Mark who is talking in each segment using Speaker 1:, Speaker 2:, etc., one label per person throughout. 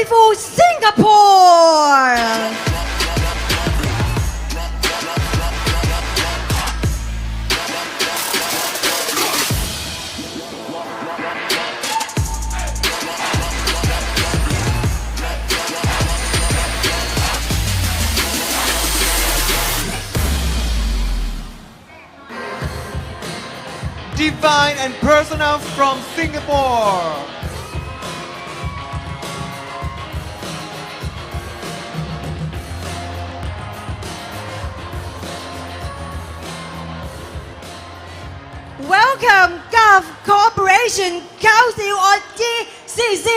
Speaker 1: beautiful Singapore.
Speaker 2: Divine and Personal from Singapore.
Speaker 1: Welcome Gulf Corporation Council on GCC.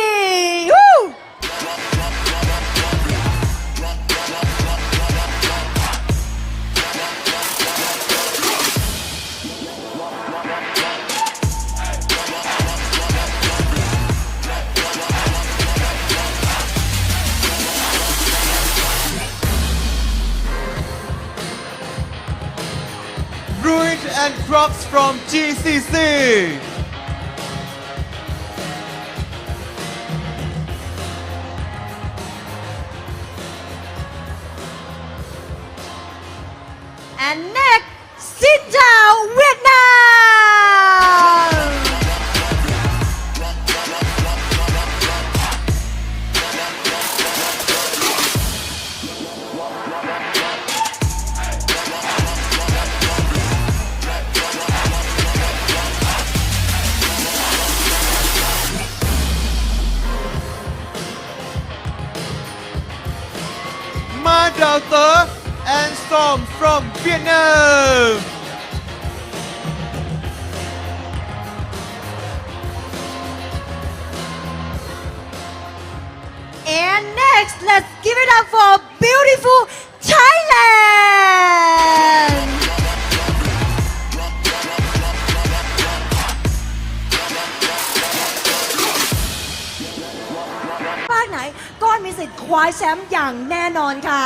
Speaker 1: Woo!
Speaker 2: Ruined and Crocs from GCC.
Speaker 1: And next, sit down, Vietnam.
Speaker 2: มาดาวเตอร์ and Storm from Vietnam.
Speaker 1: And next, let's give it up for beautiful Thailand. ภาคไหนก็มีสิทธิ์คว้าแชมป์อย่างแน่นอนค่ะ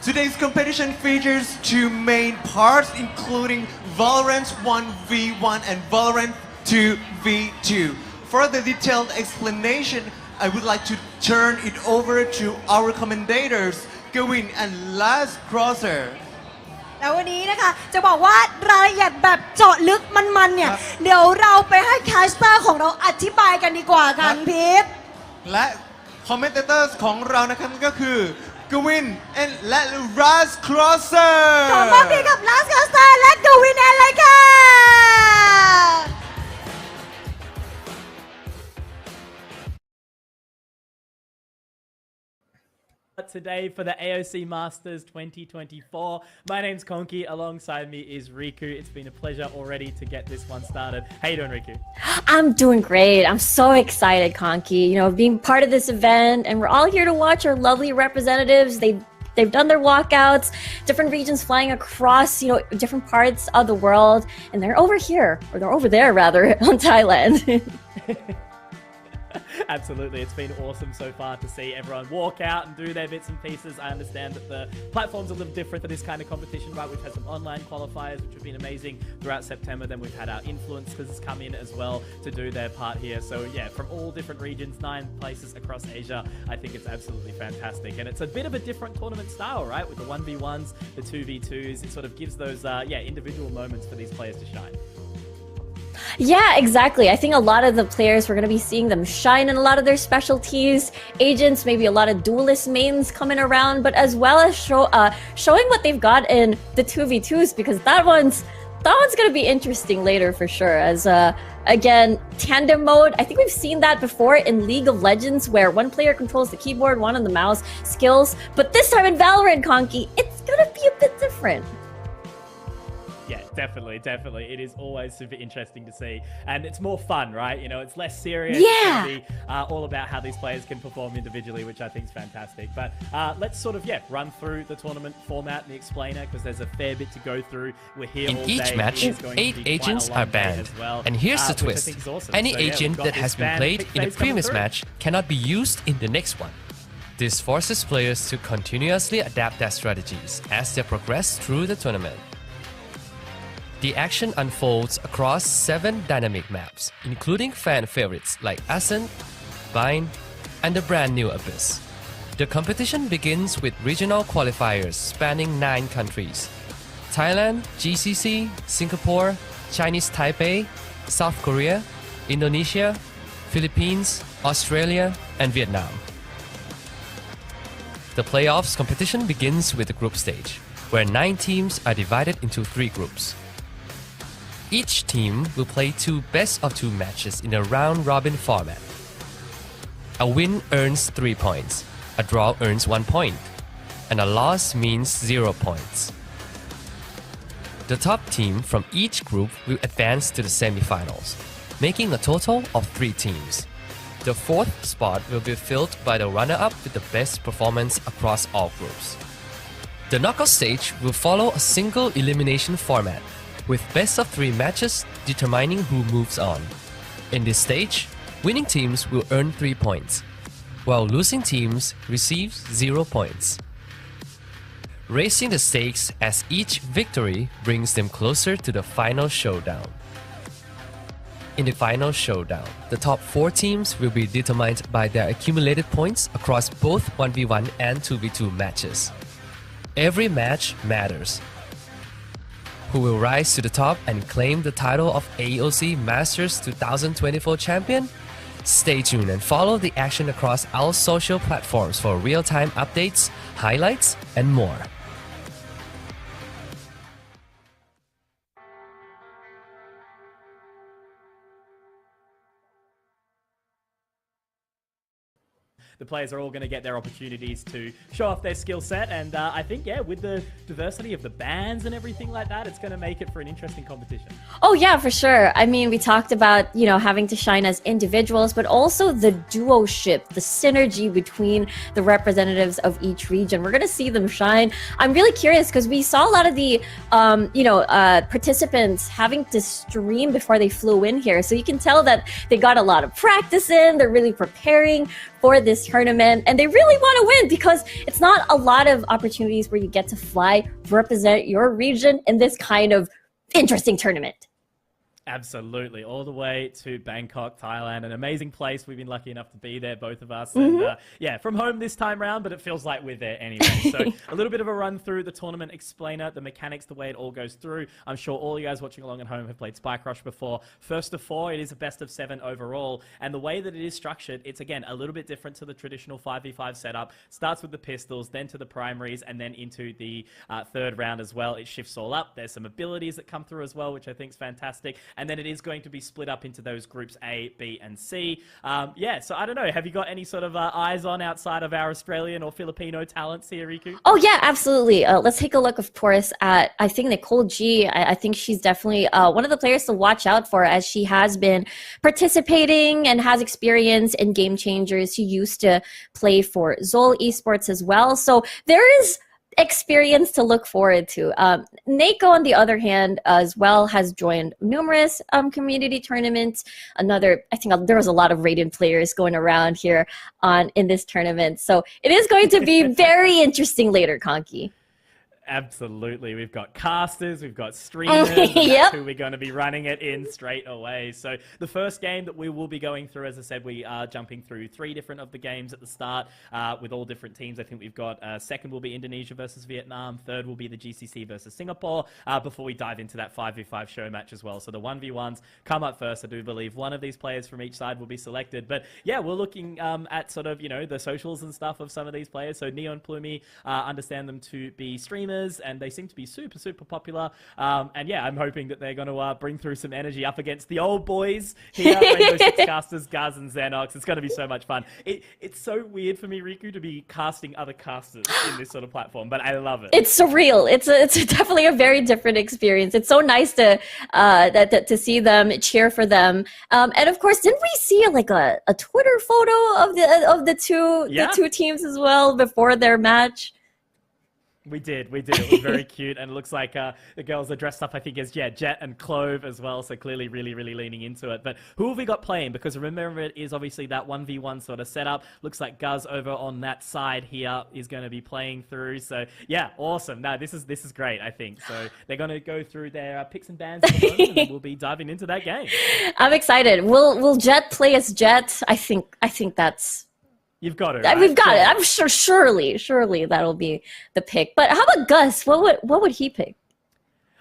Speaker 2: Today's competition features two main parts, including Valorant 1v1 and Valorant 2v2. For the detailed explanation, I would like to turn it over to our commentators, Gavin and Last Crosser.
Speaker 1: แล้ววันนี้นะคะจะบอกว่ารายละเอียดแบบเจาะลึกมันๆเนี่ย เดี๋ยวเราไปให้แคสเตอร์ของเราอธิบายกันดีกว่าค่ะคุณพีท
Speaker 2: และคอมเมนเตอร์ของเรานะครับก็คือกวินและ Last Crosser
Speaker 1: ขอมอบให้กับลาสคาสเตอร์และกวินแอนเลยค่ะ
Speaker 3: Today for the AOC Masters 2024. My name's Konki. Alongside me is Riku. It's been a pleasure already to get this one started. How you doing, Riku?
Speaker 4: I'm doing great. I'm so excited, Konki. You know, being part of this event, and we're all here to watch our lovely representatives. They've done their walkouts, different regions flying across, you know, different parts of the world, and they're over here, or they're over there rather, on Thailand.
Speaker 3: Absolutely. It's been awesome so far to see everyone walk out and do their bits and pieces. I understand that the platform's a little different for this kind of competition, right? We've had some online qualifiers, which have been amazing throughout September. Then we've had our influencers come in as well to do their part here. So yeah, from all different regions, 9 places across Asia, I think it's absolutely fantastic. And it's a bit of a different tournament style, right? With the 1v1s, the 2v2s, it sort of gives those, individual moments for these players to shine.
Speaker 4: Yeah, exactly. I think a lot of the players, we're going to be seeing them shine in a lot of their specialties, agents, maybe a lot of duelist mains coming around, but as well as showing what they've got in the 2v2s, because that one's going to be interesting later for sure. As again, tandem mode, I think we've seen that before in League of Legends, where one player controls the keyboard, one on the mouse, skills, but this time in Valorant, Konki, it's going to be a bit different.
Speaker 3: Yeah, definitely. It is always super interesting to see. And it's more fun, right? You know, it's less serious.
Speaker 4: Yeah.
Speaker 3: It's going to be all about how these players can perform individually, which I think is fantastic. But let's sort of, run through the tournament format and the explainer, because there's a fair bit to go through. We're here
Speaker 5: In
Speaker 3: all
Speaker 5: each
Speaker 3: day.
Speaker 5: match, 8 agents are banned. And here's the twist.
Speaker 3: Awesome.
Speaker 5: Any
Speaker 3: So,
Speaker 5: agent
Speaker 3: we've got
Speaker 5: that
Speaker 3: this
Speaker 5: has been
Speaker 3: ban
Speaker 5: played
Speaker 3: pick
Speaker 5: in a
Speaker 3: phase coming
Speaker 5: previous
Speaker 3: through.
Speaker 5: match cannot be used in the next one. This forces players to continuously adapt their strategies as they progress through the tournament. The action unfolds across 7 dynamic maps, including fan favorites like Ascent, Vine, and the brand new abyss. The competition begins with regional qualifiers spanning 9 countries: Thailand, GCC, Singapore, Chinese Taipei, South Korea, Indonesia, Philippines, Australia, and Vietnam. The playoffs competition begins with the group stage, where 9 teams are divided into 3 groups. Each team will play 2 best-of-2 matches in a round-robin format. A win earns 3 points, a draw earns 1 point, and a loss means 0 points. The top team from each group will advance to the semifinals, making a total of 3 teams. The 4th spot will be filled by the runner-up with the best performance across all groups. The knockout stage will follow a single elimination format, with best-of-3 matches determining who moves on. In this stage, winning teams will earn 3 points, while losing teams receive 0 points, raising the stakes as each victory brings them closer to the final showdown. In the final showdown, the top 4 teams will be determined by their accumulated points across both 1v1 and 2v2 matches. Every match matters. Who will rise to the top and claim the title of AOC Masters 2024 champion? Stay tuned and follow the action across our social platforms for real-time updates, highlights, and more.
Speaker 3: The players are all going to get their opportunities to show off their skill set, and I think, yeah, with the diversity of the bands and everything like that, it's going to make it for an interesting competition.
Speaker 4: Oh yeah, for sure. I mean, we talked about, you know, having to shine as individuals, but also the duo-ship, the synergy between the representatives of each region. We're going to see them shine. I'm really curious because we saw a lot of the, participants having to stream before they flew in here. So you can tell that they got a lot of practice in. They're really preparing for this tournament, and they really want to win because it's not a lot of opportunities where you get to fly, represent your region in this kind of interesting tournament.
Speaker 3: Absolutely. All the way to Bangkok, Thailand. An amazing place. We've been lucky enough to be there, both of us. And yeah, from home this time round, but it feels like we're there anyway. So a little bit of a run through the tournament explainer, the mechanics, the way it all goes through. I'm sure all you guys watching along at home have played Spike Rush before. First of 4, it is a best of 7 overall. And the way that it is structured, it's again a little bit different to the traditional 5v5 setup. Starts with the pistols, then to the primaries, and then into the 3rd round as well. It shifts all up. There's some abilities that come through as well, which I think is fantastic. And then it is going to be split up into those groups A, B, and C. Yeah, so I don't know. Have you got any sort of eyes on outside of our Australian or Filipino talents here, Riku?
Speaker 4: Oh, yeah, absolutely. Let's take a look, of course, at, I think, Nicole G. I think she's definitely one of the players to watch out for, as she has been participating and has experience in Game Changers. She used to play for Zol Esports as well. So there is experience to look forward to. Nako, on the other hand, as well, has joined numerous community tournaments. I think there was a lot of Raiden players going around here in this tournament. So it is going to be very interesting later, Conky.
Speaker 3: Absolutely. We've got casters, we've got streamers, and that's who we're going to be running it in straight away. So the first game that we will be going through, as I said, we are jumping through 3 different of the games at the start with all different teams. I think we've got 2nd will be Indonesia versus Vietnam, 3rd will be the GCC versus Singapore, before we dive into that 5v5 show match as well. So the 1v1s come up first. I do believe one of these players from each side will be selected. But yeah, we're looking at sort of, the socials and stuff of some of these players. So Neon Plumey, understand them to be streamers, and they seem to be super, super popular. And yeah, I'm hoping that they're going to bring through some energy up against the old boys here, Rainbow Six Casters, Guz and Xenox. It's going to be so much fun. It's so weird for me, Riku, to be casting other casters in this sort of platform, but I love it.
Speaker 4: It's surreal. It's definitely a very different experience. It's so nice to see them, cheer for them. And of course, didn't we see like a Twitter photo of the two teams as well before their match?
Speaker 3: We did. It was very cute, and it looks like the girls are dressed up, I think, as Jet and Clove as well, so clearly really, really leaning into it. But who have we got playing? Because remember, it is obviously that 1v1 sort of setup. Looks like Guz over on that side here is going to be playing through. So yeah, awesome. No, this is great, I think. So they're going to go through their picks and bans at the moment, and then we'll be diving into that game.
Speaker 4: I'm excited. Will Jet play as Jet? I think that's
Speaker 3: You've got it. Right?
Speaker 4: We've got it.
Speaker 3: Sure.
Speaker 4: I'm sure, surely that'll be the pick. But how about Gus? What would he pick?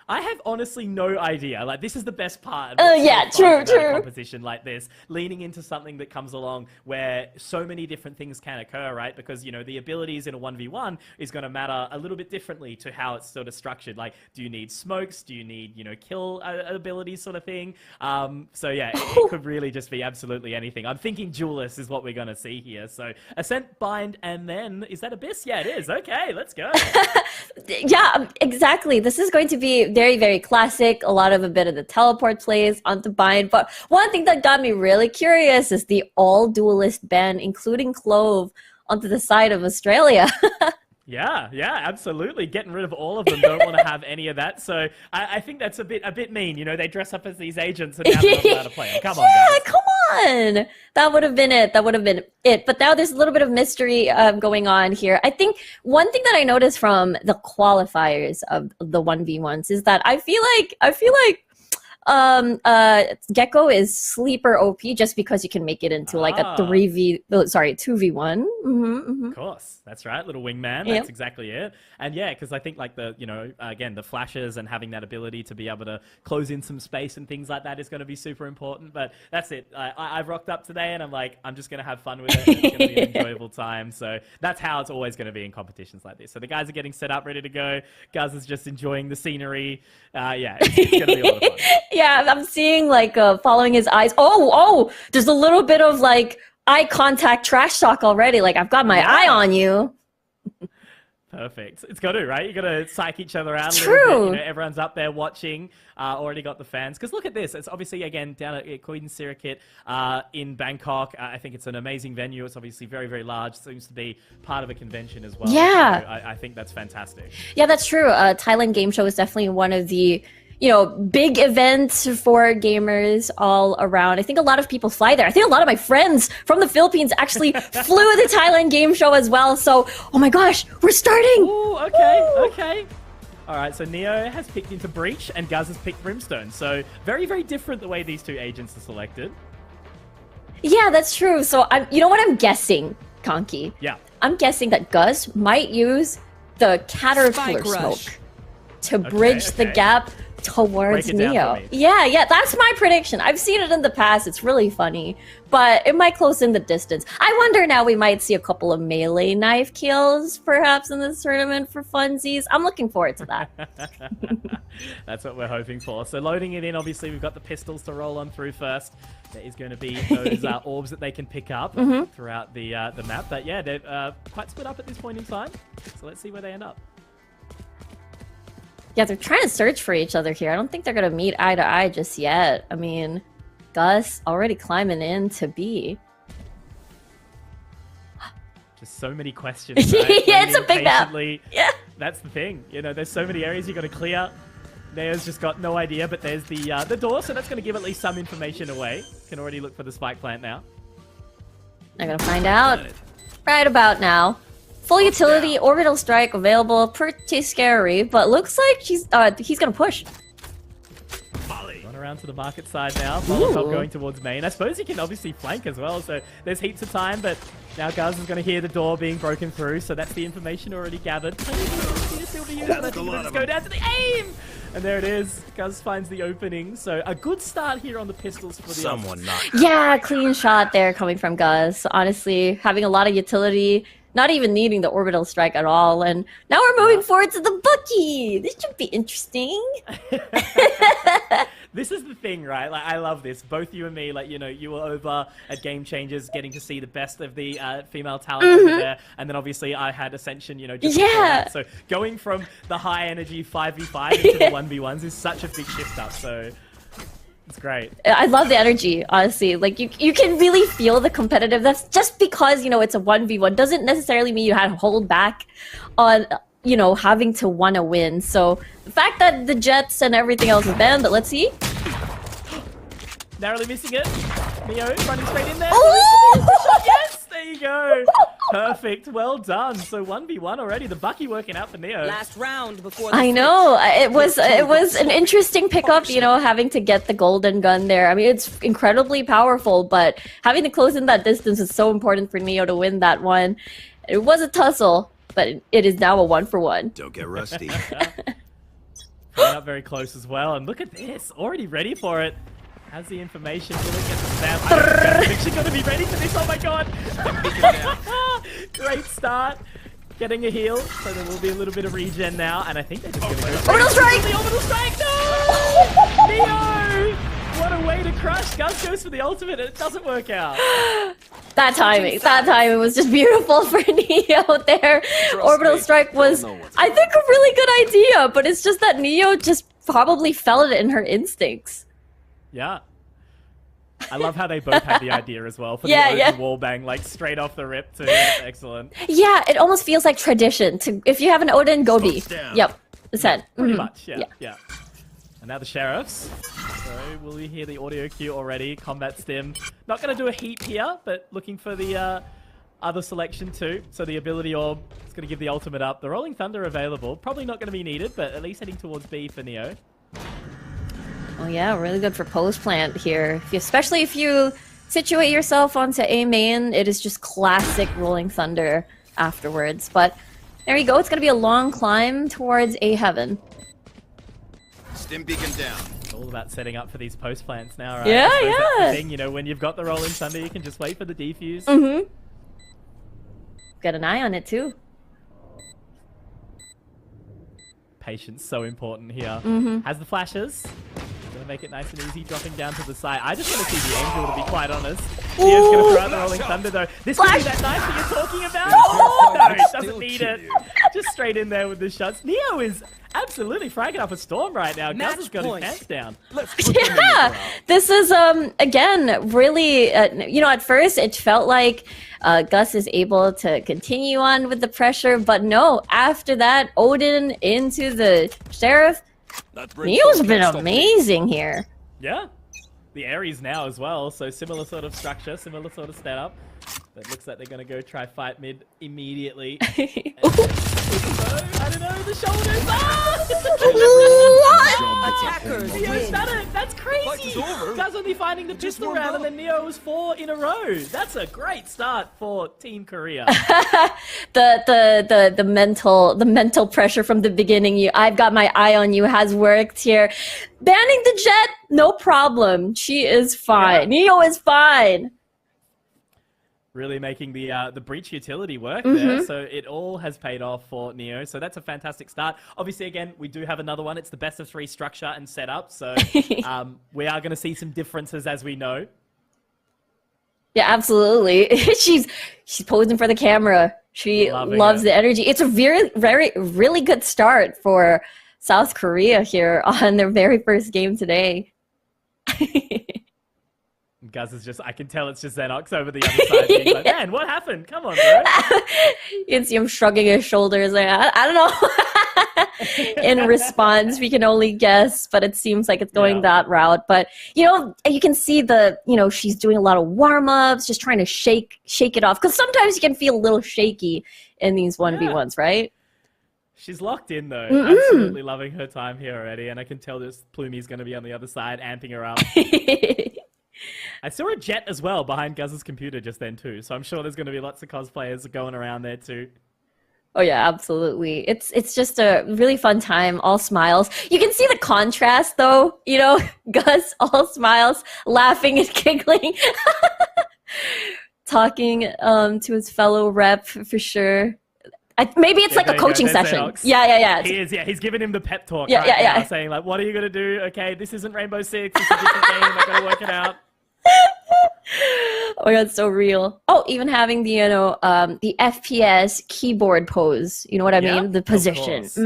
Speaker 3: I have honestly no idea. Like, this is the best part.
Speaker 4: Oh, yeah, true.
Speaker 3: A competition like this, leaning into something that comes along where so many different things can occur, right? Because, you know, the abilities in a 1v1 is going to matter a little bit differently to how it's sort of structured. Like, do you need smokes? Do you need, you know, kill abilities sort of thing? So, yeah, it could really just be absolutely anything. I'm thinking Duelist is what we're going to see here. So, Ascent, Bind, and then, is that Abyss? Yeah, it is. Okay, let's go.
Speaker 4: Yeah, exactly. This is going to be very, very classic. A lot of a bit of the teleport plays onto Bind. But one thing that got me really curious is the all duelist ban, including Clove, onto the side of Australia.
Speaker 3: Yeah, absolutely. Getting rid of all of them. Don't want to have any of that. So I think that's a bit mean. You know, they dress up as these agents and now they're not allowed to play them. Come on,
Speaker 4: yeah,
Speaker 3: guys.
Speaker 4: come on. That would have been it. But now there's a little bit of mystery going on here. I think one thing that I noticed from the qualifiers of the 1v1s is that I feel like Gecko is sleeper OP just because you can make it into like a 2v1.
Speaker 3: Of course, that's right, little wingman.
Speaker 4: Yep.
Speaker 3: That's exactly it. And yeah, because I think like again, the flashes and having that ability to be able to close in some space and things like that is going to be super important. But that's it. I've rocked up today and I'm like, I'm just going to have fun with it. It's going to be an enjoyable time. So that's how it's always going to be in competitions like this. So the guys are getting set up, ready to go. Guz is just enjoying the scenery. Yeah, it's going to be a lot of fun.
Speaker 4: Yeah, I'm seeing like following his eyes. Oh, there's a little bit of like eye contact trash talk already. Like, I've got my eye on you.
Speaker 3: Perfect. It's got to, right? You got to psych each other out.
Speaker 4: It's
Speaker 3: a little
Speaker 4: true.
Speaker 3: bit. You know, everyone's up there watching. Already got the fans. Because look at this. It's obviously, again, down at Koiden Sirikit in Bangkok. I think it's an amazing venue. It's obviously very, very large. Seems to be part of a convention as well.
Speaker 4: Yeah.
Speaker 3: So I think that's fantastic.
Speaker 4: Yeah, that's true. Thailand Game Show is definitely one of the big events for gamers all around. I think a lot of people fly there. I think a lot of my friends from the Philippines actually flew the Thailand Game Show as well. So, oh my gosh, we're starting.
Speaker 3: Ooh, okay. All right, so Neo has picked into Breach and Guz has picked Brimstone. So very, very different the way these two agents are selected.
Speaker 4: Yeah, that's true. So, you know what I'm guessing, Conky?
Speaker 3: Yeah.
Speaker 4: I'm guessing that Guz might use the Caterpillar smoke to bridge the gap towards
Speaker 3: Break it down
Speaker 4: Neo.
Speaker 3: for me.
Speaker 4: Yeah, that's my prediction. I've seen it in the past. It's really funny, but it might close in the distance. I wonder now we might see a couple of melee knife kills perhaps in this tournament for funsies. I'm looking forward to that.
Speaker 3: That's what we're hoping for. So loading it in, obviously we've got the pistols to roll on through first. There is going to be those orbs that they can pick up throughout the map. But yeah, they're quite split up at this point in time. So let's see where they end up.
Speaker 4: Yeah, they're trying to search for each other here. I don't think they're going to meet eye to eye just yet. I mean, Gus already climbing in to B.
Speaker 3: Just so many questions, right?
Speaker 4: Yeah, it's a big map. Yeah.
Speaker 3: That's the thing. There's so many areas you got to clear. Neo's just got no idea, but there's the door, so that's going to give at least some information away. Can already look for the spike plant now.
Speaker 4: I'm going to find out right about now. Full utility, orbital strike available. Pretty scary, but looks like he's gonna push.
Speaker 3: Run around to the market side now. Molotov going towards main. I suppose he can obviously flank as well, so there's heaps of time, but now Guz is going to hear the door being broken through, so that's the information already gathered. But I think we'll just go down to the aim! And there it is. Guz finds the opening, so a good start here on the pistols for the
Speaker 4: Yeah, clean shot there coming from Gus. Honestly, having a lot of utility. Not even needing the orbital strike at all. And now we're moving forward to the Bucky. This should be interesting.
Speaker 3: This is the thing, right? Like, I love this. Both you and me, like, you were over at Game Changers getting to see the best of the female talent over there. And then obviously I had Ascension, just before that. So going from the high energy 5v5 into the 1v1s is such a big shift up. So it's great.
Speaker 4: I love the energy, honestly. Like, you can really feel the competitiveness just because, it's a 1v1 doesn't necessarily mean you had to hold back on, having to want to win. So the fact that the Jets and everything else is banned, but let's see.
Speaker 3: Narrowly missing it. Neo running straight in there.
Speaker 4: Oh!
Speaker 3: Yes, there you go. Perfect. Well done. So 1v1 already. The Bucky working out for Neo.
Speaker 6: Last round before the
Speaker 4: I know it was an interesting pickup, you know, having to get the golden gun there. I mean, it's incredibly powerful, but having to close in that distance is so important for Neo to win that one. It was a tussle, but it is now a 1-for-1.
Speaker 7: Don't get rusty.
Speaker 3: Coming up very close as well. And look at this. Already ready for it. Has the information. Will it get the Sam? I think she's going to be ready for this. Oh my god. Great start. Getting a heal. So there will be a little bit of regen now. And I think they're just going to go.
Speaker 4: Orbital strike!
Speaker 3: The orbital strike! No! Neo! What a way to crush. Gus goes for the ultimate and it doesn't work out.
Speaker 4: That timing was just beautiful for Neo there. Orbital strike was, I think, a really good idea, but it's just that Neo just probably felt it in her instincts.
Speaker 3: Yeah. I love how they both had the idea as well for
Speaker 4: Yeah,
Speaker 3: the
Speaker 4: yeah.
Speaker 3: wall bang, like straight off the rip too. That's excellent.
Speaker 4: Yeah, it almost feels like tradition. If you have an Odin, go B. Yep, it's head.
Speaker 3: Pretty
Speaker 4: Mhm.
Speaker 3: much, yeah. And now the sheriffs. So will we hear the audio cue already? Combat stim. Not going to do a heap here, but looking for the other selection too. So the ability orb is going to give the ultimate up. The Rolling Thunder available. Probably not going to be needed, but at least heading towards B for Neo.
Speaker 4: Oh yeah, really good for post plant here. Especially if you situate yourself onto A main, it is just classic Rolling Thunder afterwards. But there you go. It's going to be a long climb towards A heaven.
Speaker 7: Stim beacon down.
Speaker 3: It's all about setting up for these post plants now, right?
Speaker 4: Yeah,
Speaker 3: I suppose that's the
Speaker 4: yeah.
Speaker 3: thing, you know, when you've got the Rolling Thunder, you can just wait for the defuse.
Speaker 4: Mm-hmm. Got an eye on it too.
Speaker 3: Patience so important here.
Speaker 4: Mm-hmm.
Speaker 3: Has the flashes. Gonna make it nice and easy, dropping down to the side. I just want to see the Angel, to be quite honest. Neo's gonna throw out the Rolling Thunder though. This could be
Speaker 4: Flash!
Speaker 3: that knife that you're talking about. Oh, no, it doesn't need it. Just straight in there with the shots. Neo is absolutely fragging up a storm right now. Gus has got his
Speaker 6: point.
Speaker 3: pants down.
Speaker 4: Yeah, this is again really you know, at first it felt like Gus is able to continue on with the pressure, but no, after that Odin into the sheriff, Neo's been amazing here.
Speaker 3: Yeah. The Ares now as well, so similar sort of structure, similar sort of setup. But it looks like they're going to go try fight mid immediately. I don't know, the shoulders.
Speaker 6: Attackers
Speaker 3: Neo's
Speaker 6: win.
Speaker 3: done it! That's crazy! Guys only finding the pistol round and then Neo was 4 in a row. That's a great start for Team Korea.
Speaker 4: The mental pressure from the beginning. I've got my eye on you has worked here. Banning the Jet, no problem. She is fine.
Speaker 3: Yeah.
Speaker 4: Neo is fine.
Speaker 3: Really making the breach utility work there, so it all has paid off for Neo. So that's a fantastic start. Obviously, again, we do have another one. It's the best of 3 structure and setup, so we are going to see some differences as we know.
Speaker 4: Yeah, absolutely. She's posing for the camera. She
Speaker 3: Loving
Speaker 4: loves
Speaker 3: it.
Speaker 4: the energy. It's a really good start for South Korea here on their very first game today.
Speaker 3: Guz is just, I can tell it's just Xenox over the other side. Being like, man, what happened? Come on, bro.
Speaker 4: You can see him shrugging his shoulders. Like, I don't know. In response, we can only guess, but it seems like it's going that route. But, you know, you can see she's doing a lot of warm-ups, just trying to shake it off. Because sometimes you can feel a little shaky in these 1v1s, right?
Speaker 3: She's locked in, though. Absolutely loving her time here already. And I can tell this Plumie's going to be on the other side, amping her up. I saw a Jet as well behind Guz's computer just then too, so I'm sure there's going to be lots of cosplayers going around there too.
Speaker 4: Oh yeah, absolutely. It's just a really fun time, all smiles. You can see the contrast though, you know, Gus all smiles, laughing and giggling, talking to his fellow rep for sure. Maybe it's like a coaching session.
Speaker 3: Xenox.
Speaker 4: Yeah.
Speaker 3: He is, yeah. He's giving him the pep talk
Speaker 4: Yeah.
Speaker 3: saying like, what are you going to do? Okay, this isn't Rainbow Six. This is a different game. I'm going to work it out.
Speaker 4: Oh, that's so real. Oh, even having the the FPS keyboard pose. You know what I mean? The
Speaker 3: of
Speaker 4: position.
Speaker 3: course.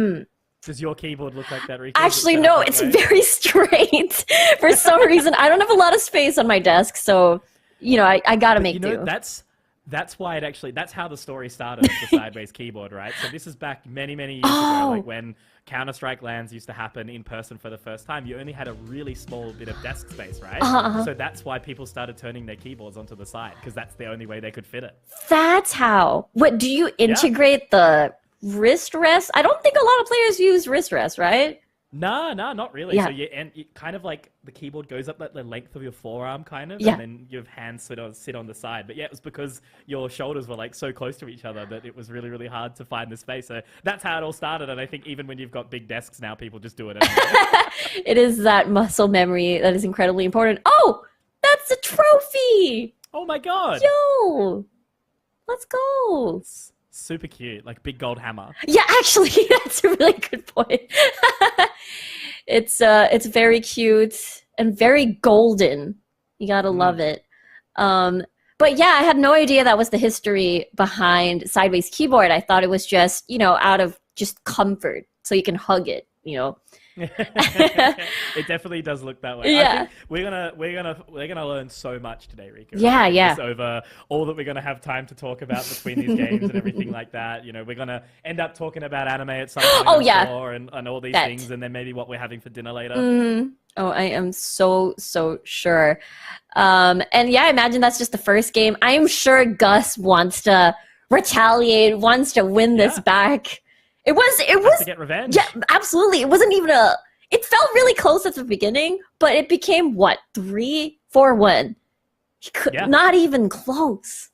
Speaker 3: Does your keyboard look like that, Rico?
Speaker 4: Actually, no. It's very straight. For some reason, I don't have a lot of space on my desk, so you know I gotta make do.
Speaker 3: That's That's why that's how the story started of the sideways keyboard, right? So this is back many years ago, like when Counter-Strike LANs used to happen in person for the first time. You only had a really small bit of desk space, right? So that's why people started turning their keyboards onto the side, because that's the only way they could fit it.
Speaker 4: That's how. What do you integrate the wrist rest? I don't think a lot of players use wrist rest, right?
Speaker 3: No, not really.
Speaker 4: Yeah.
Speaker 3: So you kind of like the keyboard goes up like the length of your forearm, kind of,
Speaker 4: Yeah.
Speaker 3: and then your hands sit on the side. But yeah, it was because your shoulders were like so close to each other that it was really hard to find the space. So that's how it all started. And I think even when you've got big desks now, people just do it anyway.
Speaker 4: It is that muscle memory that is incredibly important. Oh, that's a trophy!
Speaker 3: Oh my god!
Speaker 4: Yo, let's go.
Speaker 3: Super cute, like big gold hammer.
Speaker 4: Yeah, actually, that's a really good point. It's very cute and very golden. You gotta love it. But yeah, I had no idea that was the history behind Sideways Keyboard. I thought it was just, out of just comfort, so you can hug it,
Speaker 3: It definitely does look that way.
Speaker 4: Yeah.
Speaker 3: I think we're gonna learn so much today, Rico.
Speaker 4: Yeah.
Speaker 3: Just over all that we're gonna have time to talk about between these games and everything like that. We're gonna end up talking about anime at some point.
Speaker 4: Oh,
Speaker 3: I'm
Speaker 4: yeah.
Speaker 3: sure, and all these
Speaker 4: Bet.
Speaker 3: things, and then maybe what we're having for dinner later.
Speaker 4: Oh, I am so sure. And yeah, I imagine that's just the first game. I'm sure Gus wants to retaliate, wants to win this
Speaker 3: Yeah.
Speaker 4: back. It was
Speaker 3: To get revenge.
Speaker 4: Yeah, absolutely. It wasn't even it felt really close at the beginning, but it became 3-4-1. He could not even close.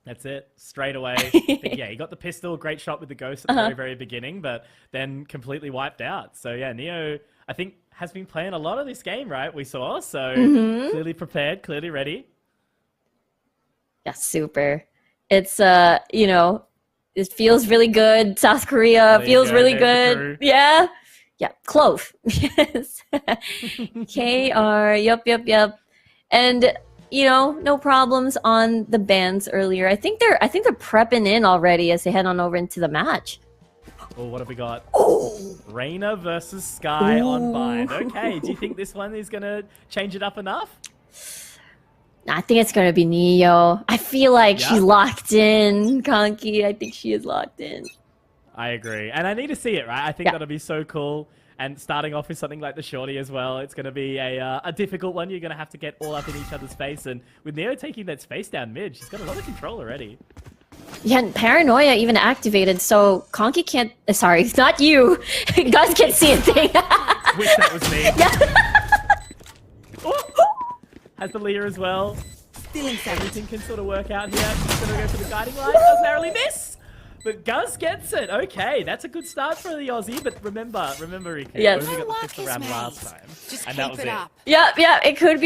Speaker 3: That's it. Straight away. Yeah, he got the pistol. Great shot with the ghost at the very beginning, but then completely wiped out. So yeah, Neo, I think, has been playing a lot of this game, right? We saw. So clearly prepared, clearly ready.
Speaker 4: Yeah, super. It's it feels really good. South Korea
Speaker 3: There you
Speaker 4: feels
Speaker 3: go,
Speaker 4: really
Speaker 3: there's the
Speaker 4: good.
Speaker 3: crew.
Speaker 4: Yeah. Yeah, Clove. Yes. KR. Yep. And no problems on the bands earlier. I think they're prepping in already as they head on over into the match.
Speaker 3: Oh, what have we got? Reina versus Sky on Bind. Okay, do you think this one is going to change it up enough?
Speaker 4: I think it's gonna be Neo. I feel like
Speaker 3: Yeah?
Speaker 4: she's locked in, Conky. I think she is locked in.
Speaker 3: I agree. And I need to see it, right? I think that'll be so cool. And starting off with something like the Shorty as well, it's going to be a difficult one. You're going to have to get all up in each other's face. And with Neo taking that space down mid, she's got a lot of control already.
Speaker 4: Yeah, and Paranoia even activated, so Conky can't... sorry, it's not you. Gus can't see a thing.
Speaker 3: Wish that was me.
Speaker 4: Yeah.
Speaker 3: Oh! Has the Leah as well.
Speaker 6: Stealing seconds.
Speaker 3: Everything can sort of work out here. She's going to go for the guiding light. Does narrowly miss. But Gus gets it. Okay, that's a good start for the Aussie. But remember, Riku,
Speaker 4: Yes.
Speaker 3: only got the
Speaker 6: Luck
Speaker 3: fifth
Speaker 6: is
Speaker 3: round
Speaker 6: made.
Speaker 3: last time.
Speaker 6: Just
Speaker 3: and
Speaker 6: keep
Speaker 3: that was
Speaker 6: it up.
Speaker 4: Yeah, it could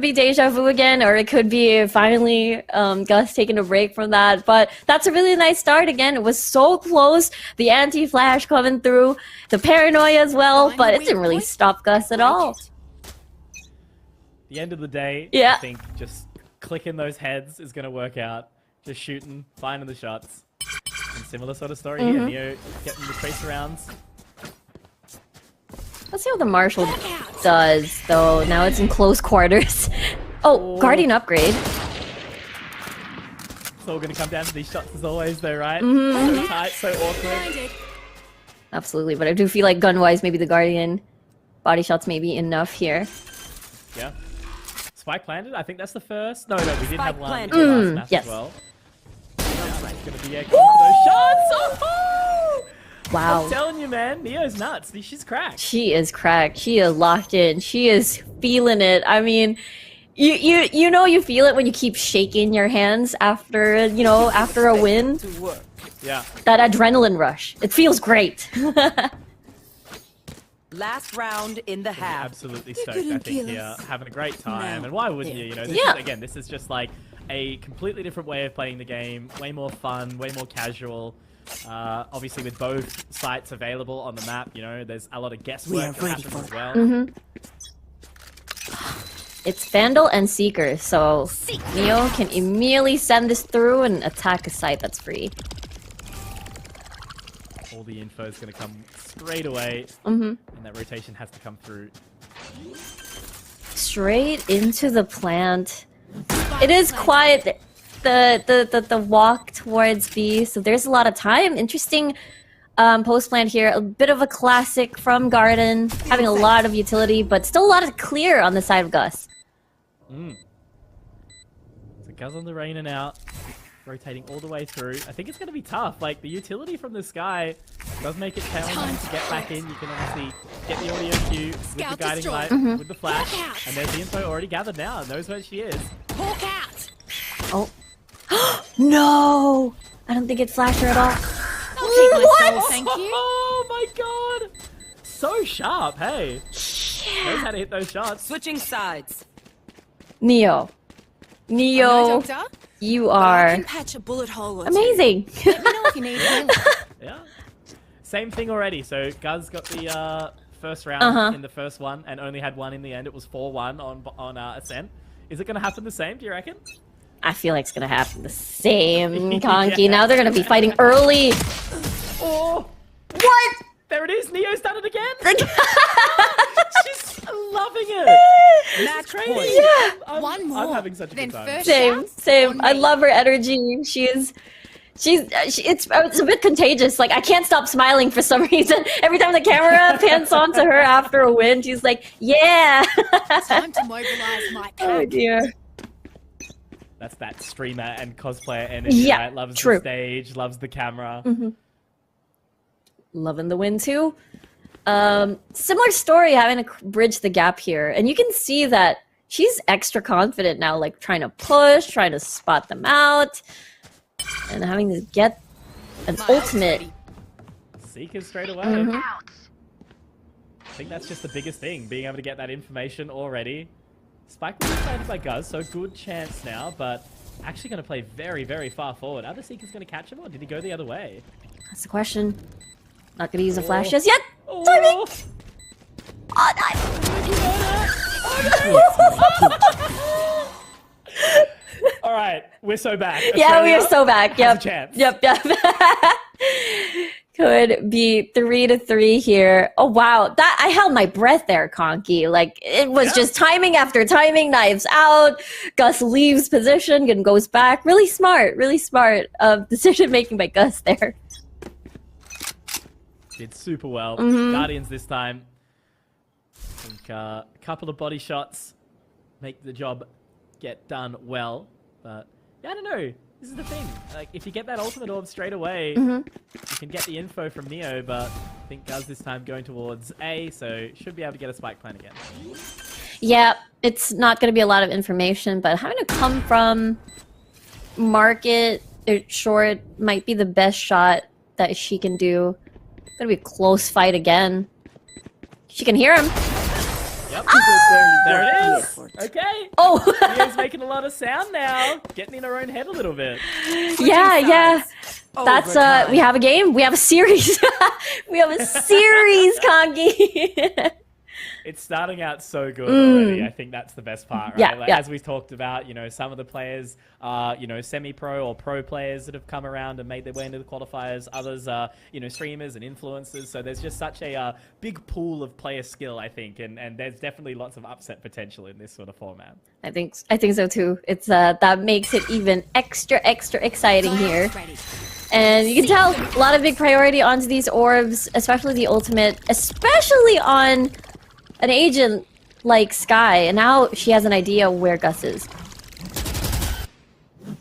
Speaker 4: be deja vu again, or it could be finally Gus taking a break from that. But that's a really nice start again. It was so close. The anti-flash coming through, the paranoia as well,
Speaker 6: Find
Speaker 4: but
Speaker 6: a
Speaker 4: it didn't
Speaker 6: weak
Speaker 4: really
Speaker 6: point.
Speaker 4: stop Gus at all.
Speaker 3: The end of the day,
Speaker 4: Yeah.
Speaker 3: I think just clicking those heads is going to work out. Just shooting, finding the shots. And similar sort of story here. Neo getting the trace rounds.
Speaker 4: Let's see what the Marshall does, though. Now it's in close quarters. Oh, Guardian upgrade.
Speaker 3: It's all going to come down to these shots as always, though, right? So tight, so awkward.
Speaker 6: Blinded.
Speaker 4: Absolutely, but I do feel like gun-wise, maybe the Guardian body shots may be enough here.
Speaker 3: Yeah. Spike planted. I think that's the first. No, we did
Speaker 6: Spike
Speaker 3: have one
Speaker 6: planted.
Speaker 3: in the last match
Speaker 4: yes.
Speaker 3: as well. Yeah, it's going to be a kill for those shots. Oh!
Speaker 4: Wow.
Speaker 3: I'm telling you, man, Neo's nuts. She's cracked.
Speaker 4: She is cracked. She is locked in. She is feeling it. I mean, you feel it when you keep shaking your hands after, after a win.
Speaker 6: To work.
Speaker 3: Yeah.
Speaker 4: That adrenaline rush. It feels great.
Speaker 6: Last round in the half.
Speaker 3: Absolutely stoked, I
Speaker 6: couldn't
Speaker 3: think,
Speaker 6: kill
Speaker 3: here.
Speaker 6: us.
Speaker 3: Having a great time.
Speaker 6: No.
Speaker 3: And why wouldn't you? This
Speaker 4: Yeah.
Speaker 3: is, again, this is just like a completely different way of playing the game. Way more fun, way more casual. Obviously, with both sites available on the map, there's a lot of guesswork that happens as well.
Speaker 4: It's Vandal and Seeker, so Neo can immediately send this through and attack a site that's free.
Speaker 3: All the info is going to come straight away, and that rotation has to come through.
Speaker 4: Straight into the plant. It is quiet. the walk towards B. So there's a lot of time. Interesting post plan here. A bit of a classic from Garden, having a lot of utility, but still a lot of clear on the side of Gus.
Speaker 3: So Gus on the Reina now, rotating all the way through. I think it's going to be tough. Like, the utility from the sky does make it challenging to get back in. You can obviously get the audio cue with the guiding light, with the flash, and there's the info already gathered now. Knows where she is.
Speaker 6: Hawk out.
Speaker 4: Oh. No! I don't think it flashed her at all.
Speaker 6: I'll keep my soul, thank you.
Speaker 3: Oh my god! So sharp, hey. Knows how to hit those shots.
Speaker 6: Switching sides.
Speaker 4: Neo. Neo, you
Speaker 6: I
Speaker 4: are
Speaker 6: can patch a bullet hole or
Speaker 4: amazing.
Speaker 6: two. Let me know if you need healing.
Speaker 3: Yeah. Same thing already. So Guz got the first round in the first one and only had one in the end. It was 4-1 on Ascent. Is it going to happen the same, do you reckon?
Speaker 4: I feel like it's gonna happen the same, Conky. Now they're gonna be fighting early.
Speaker 3: Oh!
Speaker 4: What?
Speaker 3: There it is. Neo's done it again. She's loving it.
Speaker 6: Match
Speaker 3: Crazy.
Speaker 6: point.
Speaker 3: I'm,
Speaker 6: One more.
Speaker 3: I'm having such a
Speaker 6: Then
Speaker 3: good time.
Speaker 6: first
Speaker 4: Same,
Speaker 6: shots
Speaker 4: same.
Speaker 6: on
Speaker 4: I
Speaker 6: me.
Speaker 4: love her energy. It's a bit contagious. Like, I can't stop smiling for some reason. Every time the camera pans onto her after a win, she's like, yeah.
Speaker 6: Time to mobilize my pack.
Speaker 4: Oh dear.
Speaker 3: That's that streamer and cosplayer energy.
Speaker 4: Yeah,
Speaker 3: Right? Loves
Speaker 4: true.
Speaker 3: the stage, loves the camera.
Speaker 4: Loving the win too. Similar story, having to bridge the gap here, and you can see that she's extra confident now, like trying to push, trying to spot them out, and having to get an ultimate.
Speaker 3: Seekers straight away. I think that's just the biggest thing, being able to get that information already. Spike will be planted by Guz, so good chance now, but actually going to play very, very far forward. Are the Seekers going to catch him, or did he go the other way?
Speaker 4: That's the question. Not gonna use a flash just yet.
Speaker 3: Oh!
Speaker 4: Timing. Oh,
Speaker 3: All right, we're so back.
Speaker 4: yeah, we
Speaker 3: Australia
Speaker 4: are so back.
Speaker 3: has
Speaker 4: Yep.
Speaker 3: a chance.
Speaker 4: Yep. Could be 3-3 here. Oh wow, that I held my breath there, Conky. Like, it was just timing after timing. Knives out. Gus leaves position and goes back. Really smart decision making by Gus there.
Speaker 3: Did super well. Guardians this time. I think a couple of body shots make the job get done well. But yeah, I don't know. This is the thing. Like, if you get that ultimate orb straight away, you can get the info from Neo, but I think Guz this time going towards A, so should be able to get a spike plan again.
Speaker 4: Yeah, it's not going to be a lot of information, but having to come from market short might be the best shot that she can do. Gonna be a close fight again. She can hear him.
Speaker 3: Yep. There it is. Okay.
Speaker 4: Oh,
Speaker 3: Neo's making a lot of sound now. Getting in her own head a little bit.
Speaker 4: yeah. That's we have a game. We have a series. We have a series, Kongi.
Speaker 3: It's starting out so good already. I think that's the best part, right?
Speaker 4: Yeah,
Speaker 3: Like,
Speaker 4: yeah.
Speaker 3: as we've talked about, some of the players are, semi-pro or pro players that have come around and made their way into the qualifiers. Others are, streamers and influencers. So there's just such a big pool of player skill, I think, and there's definitely lots of upset potential in this sort of format.
Speaker 4: I think so too. It's that makes it even extra exciting here. And you can tell a lot of big priority onto these orbs, especially the ultimate, especially on an agent like Sky, and now she has an idea where Gus is.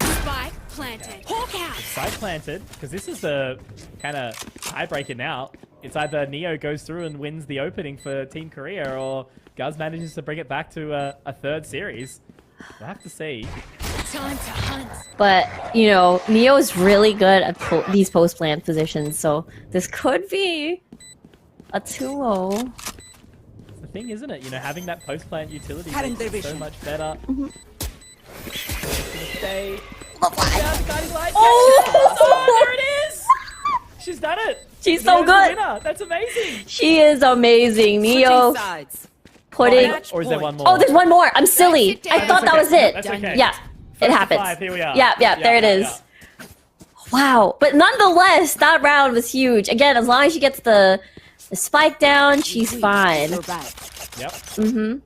Speaker 6: Spike planted. Hawk out.
Speaker 3: Side planted, because this is the kind of tiebreaker now. It's either Neo goes through and wins the opening for Team Korea, or Guz manages to bring it back to a third series. We'll have to see.
Speaker 6: Time to hunt.
Speaker 4: But, Neo is really good at these post-plant positions, so this could be a 2-0.
Speaker 3: It's the thing, isn't it? Having that post-plant utility
Speaker 6: Having
Speaker 3: makes
Speaker 6: the
Speaker 3: it so
Speaker 6: vision.
Speaker 3: much better. Stay.
Speaker 4: Oh!
Speaker 3: There it is! She's done it!
Speaker 4: She's so
Speaker 3: Neo's the
Speaker 4: good!
Speaker 3: winner. That's amazing!
Speaker 4: She is amazing. Neo
Speaker 6: Switching sides.
Speaker 4: putting...
Speaker 3: Or is there one more?
Speaker 4: Oh, there's one more! I'm silly!
Speaker 6: That's
Speaker 4: I thought
Speaker 3: That's
Speaker 4: that was
Speaker 3: okay.
Speaker 4: it!
Speaker 3: That's okay.
Speaker 4: Yeah, it
Speaker 3: First to
Speaker 4: happens.
Speaker 3: 5, here we are.
Speaker 4: Yeah, there it is. Wow. But nonetheless, that round was huge. Again, as long as she gets the spike down, she's fine.
Speaker 6: You're right.
Speaker 3: Yep.
Speaker 4: Mm-hmm.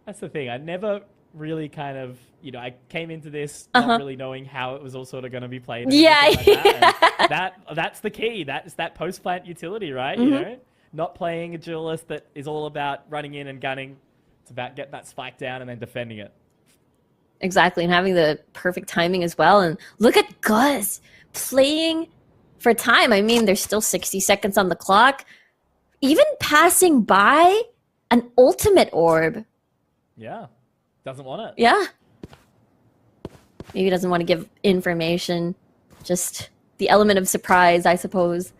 Speaker 3: That's the thing. I never really kind of, you know, I came into this not really knowing how it was all sort of going to be played. and
Speaker 4: Yeah,
Speaker 3: everything like that. And that's the key. That's that post-plant utility, right? You know, not playing a duelist that is all about running in and gunning. It's about getting that spike down and then defending it.
Speaker 4: Exactly, and having the perfect timing as well. And look at Gus playing for time. I mean, there's still 60 seconds on the clock. Even passing by an ultimate orb.
Speaker 3: Yeah. Doesn't want it.
Speaker 4: Yeah. Maybe doesn't want to give information. Just the element of surprise, I suppose.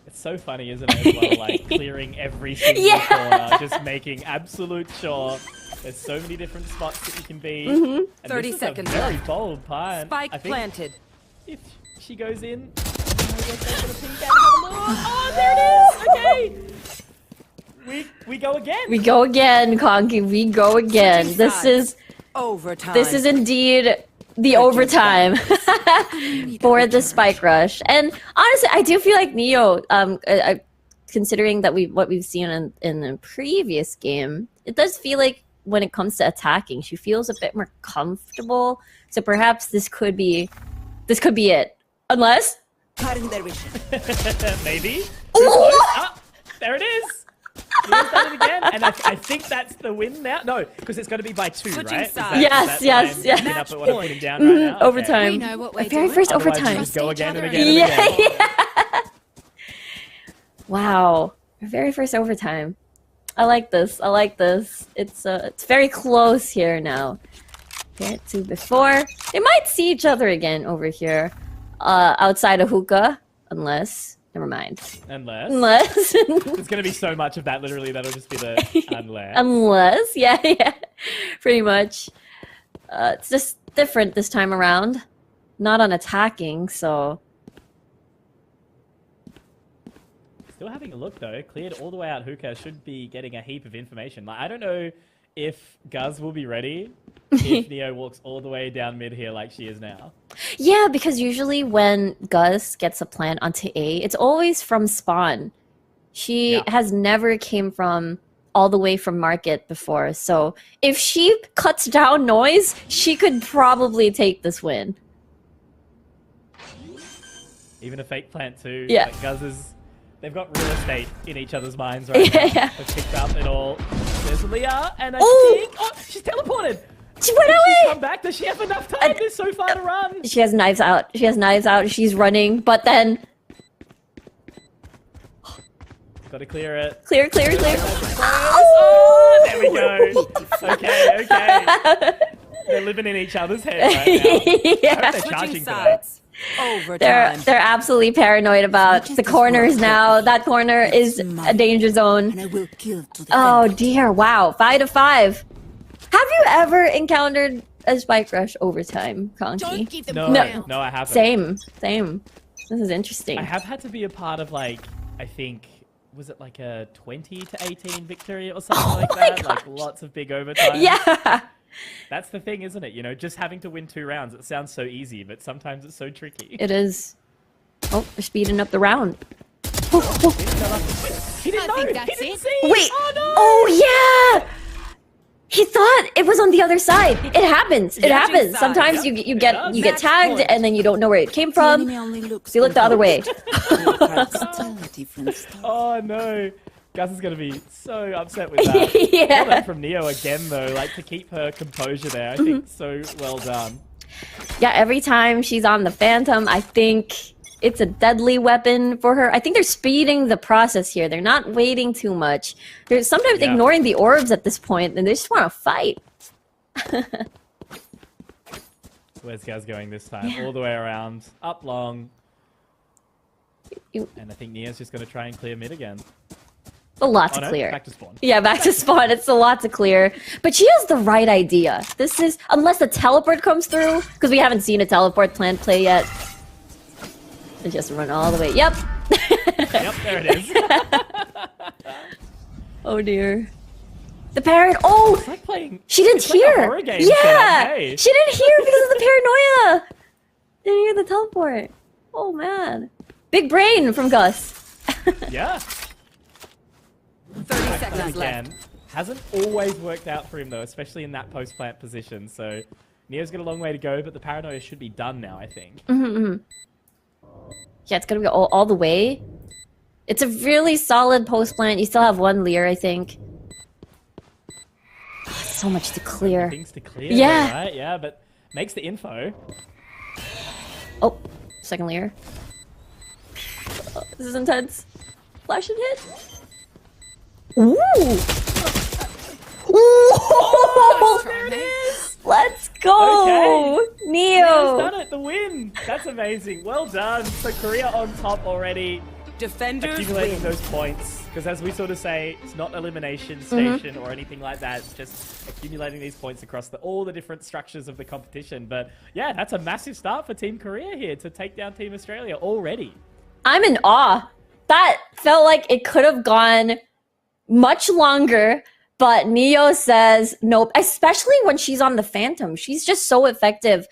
Speaker 3: It's so funny, isn't it, as well? Like, clearing every single corner, just making absolute sure. There's so many different spots that you can be. And
Speaker 8: 30
Speaker 3: this
Speaker 8: seconds
Speaker 3: is a very
Speaker 8: left.
Speaker 3: bold plan.
Speaker 8: Spike
Speaker 3: I think
Speaker 8: planted.
Speaker 3: if she goes in... Oh, there it is! Okay! We go again!
Speaker 4: We go again, Conky. We go again.
Speaker 8: Switching
Speaker 4: This
Speaker 8: sides.
Speaker 4: is
Speaker 8: Overtime.
Speaker 4: this is indeed the overtime for the spike rush. And honestly, I do feel like Neo, considering that what we've seen in the previous game, it does feel like when it comes to attacking, she feels a bit more comfortable. So perhaps this could be it. Unless
Speaker 3: Maybe.
Speaker 4: Ooh!
Speaker 3: Ah, there it is! Neo's done it again. And I think that's the win now. No, because it's going to be by 2,
Speaker 8: Switching
Speaker 3: right? Is
Speaker 8: sides.
Speaker 4: Yes, yes, yes.
Speaker 3: Up at what I'm putting down right now? Okay.
Speaker 4: overtime.
Speaker 6: We know what we're
Speaker 4: The very
Speaker 6: doing.
Speaker 4: first
Speaker 3: Otherwise, you
Speaker 4: overtime.
Speaker 3: just go
Speaker 6: Trust each
Speaker 3: again and
Speaker 6: other.
Speaker 3: again and
Speaker 4: Yeah,
Speaker 3: again.
Speaker 4: yeah. Wow. Our very first overtime. I like this. I like this. It's very close here now. Get to before. They might see each other again over here. Outside of hookah. Unless. Never mind. Unless.
Speaker 3: There's going to be so much of that, literally, that'll just be the unless.
Speaker 4: Unless. Yeah, yeah. Pretty much. It's just different this time around. Not on attacking, so.
Speaker 3: Still having a look, though. Cleared all the way out hookah. Should be getting a heap of information. Like, I don't know if Guz will be ready if Neo walks all the way down mid here like she is now.
Speaker 4: Yeah, because usually when Gus gets a plant onto A, it's always from spawn. She has never came from all the way from market before. So if she cuts down noise, she could probably take this win.
Speaker 3: Even a fake plant, too.
Speaker 4: Yeah.
Speaker 3: Like, Guz is... They've got real estate in each other's minds right now.
Speaker 4: Yeah.
Speaker 3: They've picked up it all. There's Leah, and I
Speaker 4: Ooh!
Speaker 3: think... Oh, she's teleported!
Speaker 4: She went
Speaker 3: Did she
Speaker 4: away!
Speaker 3: come back? Does she have enough time? There's so far to run.
Speaker 4: She has knives out. She has knives out. She's running, but then
Speaker 3: Got to clear it.
Speaker 4: clear.
Speaker 3: Oh, there we go. Okay. They're living in each other's heads right now. I
Speaker 4: Yeah.
Speaker 3: hope they're
Speaker 8: Switching
Speaker 3: charging for that.
Speaker 8: sides. Overtime.
Speaker 4: They're absolutely paranoid about the corners now. That corner is a danger zone.
Speaker 9: I will kill to the
Speaker 4: Oh dear! Wow, 5 to 5. Have you ever encountered a spike rush overtime,
Speaker 6: Don't
Speaker 4: Conky?
Speaker 6: give them
Speaker 3: No,
Speaker 6: ground.
Speaker 3: no, I haven't.
Speaker 4: Same. This is interesting.
Speaker 3: I have had to be a part of, like, I think, was it like a 20 to 18 victory or something like
Speaker 4: my
Speaker 3: that? Like, lots of big overtime.
Speaker 4: Yeah.
Speaker 3: That's the thing, isn't it? You know, just having to win 2 rounds. It sounds so easy, but sometimes it's so tricky.
Speaker 4: It is. Oh, they're speeding up the round.
Speaker 3: He didn't
Speaker 6: I
Speaker 3: know.
Speaker 6: think
Speaker 3: He
Speaker 6: that's
Speaker 3: didn't
Speaker 6: it.
Speaker 3: see.
Speaker 4: Wait.
Speaker 3: Oh, no.
Speaker 4: Oh yeah. He thought it was on the other side. It happens. It happens.
Speaker 8: side.
Speaker 4: Sometimes
Speaker 3: Yep,
Speaker 4: you
Speaker 3: it
Speaker 4: get
Speaker 3: does.
Speaker 4: you get
Speaker 8: Match
Speaker 4: tagged
Speaker 8: point.
Speaker 4: and then you don't know where it came
Speaker 9: enemy
Speaker 4: from.
Speaker 9: only looks
Speaker 4: So you look the other way.
Speaker 9: Your cards tell a different story.
Speaker 3: Oh, no. Gus is going to be so upset with that. Well
Speaker 4: Yeah.
Speaker 3: done from Neo again, though. Like, to keep her composure there. I think so well done.
Speaker 4: Yeah, every time she's on the Phantom, I think it's a deadly weapon for her. I think they're speeding the process here. They're not waiting too much. They're sometimes
Speaker 3: Yeah.
Speaker 4: ignoring the orbs at this point, and they just want to fight.
Speaker 3: Where's Gaz going this time? All the way around. Up long.
Speaker 4: You-
Speaker 3: And I think Nia's just going to try and clear mid again.
Speaker 4: A lot
Speaker 3: Oh,
Speaker 4: to
Speaker 3: no,
Speaker 4: clear.
Speaker 3: back to spawn.
Speaker 4: Yeah, back to spawn. It's a lot to clear. But she has the right idea. This is, unless the teleport comes through, because we haven't seen a teleport plan play yet. And just run all the way. Yep.
Speaker 3: Yep, there it is.
Speaker 4: Oh dear. The parrot. Oh,
Speaker 3: It's like playing...
Speaker 4: she didn't
Speaker 3: it's like a
Speaker 4: hear.
Speaker 3: horror game
Speaker 4: Yeah,
Speaker 3: setup, hey?
Speaker 4: she didn't hear because of the paranoia. Didn't hear the teleport. Oh man, big brain from Gus.
Speaker 3: Yeah.
Speaker 8: 30 seconds
Speaker 3: Again.
Speaker 8: left.
Speaker 3: Hasn't always worked out for him though, especially in that post-plant position. So Neo's got a long way to go, but the paranoia should be done now, I think.
Speaker 4: Yeah, it's gonna be all the way. It's a really solid post plant. You still have one Lear, I think. Oh, so much to clear.
Speaker 3: Things to clear,
Speaker 4: Yeah.
Speaker 3: though, right? Yeah, but makes the info.
Speaker 4: Oh, second Lear. Oh, this is intense. Flash and hit. Ooh! Ooh!
Speaker 6: There it is.
Speaker 4: Let's go!
Speaker 3: Okay. He's
Speaker 4: Neo!
Speaker 3: done it, the win! That's amazing. Well done. So Korea on top already,
Speaker 8: Defenders
Speaker 3: accumulating
Speaker 8: win.
Speaker 3: those points. Because as we sort of say, it's not elimination station or anything like that. It's just accumulating these points across all the different structures of the competition. But yeah, that's a massive start for Team Korea here to take down Team Australia already.
Speaker 4: I'm in awe. That felt like it could have gone much longer, but Neo says nope, especially when she's on the Phantom. She's just so effective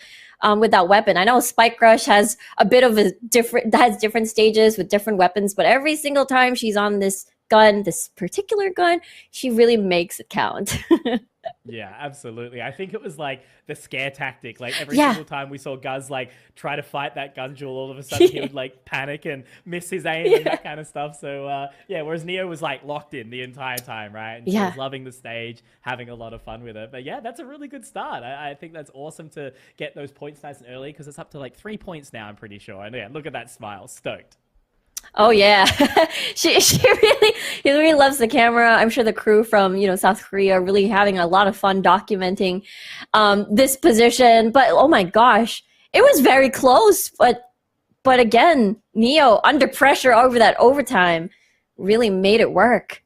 Speaker 4: with that weapon. I know Spike Rush has a bit of a different stages with different weapons, but every single time she's on this gun, this particular gun, she really makes it count.
Speaker 3: Yeah, absolutely. I think it was like the scare tactic. Like every
Speaker 4: Yeah.
Speaker 3: single time we saw Guz like try to fight that gun duel, all of a sudden he would like panic and miss his aim and that kind of stuff. So yeah, whereas Neo was like locked in the entire time, right? And she
Speaker 4: Yeah.
Speaker 3: was loving the stage, having a lot of fun with it. But yeah, that's a really good start. I think that's awesome to get those points nice and early because it's up to like 3 points now, I'm pretty sure. And yeah, look at that smile. Stoked.
Speaker 4: Oh yeah, she really loves the camera. I'm sure the crew from South Korea are really having a lot of fun documenting this position. But oh my gosh, it was very close. But again, Neo under pressure over that overtime really made it work.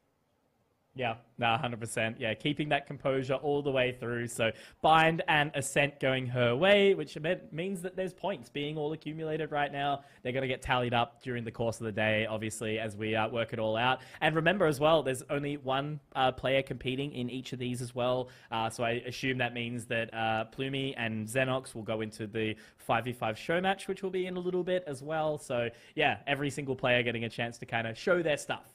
Speaker 3: Yeah, no, 100%. Yeah, keeping that composure all the way through. So Bind and Ascent going her way, which means that there's points being all accumulated right now. They're going to get tallied up during the course of the day, obviously, as we work it all out. And remember as well, there's only one player competing in each of these as well. So I assume that means that Plumie and Xenox will go into the 5v5 show match, which will be in a little bit as well. So yeah, every single player getting a chance to kind of show their stuff.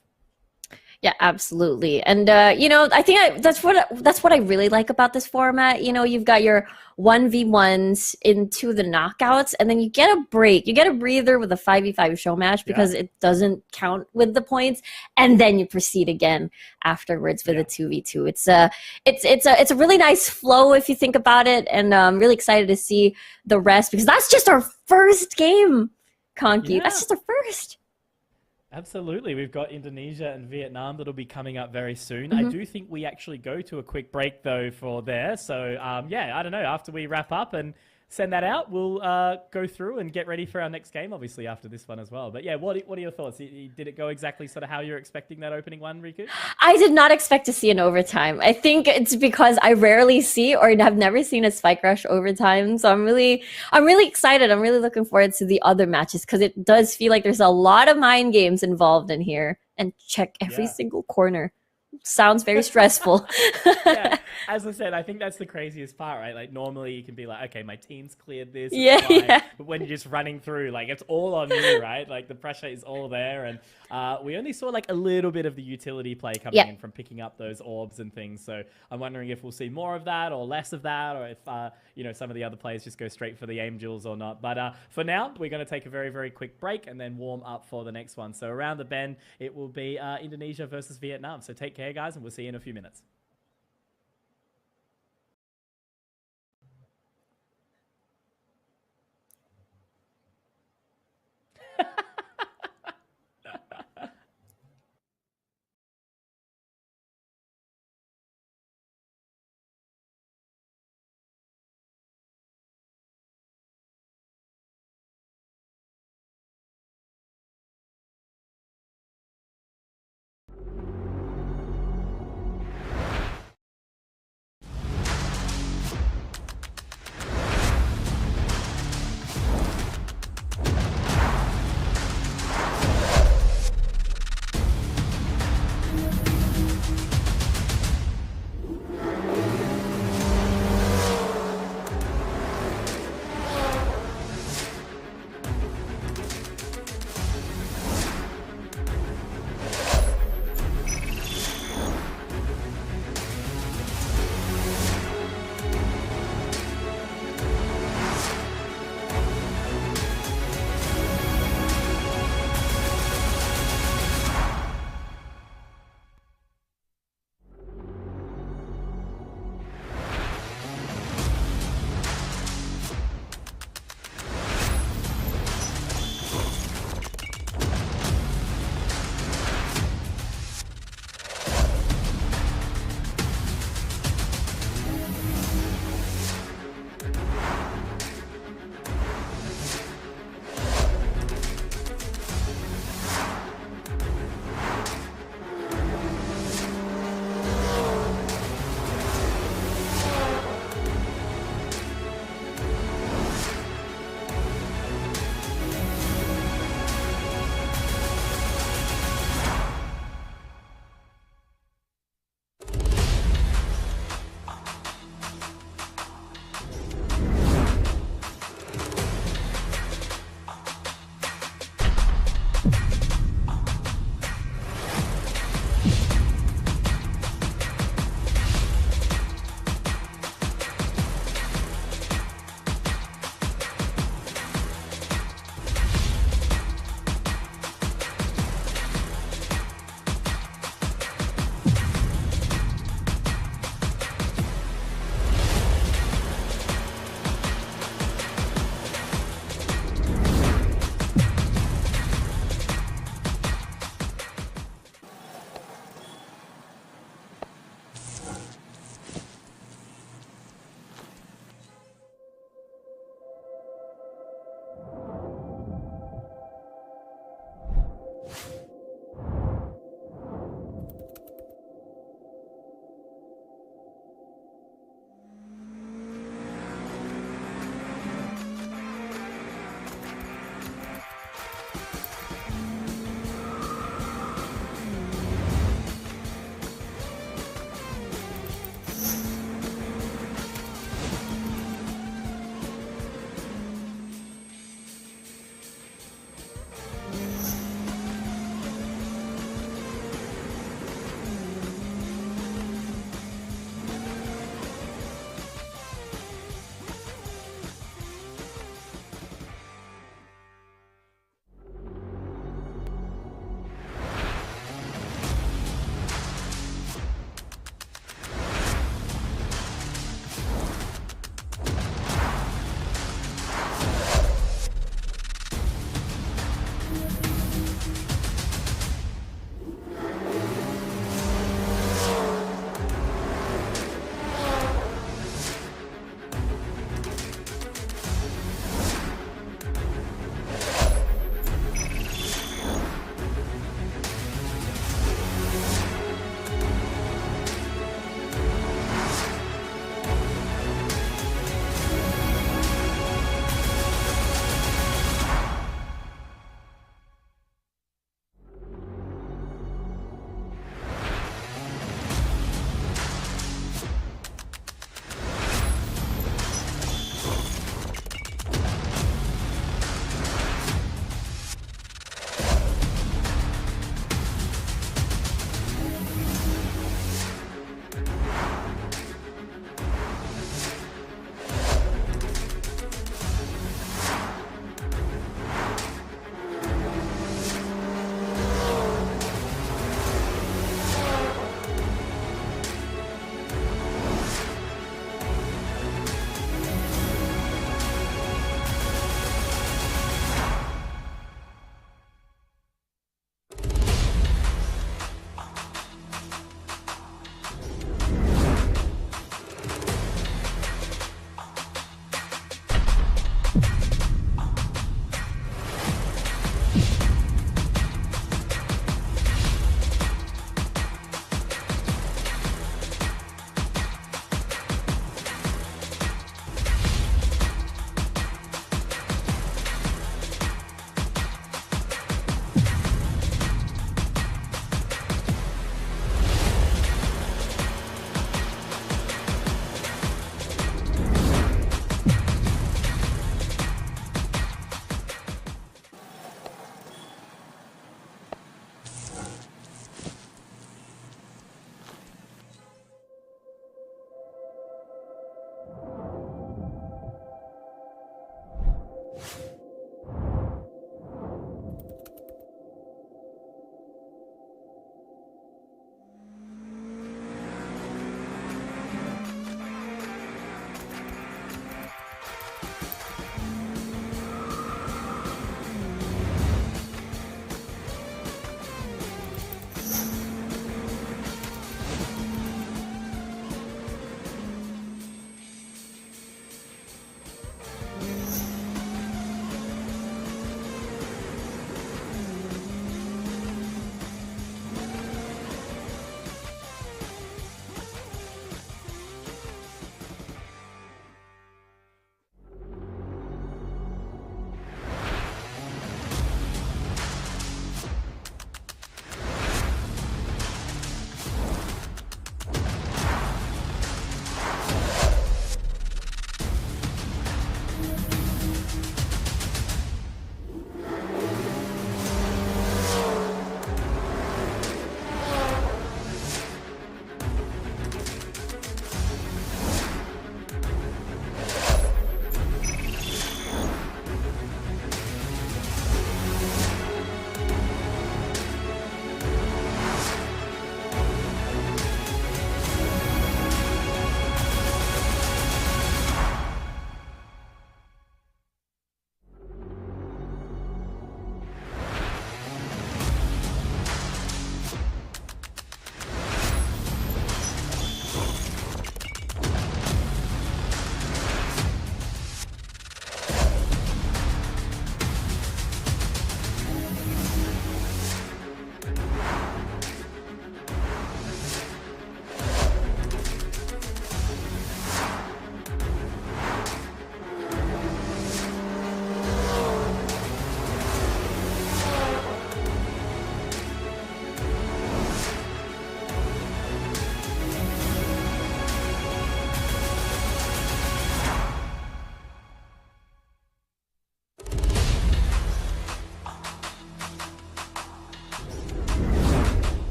Speaker 4: Yeah, absolutely. And I think that's what I really like about this format. You've got your 1v1s into the knockouts, and then you get a break. You get a breather with a 5v5 show match because it doesn't count with the points, and then you proceed again afterwards with a 2v2. It's a really nice flow if you think about it, and I'm really excited to see the rest because that's just our first game, Conky.
Speaker 3: Yeah.
Speaker 4: That's just our first.
Speaker 3: Absolutely. We've got Indonesia and Vietnam that'll be coming up very soon. I do think we actually go to a quick break, though, for there. So, yeah, I don't know. After we wrap up and send that out, we'll go through and get ready for our next game, obviously, after this one as well. But, yeah, what are your thoughts? Did it go exactly sort of how you're expecting that opening one, Riku?
Speaker 4: I did not expect to see an overtime. I think it's because I rarely see or have never seen a Spike Rush overtime. So I'm really excited. I'm really looking forward to the other matches because it does feel like there's a lot of mind games involved in here. And check every single corner. Sounds very stressful.
Speaker 3: Yeah, as I said, I think that's the craziest part, right? Like normally you can be like, okay, my team's cleared this. It's fine. But when you're just running through, like it's all on you, right? Like the pressure is all there. And we only saw like a little bit of the utility play coming in from picking up those orbs and things. So I'm wondering if we'll see more of that or less of that, or if some of the other players just go straight for the aim duels or not. But for now, we're going to take a very, very quick break and then warm up for the next one. So around the bend, it will be Indonesia versus Vietnam. So take care, guys, and we'll see you in a few minutes.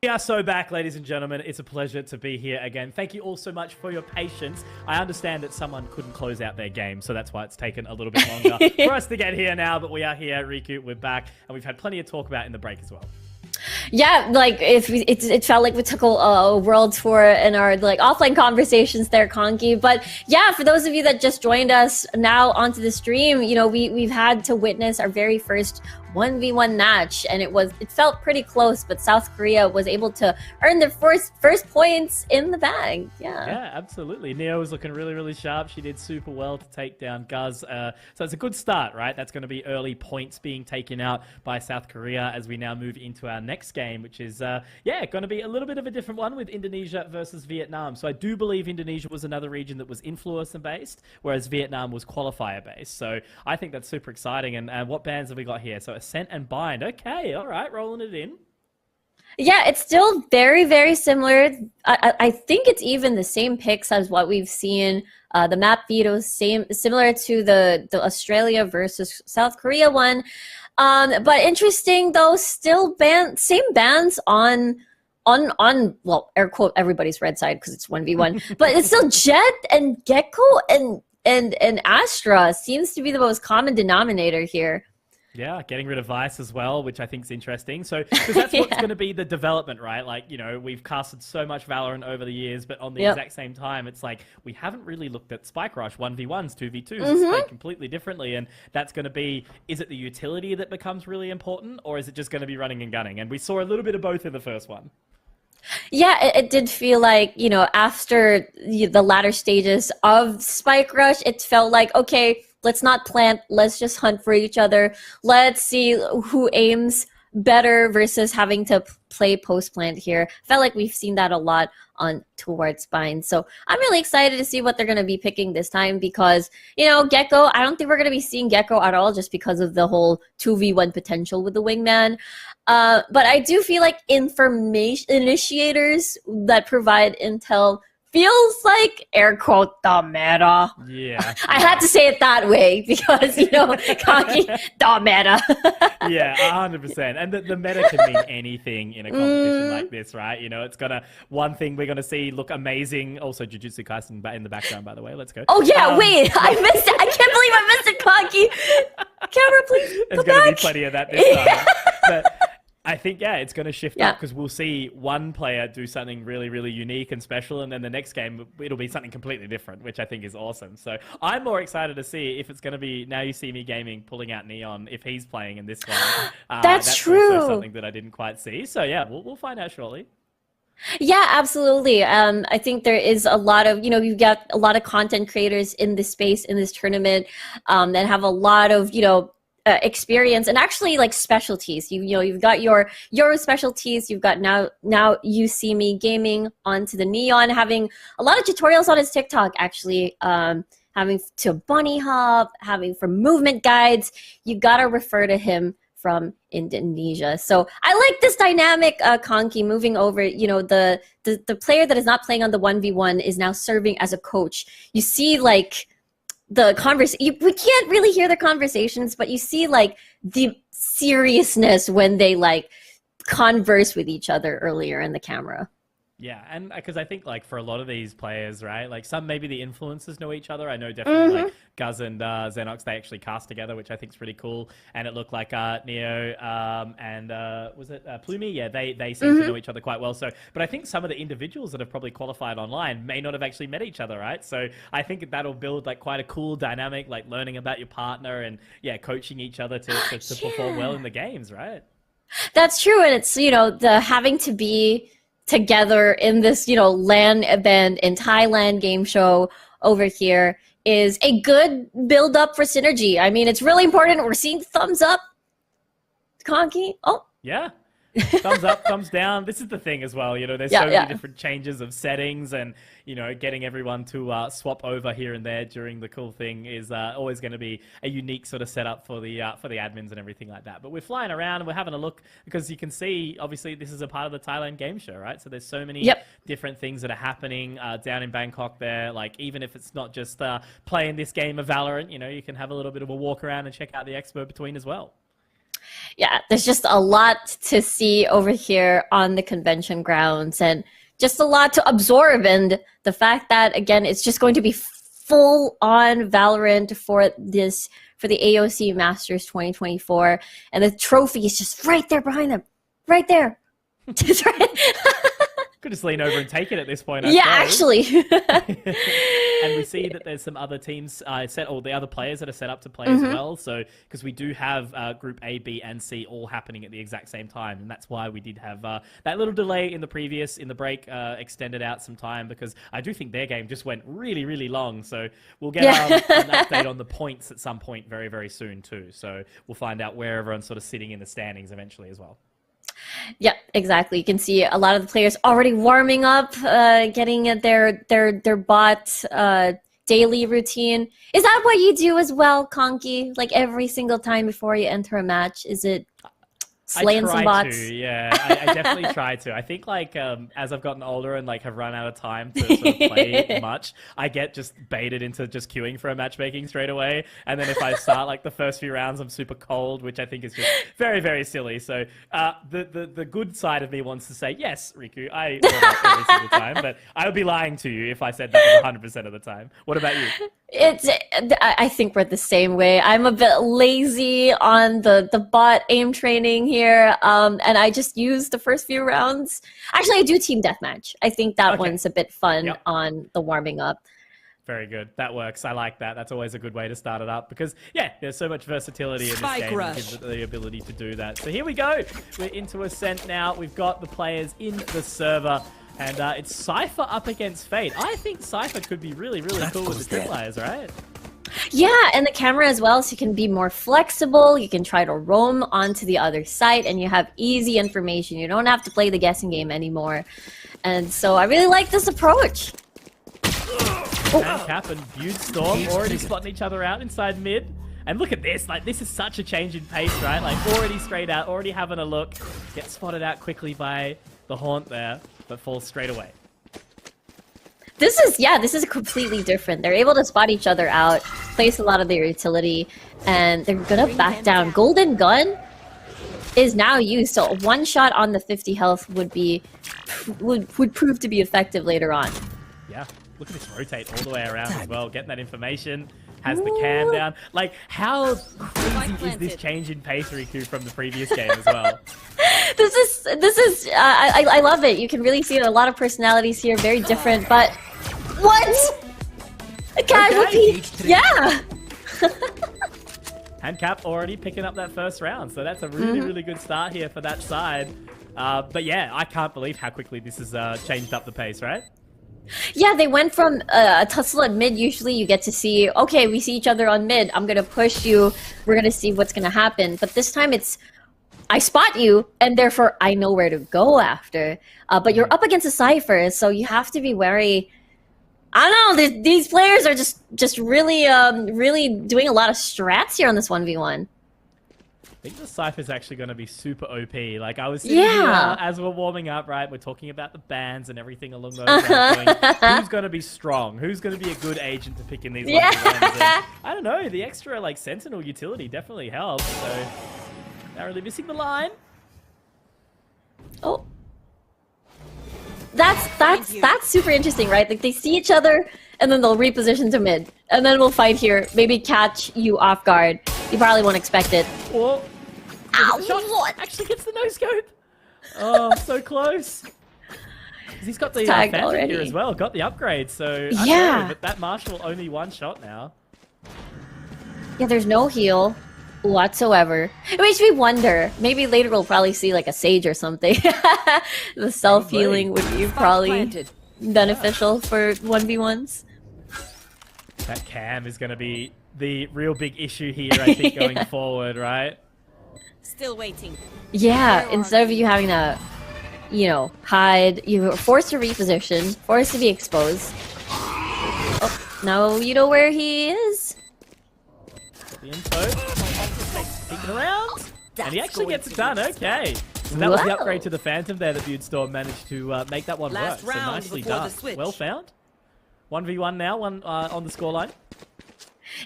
Speaker 3: We are so back, ladies and gentlemen. It's a pleasure to be here again. Thank you all so much for your patience. I understand that someone couldn't close out their game, so that's why it's taken a little bit longer for us to get here now, but we are here. Riku, we're back, and we've had plenty of talk about in the break as well.
Speaker 4: Yeah, like it felt like we took a world tour in our like offline conversations there, Conky. But yeah, for those of you that just joined us now onto the stream, you know, we've had to witness our very first 1v1 match, and it felt pretty close, but South Korea was able to earn their first points in the bag.
Speaker 3: Yeah, absolutely. Neo was looking really, really sharp. She did super well to take down Guz. So it's a good start, right? That's going to be early points being taken out by South Korea as we now move into our next game, which is, going to be a little bit of a different one with Indonesia versus Vietnam. So I do believe Indonesia was another region that was influencer-based, whereas Vietnam was qualifier-based. So I think that's super exciting. And what bands have we got here? So Ascent and Bind. Okay, all right, rolling it in.
Speaker 4: Yeah, it's still very, very similar. I think it's even the same picks as what we've seen. The map vetoes similar to the Australia versus South Korea one. But interesting though, still same bans on well, air quote everybody's red side because it's 1v1. But it's still Jet and Gecko and Astra seems to be the most common denominator here.
Speaker 3: Yeah, getting rid of Vice as well, which I think is interesting. So, because that's what's going to be the development, right? Like, you know, we've casted so much Valorant over the years, but on the exact same time, it's like, we haven't really looked at Spike Rush 1v1s, 2v2s. It's played completely differently. And that's going to be, is it the utility that becomes really important, or is it just going to be running and gunning? And we saw a little bit of both in the first one.
Speaker 4: Yeah, it did feel like, after the latter stages of Spike Rush, it felt like, okay, let's not plant, let's just hunt for each other. Let's see who aims better versus having to play post plant here. Felt like we've seen that a lot on Towards Spine. So I'm really excited to see what they're going to be picking this time because, Gecko, I don't think we're going to be seeing Gecko at all just because of the whole 2v1 potential with the wingman. But I do feel like information initiators that provide intel feels like air quote the meta.
Speaker 3: Yeah.
Speaker 4: I had to say it that way because Kaki the meta.
Speaker 3: Yeah, 100%. And the meta can mean anything in a competition like this, right? It's gonna one thing we're gonna see look amazing. Also, Jujutsu Kaisen in the background, by the way. Let's go.
Speaker 4: Oh yeah, wait, I missed it. I can't believe I missed it, Kaki. Camera, please.
Speaker 3: There's
Speaker 4: Go
Speaker 3: gonna
Speaker 4: back.
Speaker 3: be plenty of that this time. But I think, it's going to shift up because we'll see one player do something really, really unique and special, and then the next game, it'll be something completely different, which I think is awesome. So I'm more excited to see if it's going to be Now You See Me Gaming pulling out Neon, if he's playing in this one. That's
Speaker 4: true.
Speaker 3: Also something that I didn't quite see. So yeah, we'll find out shortly.
Speaker 4: Yeah, absolutely. I think there is a lot of, you've got a lot of content creators in this space, in this tournament, that have a lot of, experience and actually like specialties. You've got your specialties. You've got now You See Me Gaming onto the Neon, having a lot of tutorials on his TikTok actually, having to bunny hop, having for movement guides. You gotta refer to him from Indonesia. So I like this dynamic, Conky, moving over. The player that is not playing on the 1v1 is now serving as a coach. You see like the we can't really hear the conversations, but you see like the seriousness when they like converse with each other earlier in the camera.
Speaker 3: Yeah, and because I think like for a lot of these players, right, like some maybe the influencers know each other. I know definitely like Guz and Xenox, they actually cast together, which I think is pretty cool. And it looked like Neo and was it Plumi? Yeah, they seem to know each other quite well. So, but I think some of the individuals that have probably qualified online may not have actually met each other, right? So I think that'll build like quite a cool dynamic, like learning about your partner and coaching each other to perform well in the games, right?
Speaker 4: That's true, and it's the having to be together in this LAN event in Thailand game show over here is a good build up for synergy. I mean, it's really important. We're seeing thumbs up, Conky. Oh
Speaker 3: yeah. Thumbs up, thumbs down. This is the thing as well. There's so many different changes of settings, and getting everyone to swap over here and there during the cool thing is always going to be a unique sort of setup for the admins and everything like that. But we're flying around and we're having a look because you can see, obviously, this is a part of the Thailand game show, right? So there's so many different things that are happening down in Bangkok there. Like even if it's not just playing this game of Valorant, you can have a little bit of a walk around and check out the expo between as well.
Speaker 4: Yeah, there's just a lot to see over here on the convention grounds and just a lot to absorb. And the fact that, again, it's just going to be full on Valorant for the AOC Masters 2024. And the trophy is just right there behind them. Right there. Just right.
Speaker 3: Could just lean over and take it at this point.
Speaker 4: Actually.
Speaker 3: And we see that there's some other teams the other players that are set up to play as well. So, because we do have Group A, B, and C all happening at the exact same time, and that's why we did have that little delay in the break, extended out some time because I do think their game just went really, really long. So we'll get an update on the points at some point very, very soon too. So we'll find out where everyone's sort of sitting in the standings eventually as well.
Speaker 4: Yeah, exactly. You can see a lot of the players already warming up, getting their bot daily routine. Is that what you do as well, Conky? Like every single time before you enter a match? Is it slaying some bots?
Speaker 3: I definitely try to. I think like as I've gotten older and like have run out of time to sort of play much, I get just baited into just queuing for a matchmaking straight away. And then if I start like the first few rounds, I'm super cold, which I think is just very, very silly. So the good side of me wants to say, yes, Riku, I warm up every single time, but I would be lying to you if I said that was 100% of the time. What about you?
Speaker 4: I think we're the same way. I'm a bit lazy on the bot aim training here, and I just use the first few rounds. Actually, I do team deathmatch. I think that one's a bit fun on the warming up.
Speaker 3: Very good. That works. I like that. That's always a good way to start it up because, yeah, there's so much versatility in this
Speaker 8: Spike
Speaker 3: game.
Speaker 8: rush.
Speaker 3: It gives it the ability to do that. So here we go. We're into Ascent now. We've got the players in the server. And it's Cypher up against Fade. I think Cypher could be really, really cool with the tripwires, right?
Speaker 4: Yeah, and the camera as well, so you can be more flexible. You can try to roam onto the other site, and you have easy information. You don't have to play the guessing game anymore. And so I really like this approach.
Speaker 3: And Cap and Bude Storm already spotting each other out inside mid. And look at this, like this is such a change in pace, right? Like already straight out, already having a look. Gets spotted out quickly by the Haunt there, but falls straight away.
Speaker 4: This is completely different. They're able to spot each other out, place a lot of their utility, and they're gonna back down. Golden Gun is now used, so one shot on the 50 health would prove to be effective later on.
Speaker 3: Yeah, look at this rotate all the way around as well, getting that information, has the cam down. Like, how crazy is this change in pace, Riku, from the previous game as well?
Speaker 4: I love it. You can really see a lot of personalities here, very different, but what? A casualty? Yeah!
Speaker 3: And Cap already picking up that first round, so that's a really, really good start here for that side. But yeah, I can't believe how quickly this has changed up the pace, right?
Speaker 4: Yeah, they went from a tussle at mid. Usually you get to see, okay, we see each other on mid. I'm going to push you. We're going to see what's going to happen. But this time it's, I spot you, and therefore I know where to go after. But you're up against a Cypher, so you have to be wary. I don't know, these players are just really, really doing a lot of strats here on this 1v1.
Speaker 3: I think the Cypher's actually going to be super OP. Like, I was sitting here as we're warming up, right? We're talking about the bans and everything along those lines. Going, who's going to be strong? Who's going to be a good agent to pick in these ones? I don't know. The extra, like, Sentinel utility definitely helps. So, narrowly missing the line.
Speaker 4: Oh. That's super interesting, right? Like, they see each other, and then they'll reposition to mid. And then we'll fight here. Maybe catch you off guard. You probably won't expect it.
Speaker 3: Whoa. What? Actually gets the no-scope. Oh, so close. He's got the Phantom here as well. Got the upgrade, so... I don't know, but that Marshall only one shot now.
Speaker 4: Yeah, there's no heal whatsoever. It makes me wonder. Maybe later we'll probably see like a Sage or something. The self-healing would be probably beneficial for 1v1s.
Speaker 3: That cam is going to be the real big issue here, I think, going forward, right?
Speaker 6: Still waiting.
Speaker 4: Yeah, instead of you having to, you know, hide, you're forced to reposition, forced to be exposed. Oh, now you know where he is.
Speaker 3: The info. Peeking around. And he actually gets it done, okay. So that was the upgrade to the Phantom there that Bude Storm managed to make that one work. So nicely done. Well found. 1v1 now, one on the scoreline.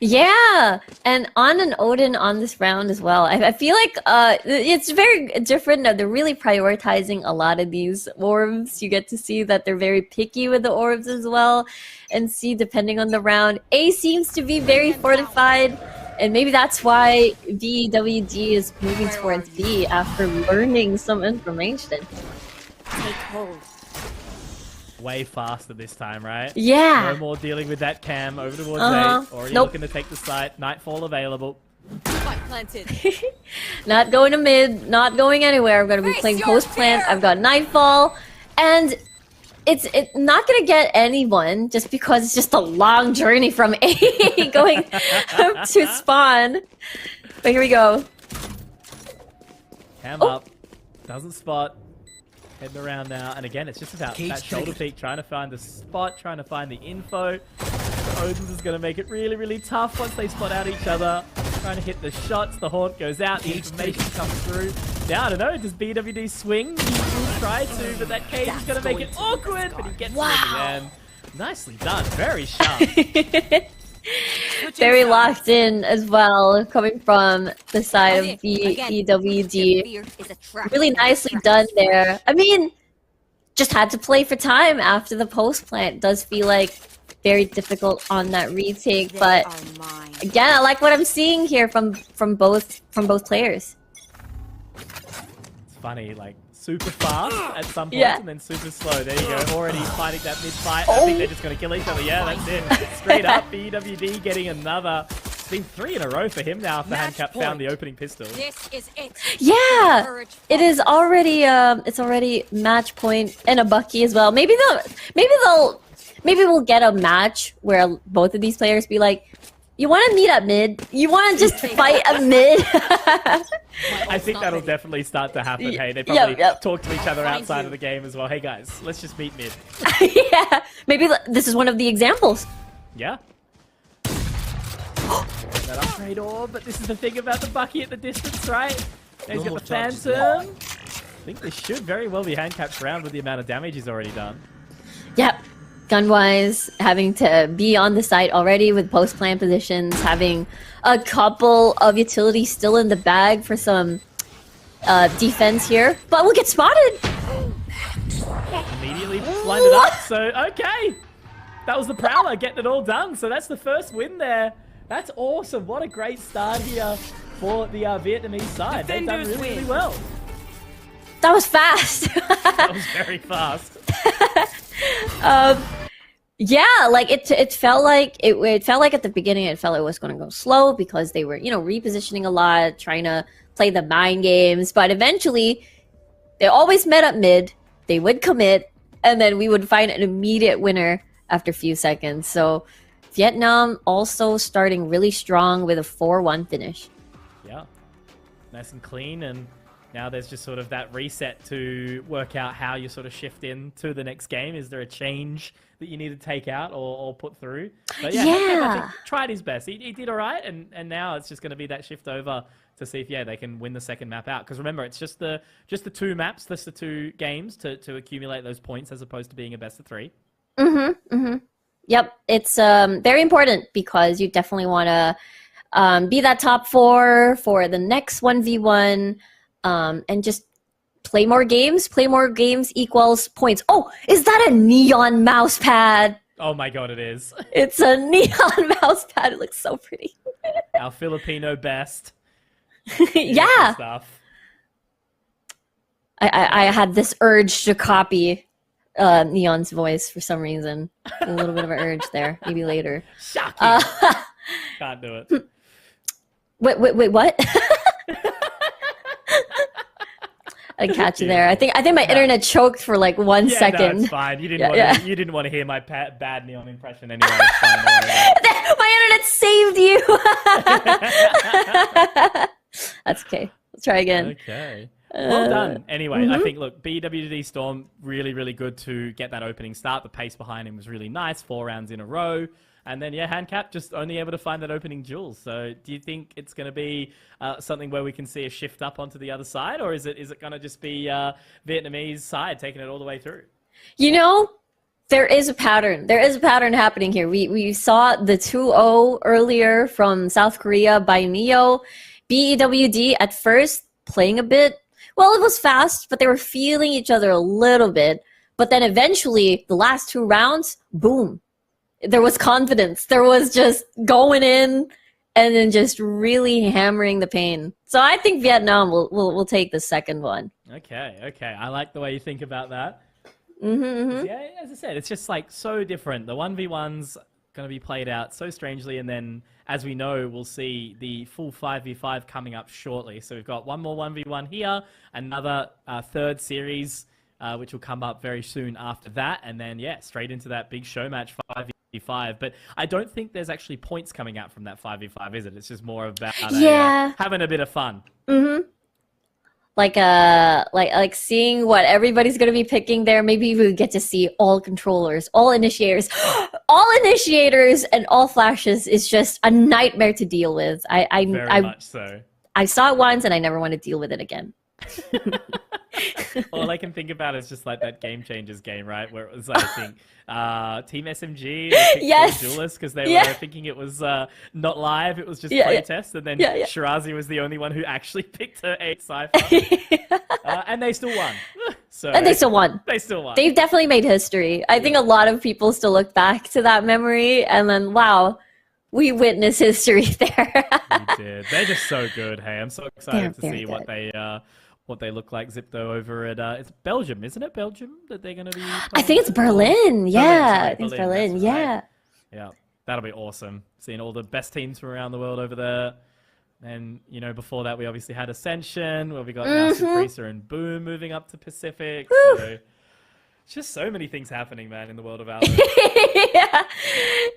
Speaker 4: Yeah, and on an Odin on this round as well. I feel like it's very different. They're really prioritizing a lot of these orbs. You get to see that they're very picky with the orbs as well. And see, depending on the round, A seems to be very fortified. And maybe that's why VWD is moving towards B after learning some information.
Speaker 6: Take hold.
Speaker 3: Way faster this time, right?
Speaker 4: Yeah.
Speaker 3: No more dealing with that cam over towards A. Already looking to take the site. Nightfall available.
Speaker 6: Spike planted.
Speaker 4: Not going to mid, not going anywhere. I'm going to be playing post plant. I've got Nightfall. And it's not going to get anyone just because it's just a long journey from A going to spawn. But here we go.
Speaker 3: Cam up. Doesn't spot. Heading around now, and again, it's just about that shoulder peek, trying to find the spot, trying to find the info. Odin's is going to make it really, really tough once they spot out each other. Trying to hit the shots, the Haunt goes out, the information comes through. Now, I don't know, does BWD swing? He will try to, but that cage is going to make it awkward, but he gets it in the end. Nicely done, very sharp.
Speaker 4: Very locked in as well, coming from the side of BWD. Really nicely done there. I mean, just had to play for time after the post plant. Does feel like very difficult on that retake, but again, I like what I'm seeing here from both players.
Speaker 3: It's funny, like super fast at some point
Speaker 4: Yeah.
Speaker 3: and then super slow. There you go. Already fighting that mid fight. I think they're just going to kill each other. Yeah, that's it. Straight up, BWD getting another. It's been 3 in a row for him now after
Speaker 6: Match
Speaker 3: Handcap
Speaker 6: point.
Speaker 3: found the opening pistol.
Speaker 6: This is it.
Speaker 4: Yeah,
Speaker 6: Courage
Speaker 4: it is already it's already match point and a Bucky as well. Maybe we'll get a match where both of these players be like, you want to meet at mid? You want to just fight at mid?
Speaker 3: I think that'll definitely start to happen. Hey, they
Speaker 4: Yep,
Speaker 3: probably
Speaker 4: yep.
Speaker 3: talk to each other
Speaker 6: Find
Speaker 3: outside
Speaker 6: you.
Speaker 3: of the game as well. Hey guys, let's just meet mid.
Speaker 4: Yeah, maybe this is one of the examples.
Speaker 3: Yeah. That upgrade orb, but this is the thing about the Bucky at the distance, right? Now he's got the Phantom. I think this should very well be Handcap's round with the amount of damage he's already done.
Speaker 4: Yep. Gun-wise, having to be on the site already with post-plant positions, having a couple of utilities still in the bag for some defense here, but we'll get spotted.
Speaker 3: Immediately lined it up, so okay. That was the Prowler getting it all done, so that's the first win there. That's awesome. What a great start here for the Vietnamese side. They've done
Speaker 8: Defenders
Speaker 3: really, really
Speaker 8: win.
Speaker 3: well.
Speaker 4: That was fast.
Speaker 3: That was very fast.
Speaker 4: Yeah, like it felt like it felt like at the beginning it felt it was going to go slow because they were, repositioning a lot, trying to play the mind games, but eventually they always met up mid, they would commit, and then we would find an immediate winner after a few seconds. So Vietnam also starting really strong with a 4-1 finish.
Speaker 3: Yeah, nice and clean, and now there's just sort of that reset to work out how you sort of shift into the next game. Is there a change that you need to take out or put through? But yeah, Handcap, I think, tried his best. He did all right, and now it's just going to be that shift over to see if they can win the second map out. Because remember, it's just the 2 maps, just the 2 games to accumulate those points as opposed to being a best of 3.
Speaker 4: Yep, it's very important because you definitely want to be that top 4 for the next 1v1, and just play more games. Play more games equals points. Oh, is that a neon mouse pad?
Speaker 3: Oh my god, it is.
Speaker 4: It's a neon mouse pad. It looks so pretty.
Speaker 3: Our Filipino best.
Speaker 4: Yeah.
Speaker 3: Stuff.
Speaker 4: I had this urge to copy Neon's voice for some reason. A little bit of an urge there. Maybe later.
Speaker 3: Shocking. Can't do it.
Speaker 4: Wait, what? I catch you there. I think my internet choked for like 1 second.
Speaker 3: No, it's fine. You didn't
Speaker 4: Yeah,
Speaker 3: want
Speaker 4: yeah.
Speaker 3: to. You didn't want to hear my bad Neon impression anyway. It's fine, don't worry about it.
Speaker 4: My internet saved you. That's okay. Let's try again.
Speaker 3: Okay. Well done. Anyway,
Speaker 4: Mm-hmm.
Speaker 3: I think, look, BWD Storm, really, really good to get that opening start. The pace behind him was really nice. 4 rounds in a row. And then, Handcap just only able to find that opening jewel. So do you think it's going to be something where we can see a shift up onto the other side? Or is it going to just be Vietnamese side taking it all the way through?
Speaker 4: There is a pattern. There is a pattern happening here. We saw the 2-0 earlier from South Korea by Neo. BEWD at first playing a bit. Well, it was fast, but they were feeling each other a little bit. But then eventually, the last 2 rounds, boom. There was confidence. There was just going in and then just really hammering the pain. So I think Vietnam will take the second one.
Speaker 3: Okay. I like the way you think about that.
Speaker 4: Mm-hmm.
Speaker 3: Yeah, as I said, it's just like so different. The 1v1's going to be played out so strangely, and then, as we know, we'll see the full 5v5 coming up shortly. So we've got one more 1v1 here, another 3rd series, which will come up very soon after that, and then, straight into that big show match 5v5. But I don't think there's actually points coming out from that 5v5, is it? It's just more about having a bit of fun.
Speaker 4: Mm-hmm. Like seeing what everybody's gonna be picking there. Maybe we get to see all controllers, all initiators, and all flashes is just a nightmare to deal with.
Speaker 3: Very much so.
Speaker 4: I saw it once and I never want to deal with it again.
Speaker 3: All I can think about is just like that Game Changers game, right? Where it was, I think, Team SMG
Speaker 4: Yes.
Speaker 3: Duelist because they
Speaker 4: Yeah.
Speaker 3: were thinking it was not live, it was just
Speaker 4: Yeah, yeah.
Speaker 3: playtest, and then
Speaker 4: Yeah, yeah.
Speaker 3: Shirazi was the only one who actually picked her 8 Cypher. And they still won. So
Speaker 4: And they still won.
Speaker 3: They still won.
Speaker 4: They've definitely made history. I think a lot of people still look back to that memory and then, wow, we witnessed history there.
Speaker 3: We did. They're just so good. Hey, I'm so excited to
Speaker 4: They're
Speaker 3: see what
Speaker 4: very
Speaker 3: what they look like. Zipto over at it's Belgium, isn't it? Belgium that they're going to be.
Speaker 4: I think it's Berlin. Yeah,
Speaker 3: sorry,
Speaker 4: I think it's
Speaker 3: Berlin,
Speaker 4: Berlin.
Speaker 3: that's
Speaker 4: Yeah.
Speaker 3: right. Yeah, that'll be awesome. Seeing all the best teams from around the world over there. And, you know, before that, we obviously had Ascension, where we got Master Freezer and Boom moving up to Pacific. So it's just so many things happening, man, in the world of Valorant.
Speaker 4: Yeah,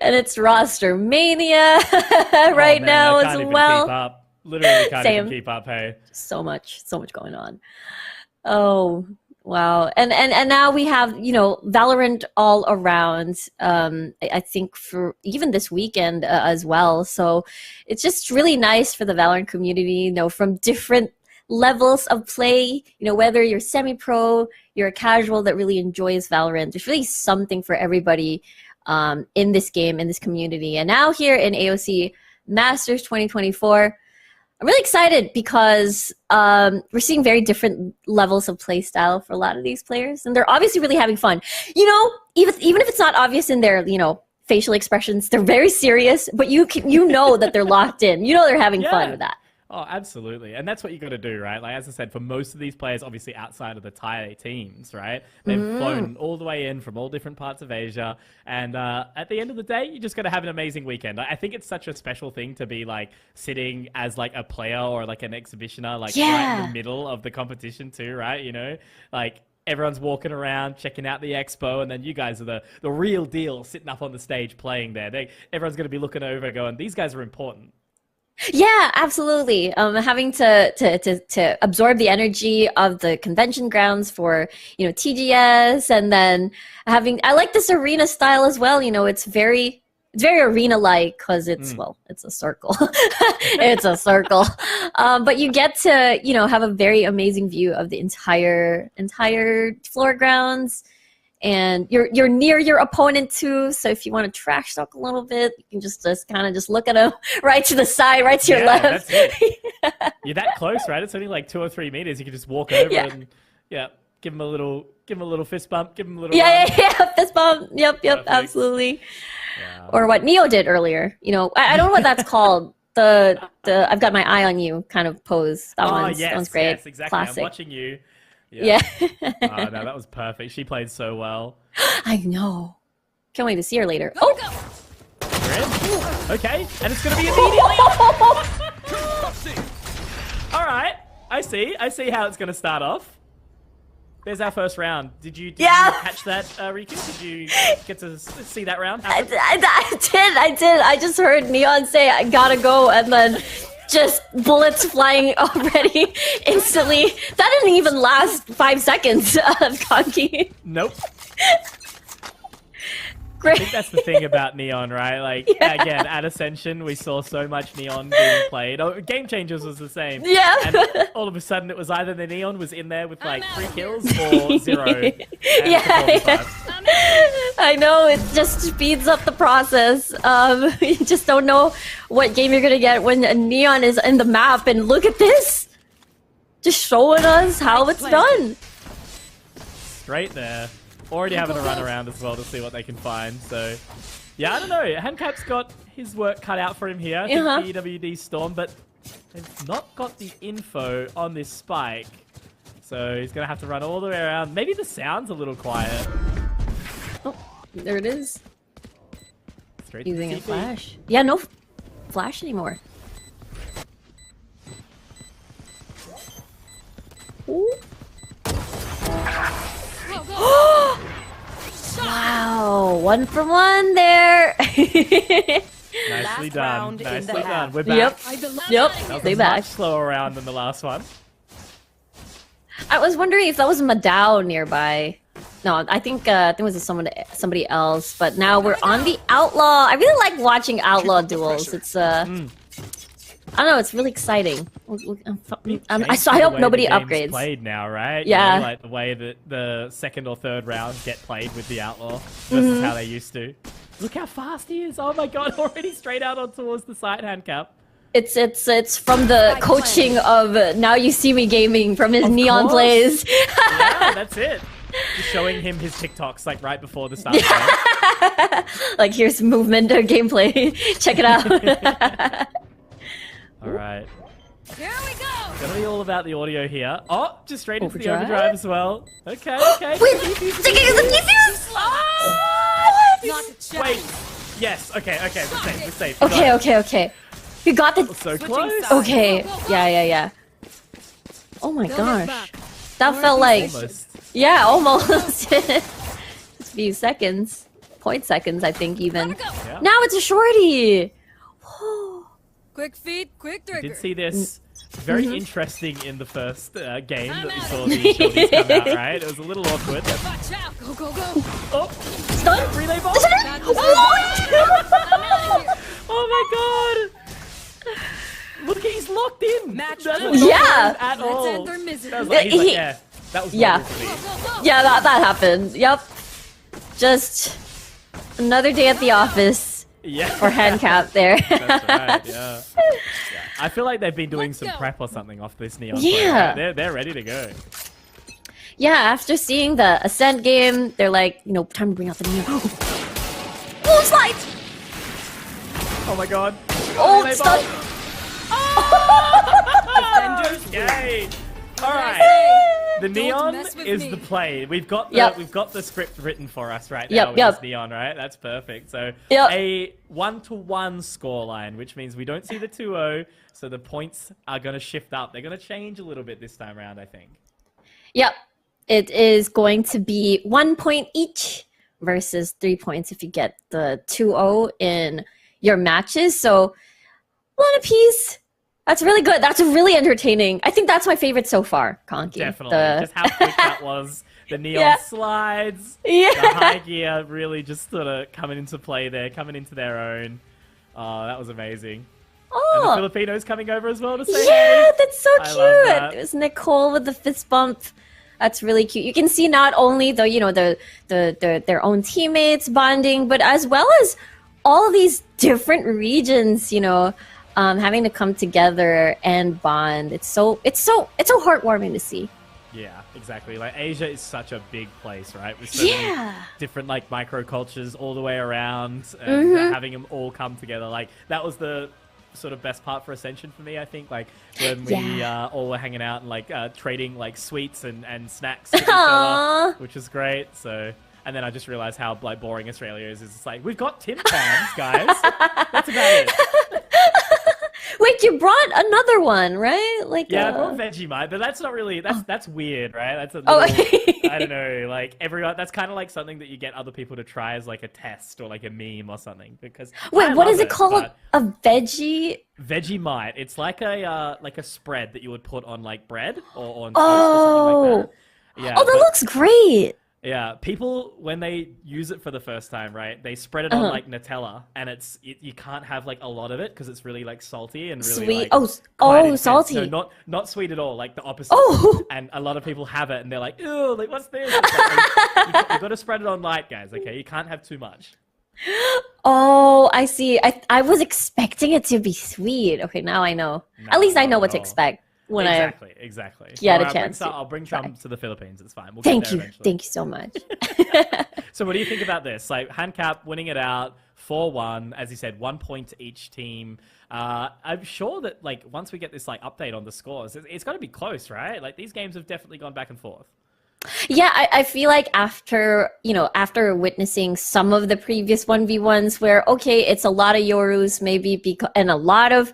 Speaker 4: and it's roster mania right
Speaker 3: Oh, man,
Speaker 4: now
Speaker 3: I
Speaker 4: as
Speaker 3: can't even
Speaker 4: well.
Speaker 3: Keep up. Literally can't even
Speaker 4: Same.
Speaker 3: keep up, hey.
Speaker 4: So much going on. Oh wow. And now we have, you know, Valorant all around. I think for even this weekend as well. So it's just really nice for the Valorant community, you know, from different levels of play, you know, whether you're semi-pro, you're a casual that really enjoys Valorant. There's really something for everybody in this game, in this community. And now here in AOC Masters 2024, I'm really excited because we're seeing very different levels of play style for a lot of these players, and they're obviously really having fun. You know, even if it's not obvious in their, you know, facial expressions, they're very serious, but you know that they're locked in. You know they're having fun with that.
Speaker 3: Oh, absolutely. And that's what you got to do, right? Like, as I said, for most of these players, obviously outside of the Tier A teams, right? They've flown all the way in from all different parts of Asia. And at the end of the day, you just got to have an amazing weekend. I think it's such a special thing to be, like, sitting as, like, a player or, like, an exhibitioner, like, right in the middle of the competition too, right? You know, like, everyone's walking around, checking out the expo, and then you guys are the real deal sitting up on the stage playing there. Everyone's going to be looking over going, these guys are important.
Speaker 4: Yeah, absolutely. Having to absorb the energy of the convention grounds for, you know, TGS, and then I like this arena style as well. You know, it's very arena-like because it's it's a circle. It's a circle. But you get to, you know, have a very amazing view of the entire floor grounds. And you're near your opponent too, so if you want to trash talk a little bit, you can just kind of just look at them right to the side, right to your left.
Speaker 3: That's it. You're that close, right? It's only like 2 or 3 meters. You can just walk over and give them a little fist bump, give them a little
Speaker 4: fist bump. Yep,
Speaker 3: Perfect.
Speaker 4: absolutely.
Speaker 3: Yeah.
Speaker 4: Or what Neo did earlier. You know, I don't know what that's called. The I've got my eye on you kind of pose. That one's great.
Speaker 3: Yes, exactly.
Speaker 4: Classic.
Speaker 3: I'm watching you.
Speaker 4: Yeah.
Speaker 3: Oh, no, that was perfect. She played so well.
Speaker 4: I know. Can't wait to see her later. Oh,
Speaker 3: You're in? Okay, and it's going to be immediately. All right, I see how it's going to start off. There's our first round. Did you catch that, Riku? Did you get to see that round happen?
Speaker 4: I did. I just heard Neon say, I gotta go, and then just bullets flying already instantly. That didn't even last 5 seconds, Conky.
Speaker 3: Nope.
Speaker 4: Great.
Speaker 3: I think that's the thing about Neon, right? Like, again, at Ascension, we saw so much Neon being played. Oh, Game Changers was the same.
Speaker 4: Yeah.
Speaker 3: And all of a sudden, it was either the Neon was in there with, like, 3 kills or 0.
Speaker 4: Yeah. I know, it just speeds up the process. You just don't know what game you're gonna get when a Neon is in the map, and look at this! Just showing us how it's done.
Speaker 3: Straight there. Already having a run around as well to see what they can find. So, yeah, I don't know. Handcap's got his work cut out for him here. I think EWD Storm, but they've not got the info on this spike. So he's going to have to run all the way around. Maybe the sound's a little quiet.
Speaker 4: Oh, there it is.
Speaker 3: Straight
Speaker 4: Using
Speaker 3: to
Speaker 4: a
Speaker 3: TP.
Speaker 4: flash. Yeah, no flash anymore. Ooh. Wow, 1 for 1 there.
Speaker 3: Nicely done.
Speaker 8: round in the
Speaker 3: Nicely done.
Speaker 8: half.
Speaker 3: We're back.
Speaker 4: Yep. Yep.
Speaker 3: That was
Speaker 4: Stay
Speaker 3: a
Speaker 4: back.
Speaker 3: much slower round than the last one.
Speaker 4: I was wondering if that was Madao nearby. No, I think it was somebody else. But now we're on the Outlaw. I really like watching Outlaw duels. It's I don't know. It's really exciting. I hope nobody upgrades.
Speaker 3: Played now, right?
Speaker 4: Yeah.
Speaker 3: You know, like the way that the second or third rounds get played with the Outlaw versus how they used to. Look how fast he is! Oh my god! Already straight out on towards the side handcap.
Speaker 4: It's from the coaching of Now You See Me Gaming from his Neon
Speaker 3: course.
Speaker 4: plays.
Speaker 3: Yeah, that's it. Just showing him his TikToks like right before the start of the game.
Speaker 4: Like, here's movement or gameplay. Check it out.
Speaker 3: All right.
Speaker 6: Here we go.
Speaker 3: Gonna be all about the audio here. Oh, just straight into the
Speaker 4: Overdrive?
Speaker 3: overdrive as well. Okay, okay.
Speaker 4: Wait, sticking is the pieces!
Speaker 6: Not a chance.
Speaker 3: Wait. Yes. Okay. Okay. We're safe. We're safe.
Speaker 4: Okay, okay, okay. We got the.
Speaker 3: So
Speaker 6: Switching
Speaker 3: close.
Speaker 6: sides.
Speaker 4: Okay.
Speaker 6: Go, go, go.
Speaker 4: Yeah. Oh my
Speaker 6: Don't
Speaker 4: gosh.
Speaker 6: look back.
Speaker 4: That felt like.
Speaker 3: Almost.
Speaker 4: Yeah, almost. Just a few seconds. Point seconds, I think, even.
Speaker 6: Gotta go.
Speaker 3: Yeah.
Speaker 4: Now it's a shorty.
Speaker 6: Quick feet, quick trigger.
Speaker 3: Did see this very interesting in the first game
Speaker 6: I'm
Speaker 3: that we
Speaker 6: out.
Speaker 3: saw the shorties come out, right? It was a little awkward.
Speaker 6: Watch out. Go, go, go.
Speaker 3: Oh,
Speaker 4: Stun?
Speaker 3: relay ball.
Speaker 6: Got this. I'm out of here.
Speaker 3: Oh my god! Look, he's locked in.
Speaker 6: Match
Speaker 3: That
Speaker 6: point.
Speaker 3: was not
Speaker 4: Yeah.
Speaker 3: good at
Speaker 6: Let's
Speaker 3: all.
Speaker 6: end their misery.
Speaker 3: That was like, he's like,
Speaker 4: He-
Speaker 3: yeah, that was
Speaker 4: Yeah.
Speaker 3: not good for me.
Speaker 6: Go, go, go.
Speaker 4: Yeah, that happened. Yep. Just another day at the office
Speaker 3: Yeah.
Speaker 4: for handcap there.
Speaker 3: That's right. Yeah. I feel like they've been doing
Speaker 6: Let's
Speaker 3: some
Speaker 6: go.
Speaker 3: prep or something off this neon.
Speaker 4: Yeah.
Speaker 3: Player. They're ready to go.
Speaker 4: Yeah, after seeing the Ascent game, they're like, time to bring out the neon. Oh, slide!
Speaker 3: Oh my god.
Speaker 4: Oh,
Speaker 3: Relay
Speaker 4: stun!
Speaker 6: Defenders.
Speaker 3: Yay! All
Speaker 6: I
Speaker 3: right.
Speaker 6: say,
Speaker 3: The
Speaker 6: don't
Speaker 3: neon
Speaker 6: mess with
Speaker 3: is
Speaker 6: me.
Speaker 3: the play. We've got the script written for us right now
Speaker 4: Yep,
Speaker 3: with
Speaker 4: yep.
Speaker 3: this neon, right? That's perfect. So
Speaker 4: Yep.
Speaker 3: a 1-to-1 scoreline, which means we don't see the 2-0, so the points are gonna shift up. They're gonna change a little bit this time around, I think.
Speaker 4: Yep. It is going to be 1 point each versus 3 points if you get the 2-0 in your matches. So, one apiece. That's really good. That's really entertaining. I think that's my favorite so far, Conky.
Speaker 3: Definitely. Just how quick that was. The neon
Speaker 4: Yeah.
Speaker 3: slides.
Speaker 4: Yeah.
Speaker 3: The high gear really just sort of coming into play there, coming into their own. Oh, that was amazing. And the
Speaker 4: Oh,
Speaker 3: Filipinos coming over as well to say
Speaker 4: yeah,
Speaker 3: hey.
Speaker 4: that's so
Speaker 3: I
Speaker 4: cute.
Speaker 3: love that.
Speaker 4: It was Nicole with the fist bump. That's really cute. You can see not only their own teammates bonding, but as well as all these different regions, having to come together and bond. It's so heartwarming to see.
Speaker 3: Yeah, exactly. Like Asia is such a big place, right? With so many
Speaker 4: Yeah.
Speaker 3: different like microcultures all the way around, and having them all come together. Like that was the sort of best part for Ascension for me, I think. Like when we all were hanging out and like trading like sweets and snacks with each other, which was great. So. And then I just realized how like boring Australia is. It's like we've got Tim Tams, guys. That's about it.
Speaker 4: Wait, you brought another one, right? Like
Speaker 3: Yeah, I brought Vegemite, but that's not really that's weird, right? That's a
Speaker 4: Oh.
Speaker 3: little, I don't know, like everyone. That's kind of like something that you get other people to try as like a test or like a meme or something. Because
Speaker 4: Wait,
Speaker 3: I
Speaker 4: what
Speaker 3: love
Speaker 4: is it called?
Speaker 3: but
Speaker 4: A veggie?
Speaker 3: Vegemite. It's like a spread that you would put on like bread or on toast or something like that. Yeah.
Speaker 4: Oh, that
Speaker 3: but-
Speaker 4: looks great.
Speaker 3: Yeah, people when they use it for the first time, right? They spread it on like Nutella, and you can't have like a lot of it because it's really like salty and really
Speaker 4: Sweet.
Speaker 3: like, quite
Speaker 4: Oh,
Speaker 3: intense.
Speaker 4: salty.
Speaker 3: No, not sweet at all. Like the opposite.
Speaker 4: Oh.
Speaker 3: And a lot of people have it, and they're like, "Ew, like what's this?" It's like, you got to spread it on light, guys. Okay, you can't have too much.
Speaker 4: Oh, I see. I was expecting it to be sweet. Okay, now I know.
Speaker 3: No,
Speaker 4: At least I
Speaker 3: not
Speaker 4: know
Speaker 3: at
Speaker 4: what to
Speaker 3: all.
Speaker 4: expect when
Speaker 3: Exactly.
Speaker 4: get a
Speaker 3: Alright,
Speaker 4: chance to
Speaker 3: I'll bring some to the Philippines. It's fine. We'll
Speaker 4: Thank
Speaker 3: get there
Speaker 4: you.
Speaker 3: eventually.
Speaker 4: Thank you so much.
Speaker 3: So what do you think about this? Like Handcap winning it out 4-1, as you said, 1 point to each team. I'm sure that like once we get this like update on the scores, it's got to be close, right? Like these games have definitely gone back and forth.
Speaker 4: Yeah, I feel like after witnessing some of the previous 1v1s where, okay, it's a lot of Yorus maybe and a lot of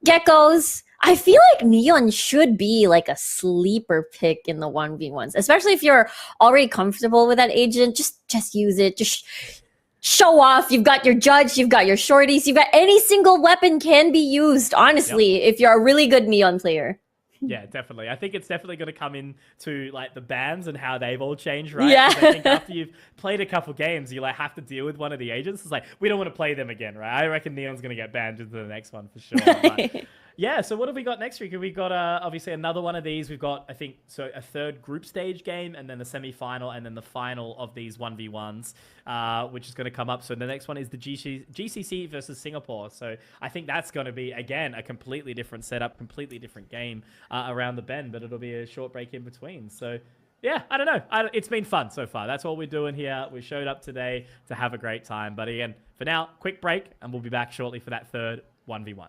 Speaker 4: Geckos, I feel like Neon should be like a sleeper pick in the 1v1s, especially if you're already comfortable with that agent. Just use it. Just show off. You've got your judge, you've got your shorties, you've got any single weapon can be used, honestly, if you're a really good Neon player.
Speaker 3: Yeah, definitely. I think it's definitely going to come into like the bans and how they've all changed, right?
Speaker 4: Yeah.
Speaker 3: 'Cause I think after you've played a couple games, you like have to deal with one of the agents. It's like we don't want to play them again, right? I reckon Neon's going to get banned into the next one for sure. But, yeah. So what have we got next week? We've got obviously another one of these. We've got I think a third group stage game, and then the semi-final, and then the final of these 1v1s, which is going to come up. So the next one is the GCC versus Singapore. So I think that's going to be again a completely different setup, completely different game around the bend, but it'll be a short break in between. So yeah, I don't know. It's been fun so far. That's what we're doing here. We showed up today to have a great time. But again, for now, quick break, and we'll be back shortly for that third 1v1.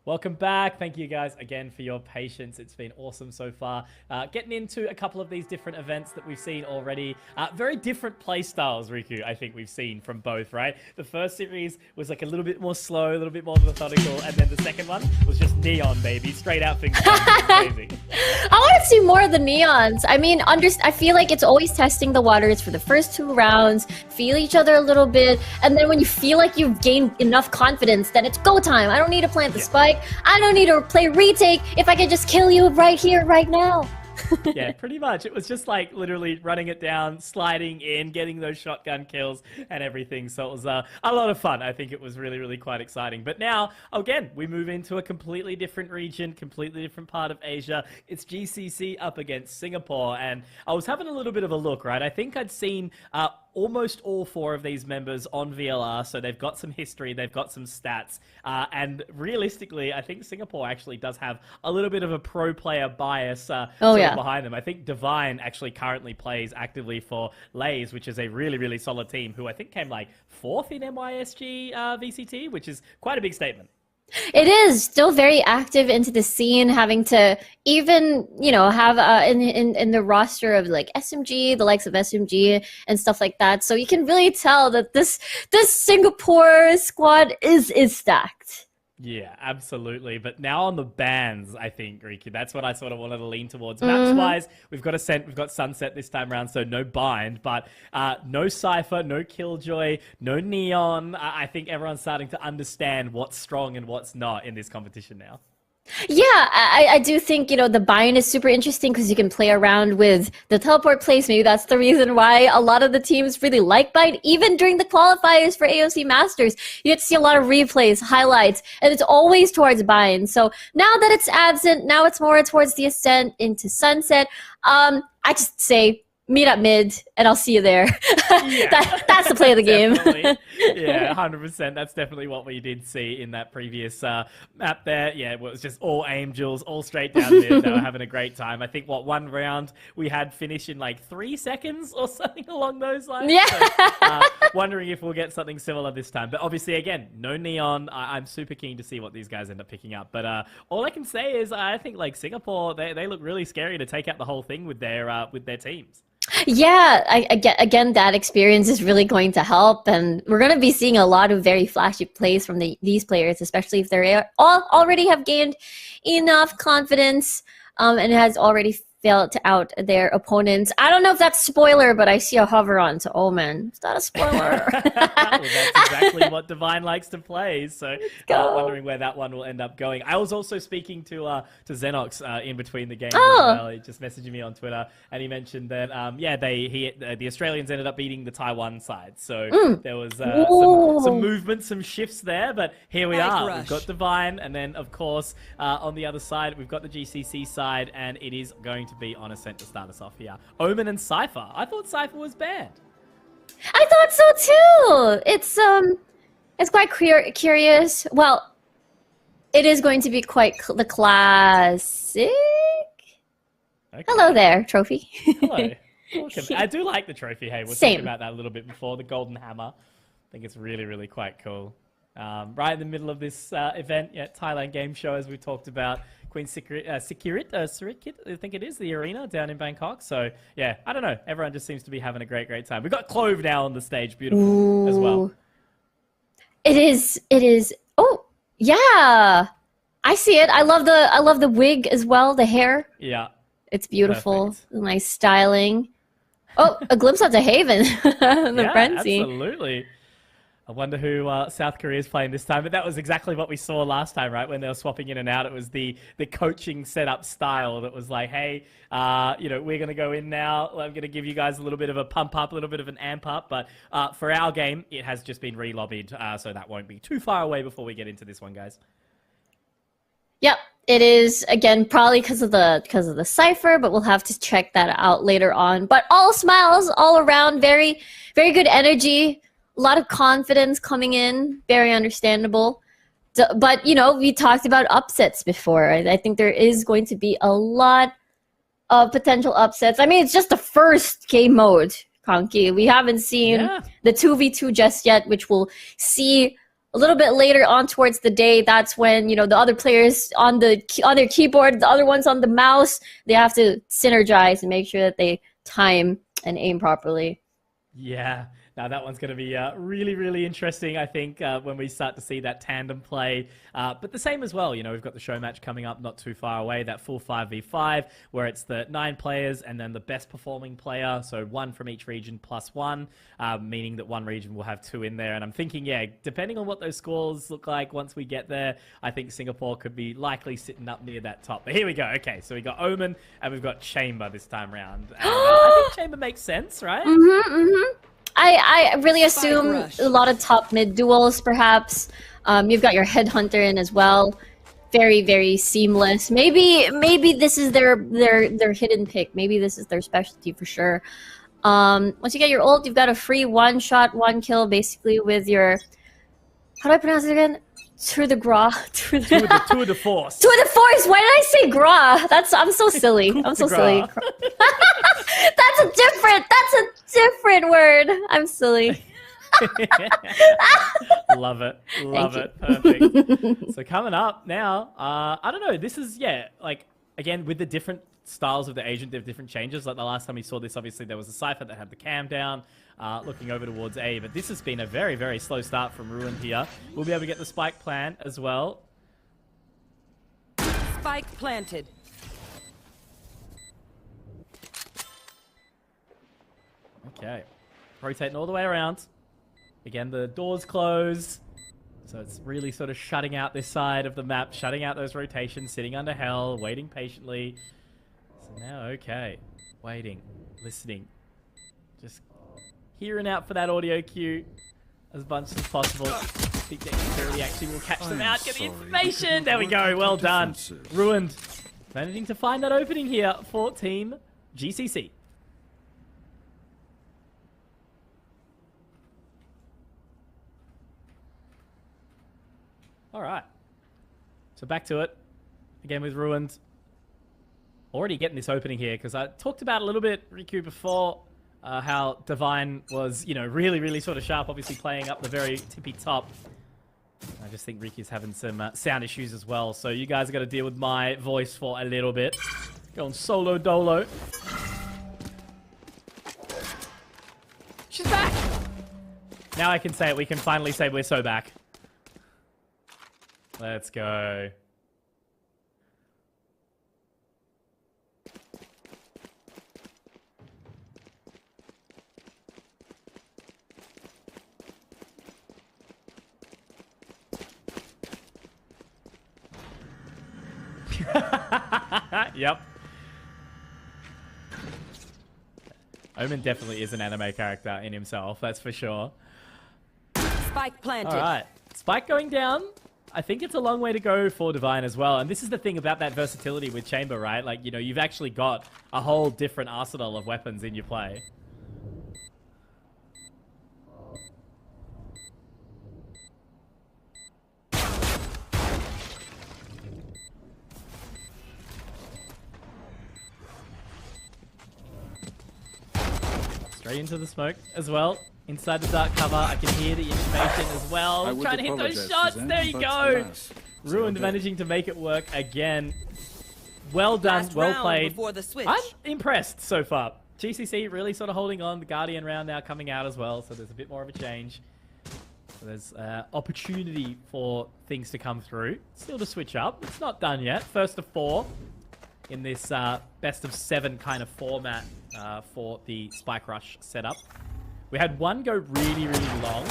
Speaker 3: Welcome back. Thank you guys again for your patience. It's been awesome so far. Getting into a couple of these different events that we've seen already. Very different play styles, Riku, I think we've seen from both, right? The first series was like a little bit more slow, a little bit more methodical, and then the second one was just neon, baby. Straight out finger guns. Crazy.
Speaker 4: I want to see more of the neons. I mean, I feel like it's always testing the waters for the first 2 rounds, feel each other a little bit, and then when you feel like you've gained enough confidence, then it's go time. I don't need to plant the spike. I don't need to play retake if I can just kill you right here, right now.
Speaker 3: Yeah, pretty much. It was just like literally running it down, sliding in, getting those shotgun kills and everything. So it was a lot of fun. I think it was really, really quite exciting. But now, again, we move into a completely different region, completely different part of Asia. It's GCC up against Singapore. And I was having a little bit of a look, right? I think I'd seen almost all 4 of these members on VLR, so they've got some history, they've got some stats, and realistically, I think Singapore actually does have a little bit of a pro player bias behind them. I think Divine actually currently plays actively for Lays, which is a really, really solid team, who I think came like 4th in MYSG VCT, which is quite a big statement.
Speaker 4: It is still very active into the scene, having to even, you know, have in the roster of like SMG, the likes of SMG and stuff like that. So you can really tell that this Singapore squad is stacked.
Speaker 3: Yeah, absolutely. But now on the bans, I think, Riku, that's what I sort of wanted to lean towards. Maps-wise, we've got Ascent, we've got Sunset this time around, so no bind, but no Cypher, no Killjoy, no Neon. I think everyone's starting to understand what's strong and what's not in this competition now.
Speaker 4: Yeah, I do think, you know, the bind is super interesting because you can play around with the teleport place. Maybe that's the reason why a lot of the teams really like bind. Even during the qualifiers for AOC Masters, you get to see a lot of replays, highlights, and it's always towards bind. So now that it's absent, now it's more towards the Ascent into Sunset. I just say meet up mid, and I'll see you there.
Speaker 3: Yeah.
Speaker 4: That's the play of the game.
Speaker 3: Yeah, 100%. That's definitely what we did see in that previous map there. Yeah, it was just all angels, all straight down mid. They were having a great time. I think, one round we had finished in like 3 seconds or something along those lines.
Speaker 4: Yeah.
Speaker 3: So, wondering if we'll get something similar this time. But obviously, again, no Neon. I'm super keen to see what these guys end up picking up. But all I can say is I think like Singapore, they look really scary to take out the whole thing with their teams.
Speaker 4: Yeah, again, that experience is really going to help, and we're going to be seeing a lot of very flashy plays from these players, especially if they already have gained enough confidence and has already felt out their opponents. I don't know if that's spoiler, but I see a hover on to Omen. Is that a spoiler?
Speaker 3: Well, that's exactly what Divine likes to play. So wondering where that one will end up going. I was also speaking to Xenox in between the games as well. He just messaged me on Twitter, and he mentioned that the Australians ended up beating the Taiwan side. So there was some movement, some shifts there. But here we are. We've got Divine, and then of course on the other side we've got the GCC side, and it is going to be on Ascent to start us off here. Omen and Cypher. I thought Cypher was banned.
Speaker 4: I thought so too. It's quite curious. Well, it is going to be quite the classic.
Speaker 3: Okay.
Speaker 4: Hello there, trophy.
Speaker 3: Hello. Welcome. I do like the trophy. Hey, we'll talk about that a little bit before. The golden hammer. I think it's really, really quite cool. Right in the middle of this event, Thailand Game Show, as we talked about. Queen Sikirit, I think it is, the arena down in Bangkok. So, yeah, I don't know. Everyone just seems to be having a great, great time. We've got Clove now on the stage. Beautiful as well.
Speaker 4: It is. Oh, yeah. I see it. I love the wig as well, the hair.
Speaker 3: Yeah.
Speaker 4: It's beautiful. Nice styling. Oh, a glimpse onto Haven. The frenzy.
Speaker 3: Absolutely. I wonder who South Korea is playing this time, but that was exactly what we saw last time, right? When they were swapping in and out, it was the coaching setup style that was like, hey, we're going to go in now. I'm going to give you guys a little bit of a pump up, a little bit of an amp up, but for our game, it has just been re-lobbied, so that won't be too far away before we get into this one, guys.
Speaker 4: Yep, it is, again, probably because of the cipher, but we'll have to check that out later on. But all smiles all around, very, very good energy. A lot of confidence coming in, very understandable. But, we talked about upsets before. I think there is going to be a lot of potential upsets. I mean, it's just the first game mode, Conky. We haven't seen the 2v2 just yet, which will see a little bit later on towards the day, that's when, you know, the other players on their keyboard, the other ones on the mouse, they have to synergize and make sure that they time and aim properly.
Speaker 3: Yeah. Now that one's going to be really, really interesting, I think, when we start to see that tandem play. But the same as well, you know, we've got the show match coming up not too far away, that full 5v5, where it's the 9 players and then the best performing player, so 1 from each region plus 1, meaning that one region will have 2 in there. And I'm thinking, yeah, depending on what those scores look like once we get there, I think Singapore could be likely sitting up near that top. But here we go. Okay, so we got Omen and we've got Chamber this time round. And, I think Chamber makes sense, right?
Speaker 4: I really assume a lot of top mid duels, perhaps. You've got your headhunter in as well. Very, very seamless. Maybe this is their hidden pick. Maybe this is their specialty for sure. Once you get your ult, you've got a free 1-shot, 1-kill, basically with your, how do I pronounce it again? Tour de Gras. Tour
Speaker 3: de Force.
Speaker 4: Tour de Force. Why did I say Gras? I'm so silly. I'm so silly. That's a different word. I'm silly.
Speaker 3: Love it. Love it. Perfect. So coming up now, I don't know. This is, yeah, like, again, with the different styles of the agent, there are different changes. Like the last time we saw this, obviously, there was a Cypher that had the cam down, looking over towards A. But this has been a very, very slow start from Ruined here. We'll be able to get the spike plan as well.
Speaker 8: Spike planted.
Speaker 3: Okay. Rotating all the way around. Again, the doors close. So it's really sort of shutting out this side of the map, shutting out those rotations, sitting under hell, waiting patiently. So now, okay. Waiting, listening. Just hearing out for that audio cue as much as possible. Big Deck Security actually will catch them out, get the information. There we go, well done. Ruined. Managing to find that opening here for Team GCC. All right. So back to it. Again with Ruined. Already getting this opening here because I talked about a little bit, Riku, before how Divine was, you know, really, really sort of sharp, obviously playing up the very tippy top. I just think Riku's having some sound issues as well. So you guys are going to deal with my voice for a little bit. Going solo dolo. She's back! Now I can say it. We can finally say we're so back. Let's go. Yep. Omen definitely is an anime character in himself, that's for sure.
Speaker 8: Spike planted.
Speaker 3: All right. Spike going down. I think it's a long way to go for Divine as well. And this is the thing about that versatility with Chamber, right? Like, you know, you've actually got a whole different arsenal of weapons in your play. Straight into the smoke as well. Inside the dark cover, I can hear the information as well. Trying to hit those shots. There you go. Ruined managing to make it work again. Well done. Well played. I'm impressed so far. GCC really sort of holding on. The Guardian round now coming out as well. So there's a bit more of a change. So there's opportunity for things to come through. Still to switch up. It's not done yet. First of 4 in this best of 7 kind of format for the Spike Rush setup. We had one go really, really long,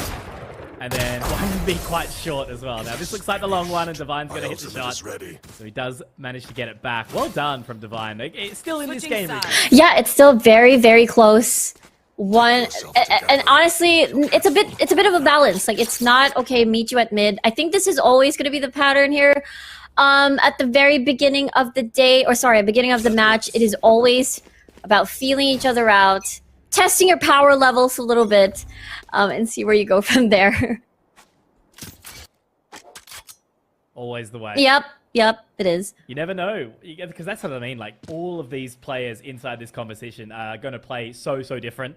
Speaker 3: and then one be quite short as well. Now, this looks like the long one, and Divine's going to hit the shot. So he does manage to get it back. Well done from Divine. It's still in this game.
Speaker 4: Yeah, it's still very, very close. And honestly, it's a bit of a balance. Like, it's not, okay, meet you at mid. I think this is always going to be the pattern here. At the very beginning of the day, or sorry, beginning of the match, it is always about feeling each other out, testing your power levels a little bit, and see where you go from there.
Speaker 3: Always the way.
Speaker 4: Yep, it is.
Speaker 3: You never know, because that's what I mean. Like, all of these players inside this competition are going to play so different.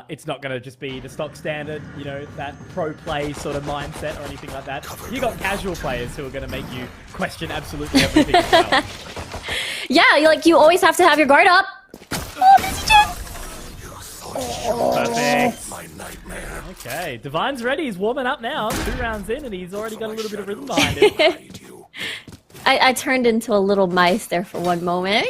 Speaker 3: It's not going to just be the stock standard, you know, that pro play sort of mindset or anything like that. You got casual players who are going to make you question absolutely everything as well.
Speaker 4: Yeah, you always have to have your guard up. Oh, busy Jen!
Speaker 3: Perfect. Okay, Divine's ready. He's warming up now. 2 rounds in, and he's already got a little bit of rhythm behind it.
Speaker 4: I turned into a little mice there for one moment.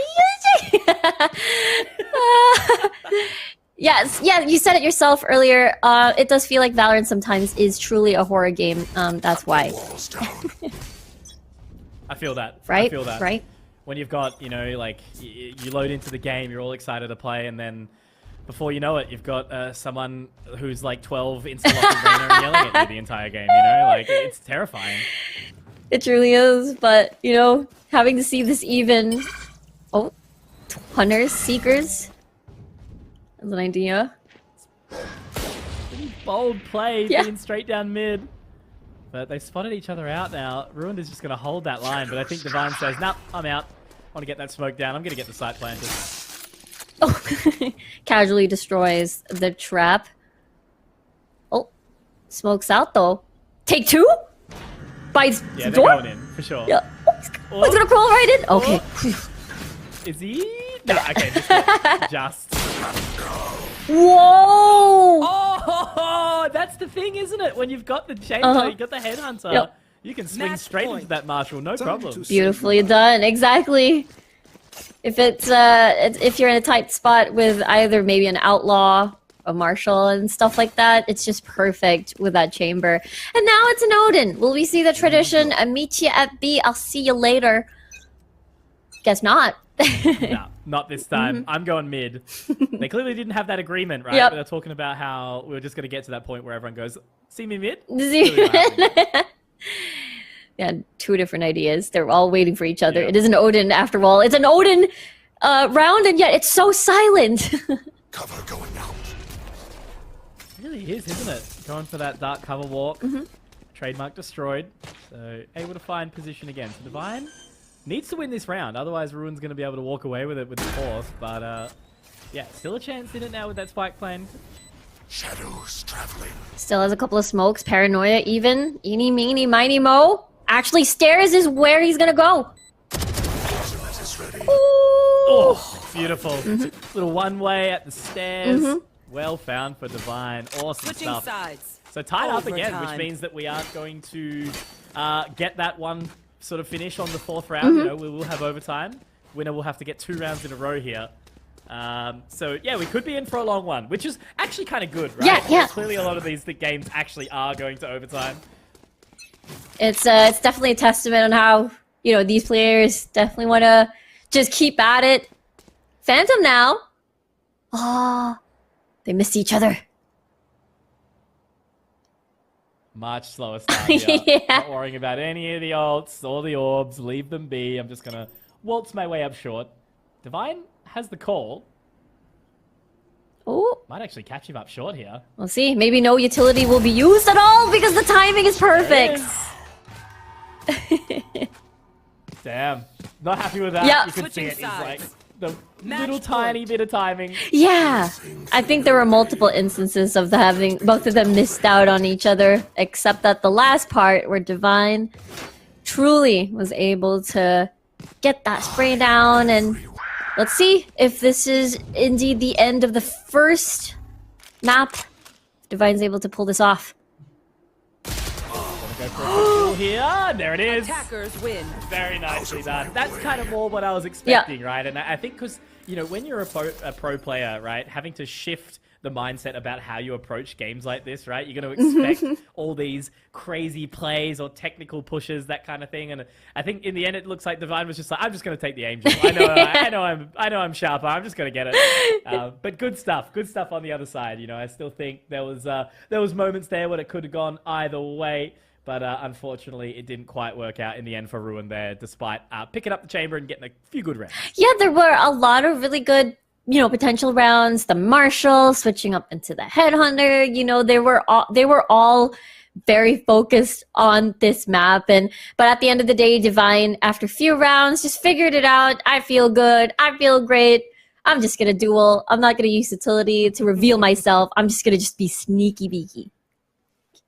Speaker 4: Yes, yeah, you said it yourself earlier. It does feel like Valorant sometimes is truly a horror game. That's why.
Speaker 3: I feel that.
Speaker 4: Right?
Speaker 3: I feel that.
Speaker 4: Right?
Speaker 3: When you've got, you know, like, you load into the game, you're all excited to play, and then before you know it, you've got someone who's like 12 insta-locking Reyna and yelling at you the entire game, you know? Like, it's terrifying.
Speaker 4: It truly is, but, you know, having to see this even... Oh, Hunters, Seekers... As an idea.
Speaker 3: Pretty bold play, being straight down mid. But they spotted each other out now. Ruined is just going to hold that line, but I think Divine says, nope, I'm out. I want to get that smoke down. I'm going to get the site planted.
Speaker 4: Oh, casually destroys the trap. Oh, smokes out though. Take 2? By the
Speaker 3: Yeah, they're
Speaker 4: door?
Speaker 3: going in, for sure.
Speaker 4: Yeah. Oh, he's going to crawl right in? Okay.
Speaker 3: Is he? No, okay, just.
Speaker 4: Whoa!
Speaker 3: Oh, that's the thing, isn't it? When you've got the chamber, you've got the headhunter, you can swing straight into that Marshall, no problem.
Speaker 4: Beautifully done, exactly. If if you're in a tight spot with either maybe an outlaw, a marshal, and stuff like that, it's just perfect with that chamber. And now it's an Odin. Will we see the tradition? I meet you at B. I'll see you later. Guess not.
Speaker 3: No, not this time. I'm going mid. They clearly didn't have that agreement, right?
Speaker 4: Yep.
Speaker 3: But they're talking about how we were just going to get to that point where everyone goes, see me mid?
Speaker 4: Yeah, 2 different ideas. They're all waiting for each other. It is an Odin after all. It's an Odin round, and yet it's so silent.
Speaker 7: Cover going out.
Speaker 3: It really is, isn't it? Going for that dark cover walk. Trademark destroyed. So able to find position again. So Divine needs to win this round, otherwise Ruin's going to be able to walk away with it with the 4th, but yeah, still a chance in it now with that spike plan.
Speaker 7: Shadows traveling.
Speaker 4: Still has a couple of smokes. Paranoia even. Eeny, meeny, miny, mo. Actually, stairs is where he's gonna go.
Speaker 3: Oh, beautiful. Little one-way at the stairs. Well found for Divine. Awesome
Speaker 8: Switching
Speaker 3: stuff.
Speaker 8: sides.
Speaker 3: So tied up again, which
Speaker 8: Overtime.
Speaker 3: means that we aren't going to get that one sort of finish on the 4th round. You know, we will have overtime. Winner will have to get 2 rounds in a row here. So yeah, we could be in for a long one, which is actually kind of good, right?
Speaker 4: Yeah.
Speaker 3: Clearly a lot of these games actually are going to overtime.
Speaker 4: It's definitely a testament on how, you know, these players definitely want to just keep at it. Phantom now. Oh, they missed each other.
Speaker 3: Much slower start here.
Speaker 4: Yeah.
Speaker 3: Not worrying about any of the ults or the orbs. Leave them be. I'm just going to waltz my way up short. Divine has the call.
Speaker 4: Oh,
Speaker 3: Might actually catch him up short here.
Speaker 4: we'll see. Maybe no utility will be used at all because the timing is perfect.
Speaker 3: Damn. Not happy with that.
Speaker 4: Yeah.
Speaker 3: You could see it.
Speaker 8: Switching
Speaker 3: It's like
Speaker 8: sides.
Speaker 3: the
Speaker 8: Match
Speaker 3: little
Speaker 8: point.
Speaker 3: tiny bit of timing.
Speaker 4: Yeah, I think there were multiple instances of having both of them missed out on each other, except that the last part where Divine truly was able to get that spray down. And let's see if this is indeed the end of the first map. Divine's able to pull this off.
Speaker 3: Go for a quick kill here. There it is.
Speaker 8: Attackers win.
Speaker 3: Very nicely done. That's kind of more what I was expecting, right? And I think because, you know, when you're a pro player, right, having to shift the mindset about how you approach games like this, right? You're going to expect all these crazy plays or technical pushes, that kind of thing. And I think in the end, it looks like Divine was just like, I'm just going to take the angel. I know I'm sharper. I'm just going to get it. But good stuff on the other side. You know, I still think there was moments there where it could have gone either way. But unfortunately, it didn't quite work out in the end for Ruin there, despite picking up the chamber and getting a few good rounds.
Speaker 4: Yeah, there were a lot of really good, you know, potential rounds. The Marshal switching up into the Headhunter. You know, they were all very focused on this map. But at the end of the day, Divine, after a few rounds, just figured it out. I feel good. I feel great. I'm just gonna duel. I'm not gonna use utility to reveal myself. I'm just gonna be sneaky beaky.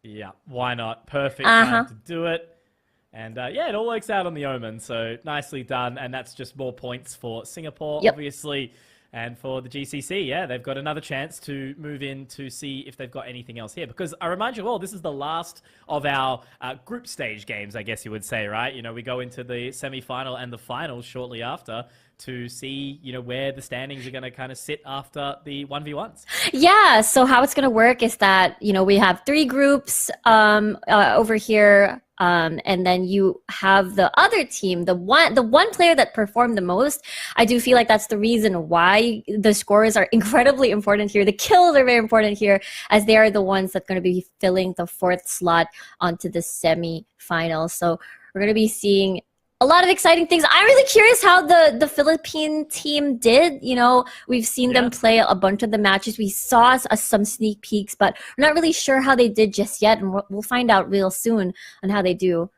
Speaker 3: Yeah, why not? Perfect time to do it. And yeah, it all works out on the Omen, so nicely done. And that's just more points for Singapore, obviously. And for the GCC, yeah, they've got another chance to move in to see if they've got anything else here. Because I remind you all, this is the last of our group stage games, I guess you would say, right? You know, we go into the semi-final and the final shortly after to see, you know, where the standings are going to kind of sit after the 1v1s.
Speaker 4: Yeah, so how it's going to work is that, you know, we have 3 groups over here. And then you have the other team, the one player that performed the most. I do feel like that's the reason why the scores are incredibly important here. The kills are very important here, as they are the ones that are going to be filling the 4th slot onto the semi-finals. So we're going to be seeing a lot of exciting things. I'm really curious how the Philippine team did. You know, we've seen them play a bunch of the matches. We saw some sneak peeks, but we're not really sure how they did just yet. And we'll find out real soon on how they do.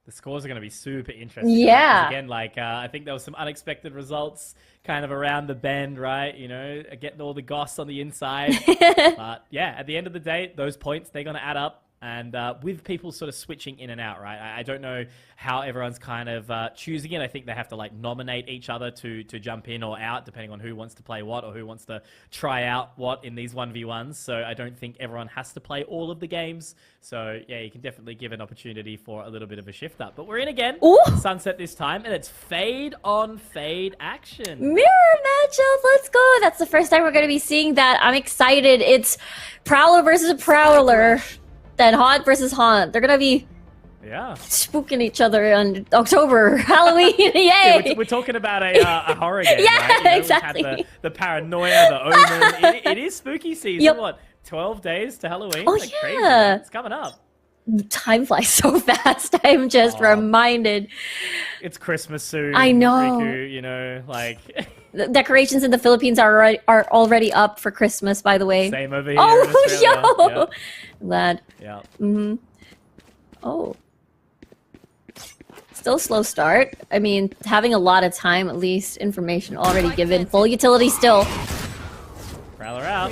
Speaker 3: The scores are going to be super interesting.
Speaker 4: Yeah.
Speaker 3: Right? Again, like, I think there was some unexpected results kind of around the bend, right? You know, getting all the goss on the inside. But yeah, at the end of the day, those points, they're going to add up. And with people sort of switching in and out, right? I don't know how everyone's kind of choosing it. I think they have to like nominate each other to jump in or out, depending on who wants to play what or who wants to try out what in these 1v1s. So I don't think everyone has to play all of the games. So yeah, you can definitely give an opportunity for a little bit of a shift up. But we're in again.
Speaker 4: Ooh.
Speaker 3: Sunset this time, and it's fade on fade action.
Speaker 4: Mirror matchup, let's go. That's the first time we're going to be seeing that. I'm excited. It's Prowler versus Prowler. Then Haunt versus Haunt. They're gonna be spooking each other on October, Halloween. Yay!
Speaker 3: Yeah, we're talking about a horror game,
Speaker 4: yeah,
Speaker 3: right? You know,
Speaker 4: exactly.
Speaker 3: We've had the paranoia, the omen. It is spooky season.
Speaker 4: Yep.
Speaker 3: What, 12 days to Halloween?
Speaker 4: Oh,
Speaker 3: like
Speaker 4: yeah.
Speaker 3: crazy, man. It's coming up.
Speaker 4: Time flies so fast. I'm just reminded.
Speaker 3: It's Christmas soon.
Speaker 4: I know.
Speaker 3: Riku, you know, like...
Speaker 4: The decorations in the Philippines are already up for Christmas, by the way.
Speaker 3: Same over here in
Speaker 4: Oh,
Speaker 3: Australia.
Speaker 4: yo!
Speaker 3: Yeah.
Speaker 4: Glad.
Speaker 3: Yeah.
Speaker 4: Mm-hmm. Oh. Still slow start. I mean, having a lot of time, at least. Information already given. Full utility still.
Speaker 3: Prowler out.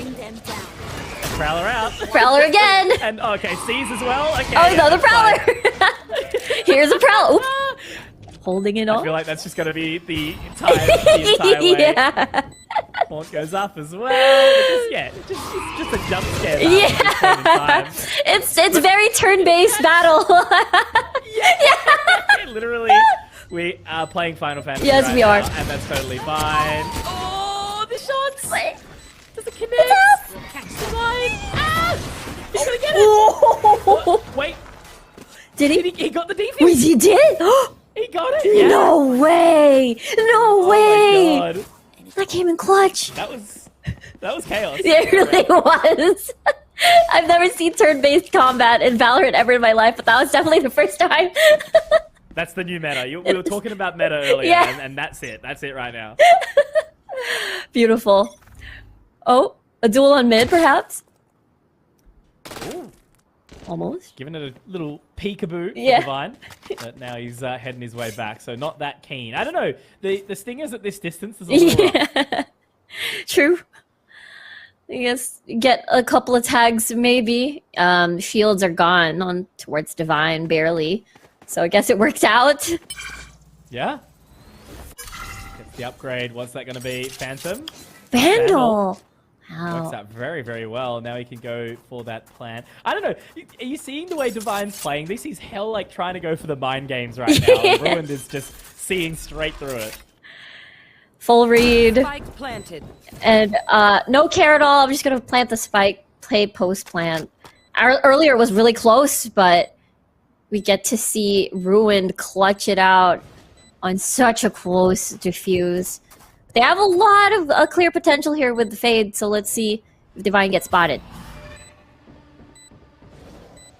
Speaker 3: Prowler out.
Speaker 4: Prowler again!
Speaker 3: And, okay, C's as well. Okay,
Speaker 4: Oh,
Speaker 3: yeah,
Speaker 4: no, the
Speaker 3: that's fine.
Speaker 4: Prowler! Here's a Prowler. Oops. Holding it
Speaker 3: I
Speaker 4: on.
Speaker 3: feel like that's just going to be the entire way.
Speaker 4: Yeah.
Speaker 3: Haunt goes up as well. It's just a jump scare.
Speaker 4: Yeah. It's very turn-based battle.
Speaker 3: Yeah. Literally, we are playing Final Fantasy.
Speaker 4: Yes,
Speaker 3: right
Speaker 4: we are.
Speaker 3: now, and that's totally fine. Oh, the shots! Does it connect? Come on! Ah! He's gonna get it!
Speaker 4: Oh.
Speaker 3: Wait,
Speaker 4: Did he?
Speaker 3: he got the defense.
Speaker 4: Wait, he did?
Speaker 3: He got it. Yeah.
Speaker 4: No way! No
Speaker 3: Oh
Speaker 4: way!
Speaker 3: my god,
Speaker 4: That came in clutch.
Speaker 3: that was chaos.
Speaker 4: It really was. I've never seen turn-based combat in Valorant ever in my life, but that was definitely the first time.
Speaker 3: That's the new meta. We were talking about meta earlier,
Speaker 4: Yeah.
Speaker 3: and that's it. That's it right now.
Speaker 4: Beautiful. Oh, a duel on mid, perhaps?
Speaker 3: Ooh.
Speaker 4: Almost.
Speaker 3: Giving it a little peekaboo
Speaker 4: Yeah.
Speaker 3: for Divine. But now he's heading his way back, so not that keen. I don't know. The stingers at this distance is a little rough.
Speaker 4: Yeah. True. I guess get a couple of tags, maybe. Shields are gone on towards Divine, barely. So I guess it worked out.
Speaker 3: Yeah. Gets the upgrade. What's that going to be? Phantom?
Speaker 4: Vandal!
Speaker 3: Works
Speaker 4: Wow.
Speaker 3: out very, very well. Now he can go for that plan. I don't know. Are you seeing the way Divine's playing this? He's hell like trying to go for the mind games right now. And Ruined is just seeing straight through it.
Speaker 4: Full read.
Speaker 8: Spike planted.
Speaker 4: And no care at all. I'm just going to plant the spike, play post plant. Earlier was really close, but we get to see Ruined clutch it out on such a close defuse. They have a lot of clear potential here with the fade, so let's see if Divine gets spotted.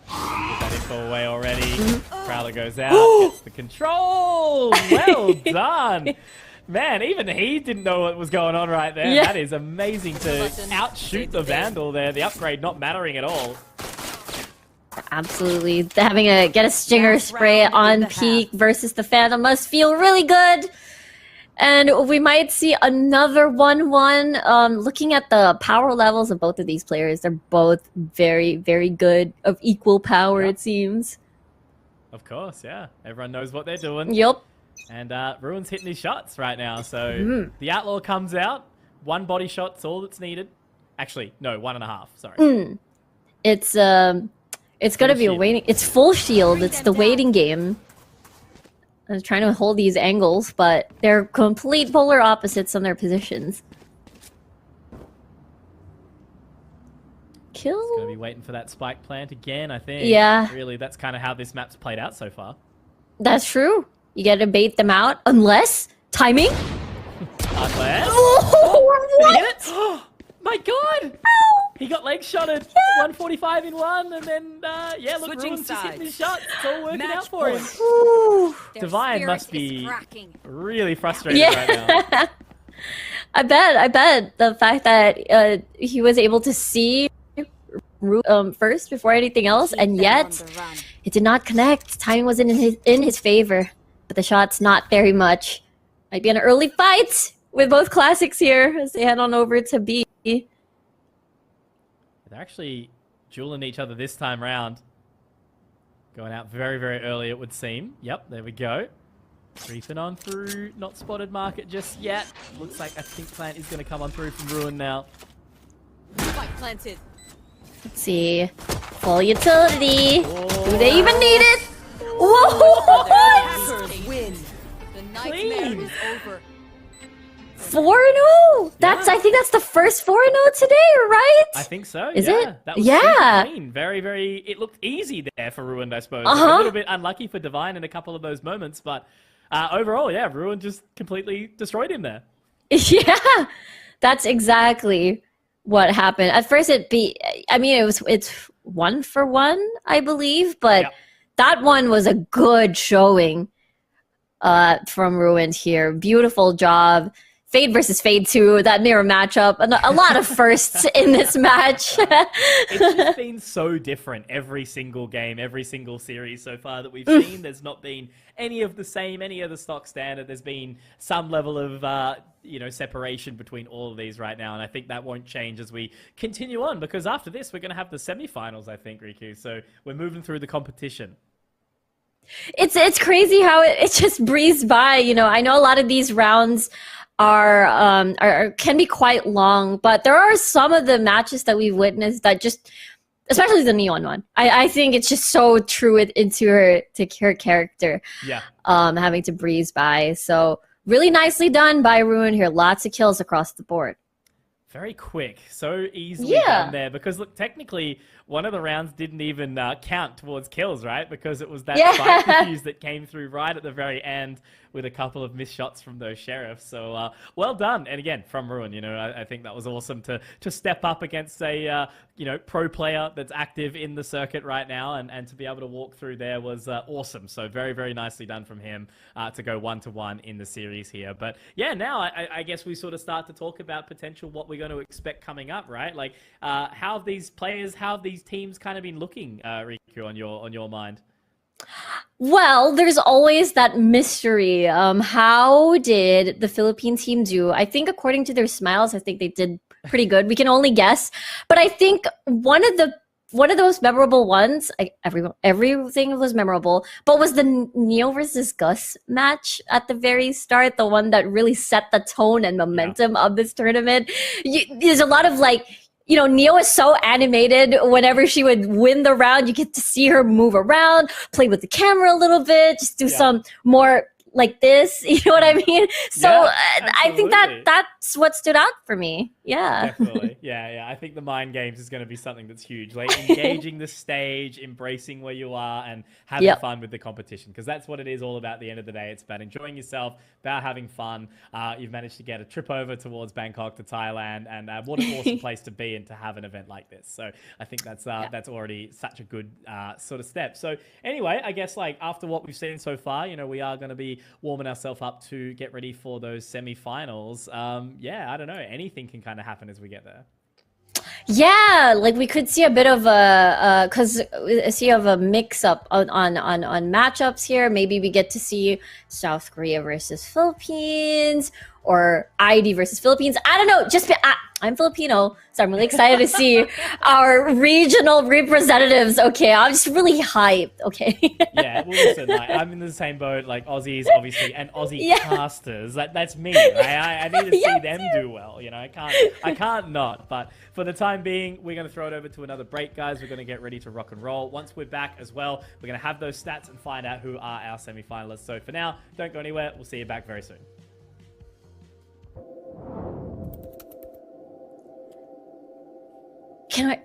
Speaker 3: Put that info away already. Prowler goes out, gets the control. Well done. Man, even he didn't know what was going on right there.
Speaker 4: Yeah.
Speaker 3: That is amazing to outshoot the Vandal there. The upgrade not mattering at all.
Speaker 4: Absolutely. Having get a stinger spray on peak versus the Phantom must feel really good. And we might see another 1-1. Looking at the power levels of both of these players, they're both very, very good, of equal power,
Speaker 3: Yep.
Speaker 4: it seems.
Speaker 3: Of course, yeah. Everyone knows what they're doing.
Speaker 4: Yup.
Speaker 3: And Ruin's hitting his shots right now. So the Outlaw comes out. 1 body shot's all that's needed. Actually, no, 1.5. Sorry.
Speaker 4: It's gonna be a
Speaker 3: shield.
Speaker 4: waiting. It's full shield. It's the waiting game. I was trying to hold these angles, but they're complete polar opposites on their positions. Kill.
Speaker 3: Gonna be waiting for that spike plant again, I think.
Speaker 4: Yeah.
Speaker 3: Really, that's kind of how this map's played out so far.
Speaker 4: That's true. You gotta bait them out, unless timing.
Speaker 3: Unless...
Speaker 4: Oh,
Speaker 3: Did he hit it? Oh, my God! He got leg shotted. 145 in one, and then, yeah, look,
Speaker 8: Switching
Speaker 3: Ruin's just hitting his shots.
Speaker 8: sides.
Speaker 3: It's all working
Speaker 8: Match
Speaker 3: out for him.
Speaker 8: point.
Speaker 4: Ooh.
Speaker 6: Their
Speaker 3: Divine
Speaker 6: spirit
Speaker 3: must
Speaker 6: is
Speaker 3: be
Speaker 6: cracking.
Speaker 3: really frustrated
Speaker 4: Yeah.
Speaker 3: right now.
Speaker 4: I bet the fact that he was able to see first before anything else,
Speaker 6: Keep
Speaker 4: and
Speaker 6: them on
Speaker 4: yet
Speaker 6: the run.
Speaker 4: it did not connect. Timing wasn't in his favor, but the shot's not very much. Might be an early fight with both classics here as they head on over to B.
Speaker 3: They're actually dueling each other this time round. Going out very, very early, it would seem. Yep, there we go. Creeping on through. Not spotted market just yet. Looks like I think plant is going to come on through from Ruin now.
Speaker 6: Spike planted.
Speaker 4: Let's see. Full utility.
Speaker 3: Oh.
Speaker 4: Do they even need it? Whoa!
Speaker 8: Hackers win.
Speaker 6: The nightmare
Speaker 3: Clean.
Speaker 6: is over.
Speaker 4: 4-0. That's
Speaker 3: Yeah.
Speaker 4: I think that's the first 4-0 today, right?
Speaker 3: I think so.
Speaker 4: Is
Speaker 3: yeah.
Speaker 4: it?
Speaker 3: That was
Speaker 4: Yeah.
Speaker 3: super clean. Very, very. It looked easy there for Ruined, I suppose.
Speaker 4: Uh-huh.
Speaker 3: A little bit unlucky for Divine in a couple of those moments, but overall, yeah, Ruin just completely destroyed him there.
Speaker 4: Yeah, that's exactly what happened. At first, it's 1-for-1, I believe, but
Speaker 3: Yep.
Speaker 4: that one was a good showing from Ruined here. Beautiful job. Fade versus Fade 2, that mirror matchup. A lot of firsts in this match.
Speaker 3: It's just been so different every single game, every single series so far that we've seen. There's not been any of the same, any of the stock standard. There's been some level of, separation between all of these right now. And I think that won't change as we continue on, because after this, we're going to have the semifinals, I think, Riku. So we're moving through the competition.
Speaker 4: It's crazy how it just breezed by. I know a lot of these rounds are can be quite long, but there are some of the matches that we've witnessed that just, especially the Neon one, I think it's just so true into her character.
Speaker 3: Yeah.
Speaker 4: Having to breeze by. So really nicely done by Ruin here. Lots of kills across the board.
Speaker 3: Very quick, so easily
Speaker 4: Yeah.
Speaker 3: done there. Because look, technically, one of the rounds didn't even count towards kills, right? Because it was that
Speaker 4: Yeah.
Speaker 3: spike defuse that came through right at the very end with a couple of missed shots from those sheriffs. So well done, and again from Ruin. I think that was awesome to step up against a pro player that's active in the circuit right now, and to be able to walk through there was awesome. So very, very nicely done from him to go 1-1 in the series here. But yeah, now I guess we sort of start to talk about potential what we're going to expect coming up, right? Like how have these players, how have these teams kind of been looking, Riku, on your mind?
Speaker 4: Well, there's always that mystery. How did the Philippine team do? I think according to their smiles, I think they did pretty good. We can only guess, but I think one of those memorable ones. Everything was memorable, but was the Neo versus Gus match at the very start, the one that really set the tone and momentum of this tournament. There's a lot of Neo is so animated. Whenever she would win the round, you get to see her move around, play with the camera a little bit, just do some more like this. You know what I mean? So I think that's what stood out for me. Yeah.
Speaker 3: Definitely. Yeah. I think the mind games is going to be something that's huge. Like engaging the stage, embracing where you are, and having fun with the competition. Because that's what it is all about at the end of the day. It's about enjoying yourself, about having fun. You've managed to get a trip over towards Bangkok to Thailand, and what an awesome place to be and to have an event like this. So I think that's already such a good sort of step. So anyway, I guess after what we've seen so far, we are going to be warming ourselves up to get ready for those semi-finals. I don't know. Anything can kind of happen as we get there.
Speaker 4: Yeah, like we could see a bit of a because see of a mix up on matchups here. Maybe we get to see South Korea versus Philippines or ID versus Philippines. I don't know. I'm Filipino, so I'm really excited to see our regional representatives. Okay, I'm just really hyped. Okay.
Speaker 3: Yeah, well, listen, like, I'm in the same boat, like Aussies, obviously, and Aussie
Speaker 4: Yeah.
Speaker 3: casters. That's me. Right? I need to see
Speaker 4: Yeah,
Speaker 3: them do well. You know, I can't not. But for the time being, we're going to throw it over to another break, guys. We're going to get ready to rock and roll. Once we're back as well, we're going to have those stats and find out who are our semi-finalists. So for now, don't go anywhere. We'll see you back very soon.
Speaker 4: Can I?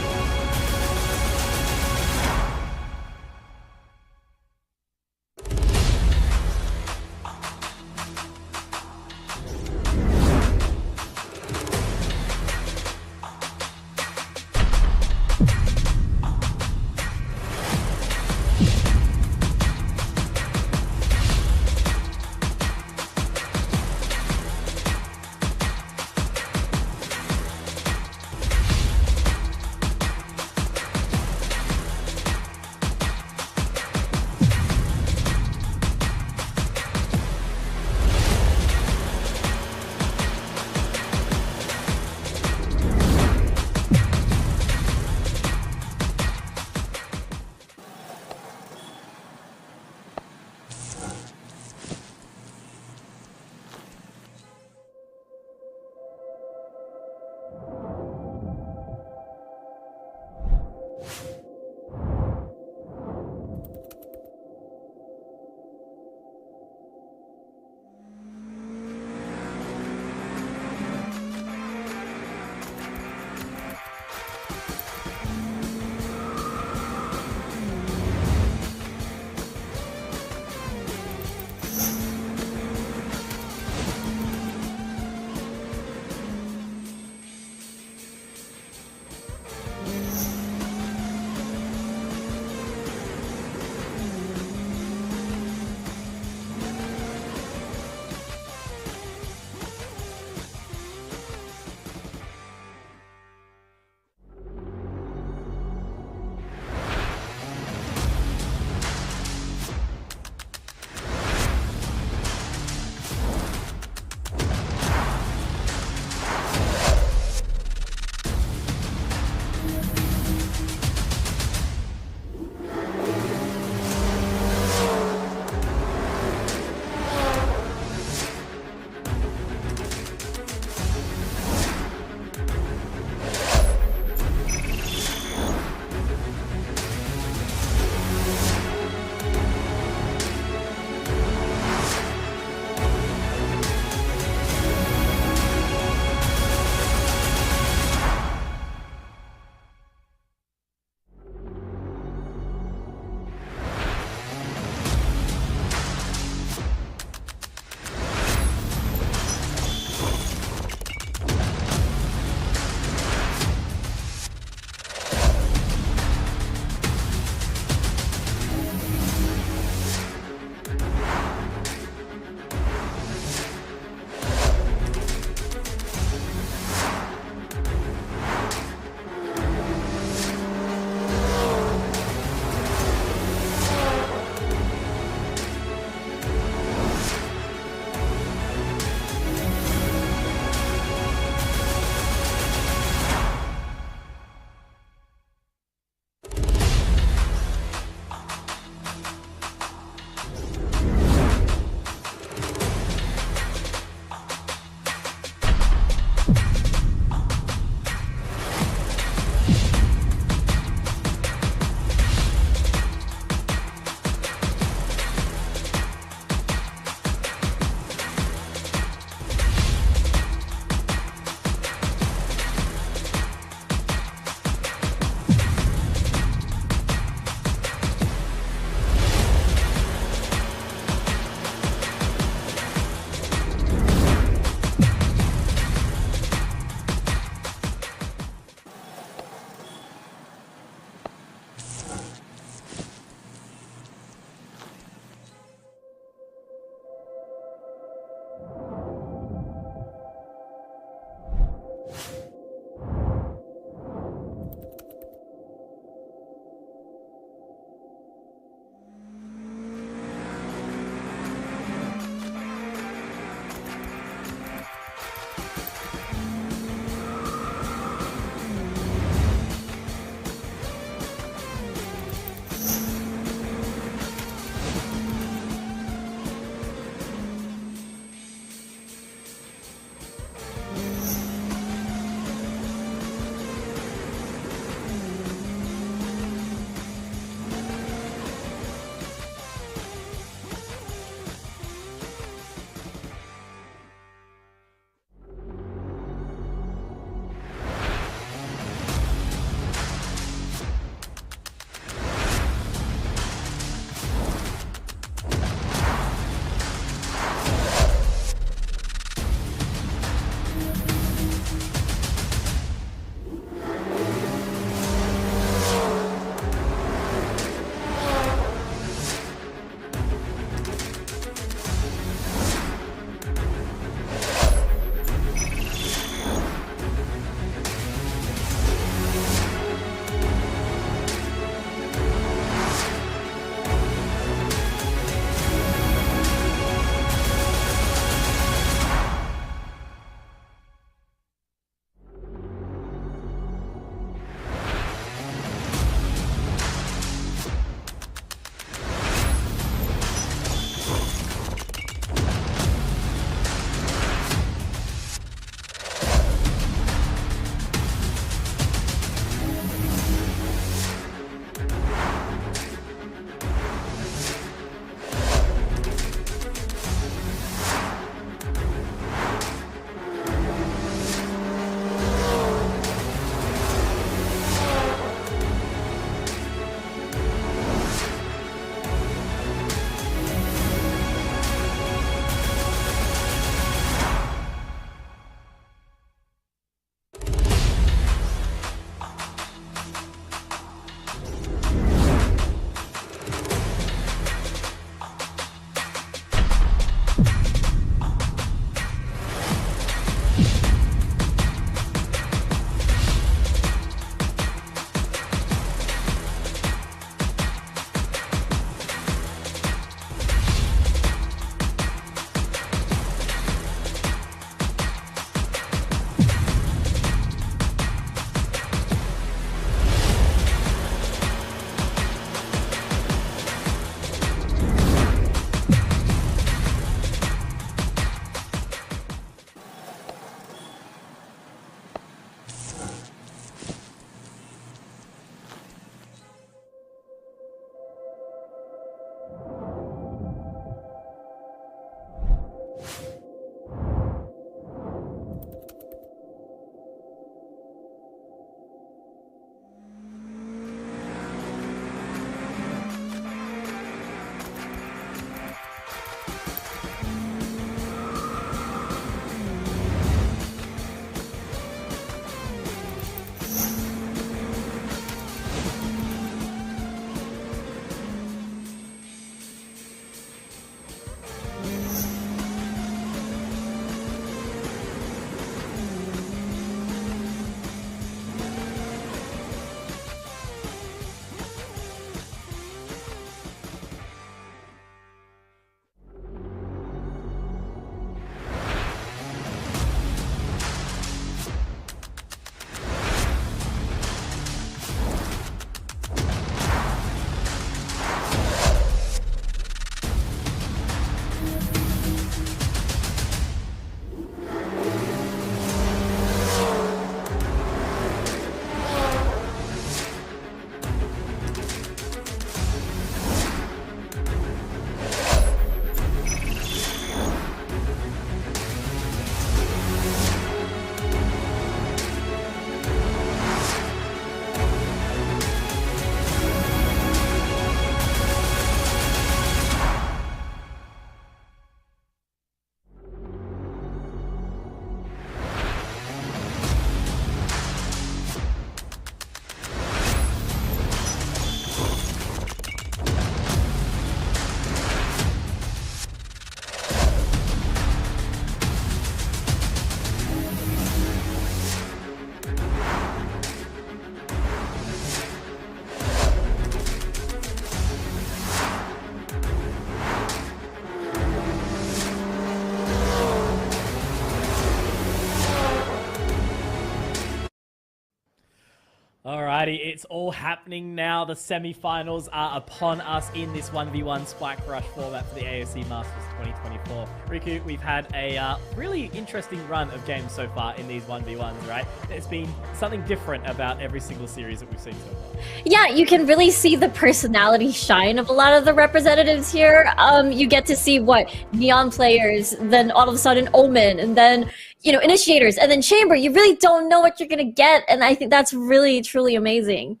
Speaker 3: Alrighty, it's all happening now. The semi-finals are upon us in this 1v1 Spike Rush format for the AOC Masters 2024. Riku, we've had a really interesting run of games so far in these 1v1s, right? There's been something different about every single series that we've seen so far.
Speaker 4: Yeah, you can really see the personality shine of a lot of the representatives here. You get to see what Neon players, then all of a sudden Omen, and then Initiators, and then Chamber. You really don't know what you're gonna get, and I think that's really truly amazing.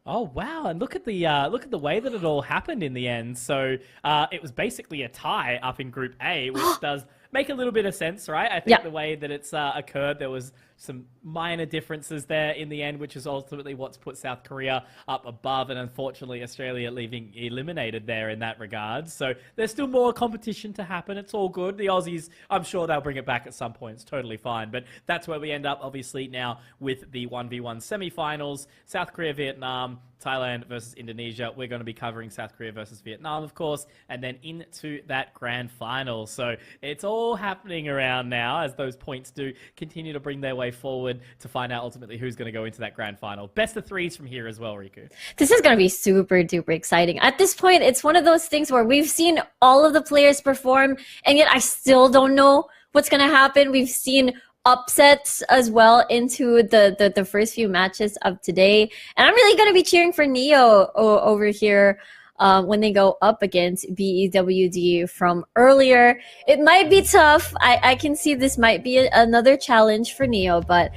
Speaker 3: Oh wow! And look at the way that it all happened in the end. So it was basically a tie up in Group A, which does make a little bit of sense, right? I think the way that it's occurred, there was some minor differences there in the end, which is ultimately what's put South Korea up above, and unfortunately Australia leaving eliminated there in that regard. So there's still more competition to happen. It's all good. The Aussies, I'm sure they'll bring it back at some point. It's totally fine. But that's where we end up, obviously, now with the 1v1 semi-finals. South Korea, Vietnam, Thailand versus Indonesia. We're going to be covering South Korea versus Vietnam, of course, and then into that grand final. So it's all happening around now as those points do continue to bring their way forward to find out ultimately who's going to go into that grand final. Best of threes from here as well, Riku.
Speaker 4: This is going to be super duper exciting. At this point, it's one of those things where we've seen all of the players perform, and yet I still don't know what's going to happen. We've seen upsets as well into the first few matches of today, and I'm really going to be cheering for Neo over here when they go up against BEWD from earlier. It might be tough. I can see this might be another challenge for Neo, but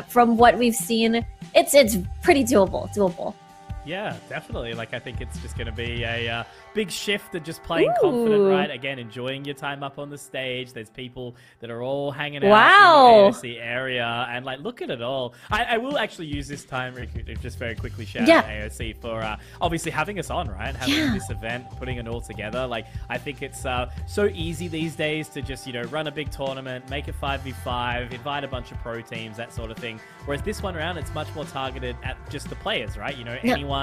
Speaker 4: from what we've seen, it's pretty doable.
Speaker 3: Yeah, definitely. Like, I think it's just going to be a big shift and just playing confident, right? Again, enjoying your time up on the stage. There's people that are all hanging out in the AOC area, and like, look at it all. I will actually use this time, Riku, to just very quickly shout out AOC for obviously having us on, right? Having this event, putting it all together. Like, I think it's so easy these days to just, run a big tournament, make it 5v5, invite a bunch of pro teams, that sort of thing. Whereas this one around, it's much more targeted at just the players, right? Anyone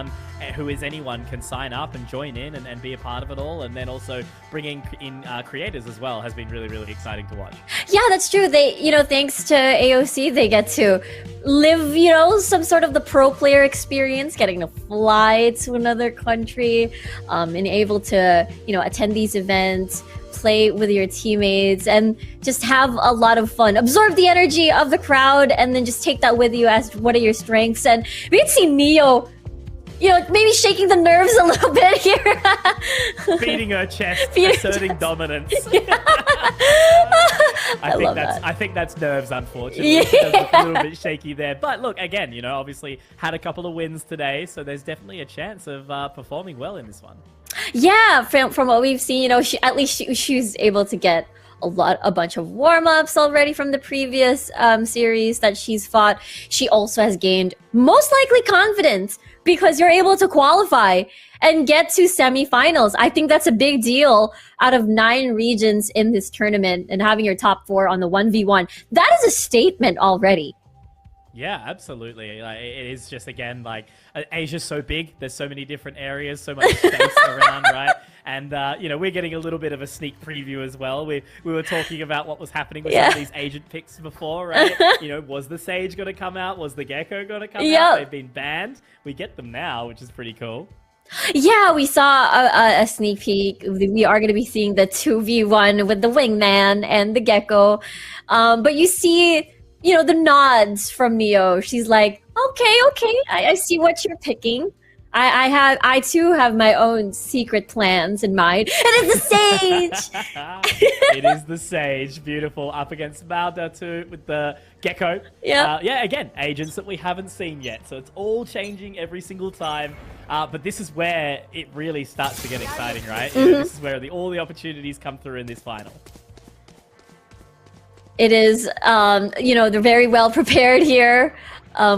Speaker 3: who is anyone can sign up and join in and be a part of it all, and then also bringing in creators as well has been really, really exciting to watch.
Speaker 4: Yeah, that's true. They, thanks to AOC, they get to live, some sort of the pro player experience, getting to fly to another country, and able to, attend these events, play with your teammates, and just have a lot of fun. Absorb the energy of the crowd, and then just take that with you as what are your strengths. And we can see Neo, maybe shaking the nerves a little bit here.
Speaker 3: Beating her chest, asserting dominance. I think that's nerves, unfortunately. It does look a little bit shaky there. But look, again, obviously had a couple of wins today, so there's definitely a chance of performing well in this one.
Speaker 4: Yeah, from what we've seen, she was able to get a bunch of warm-ups already from the previous series that she's fought. She also has gained most likely confidence because you're able to qualify and get to semifinals. I think that's a big deal out of 9 regions in this tournament, and having your top 4 on the 1v1. That is a statement already.
Speaker 3: Yeah, absolutely. Like, it is just, again, like, Asia's so big. There's so many different areas, so much space around, right? And, we're getting a little bit of a sneak preview as well. We were talking about what was happening with some of these agent picks before, right? Was the Sage going to come out? Was the Gecko going to come out? They've been banned. We get them now, which is pretty cool.
Speaker 4: Yeah, we saw a sneak peek. We are going to be seeing the 2v1 with the Wingman and the Gecko. But you see, the nods from Neo. She's like, okay, I see what you're picking. I too have my own secret plans in mind. And it's the Sage!
Speaker 3: It is the Sage. Beautiful. Up against Malda too with the Gecko. Again, agents that we haven't seen yet. So it's all changing every single time. But this is where it really starts to get exciting, right? This is where all the opportunities come through in this final.
Speaker 4: It is, they're very well prepared here.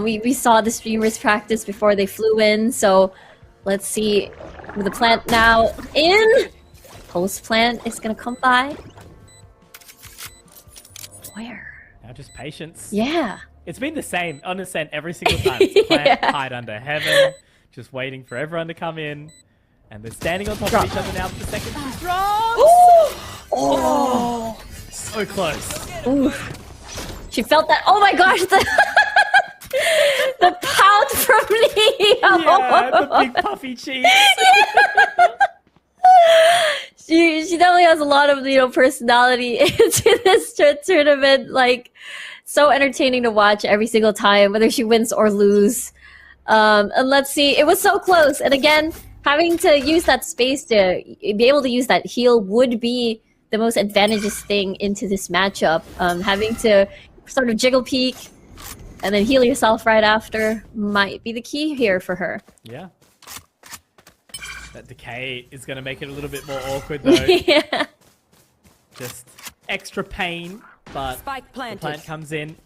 Speaker 4: We saw the streamers practice before they flew in, so let's see with the plant now in. Post plant is gonna come by. Where?
Speaker 3: Now just patience.
Speaker 4: Yeah.
Speaker 3: It's been the same on Ascent every single time. It's a plant hide under heaven, just waiting for everyone to come in. And they're standing on top of each other now for the second two drops. Oh! So close.
Speaker 4: Ooh. She felt that. Oh my gosh, the pound from Neo.
Speaker 3: Yeah, the big puffy cheeks.
Speaker 4: She definitely has a lot of personality into this tournament. Like, so entertaining to watch every single time, whether she wins or lose. And let's see, it was so close. And again, having to use that space to be able to use that heal would be the most advantageous thing into this matchup. Having to sort of jiggle peek and then heal yourself right after might be the key here for her.
Speaker 3: Yeah. That decay is going to make it a little bit more awkward though.
Speaker 4: Yeah.
Speaker 3: Just extra pain, but
Speaker 8: Spike
Speaker 3: the
Speaker 8: planted.
Speaker 3: plant comes in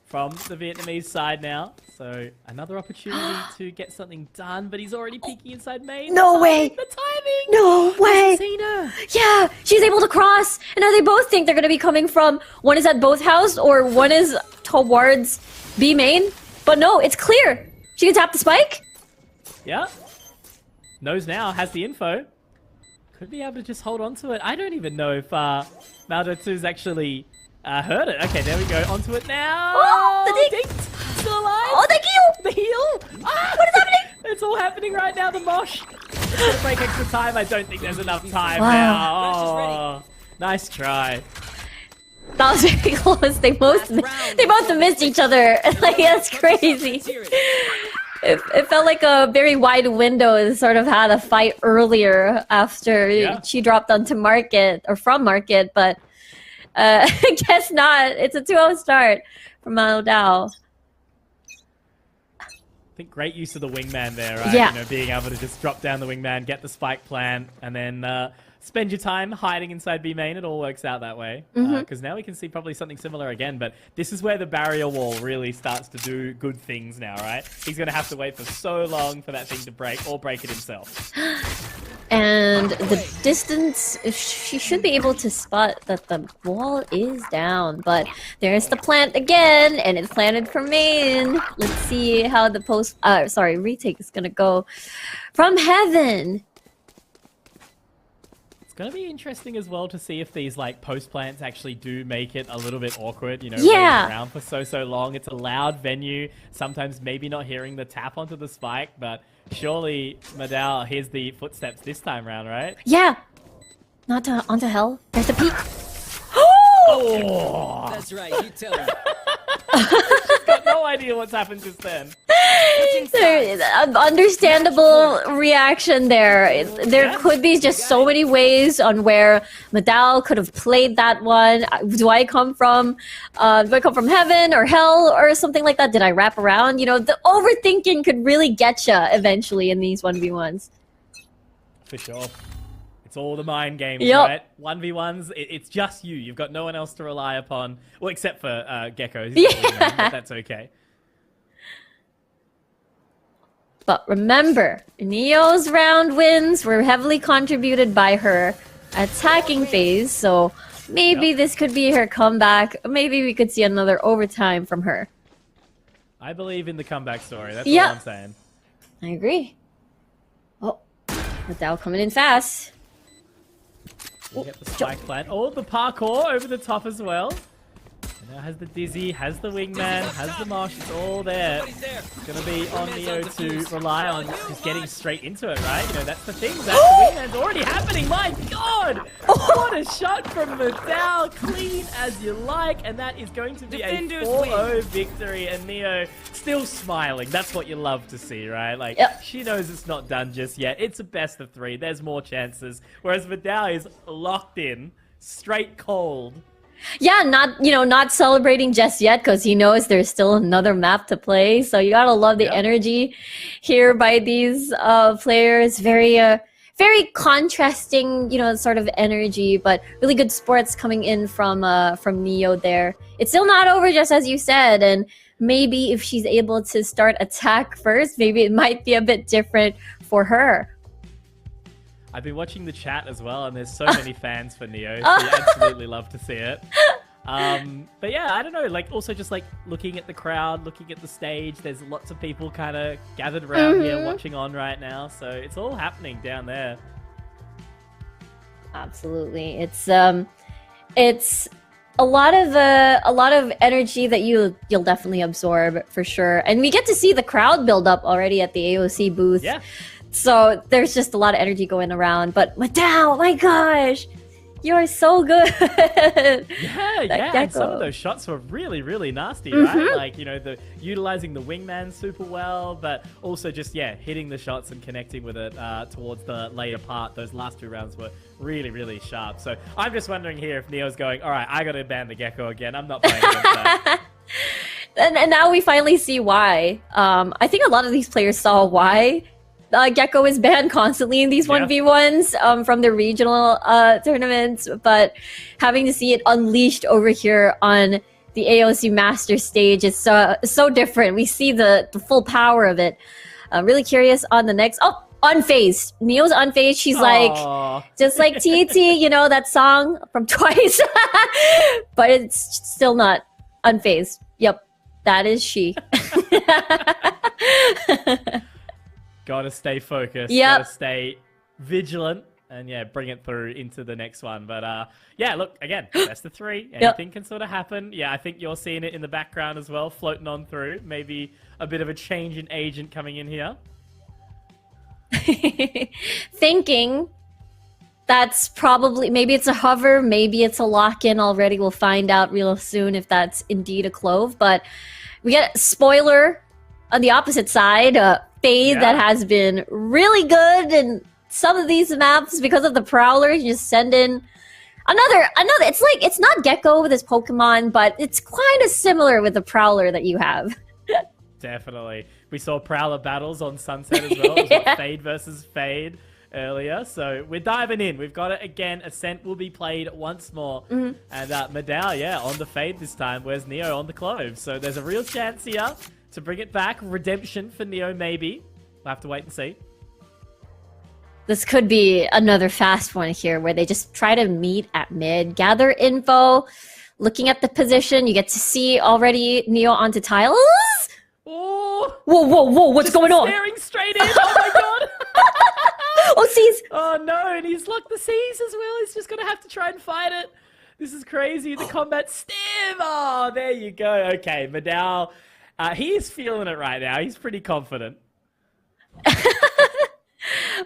Speaker 3: from the Vietnamese side now. So another opportunity to get something done, but he's already peeking inside main.
Speaker 4: No way.
Speaker 3: The timing!
Speaker 4: No way!
Speaker 3: Seen her.
Speaker 4: Yeah, she's able to cross. And now they both think they're going to be coming from, one is at both house or one is towards B main. But no, it's clear. She can tap the spike.
Speaker 3: Yeah. Knows now, has the info. Could be able to just hold on to it. I don't even know if Maldotsu's actually heard it. Okay, there we go. Onto it now.
Speaker 4: Oh, the dink.
Speaker 3: Still alive.
Speaker 4: Oh, thank you.
Speaker 3: The heal. Ah,
Speaker 4: What is happening?
Speaker 3: It's all happening right now. The mosh. It's gonna break extra time. I don't think there's enough time
Speaker 4: Wow.
Speaker 3: now. Oh, nice try.
Speaker 4: That was very close. They both missed each other. Like, that's crazy. It felt like a very wide window and sort of had a fight earlier after she dropped onto market or from market, but I guess not. It's a 2-0 start from Mao Dao.
Speaker 3: I think great use of the wingman there, right?
Speaker 4: Yeah.
Speaker 3: You know, being able to just drop down the wingman, get the spike plant, and then spend your time hiding inside B main. It all works out that way. Because now we can see probably something similar again, but this is where the barrier wall really starts to do good things now, right? He's going to have to wait for so long for that thing to break, or break it himself.
Speaker 4: And the distance, she should be able to spot that the wall is down, but there's the plant again, and it's planted for main. Let's see how the retake is gonna go from heaven.
Speaker 3: It's going to be interesting as well to see if these like post plants actually do make it a little bit awkward, you know,
Speaker 4: Yeah.
Speaker 3: waiting around for so long. It's a loud venue, sometimes maybe not hearing the tap onto the spike, but surely Madao hears the footsteps this time round, right?
Speaker 4: Yeah, not onto hell. There's a peak.
Speaker 3: Oh!
Speaker 10: That's right, you tell me.
Speaker 3: Got no idea what's happened just then.
Speaker 4: Understandable reaction there. There could be just so many ways on where Madao could have played that one. Do I come from heaven or hell or something like that? Did I wrap around? You know, the overthinking could really get you eventually in these 1v1s.
Speaker 3: For sure. It's all the mind games,
Speaker 4: Yep.
Speaker 3: right? 1v1s, it's just you. You've got no one else to rely upon. Well, except for Gecko. He's got the wingman, but that's okay.
Speaker 4: But remember, Neo's round wins were heavily contributed by her attacking phase, so maybe this could be her comeback. Maybe we could see another overtime from her.
Speaker 3: I believe in the comeback story. That's
Speaker 4: Yeah.
Speaker 3: all I'm saying.
Speaker 4: I agree. Oh, Madao coming in fast.
Speaker 3: You get the spike plant. Oh, the parkour over the top as well. And now has the dizzy, has the wingman, has the mosh. It's all there. It's going to be on Neo to rely on just getting straight into it, right? You know, that's the thing. That the wingman's already happening. My God! What a shot from Madao. Clean as you like. And that is going to be
Speaker 8: Defenders
Speaker 3: a 4-0 victory. And Neo still smiling. That's what you love to see, right? Like,
Speaker 4: Yep.
Speaker 3: she knows it's not done just yet. It's a best of 3. There's more chances. Whereas Madao is locked in, straight cold.
Speaker 4: Yeah, not celebrating just yet because he knows there's still another map to play. So you gotta love the energy here by these players. Very contrasting, sort of energy, but really good sports coming in from Neo there. It's still not over, just as you said, and maybe if she's able to start attack first, maybe it might be a bit different for her.
Speaker 3: I've been watching the chat as well, and there's so many fans for Neo. So you absolutely love to see it. But yeah, I don't know. Like, also just like looking at the crowd, looking at the stage. There's lots of people kind of gathered around here watching on right now. So it's all happening down there.
Speaker 4: Absolutely, it's a lot of energy that you'll definitely absorb for sure. And we get to see the crowd build up already at the AOC booth.
Speaker 3: Yeah.
Speaker 4: So there's just a lot of energy going around. But Madao, my gosh, you're so good.
Speaker 3: Yeah, and some of those shots were really, really nasty, right? Like, you know, utilizing the wingman super well, but also just, hitting the shots and connecting with it towards the later part. Those last 2 rounds were really, really sharp. So I'm just wondering here if Neo's going, all right, I got to ban the Gecko again. I'm not playing against that.
Speaker 4: And now we finally see why. I think a lot of these players saw why Gecko is banned constantly in these 1v1s from the regional tournaments, but having to see it unleashed over here on the AOC Masters stage is so different. We see the full power of it. I'm really curious on the next... Oh, unfazed. Neo's unfazed. She's like, just like TT, you know, that song from Twice. But it's still not unfazed. Yep, that is she.
Speaker 3: Gotta stay focused.
Speaker 4: Yep.
Speaker 3: Gotta stay vigilant. And bring it through into the next one. But look, again, best of 3. Anything can sort of happen. Yeah, I think you're seeing it in the background as well, floating on through. Maybe a bit of a change in agent coming in here.
Speaker 4: Thinking that's probably, maybe it's a hover, maybe it's a lock-in already. We'll find out real soon if that's indeed a clove. But we get a spoiler on the opposite side. Fade that has been really good in some of these maps because of the Prowler. You just send in another. It's like, it's not Gecko with his Pokemon, but it's kind of similar with the Prowler that you have.
Speaker 3: Definitely. We saw Prowler battles on Sunset as well. It was like Fade versus Fade earlier. So we're diving in. We've got it again. Ascent will be played once more. And Madao, on the Fade this time. Where's Neo on the Clove? So there's a real chance here to bring it back. Redemption for Neo, maybe. We'll have to wait and see.
Speaker 4: This could be another fast one here where they just try to meet at mid, gather info, looking at the position. You get to see already Neo onto tiles.
Speaker 3: Oh!
Speaker 4: Whoa, what's going on?
Speaker 3: Staring straight in. Oh my god!
Speaker 4: Oh, C's!
Speaker 3: Oh no, and he's locked the C's as well. He's just gonna have to try and fight it. This is crazy. The combat stim. Oh, there you go. Okay, Madao. He is feeling it right now. He's pretty confident.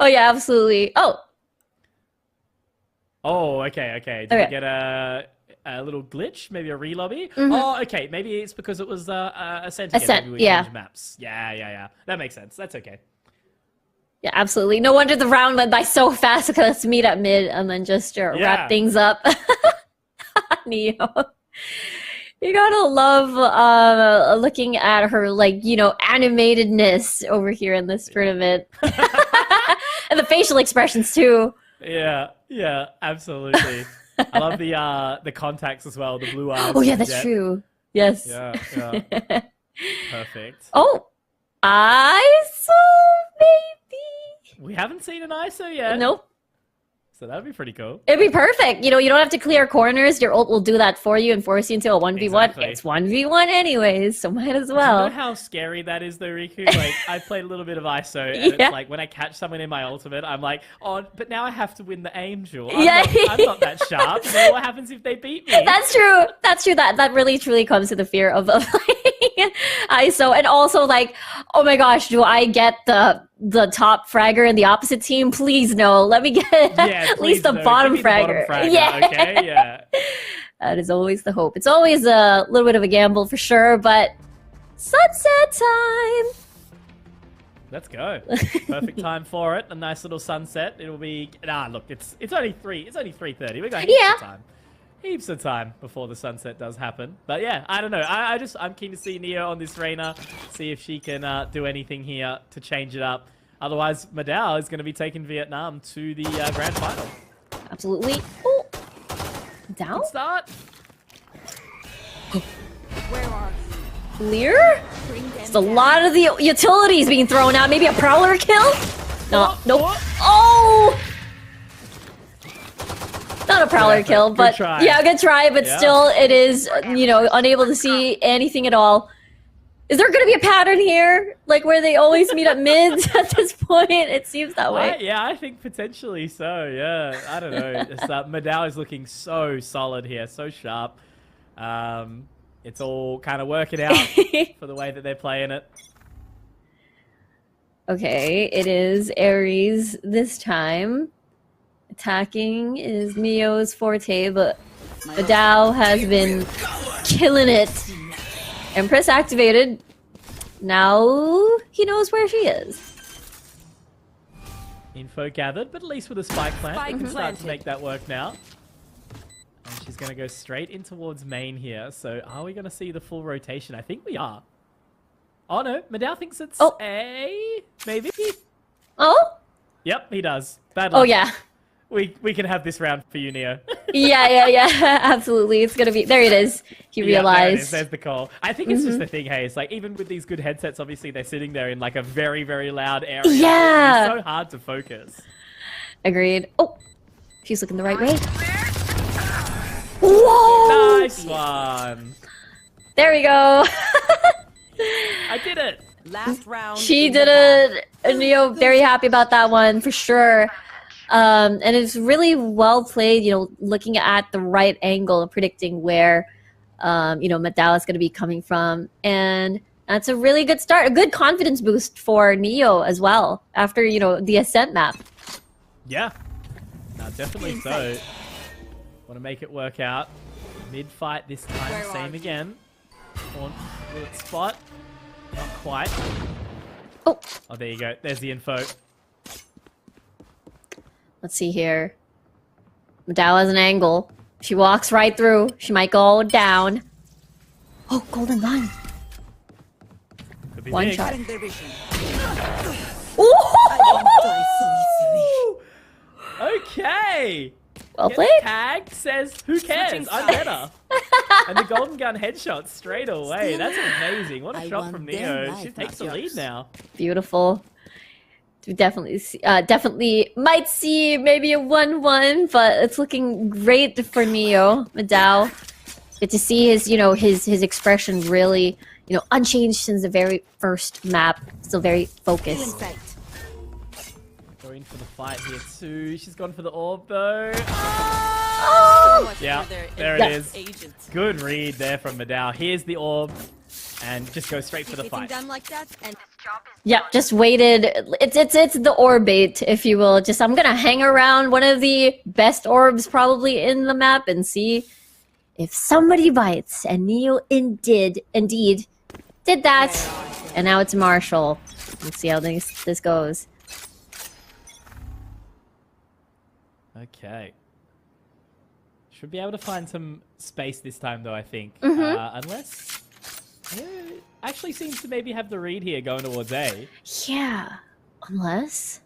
Speaker 4: Oh yeah, absolutely. Oh,
Speaker 3: okay. Did we get a little glitch? Maybe a relobby? Oh, okay. Maybe it's because it was Ascent. Maybe we changed maps. Yeah. That makes sense. That's okay.
Speaker 4: Yeah, absolutely. No wonder the round went by so fast because let's meet at mid and then just wrap things up. Neo. You gotta love looking at her, like, you know, animatedness over here in this tournament. And the facial expressions, too.
Speaker 3: Yeah, absolutely. I love the contacts as well, the blue eyes.
Speaker 4: Oh, yeah, that's true. Yes.
Speaker 3: Yeah. Perfect.
Speaker 4: Oh, ISO, maybe?
Speaker 3: We haven't seen an ISO yet.
Speaker 4: Nope.
Speaker 3: So that'd be pretty cool.
Speaker 4: It'd be perfect. You know, you don't have to clear corners. Your ult will do that for you and force you into a 1v1.
Speaker 3: Exactly.
Speaker 4: It's 1v1 anyways, so might as well.
Speaker 3: Do you know how scary that is, though, Riku? Like, I played a little bit of ISO, and it's like, when I catch someone in my ultimate, I'm like, oh, but now I have to win the Angel. I'm not that sharp. So what happens if they beat me?
Speaker 4: That's true. That really, truly comes to the fear of ISO. And also, like, oh my gosh, do I get the top fragger in the opposite team? Please no. Let me get at least the bottom fragger. Yeah.
Speaker 3: Okay, yeah.
Speaker 4: That is always the hope. It's always a little bit of a gamble for sure, but sunset time.
Speaker 3: Let's go. Perfect time for it. A nice little sunset. It'll be look, it's only 3:30. We got heaps of time. Heaps of time before the sunset does happen. But yeah, I don't know. I'm keen to see Neo on this Reina, see if she can do anything here to change it up. Otherwise, Madao is going to be taking Vietnam to the grand final.
Speaker 4: Absolutely. Oh, down.
Speaker 3: Good start.
Speaker 6: Where are you?
Speaker 4: Clear.
Speaker 6: Bring them
Speaker 4: There's a
Speaker 6: down.
Speaker 4: lot of the utilities being thrown out. Maybe a prowler kill? No, nope. Oh! Not a prowler kill, but
Speaker 3: try.
Speaker 4: yeah, good try, but still it is, you know, unable to see anything at all. Is there going to be a pattern here? Like where they always meet at mids at this point? It seems that way.
Speaker 3: Yeah, I think potentially so, yeah. I don't know. Madao is looking so solid here, so sharp. It's all kind of working out for the way that they're playing it.
Speaker 4: Okay, it is Ares this time. Attacking is Neo's forte, but Vidal has been killing it. Empress activated. Now he knows where she is.
Speaker 3: Info gathered, but at least with a spike plant,
Speaker 8: Spike
Speaker 3: we can start
Speaker 8: planted.
Speaker 3: to make that work now. And she's going to go straight in towards main here. So are we going to see the full rotation? I think we are. Oh no, Madao thinks it's A, maybe?
Speaker 4: Oh?
Speaker 3: Yep, he does. Bad luck.
Speaker 4: Oh yeah.
Speaker 3: We can have this round for you, Neo.
Speaker 4: Yeah. Absolutely. It's gonna be there it is. He
Speaker 3: Yeah, there it is.
Speaker 4: realized.
Speaker 3: There's the call. I think it's just the thing, hey, it's like even with these good headsets, obviously they're sitting there in like a very, very loud area.
Speaker 4: Yeah.
Speaker 3: It's so hard to focus.
Speaker 4: Agreed. Oh, she's looking the right way. Whoa!
Speaker 3: Nice one.
Speaker 4: There we go.
Speaker 3: I did it.
Speaker 8: Last round.
Speaker 4: She
Speaker 8: in
Speaker 4: did
Speaker 8: the bag.
Speaker 4: it. And Neo very happy about that one for sure. And it's really well played, looking at the right angle and predicting where, Madao is going to be coming from. And that's a really good start, a good confidence boost for Neo as well after, the Ascent map.
Speaker 3: Yeah. No, definitely so. Want to make it work out. Mid-fight this time,
Speaker 8: Where are
Speaker 3: same
Speaker 8: you?
Speaker 3: again. On will it spot? Not quite.
Speaker 4: Oh,
Speaker 3: Oh, there you go. There's the info.
Speaker 4: let's see here. Madao has an angle. She walks right through. She might go down. Oh, golden gun.
Speaker 3: Could be
Speaker 4: One
Speaker 3: big.
Speaker 4: shot.
Speaker 9: Cutting their vision.
Speaker 4: Ooh!
Speaker 9: Die so easily.
Speaker 3: Okay.
Speaker 4: Well
Speaker 3: Gets
Speaker 4: played.
Speaker 3: tagged, says, who cares?
Speaker 8: Switching
Speaker 3: I'm
Speaker 8: sides.
Speaker 3: better. And the golden gun headshot straight away. That's amazing. What a
Speaker 9: I
Speaker 3: shot
Speaker 9: want
Speaker 3: from
Speaker 9: their
Speaker 3: Neo.
Speaker 9: life,
Speaker 3: She takes the
Speaker 9: not
Speaker 3: lead
Speaker 9: yours.
Speaker 3: now.
Speaker 4: Beautiful. We definitely might see maybe a 1-1, but it's looking great for Neo. Madao. Good to see his, his expression really, unchanged since the very first map. Still very focused.
Speaker 3: Going for the fight here too. She's gone for the orb though.
Speaker 4: Oh!
Speaker 3: Yeah, there it is. Good read there from Madao. Here's the orb. And just go straight for the fight.
Speaker 8: Like that, and
Speaker 4: Yeah, just waited. It's the orb bait, if you will. Just I'm gonna hang around one of the best orbs probably in the map and see if somebody bites. And Neo indeed did that. And now it's Marshall. Let's see how this goes.
Speaker 3: Okay. Should be able to find some space this time though, I think. Unless... Yeah, actually seems to maybe have the read here going towards A.
Speaker 4: Yeah, unless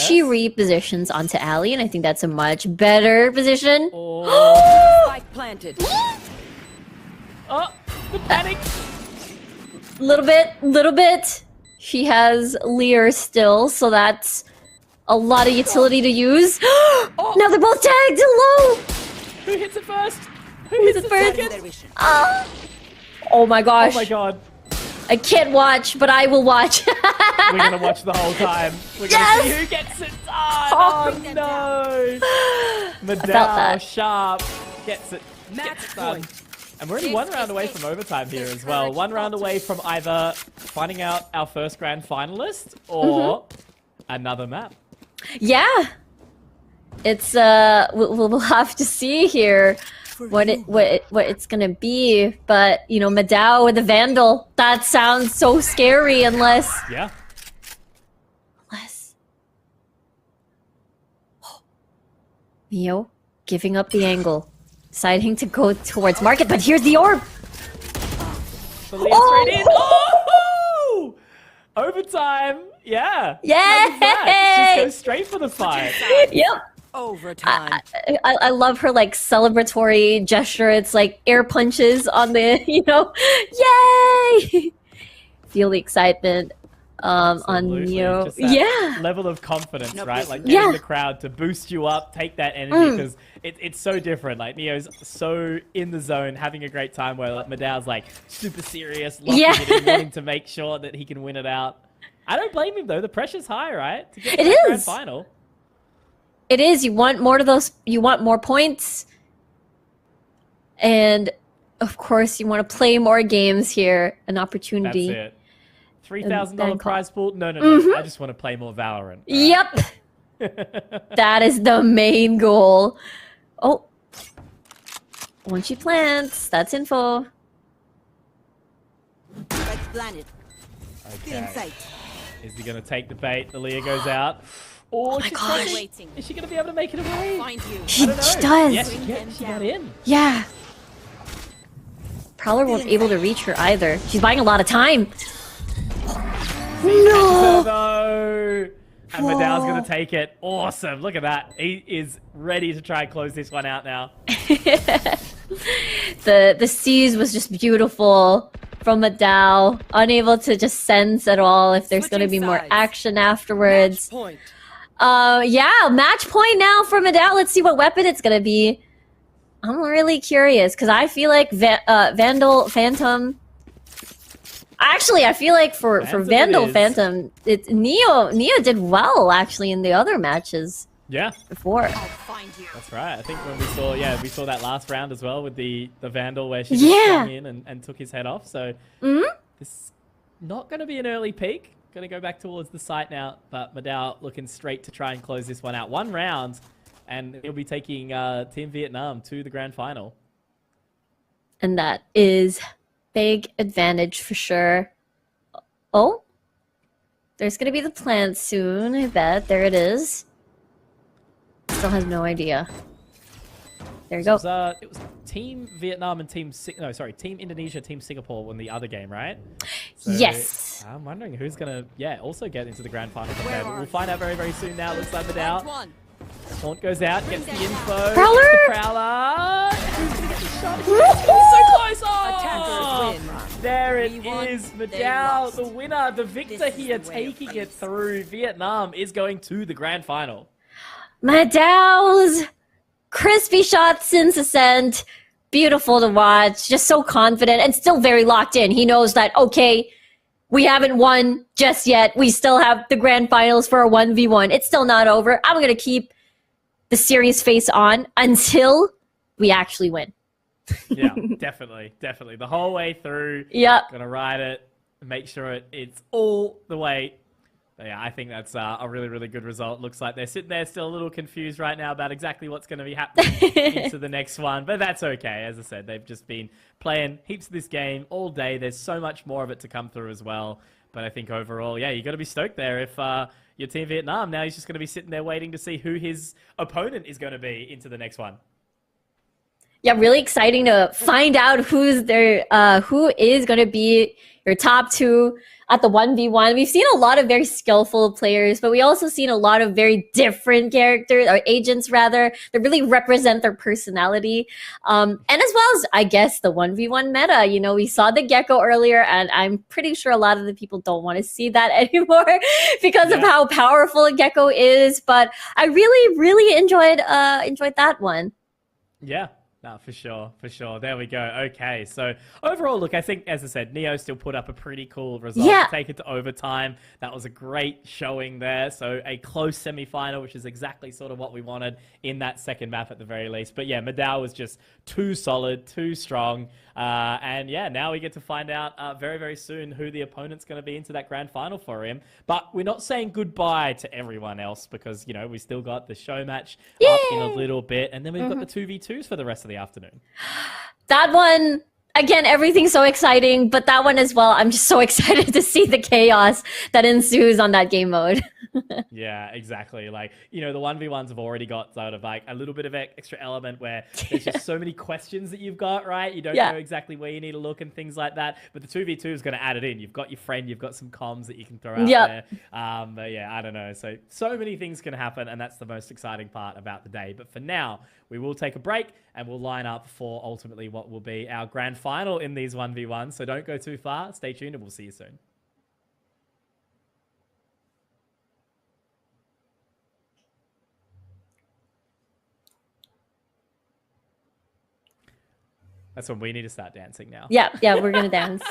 Speaker 4: she repositions onto Allie, and I think that's a much better position.
Speaker 3: Or...
Speaker 8: spike planted.
Speaker 3: Oh, the panic!
Speaker 4: Little bit. She has Lear still, so that's a lot of utility to use. Now they're both tagged. Hello.
Speaker 3: Who hits it first? Who
Speaker 4: Who's
Speaker 3: hits
Speaker 4: the
Speaker 3: it
Speaker 4: first?
Speaker 3: second?
Speaker 4: Oh my gosh.
Speaker 3: Oh my god.
Speaker 4: I can't watch, but I will watch.
Speaker 3: We're gonna watch the whole time. We're gonna see who gets it done. Oh no!
Speaker 4: felt
Speaker 3: Madao
Speaker 4: that.
Speaker 3: Sharp gets it
Speaker 8: Match
Speaker 3: done.
Speaker 8: point.
Speaker 3: And we're only one round away from overtime here as well. One round away from either finding out our first grand finalist or another map.
Speaker 4: Yeah. It's we'll have to see here what it's gonna be, but Madao with the Vandal, that sounds so scary unless
Speaker 3: Yeah.
Speaker 4: Neo giving up the angle, deciding to go towards market, but here's the orb.
Speaker 3: The lead straight in. Oh! Overtime. Yeah.
Speaker 4: Yay!
Speaker 3: How was that? Just go straight for the fight.
Speaker 4: Yep.
Speaker 8: Overtime.
Speaker 4: I love her like celebratory gesture. It's like air punches on the yay! Feel the excitement on
Speaker 3: Absolutely.
Speaker 4: Neo.
Speaker 3: Just that
Speaker 4: Yeah.
Speaker 3: level of confidence,
Speaker 9: No,
Speaker 3: right? Like
Speaker 4: Yeah.
Speaker 3: getting the crowd to boost you up, take that energy, because it's so different. Like Neo's so in the zone, having a great time, where like, Madao's like super serious, locking
Speaker 4: Yeah.
Speaker 3: it in, wanting to make sure that he can win it out. I don't blame him though. The pressure's high, right? To get to
Speaker 4: It
Speaker 3: that grand
Speaker 4: is.
Speaker 3: final.
Speaker 4: It is. You want more of those. You want more points. And of course, you want to play more games here. An
Speaker 3: That's
Speaker 4: opportunity.
Speaker 3: it. $3,000
Speaker 4: Bangkok.
Speaker 3: prize pool? No. I just want to play more Valorant.
Speaker 4: Yep. That is the main goal. Oh. Once she plants, that's info.
Speaker 8: Spike planted. Get in
Speaker 3: Okay.
Speaker 8: sight.
Speaker 3: Is he going to take the bait? The Leah goes out. Oh,
Speaker 4: my
Speaker 3: she's
Speaker 4: gosh.
Speaker 3: pressing.
Speaker 8: Waiting.
Speaker 3: Is she going to be able to make it away?
Speaker 8: Find you.
Speaker 4: She
Speaker 3: I don't know.
Speaker 4: does.
Speaker 3: Yes, she got in.
Speaker 4: Yeah. Prowler won't be able to reach her either. She's buying a lot of time. No.
Speaker 3: No. And Madow's going to take it. Awesome. Look at that. He is ready to try and close this one out now.
Speaker 4: The C's was just beautiful from Madow. Unable to just sense at all if there's going to be
Speaker 8: Switching
Speaker 4: more
Speaker 8: sides.
Speaker 4: action afterwards.
Speaker 8: Match point.
Speaker 4: Yeah, match point now for Madow. Let's see what weapon it's going to be. I'm really curious because I feel like Vandal Phantom. Actually, I feel like for
Speaker 3: Phantom it
Speaker 4: Vandal
Speaker 3: is.
Speaker 4: Phantom, Neo did well actually in the other matches
Speaker 3: Yeah,
Speaker 4: before.
Speaker 8: I'll find you.
Speaker 3: that's right. I think when we saw that last round as well with the Vandal where she just
Speaker 4: Yeah.
Speaker 3: came in and took his head off. So
Speaker 4: Mhm.
Speaker 3: this is not going to be an early peak. Going to go back towards the site now, but Madow looking straight to try and close this one out. One round, and he'll be taking Team Vietnam to the grand final.
Speaker 4: And that is big advantage for sure. Oh, there's gonna be the plant soon. I bet there it is. Still has no idea. There you go.
Speaker 3: It was Team Vietnam and Team Team Indonesia, Team Singapore won the other game, right? So
Speaker 4: Yes.
Speaker 3: I'm wondering who's gonna also get into the grand final from
Speaker 8: Where
Speaker 3: there. But
Speaker 8: are
Speaker 3: we'll find out very, very soon now. Looks like
Speaker 8: Find
Speaker 3: Madow.
Speaker 8: one.
Speaker 3: Taunt goes out, gets the info.
Speaker 4: Prowler!
Speaker 3: The Prowler! Who's gonna get the shot? It's so close! Oh!
Speaker 8: Attackers win.
Speaker 3: There it
Speaker 8: We won,
Speaker 3: is.
Speaker 8: they
Speaker 3: Madow,
Speaker 8: lost.
Speaker 3: the winner, the victor
Speaker 8: This is
Speaker 3: here,
Speaker 8: the way of
Speaker 3: taking it
Speaker 8: peace.
Speaker 3: through. Vietnam is going to the grand final.
Speaker 4: Madow's crispy shots since ascent. Beautiful to watch. Just so confident and still very locked in. He knows that, okay, we haven't won just yet. We still have the grand finals for a 1v1. It's still not over. I'm going to keep the serious face on until we actually win.
Speaker 3: Yeah, definitely. The whole way through.
Speaker 4: Yep.
Speaker 3: Gonna ride it, make sure it's all the way. But yeah, I think that's a really, really good result. Looks like they're sitting there still a little confused right now about exactly what's going to be happening into the next one. But that's okay. As I said, they've just been playing heaps of this game all day. There's so much more of it to come through as well. But I think overall, yeah, you got to be stoked there if your Team Vietnam, now he's just going to be sitting there waiting to see who his opponent is going to be into the next one.
Speaker 4: Yeah, really exciting to find out who is going to be your top two at the 1v1. We've seen a lot of very skillful players, but we also seen a lot of very different characters, or agents rather, that really represent their personality. And as well as, I guess, the 1v1 meta. You know, we saw the Gecko earlier, and I'm pretty sure a lot of the people don't want to see that anymore because of how powerful Gecko is. But I really, really enjoyed that one.
Speaker 3: Yeah. No, for sure. There we go. Okay, so overall, look, I think, as I said, Neo still put up a pretty cool result
Speaker 4: Yeah.
Speaker 3: to take it to overtime. That was a great showing there. So a close semi-final, which is exactly sort of what we wanted in that second map at the very least. But yeah, Madow was just too solid, too strong. And yeah, now we get to find out very, very soon who the opponent's going to be into that grand final for him. But we're not saying goodbye to everyone else because, you know, we still got the show match up in a little bit. And then we've got the 2v2s for the rest of the afternoon.
Speaker 4: That one, again, everything's so exciting, but that one as well, I'm just so excited to see the chaos that ensues on that game mode.
Speaker 3: Yeah, exactly. Like, you know, the 1v1s have already got sort of like a little bit of extra element where there's just so many questions that you've got, right? You don't know exactly where you need to look and things like that. But the 2v2 is going to add it in. You've got your friend, you've got some comms that you can throw out there. But yeah, I don't know. So many things can happen, and that's the most exciting part about the day. But for now, we will take a break and we'll line up for ultimately what will be our grand final in these 1v1s. So don't go too far. Stay tuned and we'll see you soon. That's when we need to start dancing now.
Speaker 4: Yeah, we're gonna dance.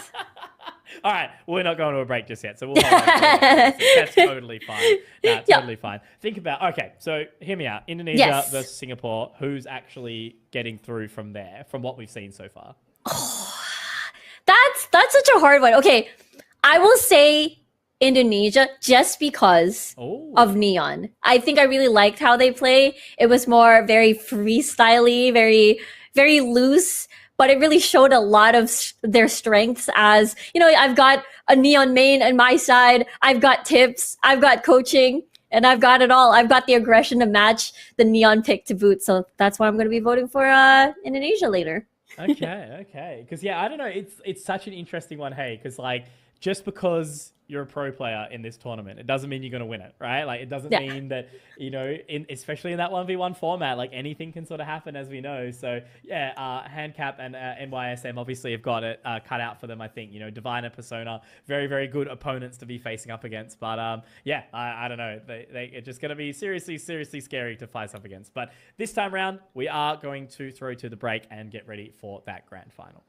Speaker 3: All right, we're not going to a break just yet, so we'll hold on. That's totally fine. That's totally fine. Think about, okay, so hear me out. Indonesia versus Singapore. Who's actually getting through from there, from what we've seen so far?
Speaker 4: That's such a hard one. Okay, I will say Indonesia just because of Neon. I think I really liked how they play. It was more very freestyly, very, very loose, but it really showed a lot of their strengths as, you know, I've got a Neon main on my side. I've got tips. I've got coaching. And I've got it all. I've got the aggression to match the Neon pick to boot. So that's why I'm going to be voting for Indonesia later.
Speaker 3: Okay. Because, yeah, I don't know. It's such an interesting one, hey, because, like, just because you're a pro player in this tournament, it doesn't mean you're going to win it, right? Like, it doesn't mean that, you know, especially in that 1v1 format, like, anything can sort of happen, as we know. So, yeah, Handcap and NYSM obviously have got it cut out for them, I think. You know, Diviner, Persona, very, very good opponents to be facing up against. But, yeah, I don't know. It's just going to be seriously scary to face up against. But this time around, we are going to throw to the break and get ready for that grand final.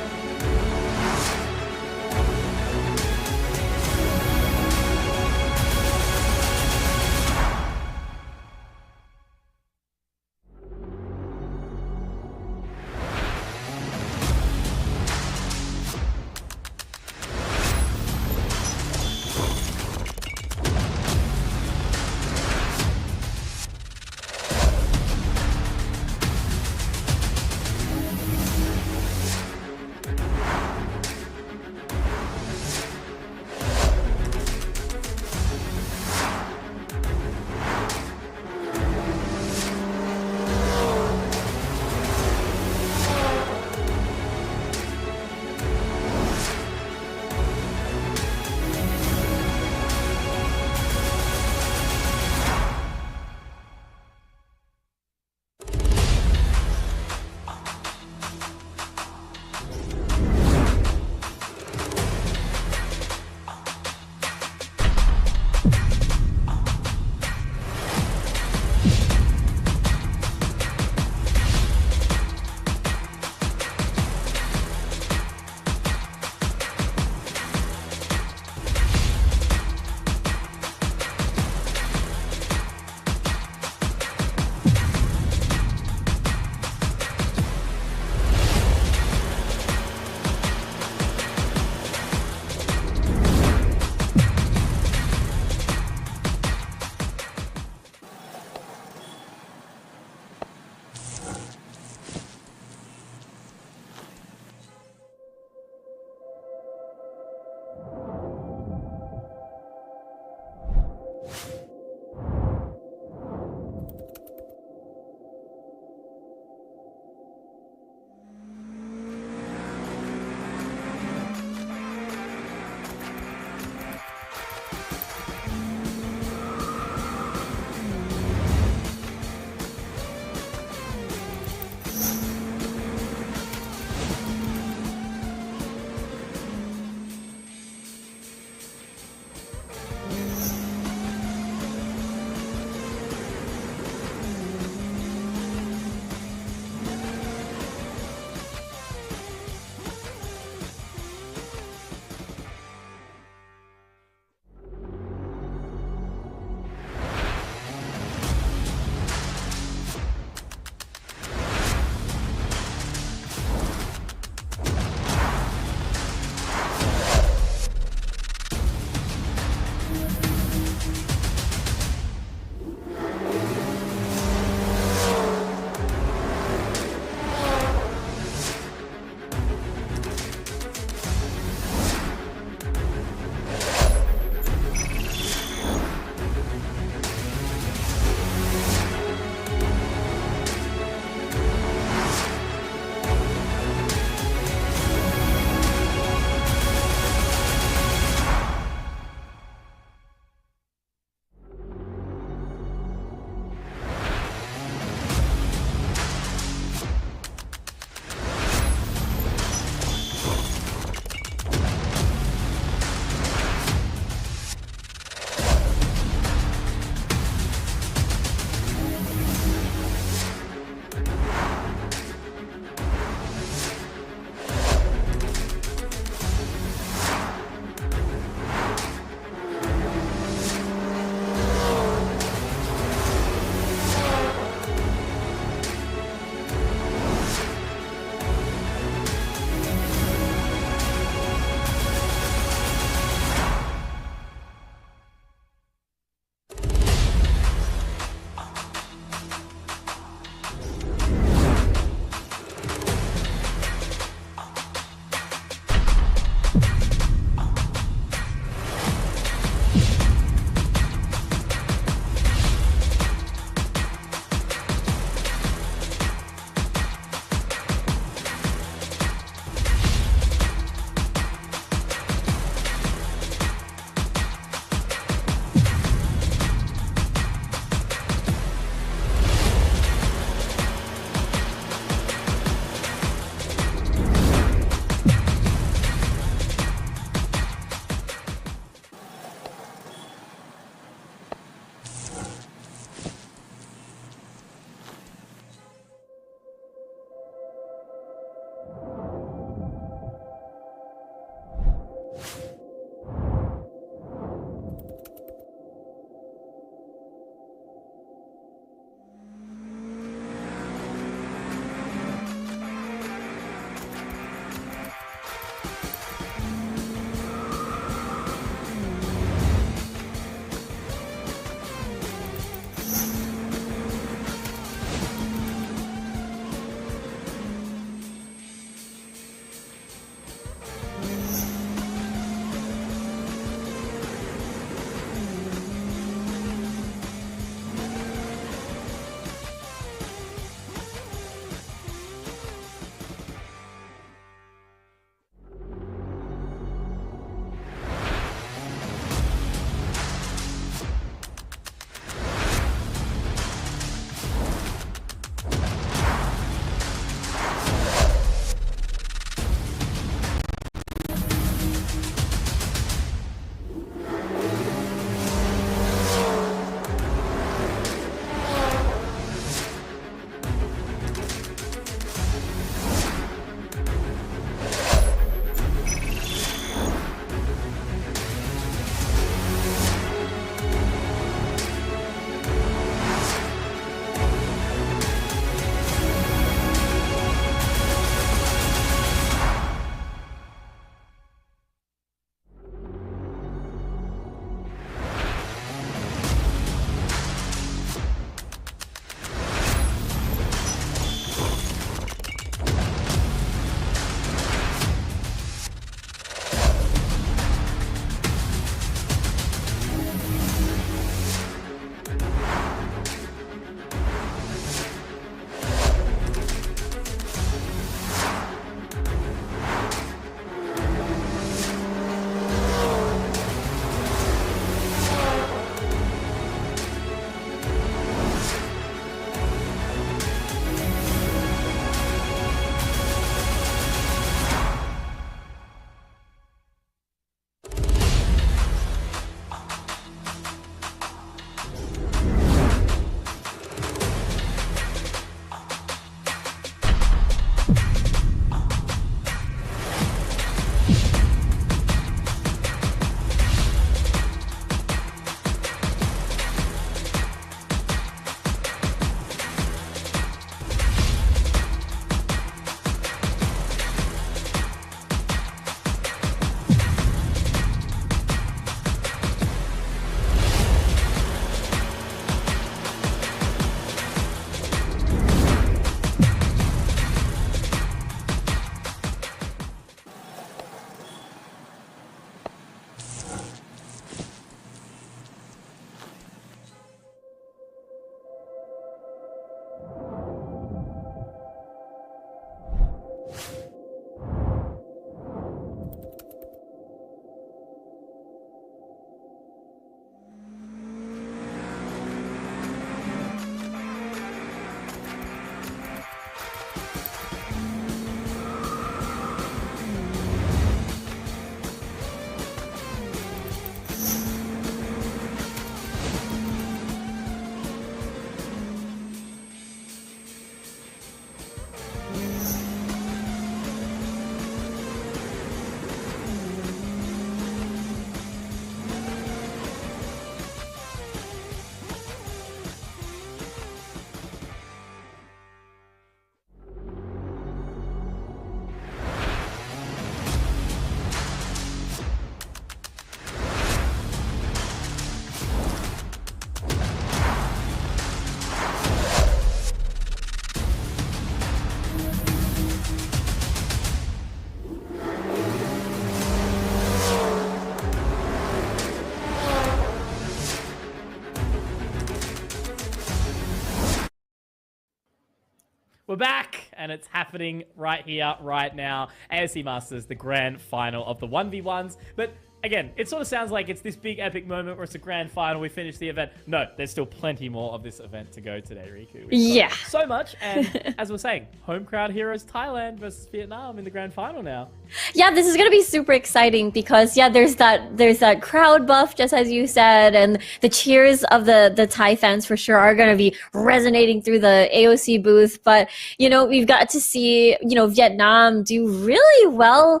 Speaker 3: We're back, and it's happening right here, right now. AOC Masters, the grand final of the 1v1s. But again, it sort of sounds like it's this big epic moment where it's a grand final, we finish the event. No, there's still plenty more of this event to go today, Riku.
Speaker 4: Yeah.
Speaker 3: So much, and as we're saying, home crowd heroes Thailand versus Vietnam in the grand final now.
Speaker 4: Yeah, this is gonna be super exciting because there's that crowd buff, just as you said, and the cheers of the Thai fans for sure are gonna be resonating through the AOC booth. But we've got to see Vietnam do really well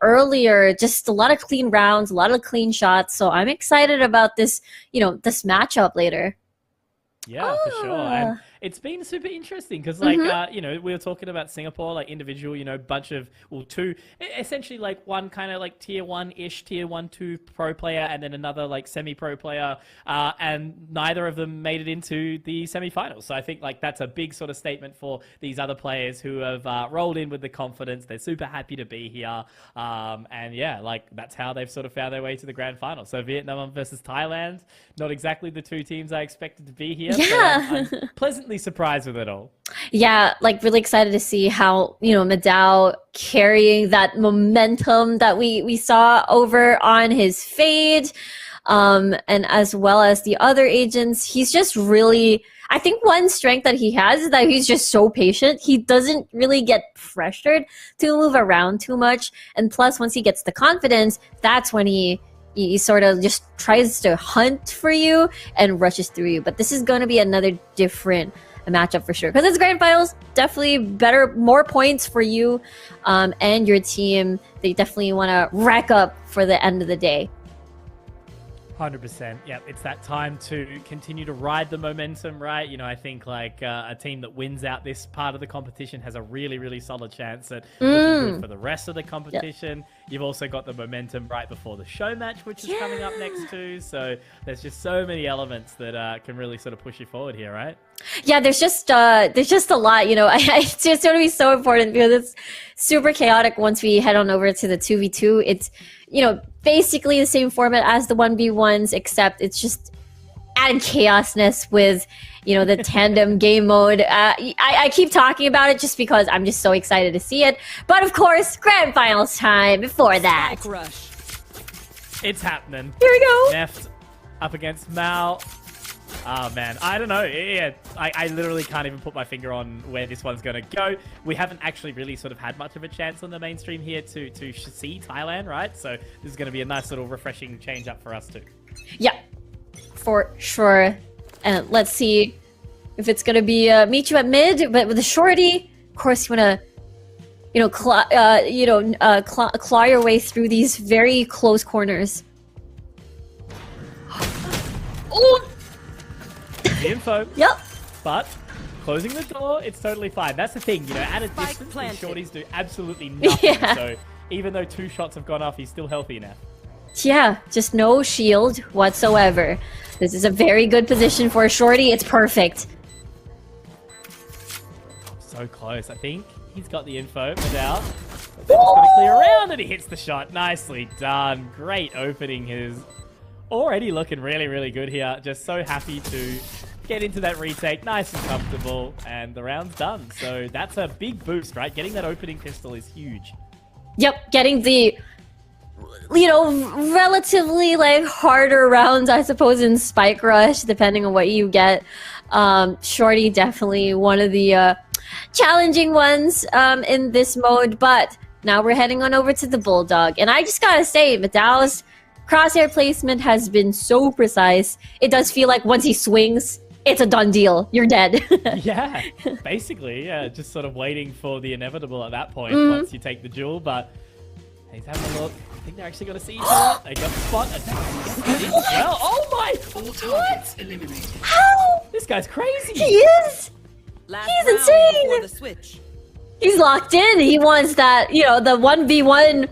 Speaker 4: earlier. Just a lot of clean rounds, a lot of clean shots. So I'm excited about this this matchup later.
Speaker 3: Yeah, for sure. And it's been super interesting because, like, we were talking about Singapore, like, individual, bunch of, two, essentially, like, one kind of, like, tier 1-ish, tier 1-2 pro player, and then another, like, semi-pro player, and neither of them made it into the semi-finals. So I think, like, that's a big sort of statement for these other players who have rolled in with the confidence. They're super happy to be here. And, yeah, like, that's how they've sort of found their way to the grand final. So Vietnam versus Thailand, not exactly the two teams I expected to be here.
Speaker 4: Yeah.
Speaker 3: So I'm pleasantly surprised with it all.
Speaker 4: Yeah, like really excited to see how, Madao carrying that momentum that we saw over on his fade. And as well as the other agents, he's just really, I think one strength that he has is that he's just so patient. He doesn't really get pressured to move around too much. And plus, once he gets the confidence, that's when he sort of just tries to hunt for you and rushes through you. But this is going to be another different matchup for sure. Because it's grand finals, definitely better, more points for you and your team. They definitely want to rack up for the end of the day.
Speaker 3: 100%. Yeah, it's that time to continue to ride the momentum, right? I think like a team that wins out this part of the competition has a really, really solid chance at looking good for the rest of the competition. Yep. You've also got the momentum right before the show match, which is coming up next too. So there's just so many elements that can really sort of push you forward here, right?
Speaker 4: Yeah, there's just a lot, it's just going to be so important because it's super chaotic once we head on over to the 2v2. It's, basically the same format as the 1v1s, except it's just added chaosness with, the tandem game mode. I keep talking about it just because I'm just so excited to see it. But of course, grand finals time before that.
Speaker 8: Spike rush.
Speaker 3: It's happening.
Speaker 4: Here we go.
Speaker 3: Neft up against Mal. Oh, man. I don't know. Yeah, I literally can't even put my finger on where this one's going to go. We haven't actually really sort of had much of a chance on the mainstream here to see Thailand, right? So this is going to be a nice little refreshing change up for us too.
Speaker 4: Yeah, for sure. And let's see if it's going to be meet you at mid, but with a shorty. Of course, you want to, claw your way through these very close corners. Oh!
Speaker 3: The info.
Speaker 4: Yep.
Speaker 3: But closing the door, it's totally fine. That's the thing, at a
Speaker 8: Spike
Speaker 3: distance,
Speaker 8: planted.
Speaker 3: these shorties do absolutely nothing.
Speaker 4: Yeah.
Speaker 3: So even though 2 shots have gone off, he's still healthy now.
Speaker 4: Yeah, just no shield whatsoever. This is a very good position for a shorty. It's perfect.
Speaker 3: So close. I think he's got the info without. He's got to clear around and he hits the shot. Nicely done. Great opening. His already looking really, really good here. Just so happy to get into that retake. Nice and comfortable. And the round's done. So that's a big boost, right? Getting that opening pistol is huge.
Speaker 4: Yep, getting the, relatively like harder rounds, I suppose, in Spike Rush, depending on what you get. Shorty definitely one of the challenging ones in this mode. But now we're heading on over to the Bulldog. And I just gotta say, Madao's crosshair placement has been so precise. It does feel like once he swings, it's a done deal. You're dead.
Speaker 3: Yeah, basically, yeah. Just sort of waiting for the inevitable at that point once you take the duel. But he's having a look. I think they're actually going to see each other. They got the spot. Well, oh my!
Speaker 6: All targets eliminated.
Speaker 4: How?
Speaker 3: This guy's crazy.
Speaker 4: He is?
Speaker 8: Last
Speaker 4: He's
Speaker 8: round
Speaker 4: insane.
Speaker 8: before the switch.
Speaker 4: He's locked in. He wants that, the 1v1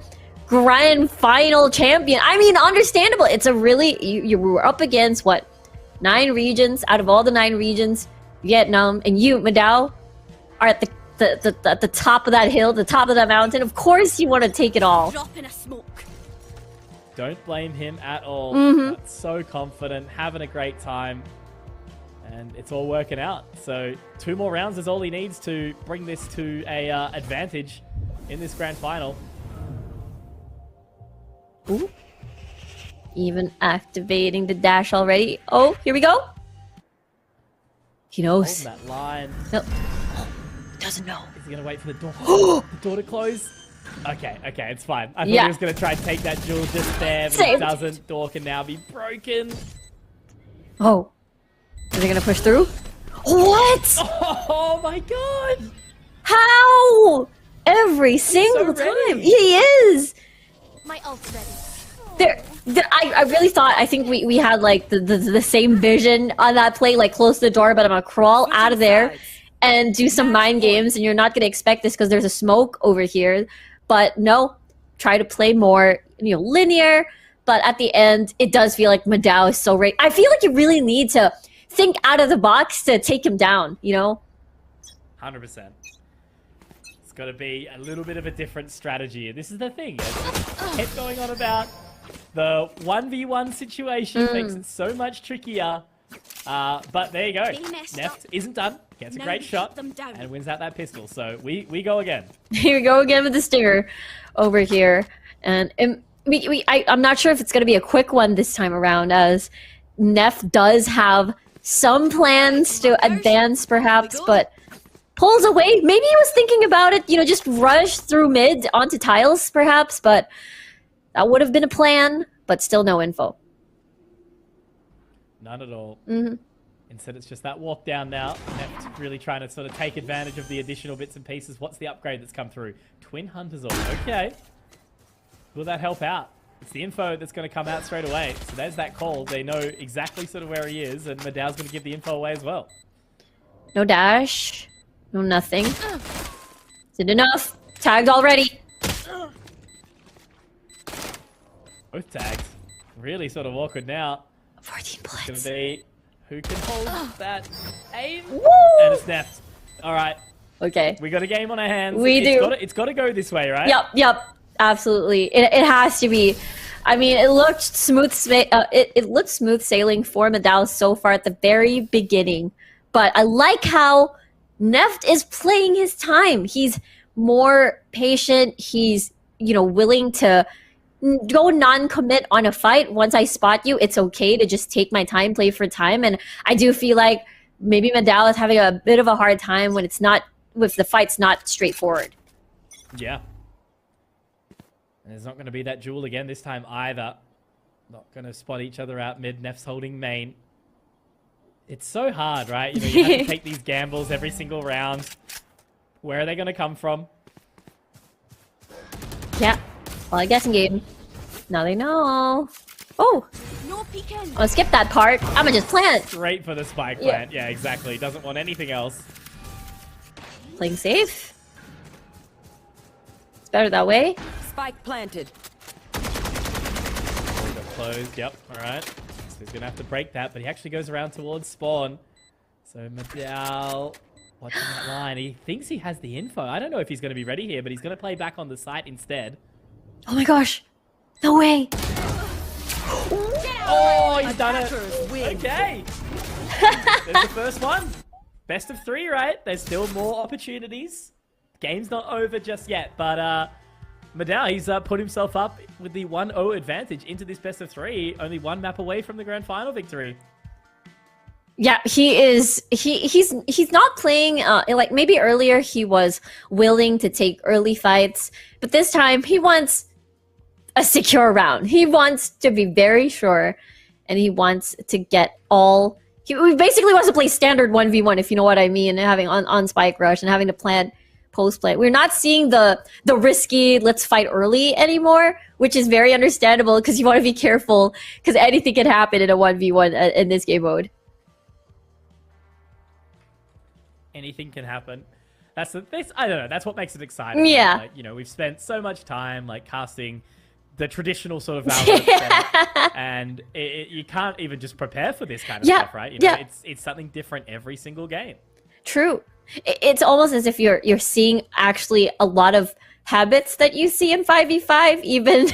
Speaker 4: grand final champion. I mean, understandable. It's a really, you were up against, 9 regions. Out of all the 9 regions, Vietnam and you, Madao, are at the top of that hill, the top of that mountain. Of course you want to take it all.
Speaker 8: Drop in a smoke.
Speaker 3: Don't blame him at all. But so confident, having a great time. And it's all working out. So 2 more rounds is all he needs to bring this to a advantage in this grand final.
Speaker 4: Ooh. Even activating the dash already. Oh, here we go. He knows.
Speaker 3: Holding that line.
Speaker 4: No. Doesn't know.
Speaker 3: Is he going to wait for the door? The door to close? Okay, it's fine. I thought he was going to try and take that jewel just there, but he doesn't. Door can now be broken.
Speaker 4: Oh. Is he gonna push through? What?
Speaker 3: Oh my god!
Speaker 4: How? Every single
Speaker 3: so
Speaker 4: time.
Speaker 3: ready.
Speaker 4: He is.
Speaker 8: My ult's ready.
Speaker 4: I really thought, I think we had like the same vision on that play, like close the door, but I'm gonna crawl out of there and do some mind games, and you're not gonna expect this because there's a smoke over here. But no, try to play more, linear. But at the end, it does feel like Madao is so right. I feel like you really need to think out of the box to take him down,
Speaker 3: 100%. It's got to be a little bit of a different strategy. This is the thing. Kept going on about the 1v1 situation makes it so much trickier. But there you go. Neft isn't done. Gets a great shot and wins out that pistol. So we go again.
Speaker 4: Here we go again with the stinger over here. And I'm not sure if it's going to be a quick one this time around, as Neff does have some plans to advance perhaps, but pulls away. Maybe he was thinking about it, just rush through mid onto tiles perhaps, but that would have been a plan, but still no info.
Speaker 3: None at all.
Speaker 4: Mm-hmm.
Speaker 3: Instead, it's just that walk down now. Neft really trying to sort of take advantage of the additional bits and pieces. What's the upgrade that's come through? Twin Hunters Orb. Okay. Will that help out? It's the info that's going to come out straight away. So there's that call. They know exactly sort of where he is, and Madao's going to give the info away as well.
Speaker 4: No dash. No nothing. Is it enough? Tagged already.
Speaker 3: Both tags. Really sort of awkward now.
Speaker 4: 14
Speaker 3: It's going
Speaker 4: bullets.
Speaker 3: to be who can hold that aim.
Speaker 4: Woo!
Speaker 3: And it's Neft. All right.
Speaker 4: Okay.
Speaker 3: We got a game on our hands.
Speaker 4: We do.
Speaker 3: It's got to go this way, right?
Speaker 4: Yep. Absolutely. It has to be. I mean, it looked smooth. It looked smooth sailing for Madao so far at the very beginning, but I like how Neft is playing his time. He's more patient. He's willing to go non-commit on a fight. Once I spot you, it's okay to just take my time, play for time. And I do feel like maybe Madao is having a bit of a hard time when the fight's not straightforward.
Speaker 3: Yeah. And there's not going to be that duel again this time either. Not going to spot each other out mid. Nef's holding main. It's so hard, right? You have to take these gambles every single round. Where are they going to come from?
Speaker 4: Yeah. Well, I guessing game. Now they know. Oh!
Speaker 8: No peeking.
Speaker 4: I'll skip that part. I'm gonna just plant.
Speaker 3: Straight for the spike plant. Yeah, exactly. Doesn't want anything else.
Speaker 4: Playing safe. It's better that way.
Speaker 8: Spike planted.
Speaker 3: Got closed. Yep. All right. So he's going to have to break that, but he actually goes around towards spawn. So Madao watching that line. He thinks he has the info. I don't know if he's going to be ready here, but he's going to play back on the site instead.
Speaker 4: Oh my gosh. No way.
Speaker 3: Oh, he's done it. Okay. There's the first one. Best of 3, right? There's still more opportunities. Game's not over just yet, but Madao, he's put himself up with the 1-0 advantage into this best of 3, only 1 map away from the grand final victory.
Speaker 4: Yeah, he is. He's not playing like maybe earlier he was willing to take early fights, but this time he wants a secure round. He wants to be very sure, and he wants to get all. He basically wants to play standard 1v1, if you know what I mean, and having on spike rush and having to plan post play. We're not seeing the risky let's fight early anymore, which is very understandable because you want to be careful because anything can happen in a 1v1 in this game mode.
Speaker 3: Anything can happen. I don't know. That's what makes it exciting.
Speaker 4: Yeah.
Speaker 3: Like, we've spent so much time like casting the traditional sort of Valorant setup, and you can't even just prepare for this kind of stuff, right? It's something different every single game.
Speaker 4: True. It's almost as if you're seeing actually a lot of habits that you see in 5v5 even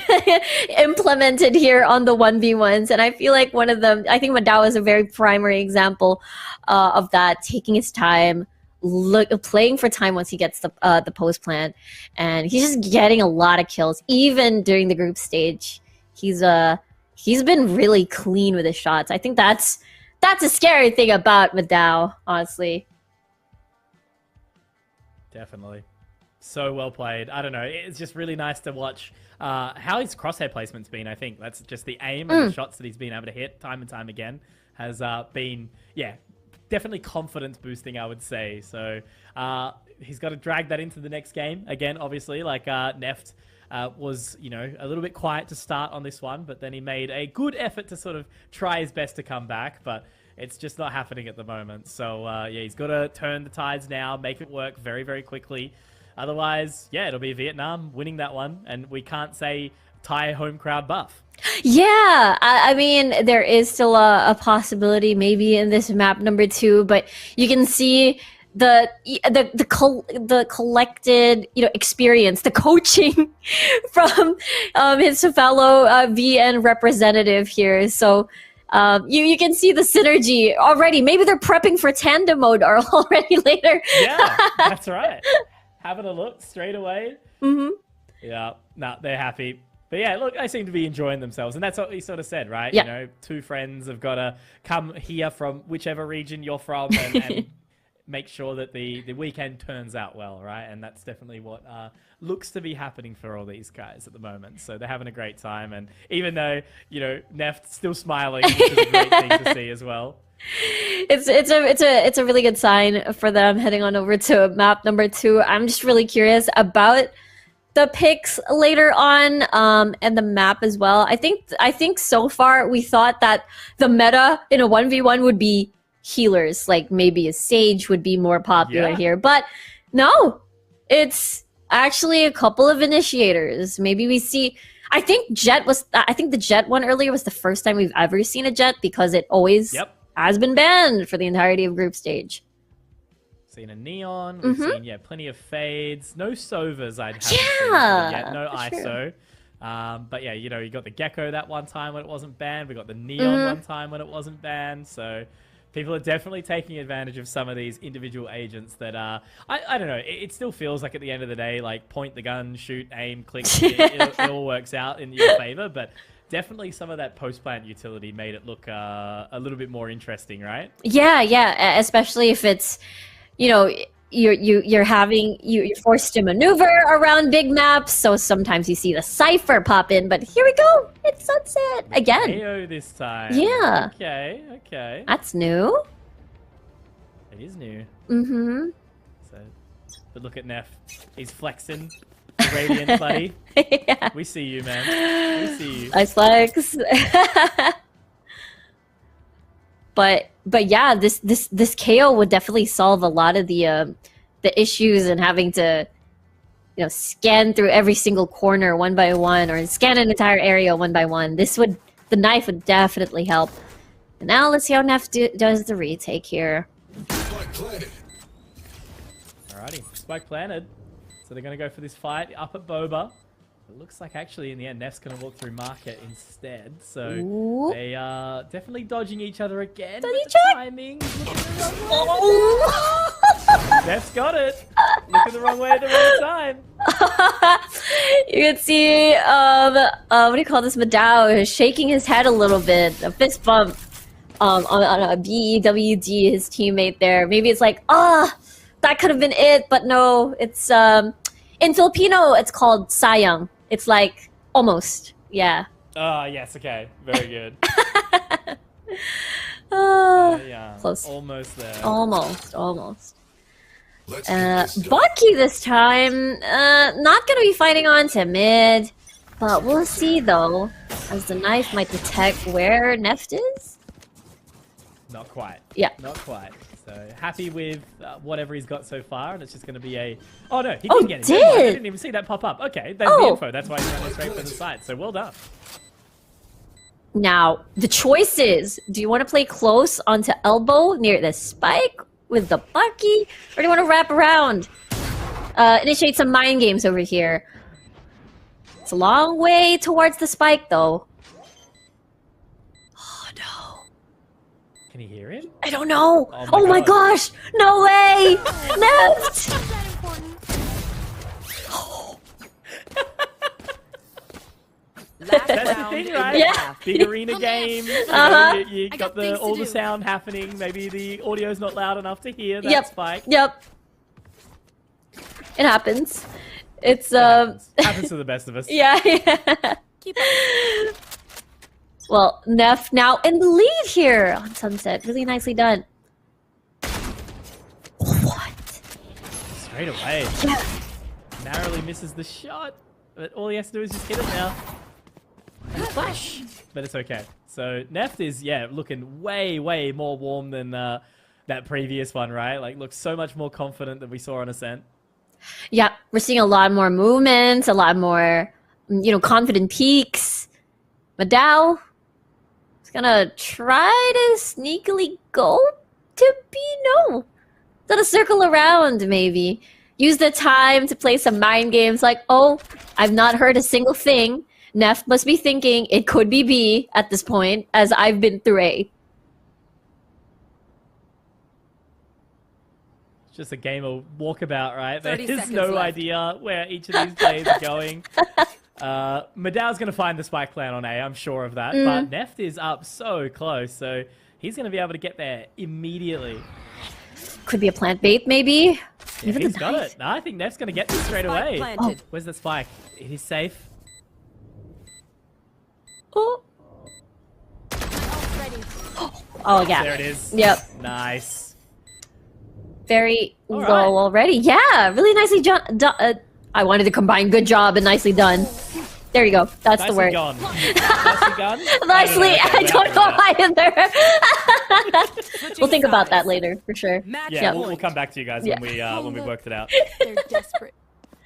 Speaker 4: implemented here on the 1v1s. And I feel like one of them, I think Madao is a very primary example of that, taking his time, playing for time once he gets the post plant, and he's just getting a lot of kills even during the group stage. He's been really clean with his shots. I think that's a scary thing about Madao, honestly.
Speaker 3: Definitely. So well played. I don't know. It's just really nice to watch how his crosshair placement's been. I think that's just the aim and the shots that he's been able to hit time and time again has been, definitely confidence boosting, I would say. So he's got to drag that into the next game. Again, obviously, like Neft was, a little bit quiet to start on this one, but then he made a good effort to sort of try his best to come back, but it's just not happening at the moment. So, he's got to turn the tides now, make it work very, very quickly. Otherwise, it'll be Vietnam winning that one, and we can't say Thai home crowd buff.
Speaker 4: Yeah, I mean, there is still a possibility maybe in this map number 2, but you can see the collected experience, the coaching from his fellow VN representative here. So you can see the synergy already. Maybe they're prepping for tandem mode already later.
Speaker 3: Yeah, that's right. Having a look straight away.
Speaker 4: Mm-hmm.
Speaker 3: Yeah, they're happy. But yeah, look, they seem to be enjoying themselves. And that's what he sort of said, right?
Speaker 4: Yeah.
Speaker 3: Two friends have got to come here from whichever region you're from and make sure that the weekend turns out well, right? And that's definitely what looks to be happening for all these guys at the moment. So they're having a great time. And even though, Neft's still smiling, which is a great thing to see as well.
Speaker 4: It's a really good sign for them heading on over to map number 2. I'm just really curious about the picks later on, and the map as well. I think so far we thought that the meta in a 1v1 would be healers, like maybe a Sage would be more popular here, but no, it's actually a couple of initiators. Maybe we see. I think the Jet one earlier was the first time we've ever seen a Jet, because it always has been banned for the entirety of group stage.
Speaker 3: Seen a Neon, we've seen plenty of Fades, no Sovas I'd have seen yet, no ISO. But you got the Gecko that one time when it wasn't banned, we got the Neon one time when it wasn't banned, so people are definitely taking advantage of some of these individual agents that I don't know, it still feels like at the end of the day, like point the gun, shoot, aim, click, it all works out in your favor, but definitely some of that post-plant utility made it look a little bit more interesting, right?
Speaker 4: Yeah, especially if it's you're forced to maneuver around big maps, so sometimes you see the Cypher pop in, but here we go, it's Sunset again.
Speaker 3: AO this time.
Speaker 4: Yeah.
Speaker 3: Okay.
Speaker 4: That's new.
Speaker 3: It is new.
Speaker 4: Mm-hmm.
Speaker 3: So, but look at Neff. He's flexing. Radiant, buddy.
Speaker 4: Yeah.
Speaker 3: We see you, man. We see you.
Speaker 4: Nice flex. But yeah, this KO would definitely solve a lot of the issues and having to scan through every single corner one by one, or scan an entire area one by one. The knife would definitely help. And now let's see how Neff does the retake here.
Speaker 3: Alrighty, spike planted. So they're going to go for this fight up at Boba. It looks like actually in the end Neff's going to walk through Market instead. So they are definitely dodging each other again. But the timing is looking the wrong way. Neff's got it. Looking the wrong way at the wrong time.
Speaker 4: You can see what do you call this? Madao is shaking his head a little bit. A fist bump on a BEWD, his teammate there. Maybe it's like, that could have been it, but no, it's in Filipino it's called sayang. It's like almost. Yeah.
Speaker 3: Oh, yes, okay. Very good. Yeah.
Speaker 4: Close.
Speaker 3: Almost there.
Speaker 4: Almost. Bucky this time, not gonna be fighting on to mid, but we'll see though, as the knife might detect where Neft is.
Speaker 3: Not quite.
Speaker 4: Yeah.
Speaker 3: Not quite. So happy with whatever he's got so far, and it's just going to be a... Oh, no, he didn't get it. I didn't even see that pop up. Okay, there's the info. That's why he's running straight for the side. So well done.
Speaker 4: Now, the choice is, do you want to play close onto elbow near the spike with the Bucky, or do you want to wrap around? initiate some mind games over here. It's a long way towards the spike, though. Oh no!
Speaker 3: Can you hear him?
Speaker 4: I don't know.
Speaker 3: Oh
Speaker 4: Oh
Speaker 3: my
Speaker 4: my
Speaker 3: God.
Speaker 4: gosh! No way! Neft!
Speaker 8: That important. Last
Speaker 3: That's the
Speaker 8: round
Speaker 3: thing,
Speaker 8: in
Speaker 3: right?
Speaker 8: the
Speaker 4: Yeah.
Speaker 8: half.
Speaker 3: Big arena game.
Speaker 4: Uh-huh.
Speaker 3: You
Speaker 8: I
Speaker 3: got
Speaker 8: got things to
Speaker 3: all the
Speaker 8: do.
Speaker 3: sound happening. Maybe the audio's not loud enough to hear that
Speaker 4: Yep.
Speaker 3: spike.
Speaker 4: Yep. It happens. It's
Speaker 3: Happens to the best of us.
Speaker 4: yeah.
Speaker 8: Keep up.
Speaker 4: Well, Neff now in the lead here on Sunset. Really nicely done. What?
Speaker 3: Straight away.
Speaker 4: Yeah.
Speaker 3: Narrowly misses the shot, but all he has to do is just hit it now. And flash. But it's okay. So Neft is, yeah, looking way, way more warm than that previous one, right? Like, looks so much more confident than we saw on Ascent.
Speaker 4: Yeah, we're seeing a lot more movements, a lot more, confident peaks. Madao is gonna try to sneakily go to B. No, gonna circle around maybe. Use the time to play some mind games like, oh, I've not heard a single thing. Neff must be thinking it could be B at this point, as I've been through A.
Speaker 3: It's just a game of walkabout, right?
Speaker 8: 30
Speaker 3: There's
Speaker 8: seconds
Speaker 3: no
Speaker 8: left.
Speaker 3: idea where each of these players are going. Madao's going to find the spike plan on A, I'm sure of that. But Neft is up so close, so he's going to be able to get there immediately.
Speaker 4: Could be a plant bait, maybe.
Speaker 3: Yeah,
Speaker 4: Even
Speaker 3: he's
Speaker 4: the
Speaker 3: got
Speaker 4: knife.
Speaker 3: it. No, I think Neft's going to get this straight
Speaker 8: Spike
Speaker 3: away.
Speaker 8: planted.
Speaker 3: Where's the spike? It is safe.
Speaker 4: Oh,
Speaker 8: Ult's ready.
Speaker 4: oh yeah.
Speaker 3: There it is.
Speaker 4: Yep.
Speaker 3: Nice.
Speaker 4: Very
Speaker 3: All
Speaker 4: low
Speaker 3: right.
Speaker 4: already. Yeah, really nicely done. I wanted to combine good job and nicely done. There you go. That's
Speaker 3: Nicely
Speaker 4: the word.
Speaker 3: gone. Nicely gone?
Speaker 4: Nicely, I don't know
Speaker 3: why.
Speaker 4: either. We'll think about that later for sure.
Speaker 8: Match
Speaker 3: Yeah,
Speaker 4: Yep.
Speaker 8: point.
Speaker 3: we'll come back to you guys
Speaker 4: Yeah.
Speaker 3: when we worked it out.
Speaker 8: They're desperate.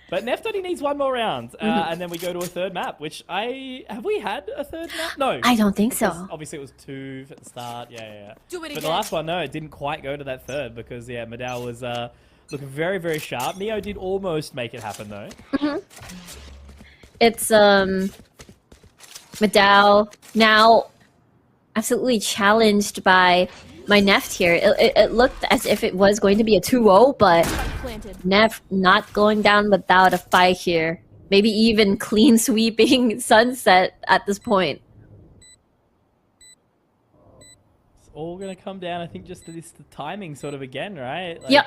Speaker 3: But Neft only needs one more round, and then we go to a third map. Which have we had a third map? No,
Speaker 4: I don't think
Speaker 3: because
Speaker 4: so.
Speaker 3: obviously it was 2 at the start. Yeah.
Speaker 8: Do it
Speaker 3: But
Speaker 8: again.
Speaker 3: the last one, no, it didn't quite go to that third because Madao was looking very, very sharp. Neo did almost make it happen though.
Speaker 4: It's Madao now absolutely challenged by my Neft here. It looked as if it was going to be a 2-0, but
Speaker 8: Planted.
Speaker 4: Neft not going down without a fight here. Maybe even clean sweeping Sunset at this point.
Speaker 3: It's all gonna come down, I think, just to the timing sort of again, right? Like,
Speaker 4: Yep.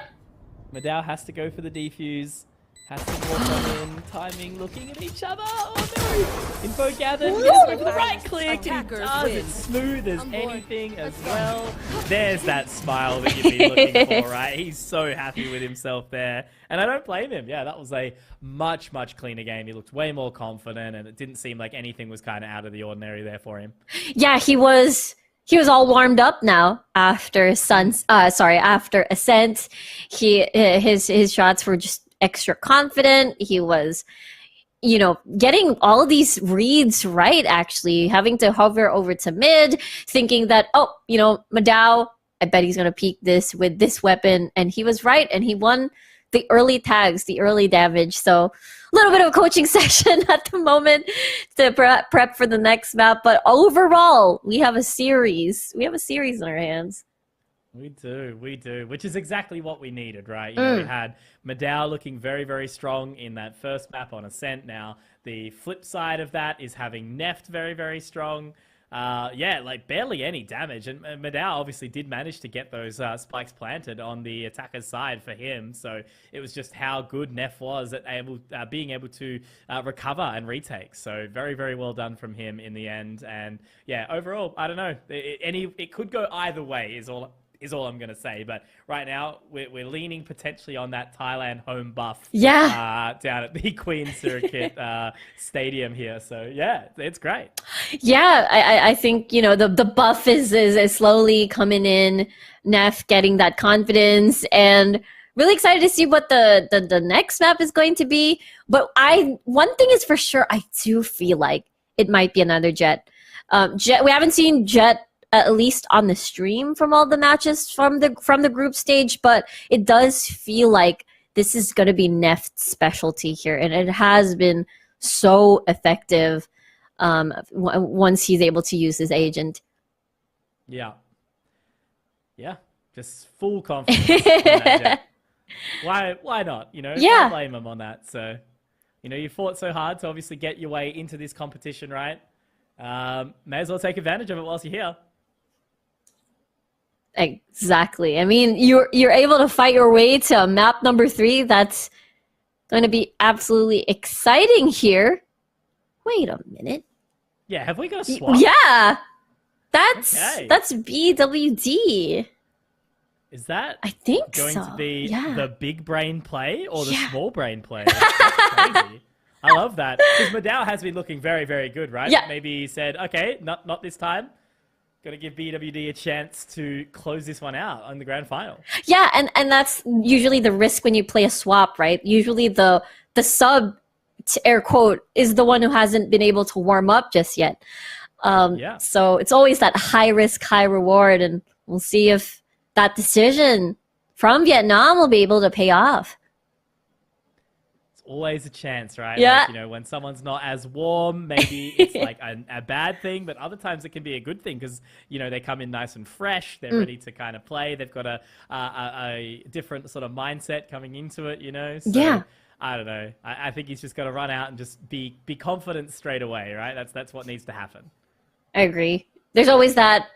Speaker 3: Madao has to go for the defuse. Has to walk on in, timing, looking at each other. Oh no! Info gathered. Yes, go for the right click. And he
Speaker 8: Attackers
Speaker 3: does.
Speaker 8: win.
Speaker 3: It's smooth as
Speaker 8: On board.
Speaker 3: anything as
Speaker 8: Let's go.
Speaker 3: well. There's that smile that you've been looking for, right? He's so happy with himself there. And I don't blame him. Yeah, that was a much, much cleaner game. He looked way more confident, and it didn't seem like anything was kind of out of the ordinary there for him.
Speaker 4: Yeah, he was all warmed up now after after Ascent. His shots were just extra confident. He was, getting all of these reads right, actually, having to hover over to mid, thinking that, Madao, I bet he's going to peek this with this weapon. And he was right, and he won the early tags, the early damage. So a little bit of a coaching session at the moment to prep for the next map. But overall, we have a series. We have a series in our hands.
Speaker 3: We do, which is exactly what we needed, right? We had Madao looking very, very strong in that first map on Ascent. Now, the flip side of that is having Neft very, very strong. Like barely any damage. And Madao obviously did manage to get those spikes planted on the attacker's side for him. So it was just how good Nef was at being able to recover and retake. So very, very well done from him in the end. And yeah, overall, I don't know. It could go either way is all I'm going to say. But right now, we're leaning potentially on that Thailand home buff
Speaker 4: Yeah.
Speaker 3: down at the Queen Surikit Stadium here. So, yeah, it's great.
Speaker 4: Yeah, I think, the buff is slowly coming in, Neff getting that confidence, and really excited to see what the next map is going to be. But one thing is for sure, I do feel like it might be another Jet. We haven't seen Jet at least on the stream from all the matches from the group stage, but it does feel like this is going to be Neft's specialty here, and it has been so effective once he's able to use his agent.
Speaker 3: Yeah. Yeah. Just full confidence. on that jet. Why not? You know,
Speaker 4: Yeah.
Speaker 3: can't blame him on that. So, you know, you fought so hard to obviously get your way into this competition, right? May as well take advantage of it whilst you're here.
Speaker 4: Exactly. I mean, you're able to fight your way to map number 3. That's going to be absolutely exciting here. Wait a minute.
Speaker 3: Yeah, have we got a swap?
Speaker 4: Yeah. That's
Speaker 3: Okay.
Speaker 4: BWD.
Speaker 3: Is that
Speaker 4: I think
Speaker 3: going
Speaker 4: so.
Speaker 3: to be
Speaker 4: Yeah.
Speaker 3: the big brain play or the
Speaker 4: Yeah.
Speaker 3: small brain play? That's crazy. I love that. Because Madao has been looking very, very good, right?
Speaker 4: Yeah.
Speaker 3: Maybe he said, okay, not this time. Got to give BWD a chance to close this one out on the grand final.
Speaker 4: Yeah, and that's usually the risk when you play a swap, right? Usually the sub, air quote, is the one who hasn't been able to warm up just yet.
Speaker 3: Yeah.
Speaker 4: So it's always that high risk, high reward, and we'll see if that decision from Vietnam will be able to pay off.
Speaker 3: It's always a chance, right?
Speaker 4: Yeah.
Speaker 3: Like, you know, when someone's not as warm, maybe it's like a bad thing, but other times it can be a good thing because, you know, they come in nice and fresh. They're ready to kind of play. They've got a different sort of mindset coming into it, you know? So,
Speaker 4: Yeah.
Speaker 3: I don't know. I think he's just got to run out and just be confident straight away, right? That's what needs to happen.
Speaker 4: I agree. There's always that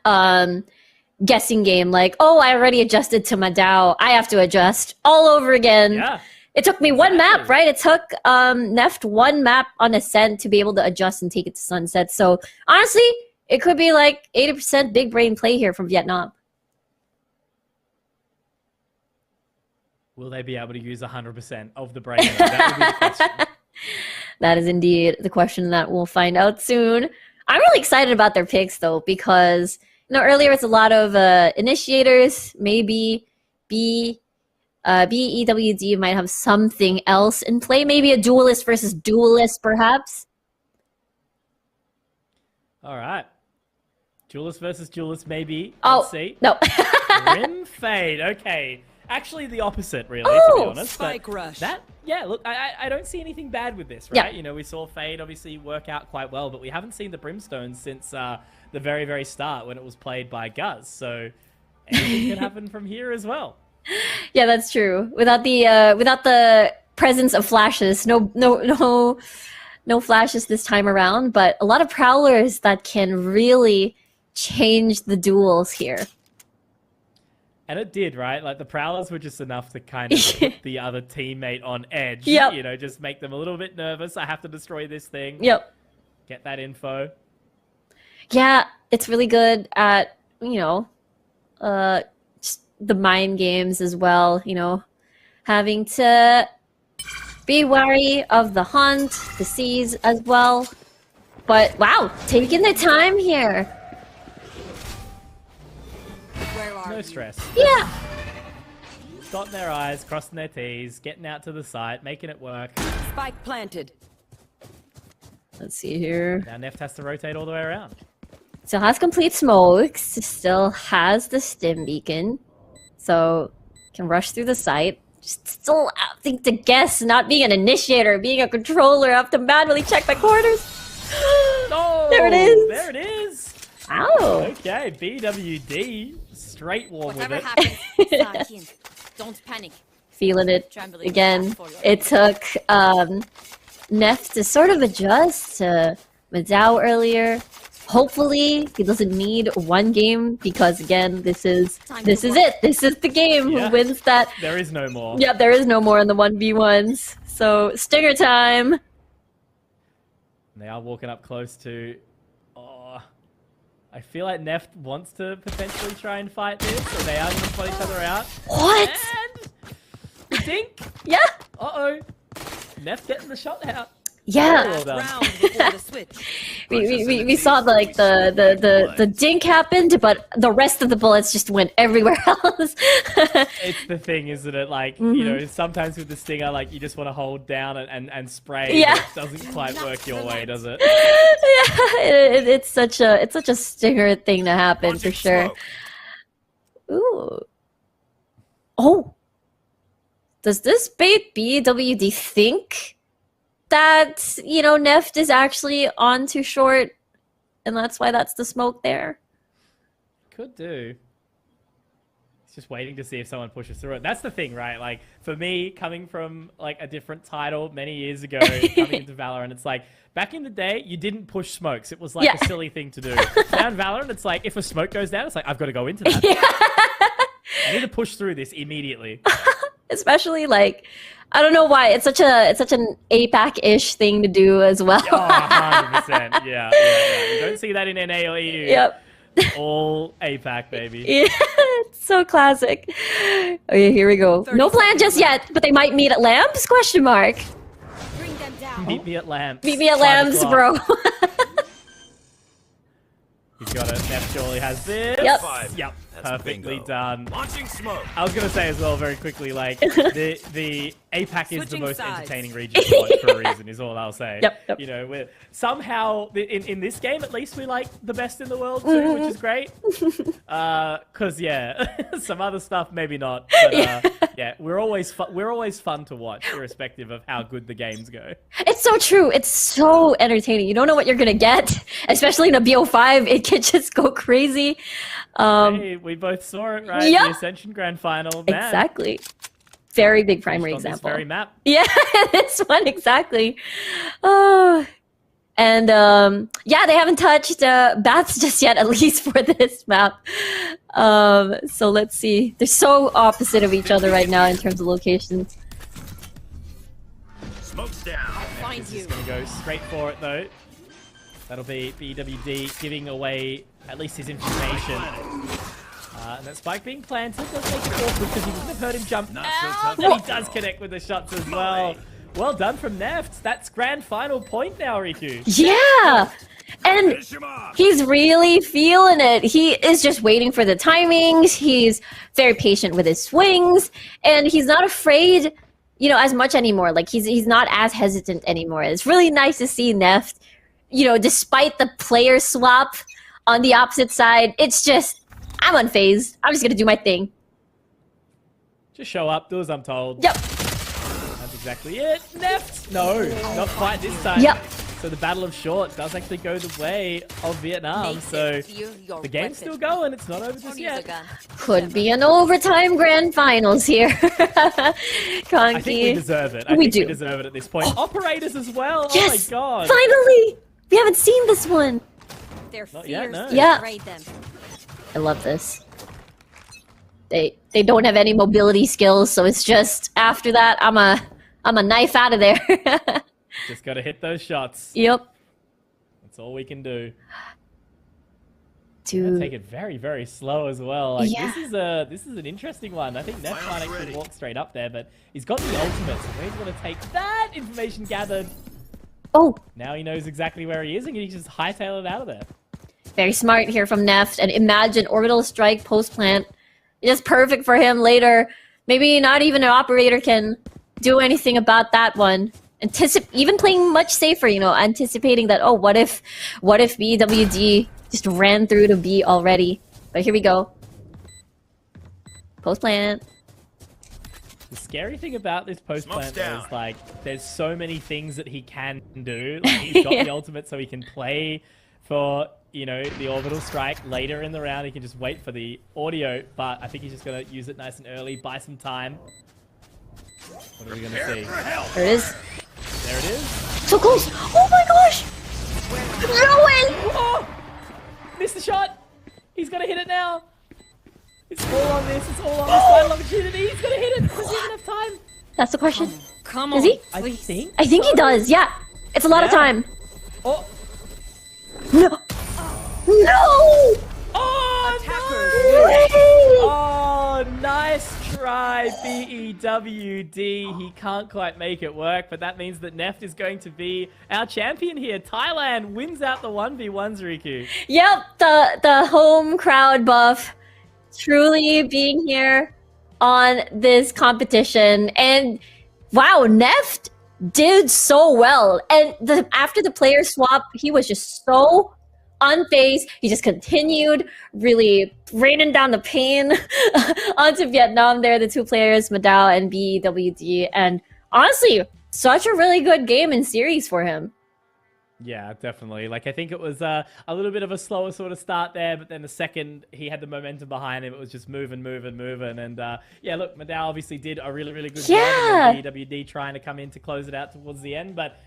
Speaker 4: guessing game, like, oh, I already adjusted to Madao. I have to adjust all over again.
Speaker 3: Yeah.
Speaker 4: It took me one map,
Speaker 3: Exactly.
Speaker 4: right? It took Neft one map on Ascent to be able to adjust and take it to Sunset. So honestly, it could be like 80% big brain play here from Vietnam.
Speaker 3: Will they be able to use 100% of the brain? That would be the question.
Speaker 4: That is indeed the question that we'll find out soon. I'm really excited about their picks though, because earlier it's a lot of initiators, maybe BEWD might have something else in play, maybe a duelist versus duelist perhaps.
Speaker 3: All right. Duelist versus duelist, maybe.
Speaker 4: Oh,
Speaker 3: Let's see.
Speaker 4: no.
Speaker 3: Rim Fade. Okay. Actually, the opposite, really, to
Speaker 4: Oh.
Speaker 3: be honest.
Speaker 9: Spike
Speaker 3: But
Speaker 9: rush.
Speaker 3: look, I don't see anything bad with this,
Speaker 4: Yeah.
Speaker 3: right? You know, we saw Fade obviously work out quite well, but we haven't seen the Brimstone since the very, very start when it was played by Guz. So anything could happen from here as well.
Speaker 4: Yeah, that's true. Without the presence of flashes, no flashes this time around, but a lot of prowlers that can really change the duels here.
Speaker 3: And it did, right? Like the Prowlers were just enough to kind of put the other teammate on edge.
Speaker 4: Yep.
Speaker 3: You know, just make them a little bit nervous. I have to destroy this thing.
Speaker 4: Yep.
Speaker 3: Get that info.
Speaker 4: Yeah, it's really good at, just the mind games as well, having to be wary of the hunt, the seas as well. But wow, taking the time here.
Speaker 8: Where are
Speaker 3: No
Speaker 8: you?
Speaker 3: stress.
Speaker 4: Yeah.
Speaker 3: Dotting their I's, crossing their T's, getting out to the site, making it work.
Speaker 9: Spike planted.
Speaker 4: Let's see here.
Speaker 3: Now Neft has to rotate all the way around.
Speaker 4: Still has complete smokes, still has the stim beacon, so can rush through the site. Just still having to guess, not being an initiator, being a controller, have to manually check my corners.
Speaker 3: Oh,
Speaker 4: There it is.
Speaker 3: There it is.
Speaker 4: Ow.
Speaker 3: Okay, BWD. Straight warm with
Speaker 8: Whatever
Speaker 3: it.
Speaker 8: happens, start in. Don't panic.
Speaker 4: Feeling it
Speaker 8: Trembling
Speaker 4: again.
Speaker 8: fast for your
Speaker 4: It took Neff to sort of adjust to Madao earlier. Hopefully he doesn't need one game because again, this is it. This is the game
Speaker 3: Yeah.
Speaker 4: who wins that.
Speaker 3: There is no more.
Speaker 4: Yeah, there is no more in the 1v1s. So stinger time.
Speaker 3: And they are walking up close to... Oh, I feel like Neft wants to potentially try and fight this, so they are going to play each other out.
Speaker 4: What?
Speaker 3: And... the dink!
Speaker 4: Yeah.
Speaker 3: Uh-oh. Neft getting the shot out.
Speaker 4: Yeah.
Speaker 3: Well done.
Speaker 9: Round before the switch.
Speaker 4: We saw like the dink happened, but the rest of the bullets just went everywhere else.
Speaker 3: It's the thing, isn't it? Like,
Speaker 4: Mm-hmm.
Speaker 3: you know, sometimes with the stinger, like, you just want to hold down and spray.
Speaker 4: Yeah.
Speaker 3: But it doesn't quite work your way, does it?
Speaker 4: Yeah, it's such a stinger thing to happen for
Speaker 7: Launching
Speaker 4: sure.
Speaker 7: smoke.
Speaker 4: Ooh. Oh. Does this bait BWD think that, you know, Neft is actually on too short, and that's why that's the smoke there?
Speaker 3: Could do. It's just waiting to see if someone pushes through it. That's the thing, right? Like, for me, coming from, like, a different title many years ago, coming into Valorant, it's like, back in the day, you didn't push smokes. It was, like, a silly thing to do. Now in Valorant, it's like, if a smoke goes down, it's like, I've got to go into that. I need to push through this immediately.
Speaker 4: Especially, like, I don't know why. It's such an APAC-ish thing to do as well.
Speaker 3: Oh, 100%. Yeah. You don't see that in NA or EU.
Speaker 4: Yep.
Speaker 3: All APAC, baby.
Speaker 4: Yeah, it's so classic. Okay, here we go. No plan just yet, but they might meet at Lambs? Question mark.
Speaker 8: Bring them down.
Speaker 3: Meet me at Lamps.
Speaker 4: Meet me at
Speaker 3: 5
Speaker 4: Lambs,
Speaker 3: o'clock.
Speaker 4: bro.
Speaker 3: He's got it. Neff surely has this.
Speaker 4: Yep.
Speaker 3: Yep.
Speaker 7: That's
Speaker 3: Perfectly
Speaker 7: bingo.
Speaker 3: done.
Speaker 7: Launching smoke.
Speaker 3: I was going to say as well, very quickly, like, the APAC is the
Speaker 9: Switching
Speaker 3: most
Speaker 9: sides.
Speaker 3: entertaining region to watch for a reason, is all I'll say.
Speaker 4: Yep.
Speaker 3: You know, we're somehow, in this game, at least, we're, like, the best in the world, too, which is great. Because, yeah, some other stuff, maybe not. But, yeah, we're always fun to watch, irrespective of how good the games go.
Speaker 4: It's so true. It's so entertaining. You don't know what you're gonna get, especially in a BO5. It can just go crazy.
Speaker 3: Hey, we both saw it, right?
Speaker 4: Yep.
Speaker 3: The Ascension Grand Final. Man,
Speaker 4: Exactly. Very big primary
Speaker 3: on this
Speaker 4: example.
Speaker 3: very map.
Speaker 4: Yeah, this one exactly. Oh, and yeah, they haven't touched Bats just yet, at least for this map. So let's see. They're so opposite of each other right now in terms of locations.
Speaker 7: Smoke's down.
Speaker 8: Find
Speaker 3: He's
Speaker 8: you.
Speaker 3: just going to go straight for it, though. That'll be BWD giving away at least his information. And that spike being planted does make it awkward because he wouldn't have heard him jump
Speaker 7: Not so
Speaker 3: out,
Speaker 7: tough.
Speaker 3: and he does connect with the shots as well. Well done from Neft. That's grand final point now, Riku.
Speaker 4: Yeah, and
Speaker 7: Finish him off.
Speaker 4: he's really feeling it. He is just waiting for the timings. He's very patient with his swings, and he's not afraid, you know, as much anymore. Like he's not as hesitant anymore. It's really nice to see Neft, you know, despite the player swap on the opposite side. It's just, I'm unfazed. I'm just gonna do my thing.
Speaker 3: Just show up, do as I'm told.
Speaker 4: Yep.
Speaker 3: That's exactly it. Neft! No, not quite this time.
Speaker 4: Yep.
Speaker 3: So the Battle of Short does actually go the way of Vietnam.
Speaker 8: Make
Speaker 3: So
Speaker 8: it your
Speaker 3: the game's
Speaker 8: weapon.
Speaker 3: still going. It's not over
Speaker 8: Don't
Speaker 3: just
Speaker 8: use a
Speaker 3: yet.
Speaker 8: gun.
Speaker 4: Could be an overtime grand finals here.
Speaker 3: I think we
Speaker 4: Conky.
Speaker 3: deserve it.
Speaker 4: We
Speaker 3: I think
Speaker 4: do.
Speaker 3: we deserve it at this point. Operators as well.
Speaker 4: Yes!
Speaker 3: Oh my god.
Speaker 4: Finally! We haven't seen this one.
Speaker 8: They're
Speaker 3: Not
Speaker 8: fierce.
Speaker 3: yet, no.
Speaker 4: Yeah.
Speaker 8: Raid them.
Speaker 4: I love this. They don't have any mobility skills, so it's just after that I'm a knife out of there.
Speaker 3: Just gotta hit those shots.
Speaker 4: Yep.
Speaker 3: That's all we can do.
Speaker 4: Dude.
Speaker 3: Take it very, very slow as well. Like
Speaker 4: Yeah.
Speaker 3: this is an interesting one. I think Nef might actually
Speaker 7: ready.
Speaker 3: walk straight up there, but he's got the ultimate, so where's he gonna take that information gathered?
Speaker 4: Oh,
Speaker 3: Now he knows exactly where he is, and he can just hightail it out of there.
Speaker 4: very smart here from Neft. And imagine orbital strike post plant. Just perfect for him later. Maybe not even an operator can do anything about that one. Even playing much safer, you know, anticipating that, oh, what if BWD just ran through to B already? But here we go. Post plant.
Speaker 3: The scary thing about this post
Speaker 7: Smoke's
Speaker 3: plant though
Speaker 7: down.
Speaker 3: is like there's so many things that he can do. Like he's got the ultimate, so he can play for, you know, the orbital strike later in the round. He can just wait for the audio, but I think he's just gonna use it nice and early, buy some time. What are we gonna see?
Speaker 4: There it is.
Speaker 3: There it is.
Speaker 4: So close. Oh my gosh. No way.
Speaker 3: Oh! Missed the shot. He's gonna hit it now. It's all on this. It's all on this final opportunity. He's gonna hit it. Does he have enough time?
Speaker 4: That's the question.
Speaker 8: Come
Speaker 4: Does
Speaker 8: on.
Speaker 4: he?
Speaker 3: I think.
Speaker 4: I think he does. Yeah. It's a lot of
Speaker 3: Yeah.
Speaker 4: time.
Speaker 3: Oh!
Speaker 4: No. No.
Speaker 3: Oh!
Speaker 4: Way.
Speaker 3: Oh, nice try, BEWD. He can't quite make it work, but that means that Neft is going to be our champion here. Thailand wins out the 1v1s, Riku.
Speaker 4: Yep, the home crowd buff truly being here on this competition. And wow, Neft did so well. And after the player swap, he was just so unfazed. He just continued really raining down the pain onto Vietnam there, the two players, Madao and BWD. And honestly, such a really good game and series for him.
Speaker 3: Yeah, definitely. Like, I think it was a little bit of a slower sort of start there, but then the second he had the momentum behind him, it was just moving. And yeah, look, Madao obviously did a really, really good job. And then BWD trying to come in to close it out towards the end, but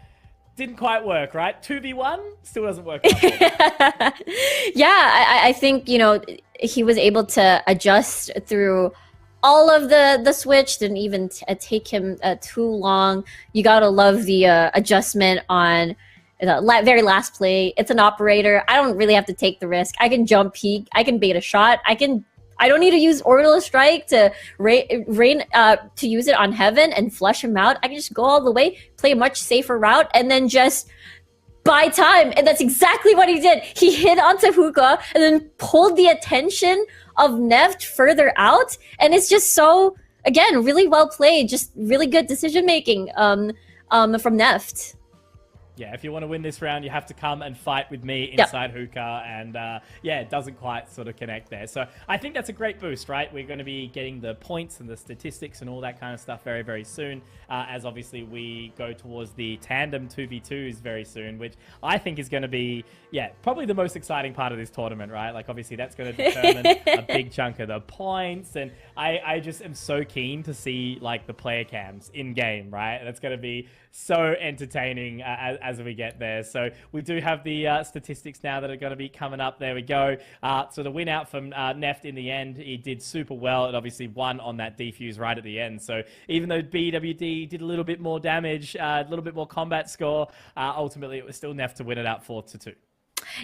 Speaker 3: didn't quite work, right? 2v1 still doesn't work out.
Speaker 4: Yeah, I think, you know, he was able to adjust through all of the switch. Didn't even take him too long. You gotta love the adjustment on the very last play. It's an operator. I don't really have to take the risk. I can jump peek. I can bait a shot. I don't need to use orbital strike to to use it on Heaven and flush him out. I can just go all the way, play a much safer route, and then just buy time. And that's exactly what he did. He hit onto Hookah and then pulled the attention of Neft further out. And it's just so, again, really well played. Just really good decision making from Neft.
Speaker 3: Yeah, if you want to win this round, you have to come and fight with me inside Hookah. And yeah, it doesn't quite sort of connect there. So I think that's a great boost, right? We're going to be getting the points and the statistics and all that kind of stuff very, very soon. As obviously we go towards the tandem 2v2s very soon, which I think is going to be, yeah, probably the most exciting part of this tournament, right? Like, obviously that's going to determine a big chunk of the points. And I just am so keen to see, like, the player cams in game, right? That's going to be so entertaining as we get there. So we do have the statistics now that are going to be coming up. There we go. So the win out from Neft in the end, he did super well. It obviously won on that defuse right at the end. So even though BWD did a little bit more damage, a little bit more combat score, ultimately it was still Neft to win it out 4-2.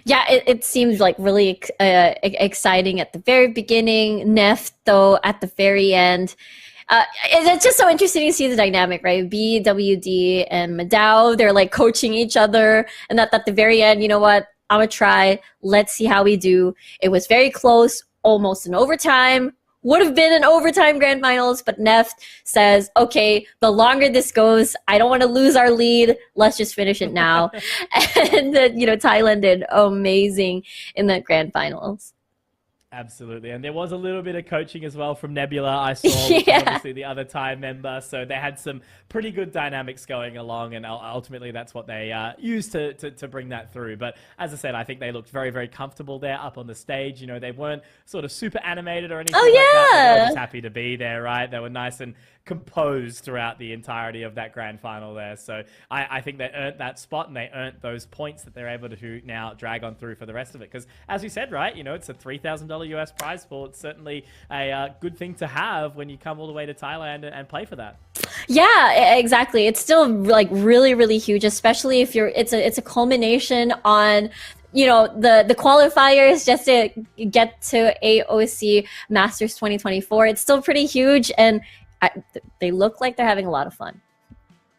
Speaker 4: Yeah, it seems like really exciting at the very beginning. Neft, though, at the very end. It's just so interesting to see the dynamic, right? BWD and Madao, they're like coaching each other. And at the very end, you know what? I'm going to try. Let's see how we do. It was very close, almost an overtime. Would have been an overtime grand finals, but Neft says, okay, the longer this goes, I don't want to lose our lead. Let's just finish it now. And then, you know, Thailand did amazing in the grand finals.
Speaker 3: Absolutely. And there was a little bit of coaching as well from Nebula, I saw, which is obviously the other Thai member. So they had some pretty good dynamics going along, and ultimately that's what they used to bring that through. But as I said, I think they looked very, very comfortable there up on the stage. You know, they weren't sort of super animated or anything like that. They were just happy to be there, right? They were nice and composed throughout the entirety of that grand final there. So I think they earned that spot, and they earned those points that they're able to now drag on through for the rest of it. Because as we said, right, you know, it's a $3,000 US prize pool. It's certainly a good thing to have when you come all the way to Thailand and play for that.
Speaker 4: Yeah, exactly. It's still like really, really huge, especially if it's a culmination on, you know, the qualifiers just to get to AOC Masters 2024. It's still pretty huge, and they look like they're having a lot of fun.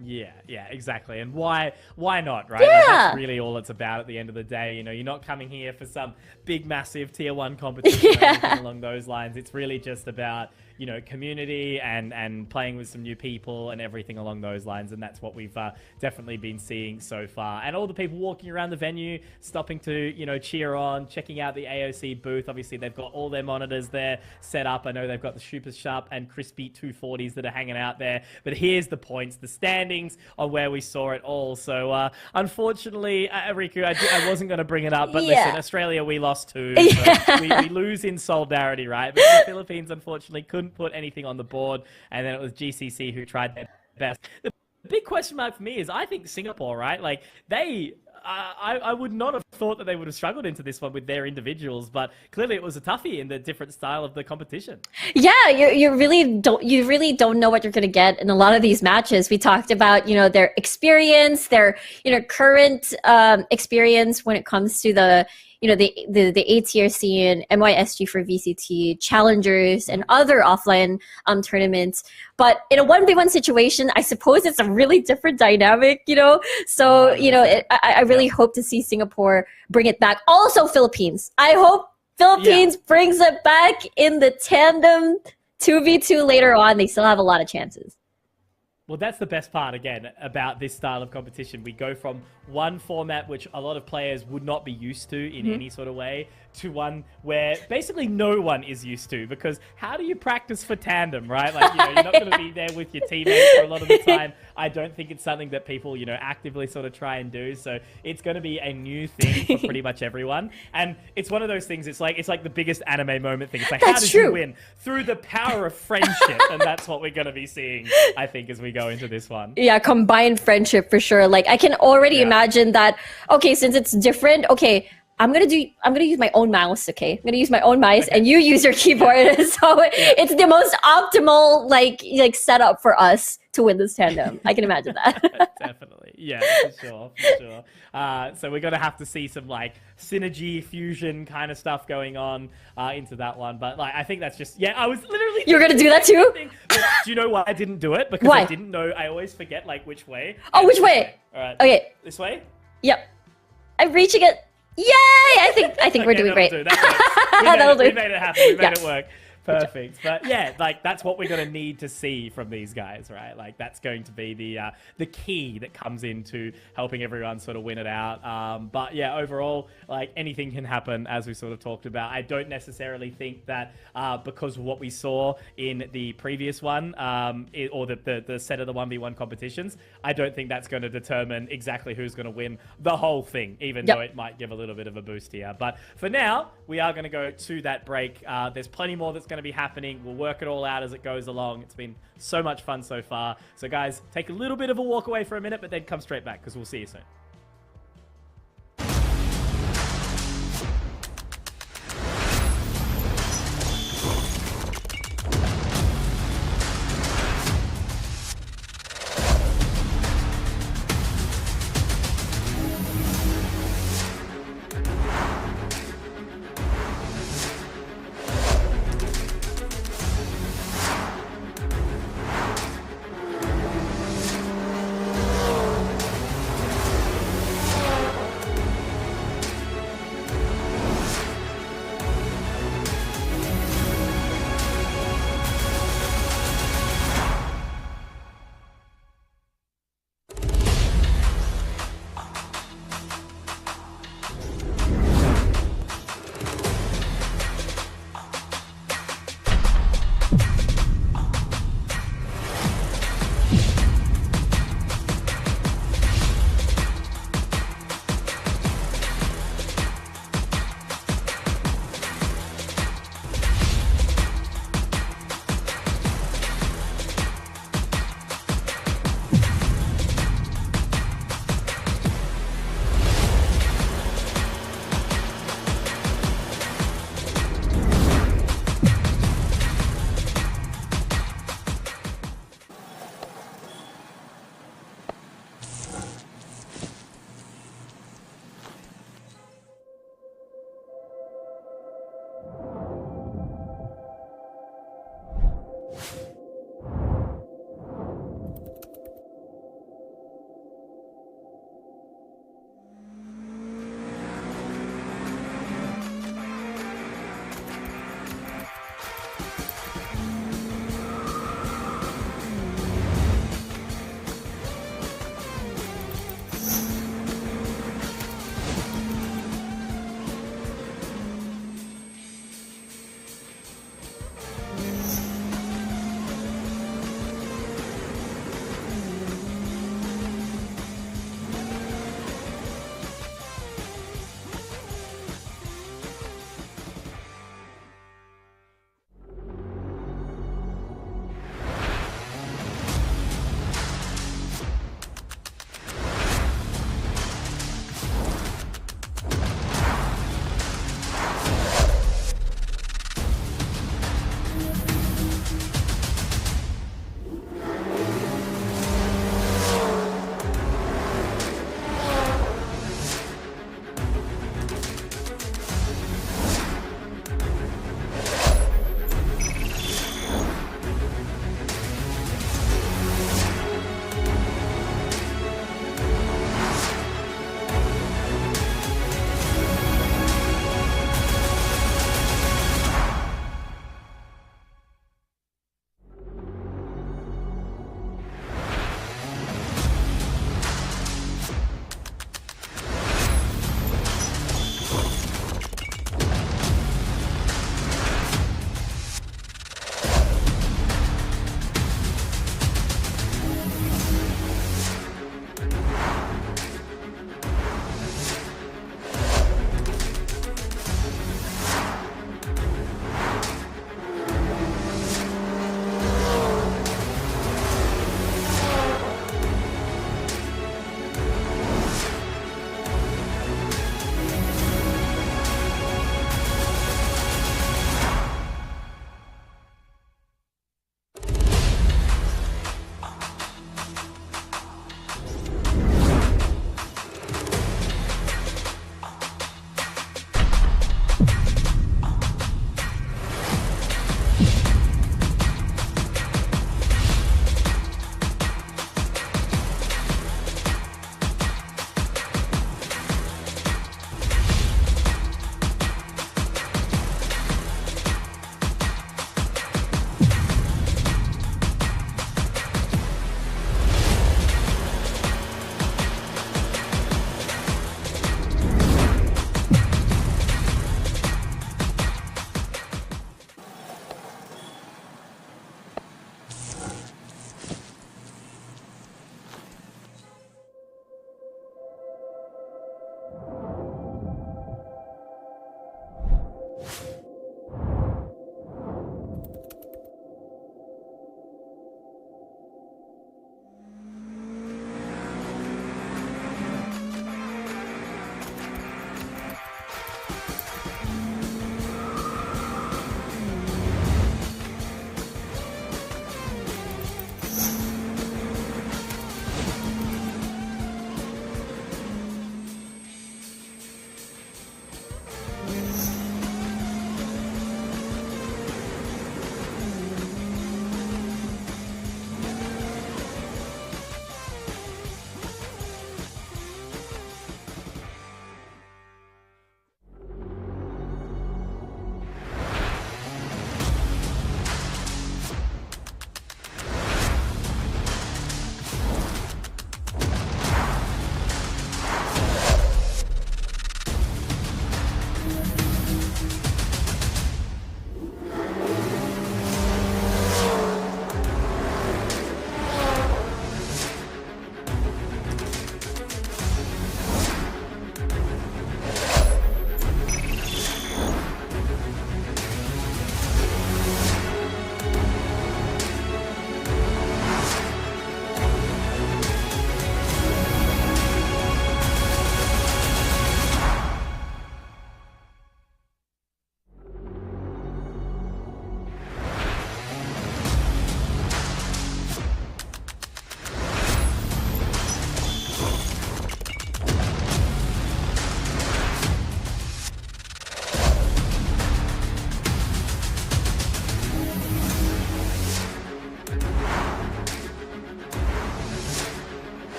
Speaker 3: Yeah, exactly. And why not, right?
Speaker 4: Yeah.
Speaker 3: Like, that's really all it's about at the end of the day. You know, you're not coming here for some big, massive tier 1 competition or anything along those lines. It's really just about, you know, community and playing with some new people and everything along those lines. And that's what we've definitely been seeing so far. And all the people walking around the venue, stopping to, you know, cheer on, checking out the AOC booth. Obviously, they've got all their monitors there set up. I know they've got the super sharp and crispy 240s that are hanging out there. But here's the points, the standings on where we saw it all. So unfortunately, Riku, I wasn't going to bring it up, but listen, Australia, we lost 2. So we lose in solidarity, right? But the Philippines, unfortunately, couldn't put anything on the board, and then it was GCC who tried their best. The big question mark for me is I think Singapore, right? Like, they... I would not have thought that they would have struggled into this one with their individuals, but clearly it was a toughie in the different style of the competition. Yeah,
Speaker 4: you really don't know what you're going to get in a lot of these matches. We talked about, you know, their experience, their, you know, current experience when it comes to the, you know, the A tier scene, MYSG for VCT, challengers, and other offline tournaments. But in a 1v1 situation, I suppose it's a really different dynamic, you know? So, you know, I really hope to see Singapore bring it back. Also, Philippines. I hope Philippines brings it back in the tandem 2v2 later on. They still have a lot of chances.
Speaker 3: Well, that's the best part, again, about this style of competition. We go from one format which a lot of players would not be used to in any sort of way to one where basically no one is used to, because how do you practice for tandem, right? Like, you're not going to be there with your teammates for a lot of the time. I don't think it's something that people, actively sort of try and do. So it's going to be a new thing for pretty much everyone. And it's one of those things, it's like the biggest anime moment thing. It's like, how did you win? Through the power of friendship. And that's what we're going to be seeing, I think, as we go into this one.
Speaker 4: Yeah, combined friendship for sure. Like, I can already imagine that, okay, since it's different, okay, I'm gonna use my own mouse, okay? I'm gonna use my own mouse and you use your keyboard. So it's the most optimal like setup for us to win this tandem. I can imagine that.
Speaker 3: Definitely. Yeah, for sure. So we're gonna have to see some like synergy, fusion kind of stuff going on into that one. But like, I think that's just, I was literally...
Speaker 4: You're gonna do that too?
Speaker 3: Do you know why I didn't do it? Because
Speaker 4: why?
Speaker 3: I didn't know, I always forget like which way.
Speaker 4: Oh, which way?
Speaker 3: All right.
Speaker 4: Okay.
Speaker 3: This way?
Speaker 4: Yep. I'm reaching it. Yay! I think we're doing great.
Speaker 3: That'll do. We made it happen. We made it work. Perfect. But yeah, like that's what we're going to need to see from these guys, right? Like that's going to be the key that comes into helping everyone sort of win it out. But yeah, overall, like anything can happen, as we sort of talked about. I don't necessarily think that because of what we saw in the previous one, or the set of the 1v1 competitions, I don't think that's going to determine exactly who's going to win the whole thing, even though it might give a little bit of a boost here. But for now, we are going to go to that break. There's plenty more that's going to be happening. We'll work it all out as it goes along. It's been so much fun so far. So guys, take a little bit of a walk away for a minute, but then come straight back because we'll see you soon.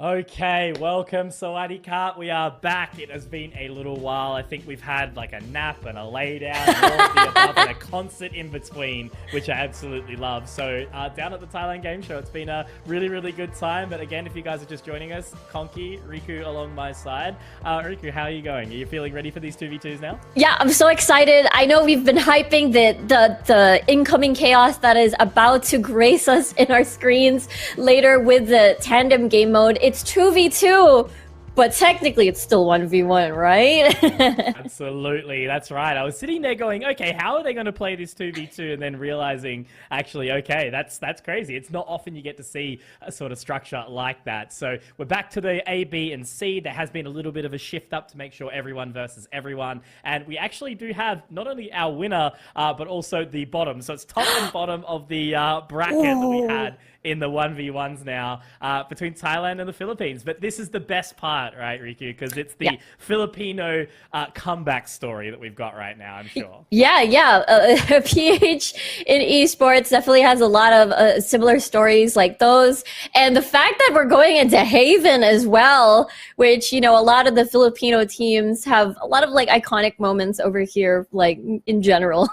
Speaker 3: Okay, welcome, Sawadee-Kap. We are back. It has been a little while. I think we've had like a nap and a lay down and all of the above and a concert in between, which I absolutely love. So down at the Thailand Game Show, it's been a really, really good time. But again, if you guys are just joining us, Conky, Riku along my side. Riku, how are you going? Are you feeling ready for these 2v2s now?
Speaker 4: Yeah, I'm so excited. I know we've been hyping the incoming chaos that is about to grace us in our screens later with the tandem game mode. It's 2v2, but technically it's still 1v1, right?
Speaker 3: Absolutely, that's right. I was sitting there going, okay, how are they going to play this 2v2? And then realizing, actually, okay, that's crazy. It's not often you get to see a sort of structure like that. So we're back to the A, B, and C. There has been a little bit of a shift up to make sure everyone versus everyone. And we actually do have not only our winner, but also the bottom. So it's top and bottom of the bracket that we had in the 1v1s now between Thailand and the Philippines. But this is the best part, right, Riku? Because it's the Filipino comeback story that we've got right now, I'm sure.
Speaker 4: Yeah. PH in esports definitely has a lot of similar stories like those. And the fact that we're going into Haven as well, which, you know, a lot of the Filipino teams have a lot of like iconic moments over here, like in general.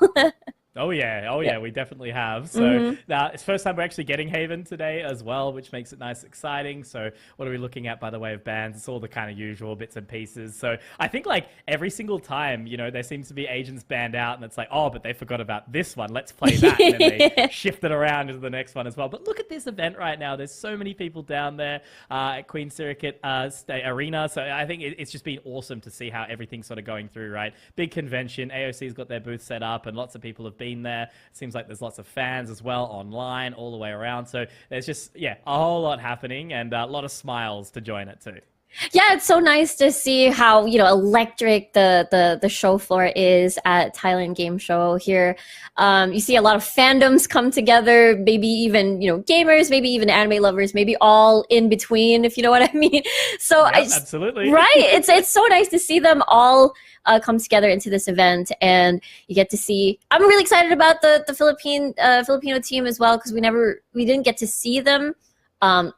Speaker 3: Oh yeah, we definitely have. So now it's first time we're actually getting Haven today as well, which makes it nice and exciting. So what are we looking at by the way of bans? It's all the kind of usual bits and pieces. So I think like every single time, you know, there seems to be agents banned out and it's like, oh, but they forgot about this one. Let's play that. And then they shift it around into the next one as well. But look at this event right now. There's so many people down there at Queen Sirikit State Arena. So I think it's just been awesome to see how everything's sort of going through, right? Big convention. AOC's got their booth set up and lots of people have been there. It seems like there's lots of fans as well online all the way around. So there's just, a whole lot happening and a lot of smiles to join it too.
Speaker 4: Yeah, it's so nice to see how, you know, electric the show floor is at Thailand Game Show here. You see a lot of fandoms come together, maybe even, you know, gamers, maybe even anime lovers, maybe all in between, if you know what I mean. So
Speaker 3: absolutely.
Speaker 4: Right. It's so nice to see them all come together into this event, and you get to see. I'm really excited about the Filipino team as well, because we didn't get to see them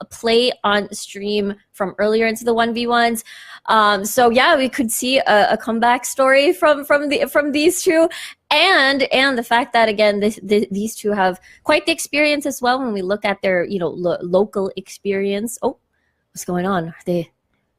Speaker 4: play on stream from earlier into the 1v1s. So yeah, we could see a comeback story from these two, and the fact that again these two have quite the experience as well when we look at their, you know, local experience. Oh, what's going on? They're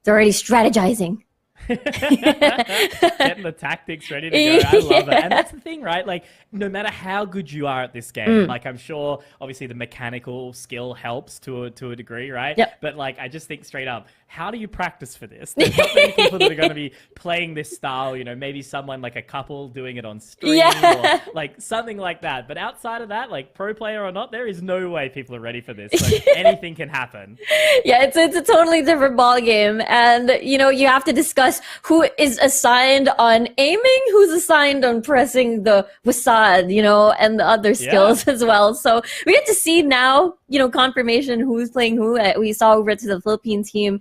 Speaker 4: already strategizing.
Speaker 3: Getting the tactics ready to go. I love it. And that's the thing, right? Like, no matter how good you are at this game, like I'm sure obviously the mechanical skill helps to a degree, right?
Speaker 4: Yep.
Speaker 3: But like, I just think straight up, how do you practice for this? There's not many people that are going to be playing this style, you know, maybe someone like a couple doing it on stream or like something like that. But outside of that, like pro player or not, there is no way people are ready for this. So anything can happen. Yeah,
Speaker 4: it's a totally different ball game. And, you know, you have to discuss who is assigned on aiming, who's assigned on pressing the wasad, you know, and the other skills as well. So we get to see now, you know, confirmation who's playing who. We saw over to the Philippine team.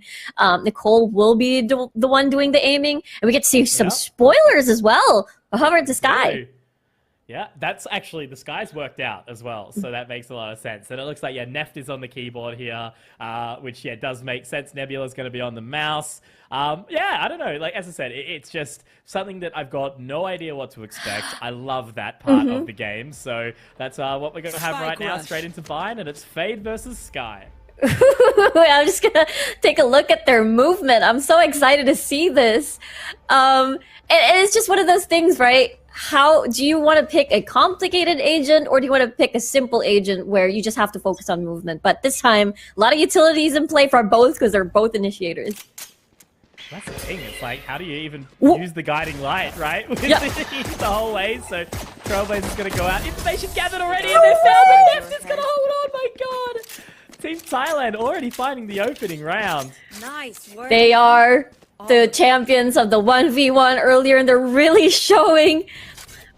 Speaker 4: Nicole will be the one doing the aiming, and we get to see some spoilers as well. Hover into Sky.
Speaker 3: Yeah, that's actually, the Sky's worked out as well, so that makes a lot of sense. And it looks like, Neft is on the keyboard here, which, does make sense. Nebula's going to be on the mouse. I don't know. Like, as I said, it's just something that I've got no idea what to expect. I love that part of the game. So that's what we're going to have right now, straight into Vine, and it's Fade versus Sky.
Speaker 4: I'm just gonna take a look at their movement. I'm so excited to see this. And it's just one of those things, right? How do you want to pick a complicated agent, or do you want to pick a simple agent where you just have to focus on movement? But this time, a lot of utilities in play for both, because they're both initiators.
Speaker 3: That's the thing. It's like, how do you even use the guiding light, right? The whole way. So Trailblaze is going to go out. Information gathered already, and they're found. Neft is going to hold on. My God. Team Thailand already finding the opening round.
Speaker 8: Nice work.
Speaker 4: They are the champions of the 1v1 earlier, and they're really showing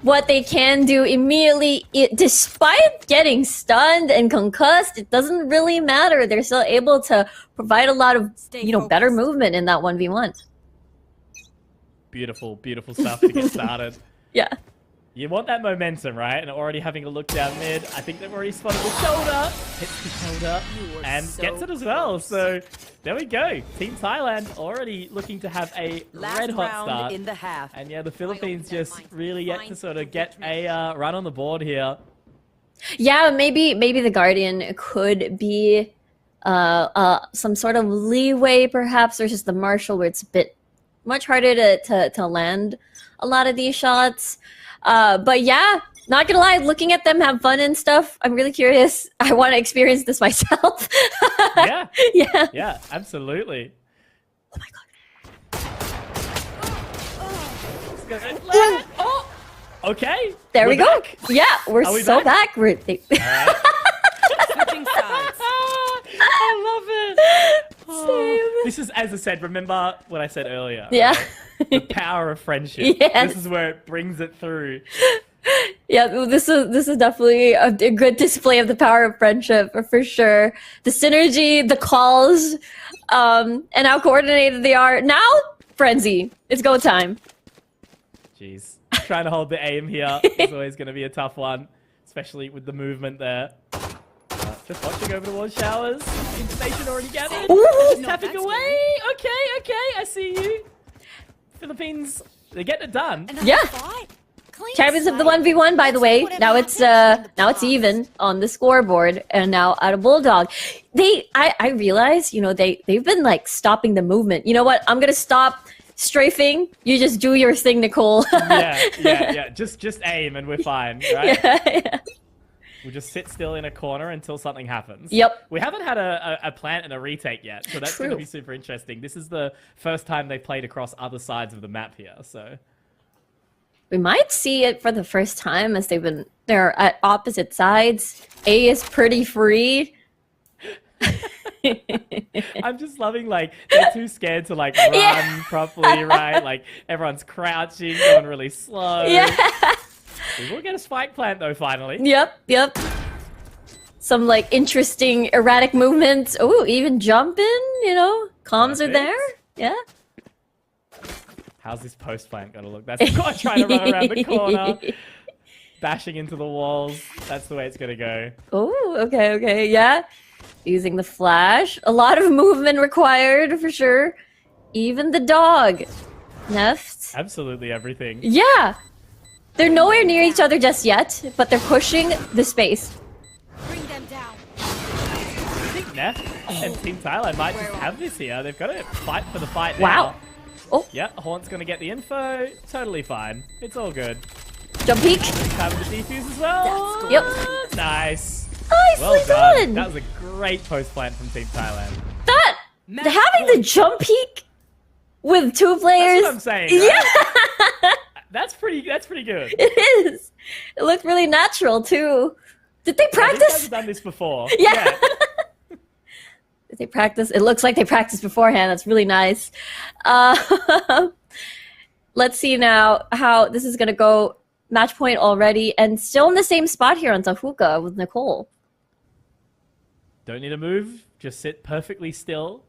Speaker 4: what they can do immediately. Despite getting stunned and concussed, it doesn't really matter. They're still able to provide a lot of, better movement in that 1v1.
Speaker 3: Beautiful, beautiful stuff to get started.
Speaker 4: Yeah.
Speaker 3: You want that momentum, right? And already having a look down mid, I think they've already spotted the shoulder. Hits the shoulder and
Speaker 9: so
Speaker 3: gets it as well. So there we go. Team Thailand already looking to have a
Speaker 9: Last
Speaker 3: red hot
Speaker 9: round
Speaker 3: start.
Speaker 9: in the half.
Speaker 3: And yeah, the Philippines just really yet to sort of get a run on the board here.
Speaker 4: Yeah, maybe the Guardian could be some sort of leeway, perhaps, versus the Marshall, where it's a bit much harder to land a lot of these shots. But yeah, not gonna lie, looking at them have fun and stuff, I'm really curious. I want to experience this myself.
Speaker 3: Yeah.
Speaker 4: Yeah.
Speaker 3: Yeah, absolutely.
Speaker 4: Oh my god.
Speaker 3: It's gonna land. Oh! Okay.
Speaker 4: There
Speaker 3: we're
Speaker 4: we go.
Speaker 3: back.
Speaker 4: Yeah, we're
Speaker 3: Are we
Speaker 4: so
Speaker 3: back?
Speaker 4: back. We're
Speaker 9: Switching sides.
Speaker 3: I love it. Oh, this is, as I said, remember what I said earlier.
Speaker 4: Yeah.
Speaker 3: Right? The power of friendship.
Speaker 4: Yes.
Speaker 3: This is where it brings it through.
Speaker 4: Yeah, this is definitely a good display of the power of friendship for sure. The synergy, the calls, and how coordinated they are. Now, Frenzy, it's go time.
Speaker 3: Jeez. Trying to hold the aim here is always going to be a tough one, especially with the movement there. Just watching over towards showers. Information already gathered.
Speaker 4: Ooh.
Speaker 3: Just
Speaker 8: No,
Speaker 3: tapping
Speaker 8: that's
Speaker 3: away. Okay, I see you. Philippines, they're getting it done.
Speaker 4: Yeah. Champions of the 1v1, by the way. Now it's even on the scoreboard, and now out of Bulldog. I realize, they've been like stopping the movement. You know what? I'm gonna stop strafing. You just do your thing, Nicole.
Speaker 3: Yeah. Just aim and we're fine, right?
Speaker 4: Yeah.
Speaker 3: We'll just sit still in a corner until something happens.
Speaker 4: Yep.
Speaker 3: We haven't had a plant and a retake yet, so that's going to
Speaker 4: True.
Speaker 3: be super interesting. This is the first time they've played across other sides of the map here, so...
Speaker 4: We might see it for the first time as they're at opposite sides. A is pretty free.
Speaker 3: I'm just loving, like, they're too scared to, like, run properly, right? Like, everyone's crouching, going really slow.
Speaker 4: Yeah.
Speaker 3: We will get a spike plant, though, finally.
Speaker 4: Yep. Some like interesting erratic movements. Oh, even jumping, comms are
Speaker 3: Perfect.
Speaker 4: there. Yeah.
Speaker 3: How's this post plant going to look? That's God trying to run around the corner, bashing into the walls. That's the way it's going to go.
Speaker 4: Oh, okay, yeah. Using the flash. A lot of movement required for sure. Even the dog. Neft.
Speaker 3: Absolutely everything.
Speaker 4: Yeah. They're nowhere near each other just yet, but they're pushing the space.
Speaker 8: Bring them down.
Speaker 3: I think Neff and Team Thailand might just have this here. They've got to fight for the fight
Speaker 4: Wow.
Speaker 3: now.
Speaker 4: Oh,
Speaker 3: Yeah, Haunt's going to get the info. Totally fine. It's all good.
Speaker 4: jump peek.
Speaker 3: Having the defuse as well.
Speaker 4: Yep.
Speaker 3: Nice.
Speaker 4: Nicely
Speaker 3: Well
Speaker 4: done.
Speaker 3: done. That was a great post plant from Team Thailand.
Speaker 4: Having the jump peek with two players.
Speaker 3: That's what I'm saying. Right?
Speaker 4: Yeah.
Speaker 3: That's pretty good.
Speaker 4: It is. It looked really natural too. Did they
Speaker 3: These guys
Speaker 4: practice?
Speaker 3: have done this before.
Speaker 4: Yeah. Did they practice? It looks like they practiced beforehand. That's really nice. Let's see now how this is gonna go. Match point already, and still in the same spot here on Tahuka with Nicole.
Speaker 3: Don't need to move. Just sit perfectly still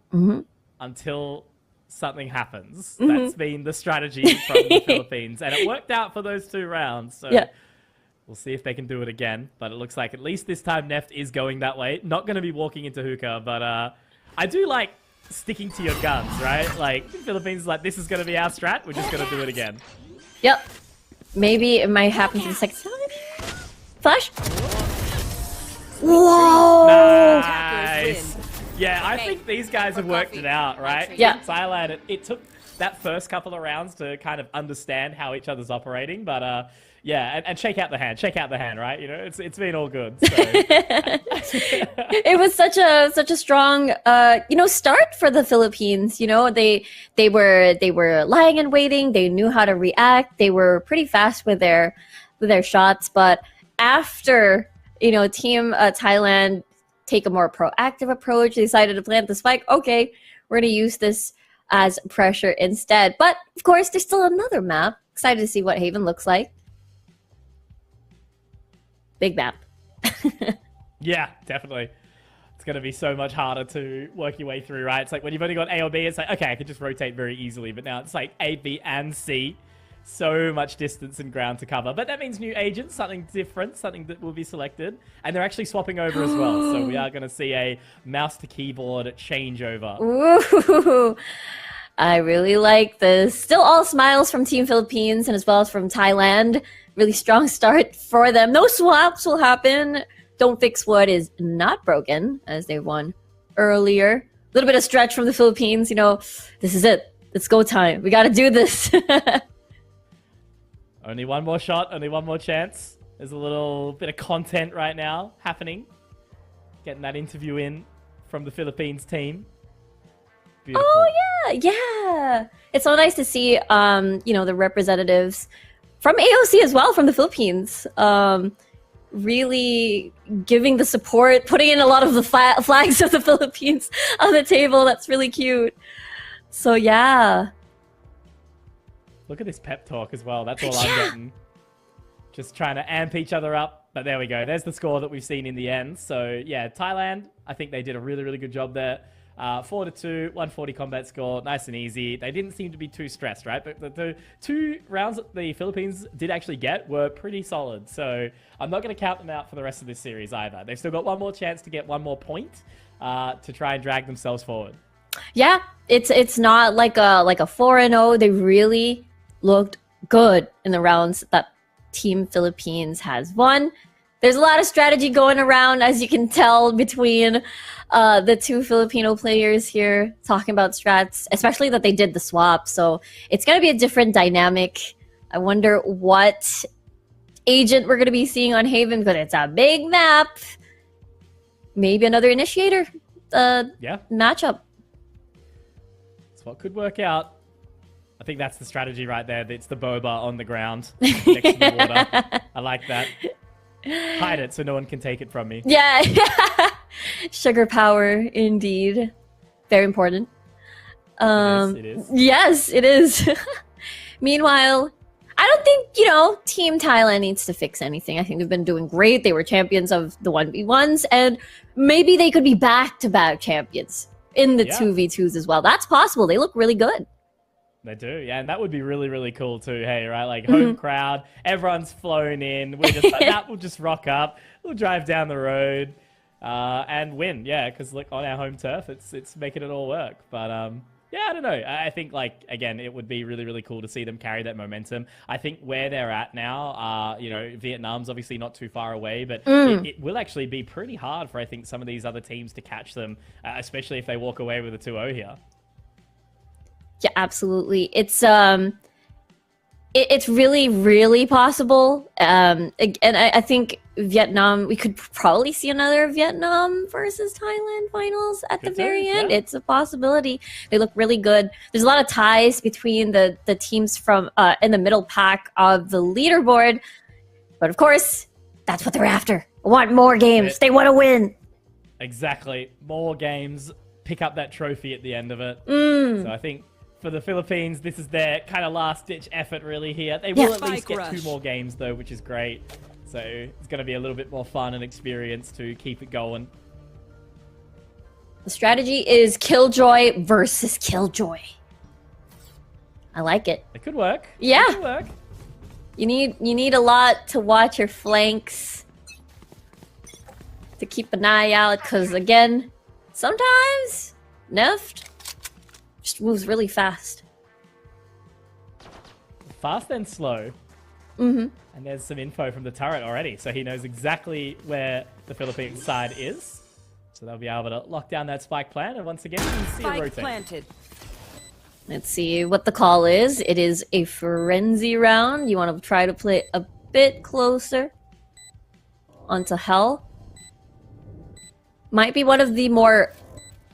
Speaker 3: until something happens. That's been the strategy from the Philippines, and it worked out for those 2 rounds. So
Speaker 4: Yeah.
Speaker 3: we'll see if they can do it again. But it looks like at least this time Neft is going that way. Not going to be walking into hookah, but I do like sticking to your guns, right? Like, the Philippines is like, this is going to be our strat. We're just going to do it again.
Speaker 4: Yep. Maybe it might happen to the second time. Flash. Whoa.
Speaker 3: Nice.
Speaker 8: win.
Speaker 3: Yeah, I
Speaker 8: Okay.
Speaker 3: think these guys have worked it out, right?
Speaker 4: Yeah.
Speaker 3: Thailand, it took that first couple of rounds to kind of understand how each other's operating, but yeah, and shake out the hand, right? It's been all good. So.
Speaker 4: It was such a strong start for the Philippines. They were lying and waiting. They knew how to react. They were pretty fast with their shots, but after Team Thailand take a more proactive approach, they decided to plant the spike. Okay, we're gonna use this as pressure instead. But of course, there's still another map. Excited to see what Haven looks like. Big map.
Speaker 3: Yeah, definitely. It's going to be so much harder to work your way through, right? It's like when you've only got A or B, it's like, okay, I can just rotate very easily. But now it's like A, B, and C. So much distance and ground to cover. But that means new agents, something different, something that will be selected. And they're actually swapping over as well. So we are going to see a mouse to keyboard changeover.
Speaker 4: Ooh, I really like this. Still all smiles from Team Philippines and as well as from Thailand. Really strong start for them. No swaps will happen. Don't fix what is not broken, as they won earlier. A little bit of stretch from the Philippines. You know, this is it. It's go time. We got to do this.
Speaker 3: Only one more shot, only one more chance. There's a little bit of content right now happening. Getting that interview in from the Philippines team. Beautiful.
Speaker 4: Oh, yeah. It's so nice to see, you know, the representatives from AOC as well, from the Philippines. Really giving the support, putting in a lot of the flags of the Philippines on the table. That's really cute. So, yeah.
Speaker 3: Look at this pep talk as well. That's all I'm getting. Just trying to amp each other up. But there we go. There's the score that we've seen in the end. So, yeah, Thailand, I think they did a really, really good job there. 4-2, 140 combat score. Nice and easy. They didn't seem to be too stressed, right? But the 2 rounds that the Philippines did actually get were pretty solid. So, I'm not going to count them out for the rest of this series either. They've still got one more chance to get one more point to try and drag themselves forward.
Speaker 4: Yeah, it's not like a 4-0. They really looked good in the rounds that Team Philippines has won. There's a lot of strategy going around, as you can tell, between the 2 Filipino players here talking about strats, especially that they did the swap. So it's going to be a different dynamic. I wonder what agent we're going to be seeing on Haven, because it's a big map. Maybe another initiator matchup.
Speaker 3: That's what could work out. I think that's the strategy right there. It's the boba on the ground next to the water. I like that. Hide it so no one can take it from me.
Speaker 4: Yeah. Sugar power, indeed. Very important.
Speaker 3: It is.
Speaker 4: Yes, it is. Meanwhile, I don't think, you know, Team Thailand needs to fix anything. I think they've been doing great. They were champions of the 1v1s, and maybe they could be back-to-back champions in the 2v2s as well. That's possible. They look really good.
Speaker 3: They do, yeah, and that would be really, really cool too, hey, right? Like, home crowd, everyone's flown in, we're just like, that, we'll just rock up, we'll drive down the road, and win, yeah, because, look, on our home turf, it's making it all work, but, yeah, I don't know, I think, like, again, it would be really, really cool to see them carry that momentum. I think where they're at now, you know, Vietnam's obviously not too far away, but it will actually be pretty hard for, I think, some of these other teams to catch them, especially if they walk away with a 2-0 here.
Speaker 4: Yeah, absolutely. It's really, really possible. And I think Vietnam, we could probably see another Vietnam versus Thailand finals at the very end. It's a possibility. They look really good. There's a lot of ties between the teams from in the middle pack of the leaderboard. But of course, that's what they're after. Want more games. They want to win.
Speaker 3: Exactly. More games. Pick up that trophy at the end of it. So I think for the Philippines, this is their kind of last-ditch effort really here. They will at least get 2 more games, though, which is great. So it's going to be a little bit more fun and experience to keep it going.
Speaker 4: The strategy is Killjoy versus Killjoy. I like it.
Speaker 3: It could work.
Speaker 4: Yeah.
Speaker 3: It could work.
Speaker 4: You need a lot to watch your flanks, to keep an eye out, because, again, sometimes Neft just moves really fast.
Speaker 3: Fast and slow. And there's some info from the turret already, so he knows exactly where the Philippines side is. So they'll be able to lock down that spike plan, and once again, you can see it rotate.
Speaker 8: Planted.
Speaker 4: Let's see what the call is. It is a frenzy round. You want to try to play a bit closer onto Hell. Might be one of the more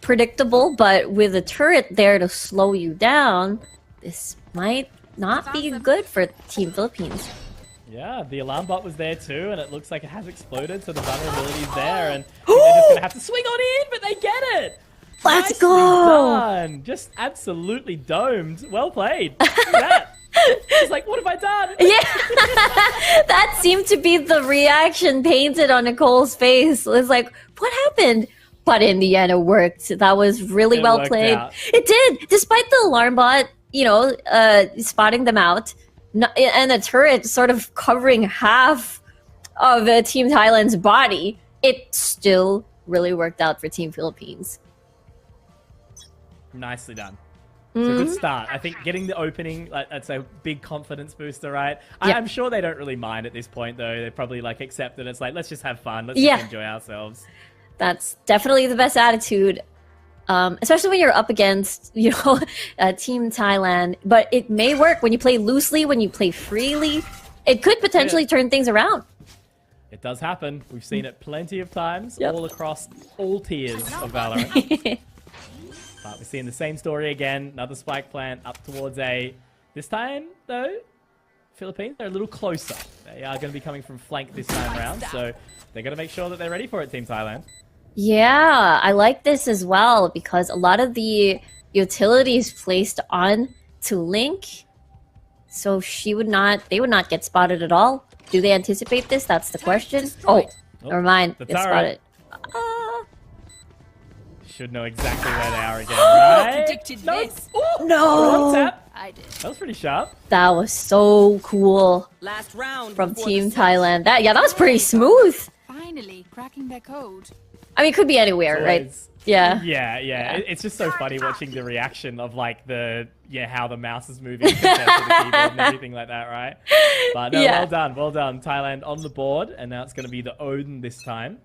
Speaker 4: predictable, but with a turret there to slow you down, this might not be good for Team Philippines.
Speaker 3: Yeah, the alarm bot was there too, and it looks like it has exploded, so the vulnerability's there, and they're just gonna have to swing on in, but they get it!
Speaker 4: Let's
Speaker 3: Nicely
Speaker 4: go!
Speaker 3: Done. Just absolutely domed. Well played. That. It's like, what have I done?
Speaker 4: Yeah, that seemed to be the reaction painted on Nicole's face. It was like, what happened? But in the end, it worked. That was really well played.
Speaker 3: Out.
Speaker 4: It did, despite the alarm bot, you know, spotting them out. and a turret sort of covering half of Team Thailand's body, it still really worked out for Team Philippines.
Speaker 3: Nicely done. It's a good start. I think getting the opening, that's a big confidence booster, right?
Speaker 4: Yeah.
Speaker 3: I'm sure they don't really mind at this point, though. They probably like accept it. It's like, let's just have fun. Let's just enjoy ourselves.
Speaker 4: That's definitely the best attitude, especially when you're up against, Team Thailand. But it may work when you play loosely, when you play freely. It could potentially turn things around.
Speaker 3: It does happen. We've seen it plenty of times,
Speaker 4: Yep.
Speaker 3: all across all tiers of Valorant. But we're seeing the same story again. Another spike plant up towards A. This time, though, Philippines, they're a little closer. They are going to be coming from flank this time around, so they're going to make sure that they're ready for it, Team Thailand.
Speaker 4: Yeah, I like this as well because a lot of the utilities placed on to Link, so they would not get spotted at all. Do they anticipate this? That's the question. Oh, never mind.
Speaker 3: the
Speaker 4: Get
Speaker 3: turret.
Speaker 4: spotted.
Speaker 3: Should know exactly where they are again, right?
Speaker 8: Predicted
Speaker 3: No.
Speaker 8: this.
Speaker 4: No!
Speaker 3: One tap.
Speaker 8: I did.
Speaker 3: That was pretty sharp.
Speaker 4: That was so cool
Speaker 9: Last round
Speaker 4: from
Speaker 9: before
Speaker 4: Team
Speaker 9: the switch.
Speaker 4: Thailand. That was pretty smooth.
Speaker 8: Finally cracking their code.
Speaker 4: I mean, it could be anywhere, right?
Speaker 3: Always-
Speaker 4: Yeah.
Speaker 3: Yeah. It's just so funny watching the reaction of like how the mouse is moving compared to the keyboard and everything like that, right? But no,
Speaker 4: Yeah.
Speaker 3: well done. Thailand on the board, and now it's going to be the Odin this time.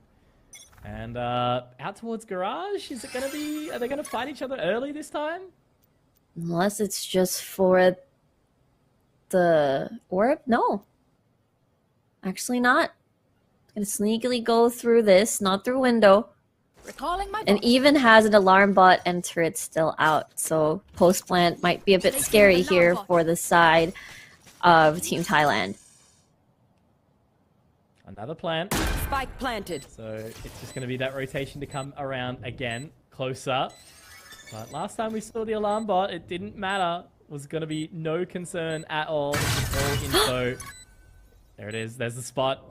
Speaker 3: And out towards Garage, is it going to be? Are they going to fight each other early this time?
Speaker 4: Unless it's just for the orb? No. Actually not. Gonna sneakily go through this, not through window.
Speaker 8: Recalling my
Speaker 4: And even has an alarm bot and turret still out. So post plant might be a bit scary here for the side of Team Thailand.
Speaker 3: Another plant.
Speaker 9: Spike planted.
Speaker 3: So it's just going to be that rotation to come around again, closer. But last time we saw the alarm bot, it didn't matter. Was going to be no concern at all. All info. There it is. There's the spot.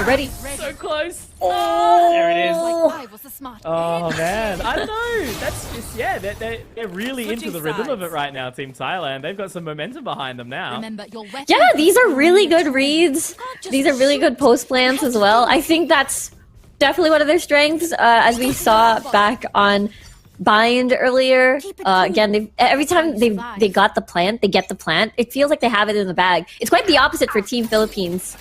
Speaker 4: Ready?
Speaker 3: So close. Oh, there it is.
Speaker 8: I was a smart.
Speaker 3: Oh man, I don't know. That's just they're really into the rhythm of it right now, Team Thailand. They've got some momentum behind them now.
Speaker 8: Remember, your weapon
Speaker 4: Yeah, these are really good reads. These are really good post plans as well. I think that's definitely one of their strengths, as we saw back on Bind earlier. Again, every time they got the plant, they get the plant. It feels like they have it in the bag. It's quite the opposite for Team Philippines.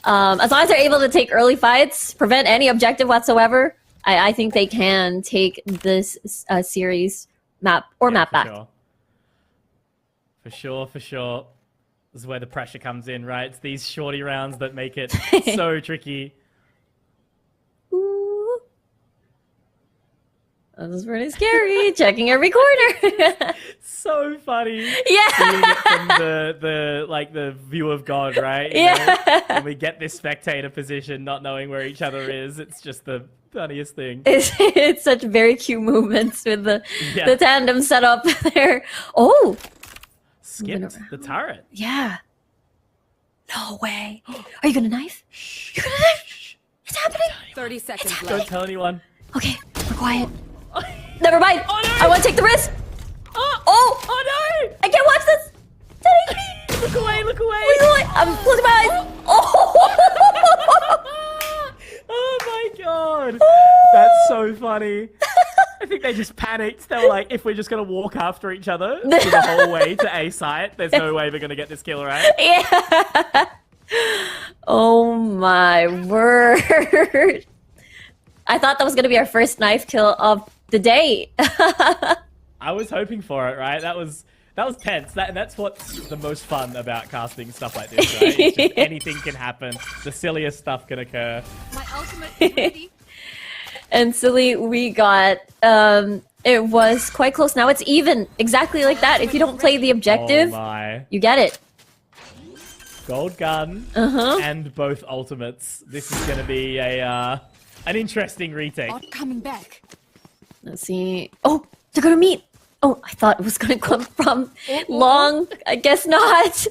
Speaker 4: As long as they're able to take early fights, prevent any objective whatsoever, I think they can take this series map back.
Speaker 3: For sure. This is where the pressure comes in, right? It's these shorty rounds that make it so tricky.
Speaker 4: Ooh. This is pretty scary. Checking every corner.
Speaker 3: So funny.
Speaker 4: Yeah.
Speaker 3: Seeing it from the view of God, right? You know? When we get this spectator position, not knowing where each other is, it's just the funniest thing.
Speaker 4: It's such very cute movements with the tandem set up there. Oh,
Speaker 3: Skipped the turret.
Speaker 4: yeah. No way. Are you gonna knife? You're gonna knife? It's happening.
Speaker 9: 30 seconds
Speaker 3: Don't
Speaker 9: left.
Speaker 3: tell anyone.
Speaker 4: Okay, we're quiet. Never mind.
Speaker 3: Oh, no.
Speaker 4: I want to take the risk.
Speaker 3: Oh no!
Speaker 4: I can't watch this. Daddy.
Speaker 3: Look away!
Speaker 4: Look away. I'm closing my eyes. Oh.
Speaker 3: Oh my god! That's so funny. I think they just panicked. They were like, if we're just going to walk after each other for the whole way to A site, there's no way we're going to get this kill, right?
Speaker 4: Yeah. Oh my word. I thought that was going to be our first knife kill of the day.
Speaker 3: I was hoping for it, right? That was tense. That's what's the most fun about casting stuff like this, right? It's just anything can happen. The silliest stuff can occur.
Speaker 8: My ultimate is ready.
Speaker 4: And silly, we got, it was quite close. Now it's even. Exactly like that. If you don't play the objective,
Speaker 3: Oh my.
Speaker 4: you get it.
Speaker 3: Gold gun and both ultimates. This is going to be an interesting retake.
Speaker 8: Bot coming back.
Speaker 4: Let's see. Oh, they're gonna meet. Oh, I thought it was gonna come from long. I guess not.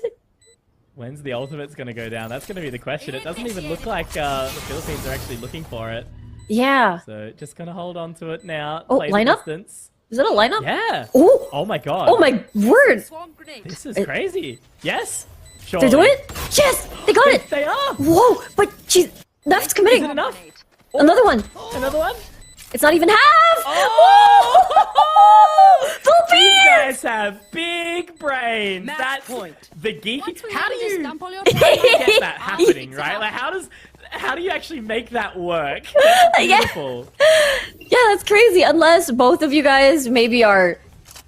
Speaker 3: When's the ultimate's going to go down? That's going to be the question. It doesn't even look like the Philippines are actually looking for it.
Speaker 4: Yeah.
Speaker 3: So just going to hold on to it now.
Speaker 4: Oh,
Speaker 3: Play the
Speaker 4: line up?
Speaker 3: distance.
Speaker 4: Is it a lineup?
Speaker 3: Yeah.
Speaker 4: Oh.
Speaker 3: Oh my god.
Speaker 4: Oh my word.
Speaker 9: Swarm grenade.
Speaker 3: This is crazy. Yes. Sure.
Speaker 4: They're doing it? Yes! They got it!
Speaker 3: They are.
Speaker 4: Whoa! But she's... Left's
Speaker 3: Is
Speaker 4: committing.
Speaker 3: it enough?
Speaker 4: Another one.
Speaker 3: Another one?
Speaker 4: It's not even half!
Speaker 3: Oh! These
Speaker 4: Philippines!
Speaker 3: guys have big brains.
Speaker 9: Match
Speaker 3: That's
Speaker 9: point.
Speaker 3: the geek.
Speaker 8: Once we
Speaker 3: How do
Speaker 8: all just
Speaker 3: you
Speaker 8: dump all your
Speaker 3: get that
Speaker 8: I'll
Speaker 3: happening,
Speaker 8: fix it
Speaker 3: right?
Speaker 8: up.
Speaker 3: Like, how do you actually make that work? That's
Speaker 4: Yeah.
Speaker 3: beautiful.
Speaker 4: Yeah, that's crazy. Unless both of you guys maybe are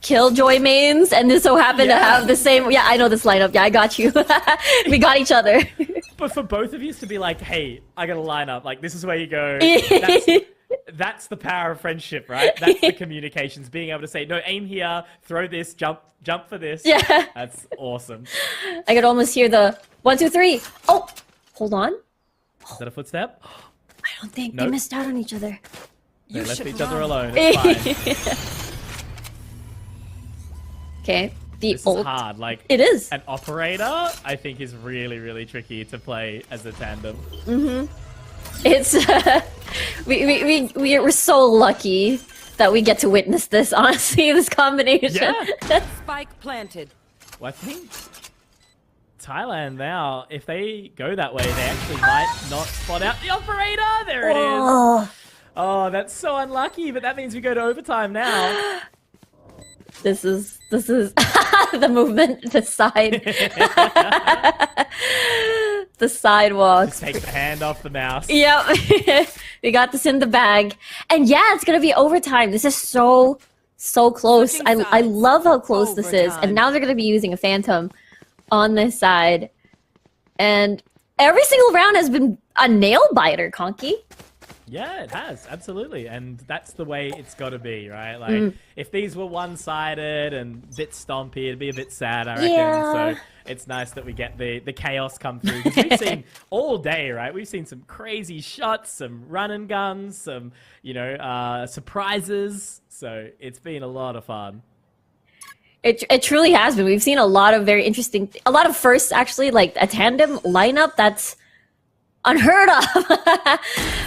Speaker 4: Killjoy mains and this so happen to have the same... Yeah, I know this lineup. Yeah, I got you. We got each other.
Speaker 3: But for both of you to be like, hey, I got to line up. Like, this is where you go. That's the power of friendship, right? That's the communications. Being able to say, no, aim here, throw this, jump for this.
Speaker 4: Yeah.
Speaker 3: That's awesome.
Speaker 4: I could almost hear the 1, 2, 3. Oh, hold on.
Speaker 3: Is that a footstep?
Speaker 4: I don't think
Speaker 3: Nope.
Speaker 4: they missed out on each other.
Speaker 3: They left each other alone. It's fine.
Speaker 4: Okay, the
Speaker 3: This is
Speaker 4: ult.
Speaker 3: hard. Like,
Speaker 4: It is.
Speaker 3: an operator, I think, is really, really tricky to play as a tandem.
Speaker 4: It's we're so lucky that we get to witness this. Honestly, this combination.
Speaker 3: Yeah.
Speaker 9: Spike planted.
Speaker 3: Well, I think Thailand now, if they go that way, they actually might not spot out the operator. There it is.
Speaker 4: Oh,
Speaker 3: Oh, that's so unlucky, but that means we go to overtime now.
Speaker 4: this is the movement, the side, the sidewalks.
Speaker 3: Take the hand off the mouse.
Speaker 4: Yep, we got this in the bag, and yeah, it's gonna be overtime. This is so close.
Speaker 9: Switching
Speaker 4: I
Speaker 9: sides.
Speaker 4: love how close this is,
Speaker 9: Overtime.
Speaker 4: and now they're gonna be using a phantom on this side, and every single round has been a nail biter, Conky.
Speaker 3: Yeah, it has, absolutely. And that's the way it's got to be, right? Like, if these were one-sided and a bit stompy, it'd be a bit sad, I reckon.
Speaker 4: Yeah.
Speaker 3: So it's nice that we get the chaos come through. 'Cause we've seen all day, right? We've seen some crazy shots, some run and guns, some, surprises. So it's been a lot of fun.
Speaker 4: It truly has been. We've seen a lot of very interesting, a lot of firsts actually, like a tandem lineup that's unheard of.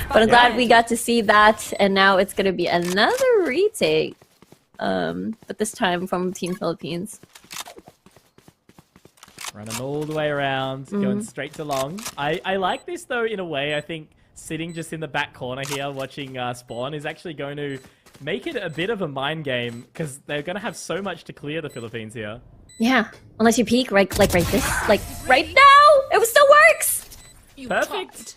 Speaker 4: But I'm glad we got to see that, and now it's gonna be another retake, but this time from Team Philippines.
Speaker 3: Running all the way around, going straight to long. I like this though in a way. I think sitting just in the back corner here watching spawn is actually going to make it a bit of a mind game because they're going to have so much to clear, the Philippines here.
Speaker 4: Yeah, unless you peek like right this, like right now, it still works.
Speaker 8: You
Speaker 3: Perfect.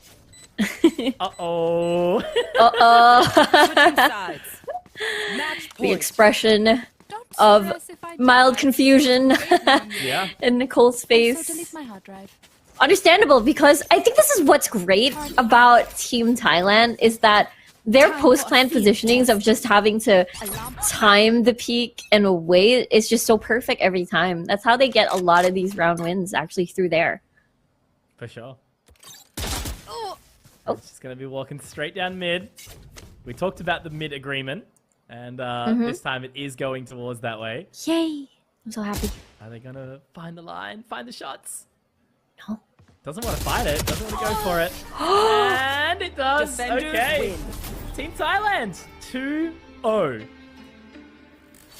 Speaker 8: talked.
Speaker 3: Uh-oh.
Speaker 9: Switching sides. Match
Speaker 4: The
Speaker 9: point.
Speaker 4: expression
Speaker 8: Don't
Speaker 4: of
Speaker 8: stress if I
Speaker 4: mild
Speaker 8: die.
Speaker 4: confusion
Speaker 3: Yeah.
Speaker 4: in Nicole's
Speaker 8: So
Speaker 4: face.
Speaker 8: delete my hard drive.
Speaker 4: Understandable, because I think this is what's great about Team Thailand is that their post-plan positionings of just having to time the peak and wait is just so perfect every time. That's how they get a lot of these round wins actually through there.
Speaker 3: For sure.
Speaker 8: Oh,
Speaker 3: It's just going to be walking straight down mid. We talked about the mid agreement, and this time it is going towards that way.
Speaker 4: Yay! I'm so happy.
Speaker 3: Are they going to find the line, find the shots?
Speaker 4: No.
Speaker 3: Doesn't want to fight it, doesn't want to go for it. And it does.
Speaker 9: Defenders
Speaker 3: Okay.
Speaker 9: win.
Speaker 3: Team Thailand, 2-0.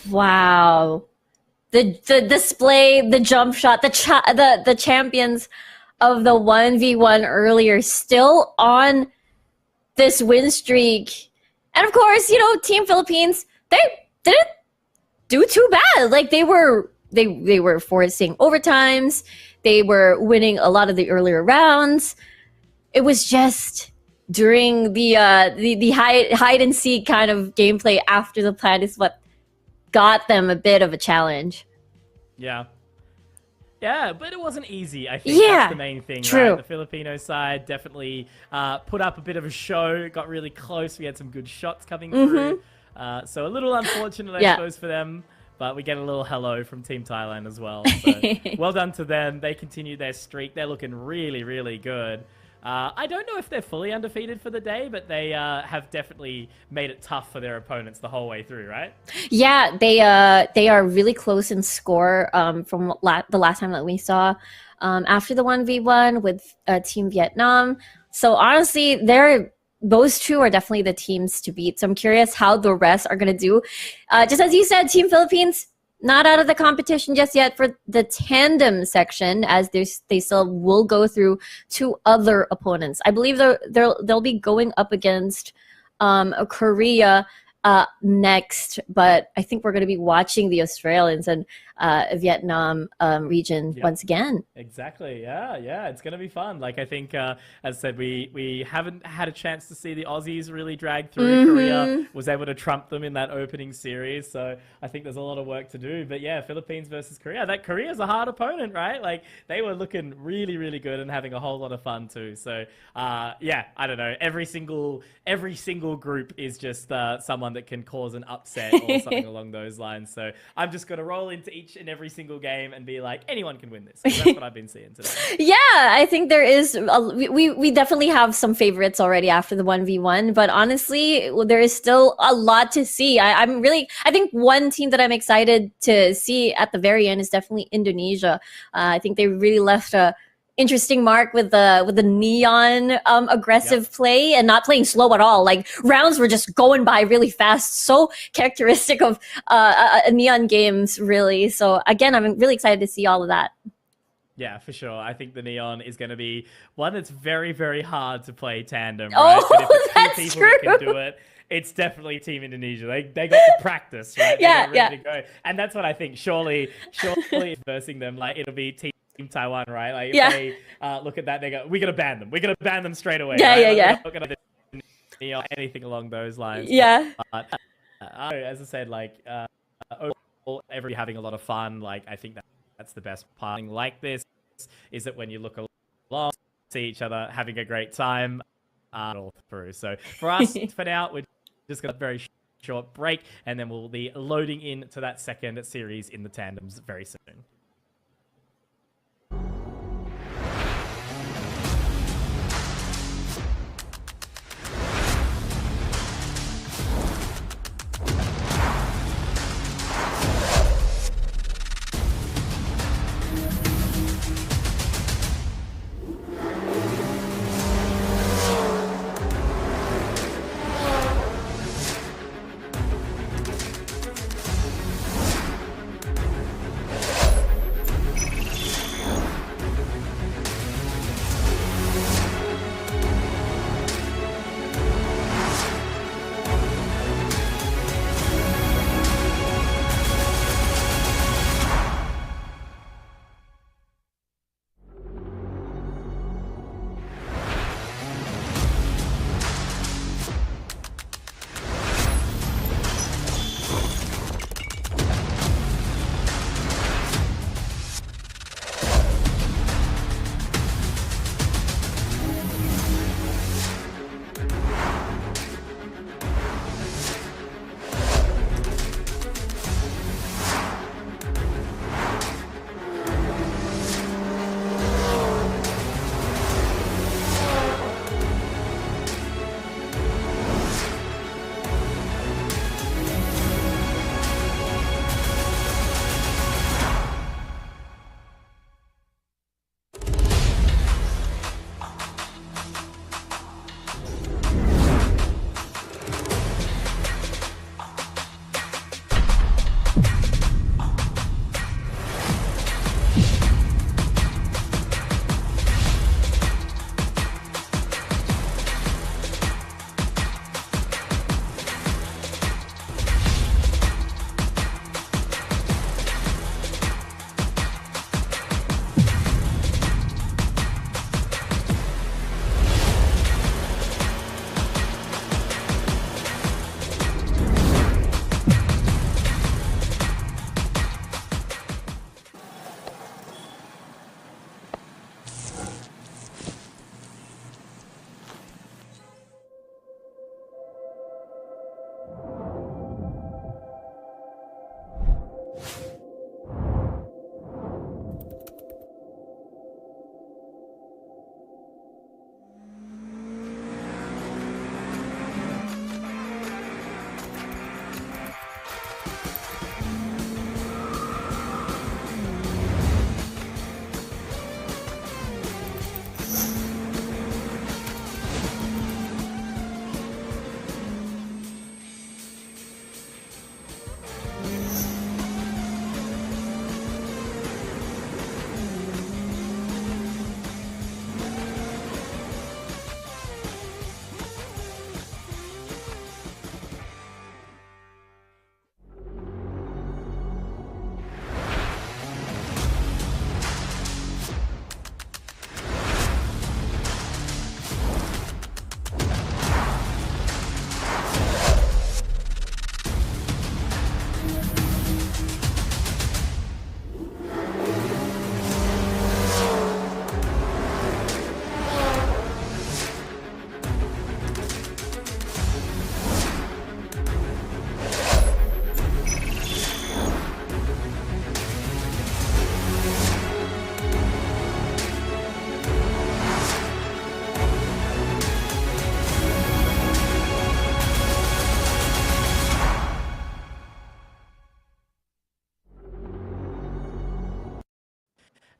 Speaker 4: Wow. The display, the jump shot, the champions of the 1v1 earlier still on this win streak. And of course, Team Philippines, they didn't do too bad. Like they were forcing overtimes. They were winning a lot of the earlier rounds. It was just during the hide and seek kind of gameplay after the plan is what got them a bit of a challenge.
Speaker 3: Yeah. Yeah, but it wasn't easy, I think.
Speaker 4: Yeah,
Speaker 3: That's the main thing,
Speaker 4: true.
Speaker 3: right? The Filipino side definitely put up a bit of a show, got really close. We had some good shots coming through. So a little unfortunate, I
Speaker 4: Yeah.
Speaker 3: suppose, for them. But we get a little hello from Team Thailand as well. So well done to them. They continue their streak. They're looking really, really good. I don't know if they're fully undefeated for the day, but they have definitely made it tough for their opponents the whole way through, right?
Speaker 4: Yeah, they are really close in score from the last time that we saw after the 1v1 with Team Vietnam. So honestly, they're those two are definitely the teams to beat. So I'm curious how the rest are going to do. Just as you said, Team Philippines, not out of the competition just yet for the tandem section, as they still will go through 2 other opponents. I believe they'll be going up against Korea next, but I think we're going to be watching the Australians and Vietnam region once again.
Speaker 3: Exactly. Yeah. It's going to be fun. Like, I think, as I said, we haven't had a chance to see the Aussies really drag through. Korea was able to trump them in that opening series. So I think there's a lot of work to do. But yeah, Philippines versus Korea. Korea's a hard opponent, right? Like, they were looking really, really good and having a whole lot of fun too. So yeah, I don't know. Every single group is just someone that can cause an upset or something along those lines. So I'm just going to roll into each and every single game and be like, anyone can win this. That's what I've been seeing today.
Speaker 4: Yeah, I think there is. We definitely have some favorites already after the 1v1, but honestly, there is still a lot to see. I think one team that I'm excited to see at the very end is definitely Indonesia. I think they really left a interesting mark with the neon aggressive play and not playing slow at all. Like, rounds were just going by really fast, so characteristic of neon games, really. So again, I'm really excited to see all of that.
Speaker 3: Yeah, for sure. I think the neon is going to be one that's very, very hard to play tandem, right?
Speaker 4: Oh,
Speaker 3: but if it's
Speaker 4: that's
Speaker 3: 2 people
Speaker 4: true.
Speaker 3: that can do it, it's definitely Team Indonesia. They got the practice, right?
Speaker 4: Yeah,
Speaker 3: they got ready to go. And that's what I think. Surely versing them, like, it'll be Team Taiwan, right? Like, if they look at that, they go, we're going to ban them. We're going to ban them straight away.
Speaker 4: Yeah,
Speaker 3: right?
Speaker 4: yeah.
Speaker 3: We're not going to anything along those lines.
Speaker 4: Yeah.
Speaker 3: But, as I said, like, overall, everybody having a lot of fun. Like, I think that's the best part. Like this is that when you look along, see each other having a great time all through. So for us, for now, we're just got a very short break, and then we'll be loading into that second series in the tandems very soon.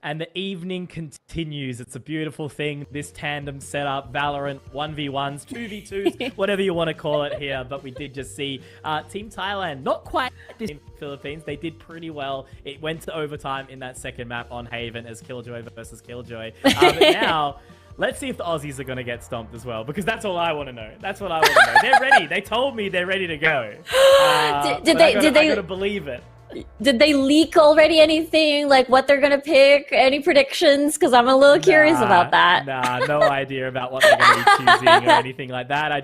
Speaker 3: And the evening continues. It's a beautiful thing. This tandem setup, Valorant 1v1s, 2v2s, whatever you want to call it here. But we did just see Team Thailand, not quite this Philippines. They did pretty well. It went to overtime in that second map on Haven as Killjoy versus Killjoy. But now, let's see if the Aussies are going to get stomped as well, because that's all I want to know. That's what I want to know. They're ready. They told me they're ready to go.
Speaker 4: Did they?
Speaker 3: I gotta believe it.
Speaker 4: Did they leak already anything, like what they're gonna pick? Any predictions? Because I'm a little curious about that.
Speaker 3: Nah, no idea about what they're going to be choosing or anything like that. I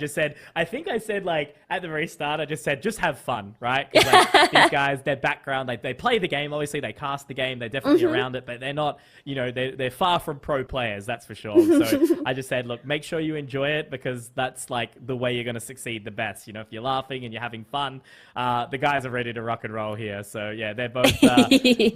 Speaker 3: think I said like at the very start, I just said, just have fun, right? 'Cause, like, these guys, their background, like they play the game, obviously they cast the game, they're definitely around it, but they're not, you know, they're far from pro players, that's for sure. So I just said, look, make sure you enjoy it, because that's like the way you're going to succeed the best. You know, if you're laughing and you're having fun, the guys are ready to rock and roll here. So yeah, they're both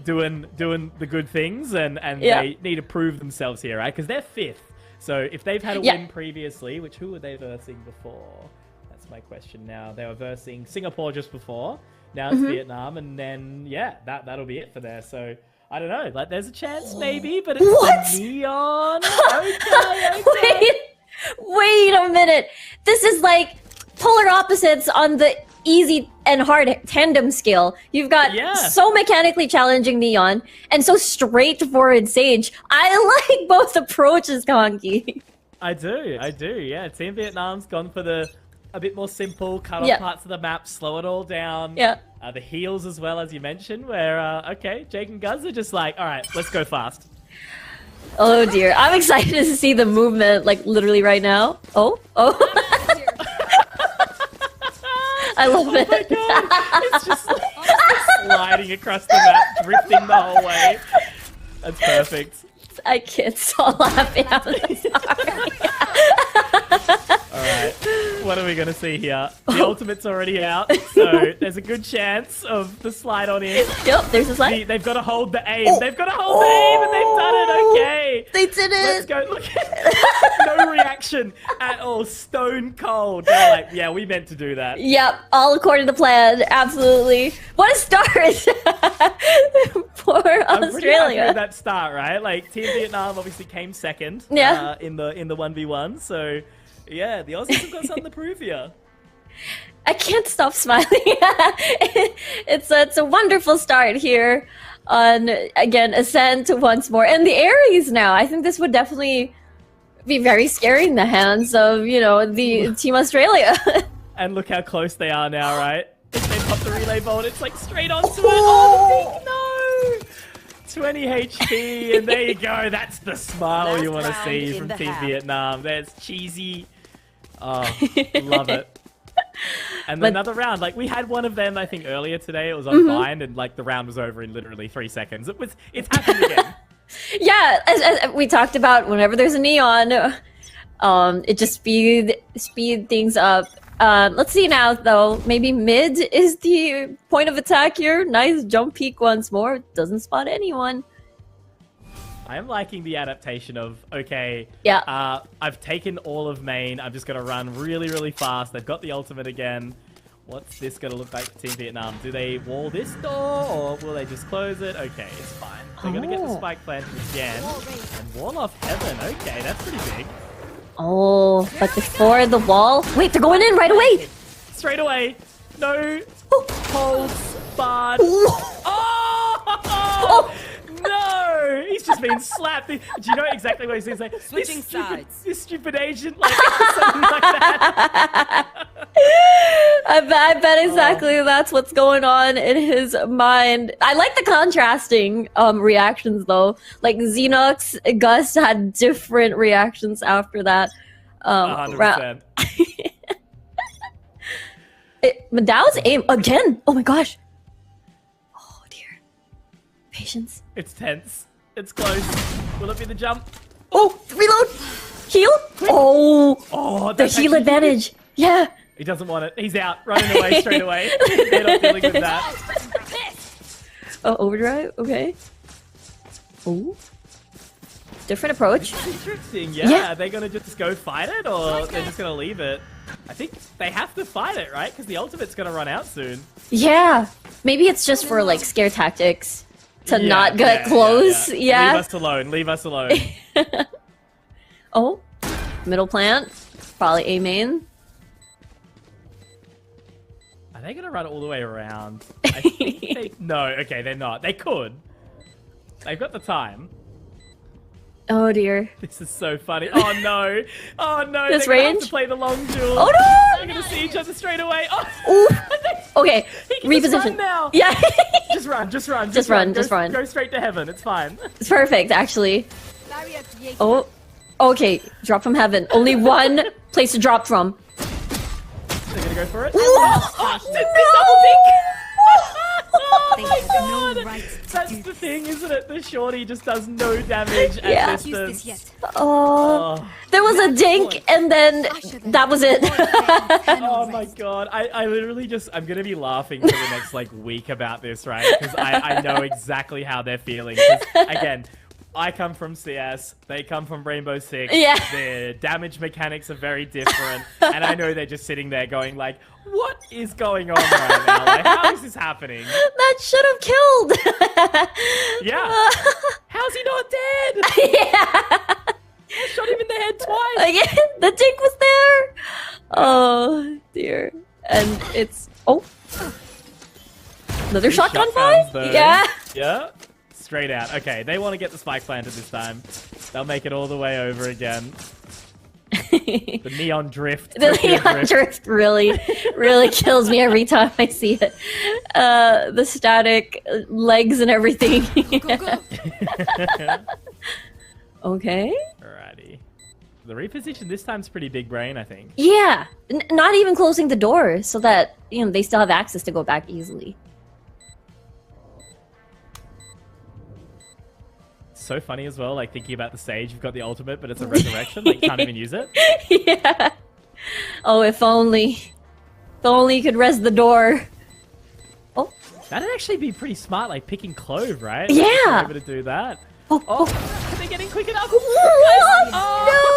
Speaker 3: doing the good things, and they need to prove themselves here, right? Because they're 5th. So if they've had a win previously, which who were they versing before? That's my question now. They were versing Singapore just before. Now it's Vietnam, and then yeah, that'll be it for there. So I don't know. Like, there's a chance maybe, but it's neon. Okay.
Speaker 4: Wait a minute. This is like polar opposites on the easy and hard tandem scale. You've got so mechanically challenging Neon and so straightforward Sage. I like both approaches, Kongi.
Speaker 3: I do, yeah. Team Vietnam's gone for a bit more simple, cut off parts of the map, slow it all down.
Speaker 4: Yeah.
Speaker 3: The heals as well, as you mentioned, where, okay, Jake and Guz are just like, all right, let's go fast.
Speaker 4: Oh dear, I'm excited to see the movement, like literally right now. Oh. I love it.
Speaker 3: Oh my god, it's just like, sliding across the map, drifting the whole way. That's perfect.
Speaker 4: I can't stop laughing. I'm sorry.
Speaker 3: Alright, what are we going to see here? The ultimate's already out, so there's a good chance of the slide on in.
Speaker 4: Yep, there's a slide.
Speaker 3: They've got to hold the aim. They've got to hold the aim, and they've done it. Okay.
Speaker 4: They did it.
Speaker 3: Let's go. Look at no reaction at all. Stone cold. They're like, yeah, we meant to do that.
Speaker 4: Yep, all according to plan. Absolutely. What a start for
Speaker 3: I'm pretty happy
Speaker 4: Australia.
Speaker 3: with that start, right? Like, Team Vietnam obviously came second in the 1v1, so yeah, the Aussies have got something to prove here.
Speaker 4: I can't stop smiling. It's a wonderful start here on, again, Ascent once more. And the Ares now. I think this would definitely be very scary in the hands of, you know, the Team Australia.
Speaker 3: And look how close they are now, right? If they pop the relay bolt, it's like straight onto it. Oh, no! 20 HP, and there you go. That's the smile
Speaker 9: Last
Speaker 3: you want to
Speaker 9: round
Speaker 3: see
Speaker 9: in
Speaker 3: from
Speaker 9: the
Speaker 3: Team
Speaker 9: half.
Speaker 3: Vietnam. There's cheesy. Oh, love it. And another round. Like, we had one of them, I think, earlier today. It was on Bind, and like the round was over in literally 3 seconds. It's happened again.
Speaker 4: Yeah, as we talked about, whenever there's a Neon, it just speed things up. Let's see now, though. Maybe mid is the point of attack here. Nice jump peek once more. Doesn't spot anyone.
Speaker 3: I am liking the adaptation of, okay,
Speaker 4: Yeah.
Speaker 3: I've taken all of main. I'm just going to run really, really fast. They've got the ultimate again. What's this going to look like for Team Vietnam? Do they wall this door, or will they just close it? Okay, it's fine. They're going to get the spike planted again. And wall off heaven. Okay, that's pretty big.
Speaker 4: Oh, but before the wall... Wait, they're going in right away!
Speaker 3: Straight away. No holds barred. Oh! No! He's just been slapped. Do you know exactly what he's going to say?
Speaker 9: Switching sides.
Speaker 3: This stupid agent, like, something like that.
Speaker 4: I bet exactly that's what's going on in his mind. I like the contrasting reactions, though. Like, Xenox, Gus had different reactions after that.
Speaker 3: 100%.
Speaker 4: Madao's aim again. Oh my gosh. Oh dear. Patience.
Speaker 3: It's tense. It's close. Will it be the jump?
Speaker 4: Oh, reload. Heal. Oh, the
Speaker 3: that's
Speaker 4: heal
Speaker 3: actually
Speaker 4: advantage. Yeah.
Speaker 3: He doesn't want it. He's out. Running away straight away. They're not dealing with that.
Speaker 4: Oh, overdrive. Okay. Oh. Different approach.
Speaker 3: Interesting. Yeah. Are they going to just go fight it, or they're just going to leave it? I think they have to fight it, right? Because the ultimate's going to run out soon.
Speaker 4: Yeah. Maybe it's just for, like, scare tactics. to
Speaker 3: Yeah,
Speaker 4: not get
Speaker 3: yeah,
Speaker 4: close.
Speaker 3: Leave
Speaker 4: Yeah.
Speaker 3: us alone. Leave us alone.
Speaker 4: Oh, middle plant. Probably A main.
Speaker 3: Are they gonna run all the way around? I think they... No, okay, they're not. They could. They've got the time.
Speaker 4: Oh dear.
Speaker 3: This is so funny. Oh no! Oh no!
Speaker 4: This
Speaker 3: they're gonna have
Speaker 4: range?
Speaker 3: to play the long duel.
Speaker 4: Oh no!
Speaker 3: They're gonna see each other straight away. Oh!
Speaker 4: Ooh. Okay,
Speaker 3: He can just run
Speaker 4: reposition.
Speaker 3: now.
Speaker 4: Yeah.
Speaker 3: Just run, just run,
Speaker 4: Just run,
Speaker 3: Go,
Speaker 4: just run.
Speaker 3: Go straight to heaven. It's fine.
Speaker 4: It's perfect, actually.
Speaker 8: Barrier created.
Speaker 4: Oh, okay. Drop from heaven. Only one place to drop from.
Speaker 3: They're gonna go for it.
Speaker 4: Ooh.
Speaker 3: Oh,
Speaker 4: No!
Speaker 3: oh
Speaker 8: They
Speaker 3: my
Speaker 8: have
Speaker 3: god!
Speaker 8: no right to
Speaker 3: That's
Speaker 8: do
Speaker 3: the
Speaker 8: this.
Speaker 3: thing, isn't it? The shorty just does no damage
Speaker 4: Yeah.
Speaker 3: at
Speaker 8: Use
Speaker 3: distance.
Speaker 8: this yet.
Speaker 4: Oh,
Speaker 3: Oh.
Speaker 4: there was a dink, and then that was it.
Speaker 3: Oh my god, I literally just, I'm gonna be laughing for the next like week about this, right? Because I know exactly how they're feeling. 'Cause, again, I come from CS, they come from Rainbow Six,
Speaker 4: Yeah.
Speaker 3: their damage mechanics are very different, and I know they're just sitting there going like, what is going on right now? Like, how is this happening?
Speaker 4: That should have killed.
Speaker 3: Yeah. How's he not dead?
Speaker 4: Yeah.
Speaker 3: I shot him in the head twice.
Speaker 4: Again, the dink was there. Oh dear. And it's another shotgun
Speaker 3: shotguns,
Speaker 4: fight.
Speaker 3: though.
Speaker 4: Yeah.
Speaker 3: Yeah. Straight out. Okay, they want to get the spike planted this time. They'll make it all the way over again. The neon drift.
Speaker 4: The
Speaker 3: Tokyo
Speaker 4: neon drift really kills me every time I see it. The static legs and everything.
Speaker 8: Go, go.
Speaker 4: Okay.
Speaker 3: Alrighty. The reposition this time's pretty big brain, I think.
Speaker 4: Yeah. Not even closing the door so that they still have access to go back easily.
Speaker 3: So funny as well, like thinking about the stage, you've got the ultimate, but it's a resurrection, like you can't even use it.
Speaker 4: Yeah. Oh, if only. If only you could res the door. Oh.
Speaker 3: That'd actually be pretty smart, like picking Clove, right?
Speaker 4: Yeah.
Speaker 3: Like, if you're able to do that.
Speaker 4: Oh.
Speaker 3: Are they getting quick enough?
Speaker 4: Oh,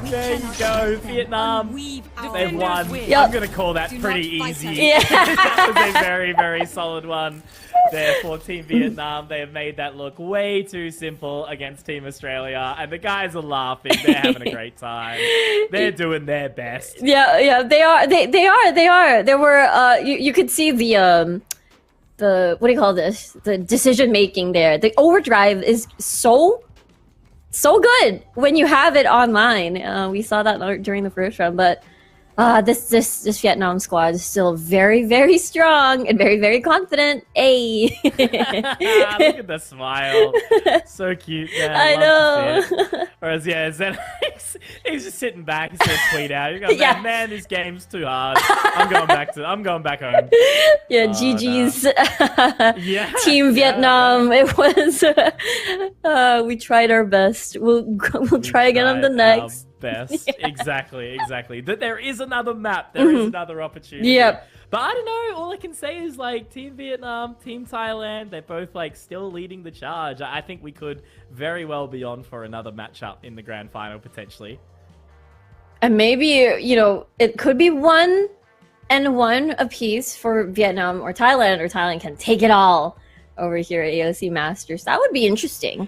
Speaker 3: There you go, Vietnam.
Speaker 8: Weave our
Speaker 3: They've won.
Speaker 8: win.
Speaker 4: Yep.
Speaker 3: I'm gonna call that
Speaker 8: Do
Speaker 3: pretty
Speaker 8: not fight
Speaker 3: easy.
Speaker 8: us.
Speaker 4: Yeah.
Speaker 3: That was a very, very solid one there for Team Vietnam. They have made that look way too simple against Team Australia, and the guys are laughing. They're having a great time. They're doing their best.
Speaker 4: Yeah, they are. They are. There were you could see the what do you call this? The decision making there. The overdrive is so good when you have it online. We saw that during the first round, but this Vietnam squad is still very, very strong and very, very confident. Look
Speaker 3: at the smile. So cute. Man.
Speaker 4: I
Speaker 3: Love to see
Speaker 4: know.
Speaker 3: it. Whereas, yeah, Zen, he's just sitting back. He's going to tweet out. You're going,
Speaker 4: Yeah.
Speaker 3: man, this game's too hard. I'm going back home.
Speaker 4: Yeah,
Speaker 3: Oh,
Speaker 4: GG's.
Speaker 3: Yeah.
Speaker 4: Team
Speaker 3: Yeah,
Speaker 4: Vietnam. It was. We tried our best. We'll try again on the
Speaker 3: Tried our
Speaker 4: next.
Speaker 3: Best. Exactly. That there is another map. There is another opportunity.
Speaker 4: Yep.
Speaker 3: But I don't know. All I can say is like Team Vietnam, Team Thailand. They're both like still leading the charge. I think we could very well be on for another matchup in the grand final potentially.
Speaker 4: And maybe it could be 1-1 apiece for Vietnam or Thailand can take it all over here at AOC Masters. That would be interesting.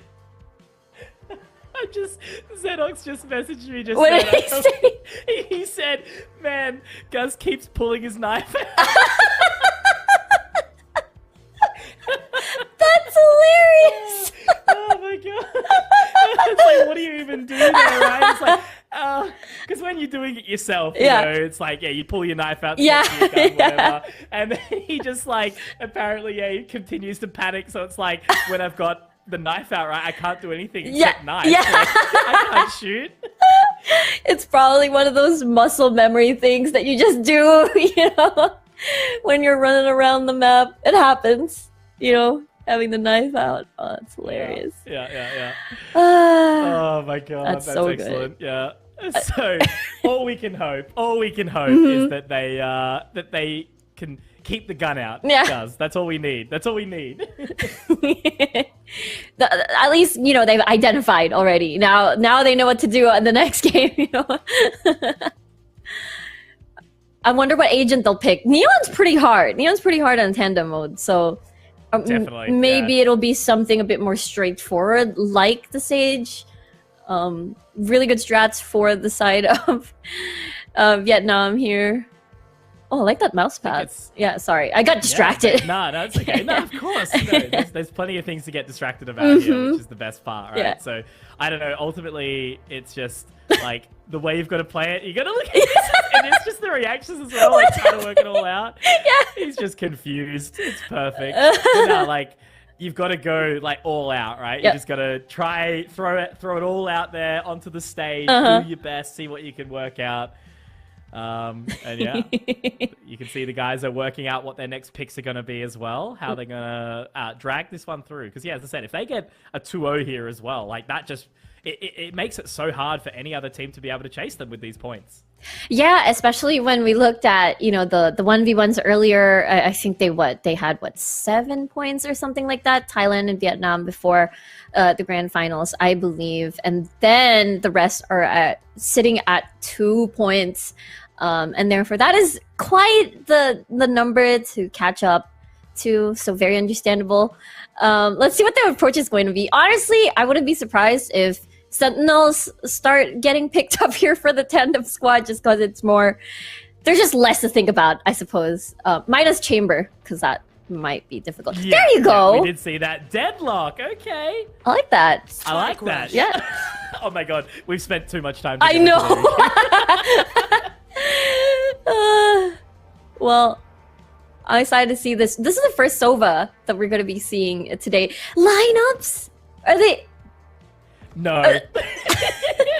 Speaker 3: Xenox just messaged me.
Speaker 4: What did he say?
Speaker 3: He said, "Man, Gus keeps pulling his knife."
Speaker 4: That's hilarious.
Speaker 3: Oh my god! It's like, what do you even do there, right? It's like, because when you're doing it yourself, you
Speaker 4: Yeah.
Speaker 3: know, it's like, yeah, you pull your knife out,
Speaker 4: Yeah.
Speaker 3: your gun,
Speaker 4: Yeah.
Speaker 3: whatever, and then he just like apparently, yeah, he continues to panic. So it's like when I've got the knife out, right, I can't do anything except knife.
Speaker 4: Yeah.
Speaker 3: Like, I can't shoot.
Speaker 4: It's probably one of those muscle memory things that you just do, when you're running around the map. It happens, having the knife out. Oh, that's hilarious.
Speaker 3: Yeah.
Speaker 4: Ah.
Speaker 3: Oh my god,
Speaker 4: That's
Speaker 3: that's
Speaker 4: so
Speaker 3: excellent. Yeah. So all we can hope
Speaker 4: Mm-hmm.
Speaker 3: is that they can keep the gun out.
Speaker 4: Yeah.
Speaker 3: Guys. That's all we need. That's all we need.
Speaker 4: At least they've identified already. Now they know what to do in the next game. I wonder what agent they'll pick. Neon's pretty hard on tandem mode, so
Speaker 3: Definitely.
Speaker 4: Maybe
Speaker 3: yeah.
Speaker 4: it'll be something a bit more straightforward, like the Sage. Really good strats for the side of Vietnam here. Oh, I like that mouse pad.
Speaker 3: it's-
Speaker 4: Yeah, sorry. I got distracted.
Speaker 3: No, it's okay. No, of course. No, there's plenty of things to get distracted about here, which is the best part, right?
Speaker 4: Yeah.
Speaker 3: So, I don't know. Ultimately, it's just like the way you've got to play it. You got to look at this, and it's just the reactions as well, like trying to work it all out.
Speaker 4: Yeah.
Speaker 3: He's just confused. It's perfect. But no, like you've got to go like all out, right?
Speaker 4: Yep.
Speaker 3: You just got to throw it all out there onto the stage,
Speaker 4: Uh-huh.
Speaker 3: do your best, see what you can work out. And yeah, you can see the guys are working out what their next picks are going to be as well, how they're going to drag this one through. Because yeah, as I said, if they get a 2-0 here as well, like that just it makes it so hard for any other team to be able to chase them with these points.
Speaker 4: Yeah, especially when we looked at, you know, the 1v1s earlier. I think they had 7 points or something like that. Thailand and Vietnam before the grand finals, I believe, and then the rest are sitting at 2 points, and therefore that is quite the number to catch up to. So very understandable. Let's see what their approach is going to be. Honestly, I wouldn't be surprised if Sentinels start getting picked up here for the tandem squad, just because it's more, there's just less to think about, I suppose. Minus Chamber, because that might be difficult.
Speaker 3: Yeah,
Speaker 4: there you go.
Speaker 3: Yeah, we did see that. Deadlock, okay.
Speaker 4: I like that.
Speaker 3: I like that.
Speaker 4: Yeah.
Speaker 3: Oh my god, we've spent too much time
Speaker 4: I
Speaker 3: together
Speaker 4: know. Well, I'm excited to see this. This is the first Sova that we're going to be seeing today. Lineups? Are they...
Speaker 3: No.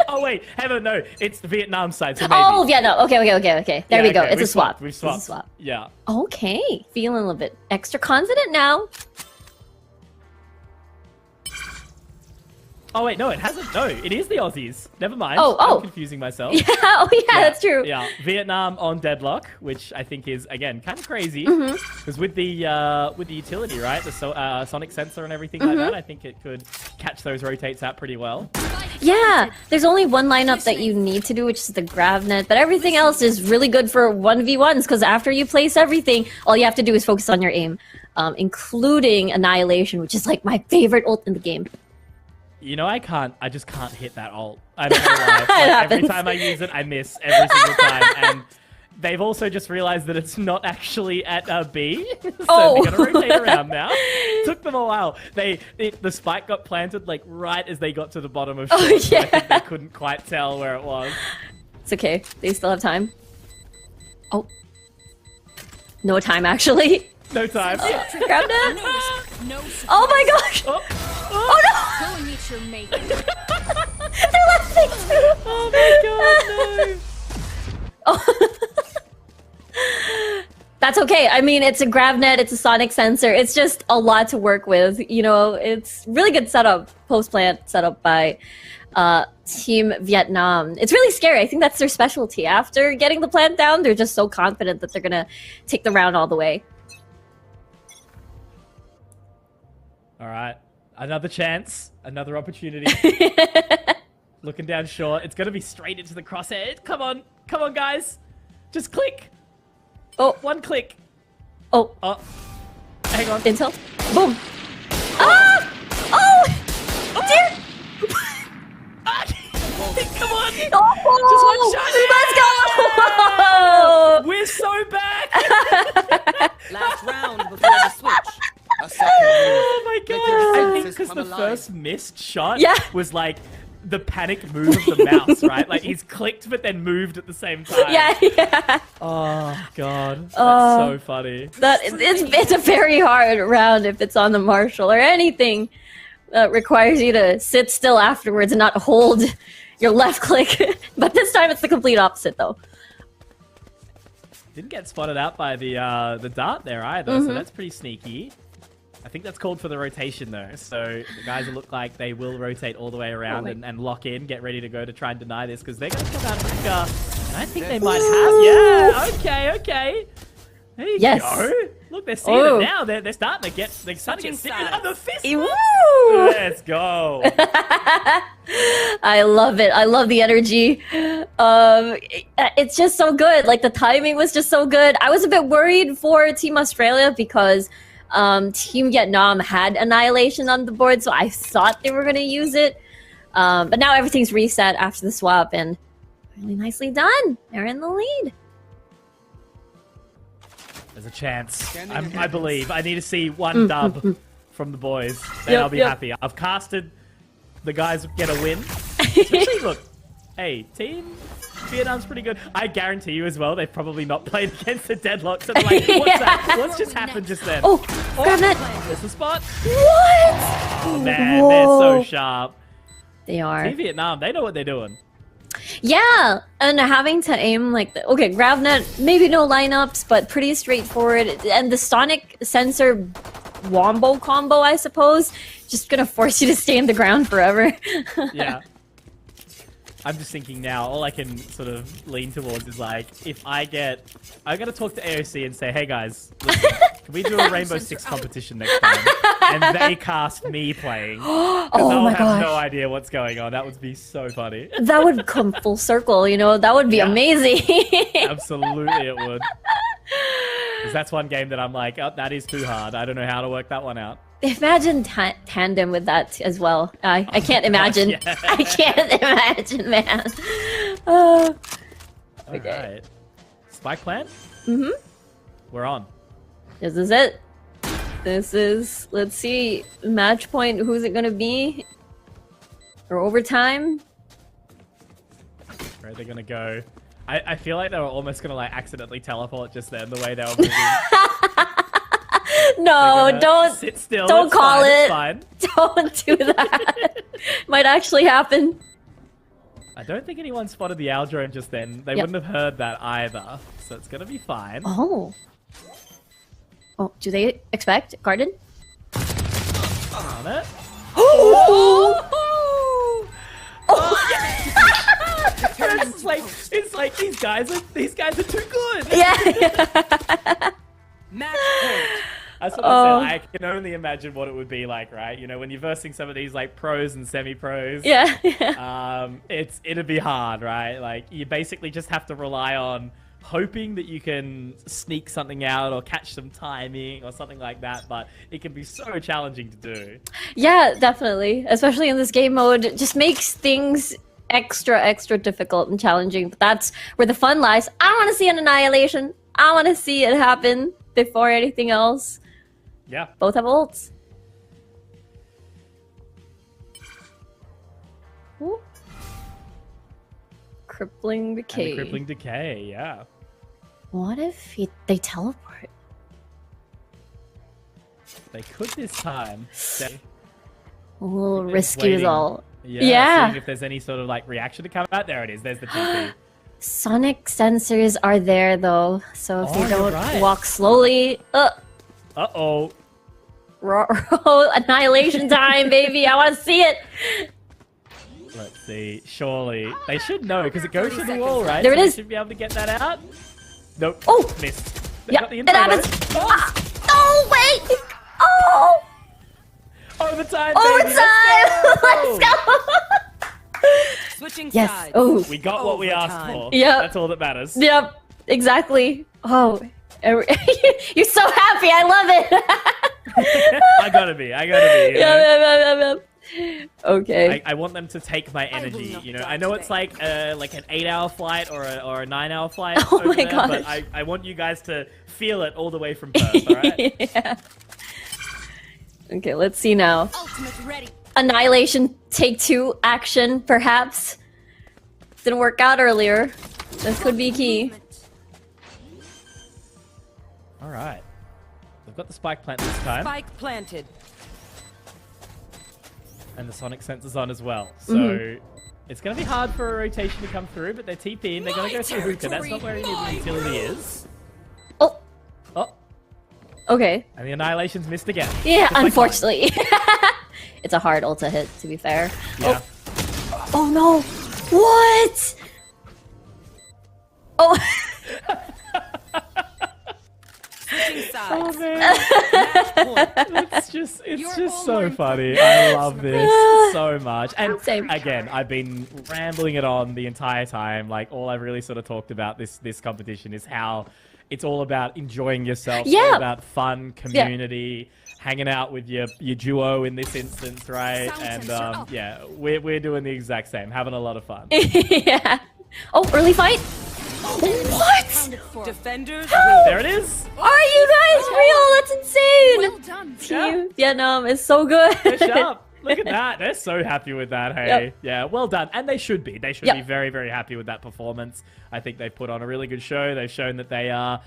Speaker 3: Oh wait, Heather, no. It's the Vietnam side, so maybe.
Speaker 4: Oh, yeah, no. Okay. There
Speaker 3: Yeah,
Speaker 4: we go.
Speaker 3: okay,
Speaker 4: It's a
Speaker 3: we've
Speaker 4: swap.
Speaker 3: We've swapped.
Speaker 4: It's a swap.
Speaker 3: Yeah.
Speaker 4: Okay. Feeling a little bit extra confident now.
Speaker 3: Oh wait, no, it hasn't. No, it is the Aussies. Never mind.
Speaker 4: Oh.
Speaker 3: I'm confusing myself.
Speaker 4: Yeah, that's true.
Speaker 3: Yeah, Vietnam on Deadlock, which I think is again kind of crazy
Speaker 4: Mm-hmm.
Speaker 3: because with the utility, right, the sonic sensor and everything
Speaker 4: Mm-hmm.
Speaker 3: like that, I think it could catch those rotates out pretty well.
Speaker 4: Yeah, there's only one lineup that you need to do, which is the Gravnet, but everything else is really good for 1v1s, because after you place everything, all you have to do is focus on your aim, including Annihilation, which is like my favorite ult in the game.
Speaker 3: You know, I just can't hit that ult. I don't know why. Like, every
Speaker 4: happens.
Speaker 3: time I use it, I miss every single time. And they've also just realized that it's not actually at B, so
Speaker 4: Oh.
Speaker 3: they're gonna rotate around now. Took them a while. The spike got planted like right as they got to the bottom of short.
Speaker 4: Oh,
Speaker 3: So I think
Speaker 4: yeah.
Speaker 3: they couldn't quite tell where it was.
Speaker 4: It's okay, they still have time. Oh. No time, actually.
Speaker 3: No time.
Speaker 4: Gravnet?
Speaker 8: No.
Speaker 4: Oh my gosh!
Speaker 3: Oh,
Speaker 4: Oh no!
Speaker 8: Go and meet your mate.
Speaker 4: They're laughing too!
Speaker 3: oh my god, no!
Speaker 4: Oh. That's okay. I mean, it's a Gravnet, it's a sonic sensor. It's just a lot to work with. You know, it's really good setup, post-plant setup by Team Vietnam. It's really scary. I think that's their specialty. After getting the plant down, they're just so confident that they're gonna take the round all the way.
Speaker 3: All right, another chance, another opportunity. Looking down short. It's gonna be straight into the crosshair. Come on, guys, just click.
Speaker 4: Oh,
Speaker 3: One click.
Speaker 4: oh,
Speaker 3: Oh, hang on.
Speaker 4: intel. Boom. Ah! Oh! Dear!
Speaker 3: Come on.
Speaker 4: Oh!
Speaker 3: Just one shot.
Speaker 4: Let's go!
Speaker 3: We're so back.
Speaker 9: Last round before the switch.
Speaker 7: A second move.
Speaker 3: Oh my god.
Speaker 7: your
Speaker 3: I think
Speaker 7: senses
Speaker 3: because
Speaker 7: come
Speaker 3: the
Speaker 7: alive.
Speaker 3: first missed shot
Speaker 4: Yeah.
Speaker 3: was like the panic move of the mouse, right? Like he's clicked but then moved at the same time.
Speaker 4: Yeah.
Speaker 3: Oh god. That's
Speaker 4: Oh.
Speaker 3: so funny.
Speaker 4: It's a very hard round if it's on the Marshall or anything that requires you to sit still afterwards and not hold your left click. But this time it's the complete opposite, though.
Speaker 3: Didn't get spotted out by the dart there either, so that's pretty sneaky. I think that's called for the rotation though, so the guys look like they will rotate all the way around and lock in, get ready to go to try and deny this, because they're going to come out of Rika, and I think they might have... Yeah, okay. There you
Speaker 4: Yes.
Speaker 3: go. Look, they're seeing
Speaker 4: Oh.
Speaker 3: it now. They're starting to get serious. Oh, the fist
Speaker 4: Woo!
Speaker 3: bump. Let's go.
Speaker 4: I love it. I love the energy. It's just so good. Like, the timing was just so good. I was a bit worried for Team Australia because Team Vietnam had Annihilation on the board, so I thought they were going to use it. But now everything's reset after the swap, and really nicely done. They're in the lead.
Speaker 3: There's a chance. I believe. I need to see one dub from the boys. Then I'll be happy. I've casted the guys get a win. Especially, look, hey, Team Vietnam's pretty good. I guarantee you as well, they've probably not played against the deadlock. So they're like, what's that? What's just happened just then?
Speaker 4: Oh, grab that.
Speaker 3: There's the spot.
Speaker 4: What?
Speaker 3: Oh, man, they're so sharp.
Speaker 4: They are.
Speaker 3: Team Vietnam, they know what they're doing.
Speaker 4: Yeah, and having to aim like okay, GravNet, maybe no lineups, but pretty straightforward. And the Sonic sensor wombo combo, I suppose, just gonna force you to stay in the ground forever.
Speaker 3: Yeah. I'm just thinking now, all I can sort of lean towards is like, if I'm gonna talk to AOC and say, hey guys, listen, can we do a Rainbow Six competition next time? And they cast me playing.
Speaker 4: Oh
Speaker 3: I'll
Speaker 4: my
Speaker 3: have
Speaker 4: gosh.
Speaker 3: no idea what's going on. That would be so funny.
Speaker 4: That would come full circle, you know? That would be amazing.
Speaker 3: Absolutely it would. Because that's one game that I'm like, oh, that is too hard. I don't know how to work that one out.
Speaker 4: Imagine tandem with that as well. I can't imagine.
Speaker 3: Yeah.
Speaker 4: I can't imagine, man. Oh. Okay.
Speaker 3: Alright. Spike plant?
Speaker 4: Mm-hmm.
Speaker 3: We're on.
Speaker 4: This is it. This is, let's see, match point. Who's it gonna be? Or overtime?
Speaker 3: Where are they gonna go? I feel like they were almost gonna like accidentally teleport just then, the way they were moving.
Speaker 4: No, don't
Speaker 3: sit still.
Speaker 4: don't
Speaker 3: it's
Speaker 4: call
Speaker 3: fine,
Speaker 4: it.
Speaker 3: It's fine.
Speaker 4: Don't do that. Might actually happen.
Speaker 3: I don't think anyone spotted the owl drone just then. They wouldn't have heard that either, so it's gonna be fine.
Speaker 4: Oh. Oh, do they expect garden?
Speaker 3: On it. It's like these guys are too good.
Speaker 4: Yeah.
Speaker 9: Match point.
Speaker 3: That's what I said. I can only imagine what it would be like, right? You know, when you're versing some of these like pros and semi-pros.
Speaker 4: Yeah.
Speaker 3: It'd be hard, right? Like you basically just have to rely on hoping that you can sneak something out or catch some timing or something like that, but it can be so challenging to do.
Speaker 4: Yeah, definitely. Especially in this game mode, it just makes things extra difficult and challenging. But that's where the fun lies. I want to see an annihilation. I want to see it happen before anything else.
Speaker 3: Yeah.
Speaker 4: Both have ults. Ooh. Crippling decay.
Speaker 3: And the crippling decay, yeah.
Speaker 4: What if they teleport?
Speaker 3: They could this time.
Speaker 4: A little
Speaker 3: They're
Speaker 4: risky
Speaker 3: waiting.
Speaker 4: result.
Speaker 3: Yeah. Seeing if there's any sort of like reaction to come out. There it is. There's the TP.
Speaker 4: Sonic sensors are there though, so if
Speaker 3: Oh,
Speaker 4: you don't
Speaker 3: you're right.
Speaker 4: walk slowly,
Speaker 3: Uh-oh.
Speaker 4: annihilation time, baby! I want to see it.
Speaker 3: Let's see. Surely. They should know because it goes to the wall, right?
Speaker 4: There it
Speaker 3: So
Speaker 4: is.
Speaker 3: They should be able to get that out. Nope.
Speaker 4: Oh!
Speaker 3: Missed. They
Speaker 4: Yeah,
Speaker 3: got the
Speaker 4: it
Speaker 3: info,
Speaker 4: happens.
Speaker 3: though.
Speaker 4: Ah! Oh wait! Oh!
Speaker 3: Overtime, baby.
Speaker 4: Overtime! Let's go!
Speaker 9: Switching
Speaker 4: Yes.
Speaker 9: sides.
Speaker 4: Oh.
Speaker 3: We got what we asked
Speaker 9: Overtime.
Speaker 3: for.
Speaker 4: Yep.
Speaker 3: That's all that matters.
Speaker 4: Yep. Exactly. Oh. You're so happy. I love it.
Speaker 3: I gotta be. You know?
Speaker 4: Yep. Okay.
Speaker 3: I want them to take my energy.
Speaker 9: not
Speaker 3: You know,
Speaker 9: die
Speaker 3: I know it's
Speaker 9: today.
Speaker 3: like an 8-hour flight or a 9-hour flight
Speaker 4: Oh
Speaker 3: over
Speaker 4: my
Speaker 3: there, but
Speaker 4: gosh.
Speaker 3: I want you guys to feel it all the way from Perth. All right.
Speaker 4: Yeah. Okay, let's see now.
Speaker 8: Ultimate ready.
Speaker 4: Annihilation take 2 action, perhaps. Didn't work out earlier. This could be key.
Speaker 3: All right. We've got the spike plant this time,
Speaker 9: Spike planted.
Speaker 3: and the sonic sensors on as well. So it's going to be hard for a rotation to come through, but they're TPing. They're going to go through hookah. That's not where any of the utility is.
Speaker 4: Oh,
Speaker 3: Oh,
Speaker 4: okay.
Speaker 3: and the annihilation's missed again.
Speaker 4: Yeah,
Speaker 3: Just like
Speaker 4: unfortunately. It's a hard ult to hit, to be fair.
Speaker 3: mine. Yeah.
Speaker 4: Oh no! What? Oh,
Speaker 9: Switching sides.
Speaker 3: Oh man.
Speaker 9: Match point.
Speaker 3: It's just so funny. I love this so much. And
Speaker 4: Same.
Speaker 3: again, I've been rambling it on the entire time. Like all I've really sort of talked about this competition is how it's all about enjoying yourself. It's
Speaker 4: Yeah.
Speaker 3: all about fun, community, hanging out with your duo in this instance, right?
Speaker 8: Sound
Speaker 3: And yeah, we're doing the exact same, having a lot of fun.
Speaker 4: Yeah. Oh, early fight. What?
Speaker 8: Accounted for.
Speaker 9: Defenders
Speaker 3: There it is.
Speaker 4: Are you guys real? That's insane.
Speaker 8: Well done.
Speaker 4: Team Vietnam is so good.
Speaker 3: They're sharp. Look at that. They're so happy with that, hey?
Speaker 4: Yep.
Speaker 3: Yeah, well done. And they should be. They should
Speaker 4: Yep.
Speaker 3: be very, very happy with that performance. I think they've put on a really good show. They've shown that they are,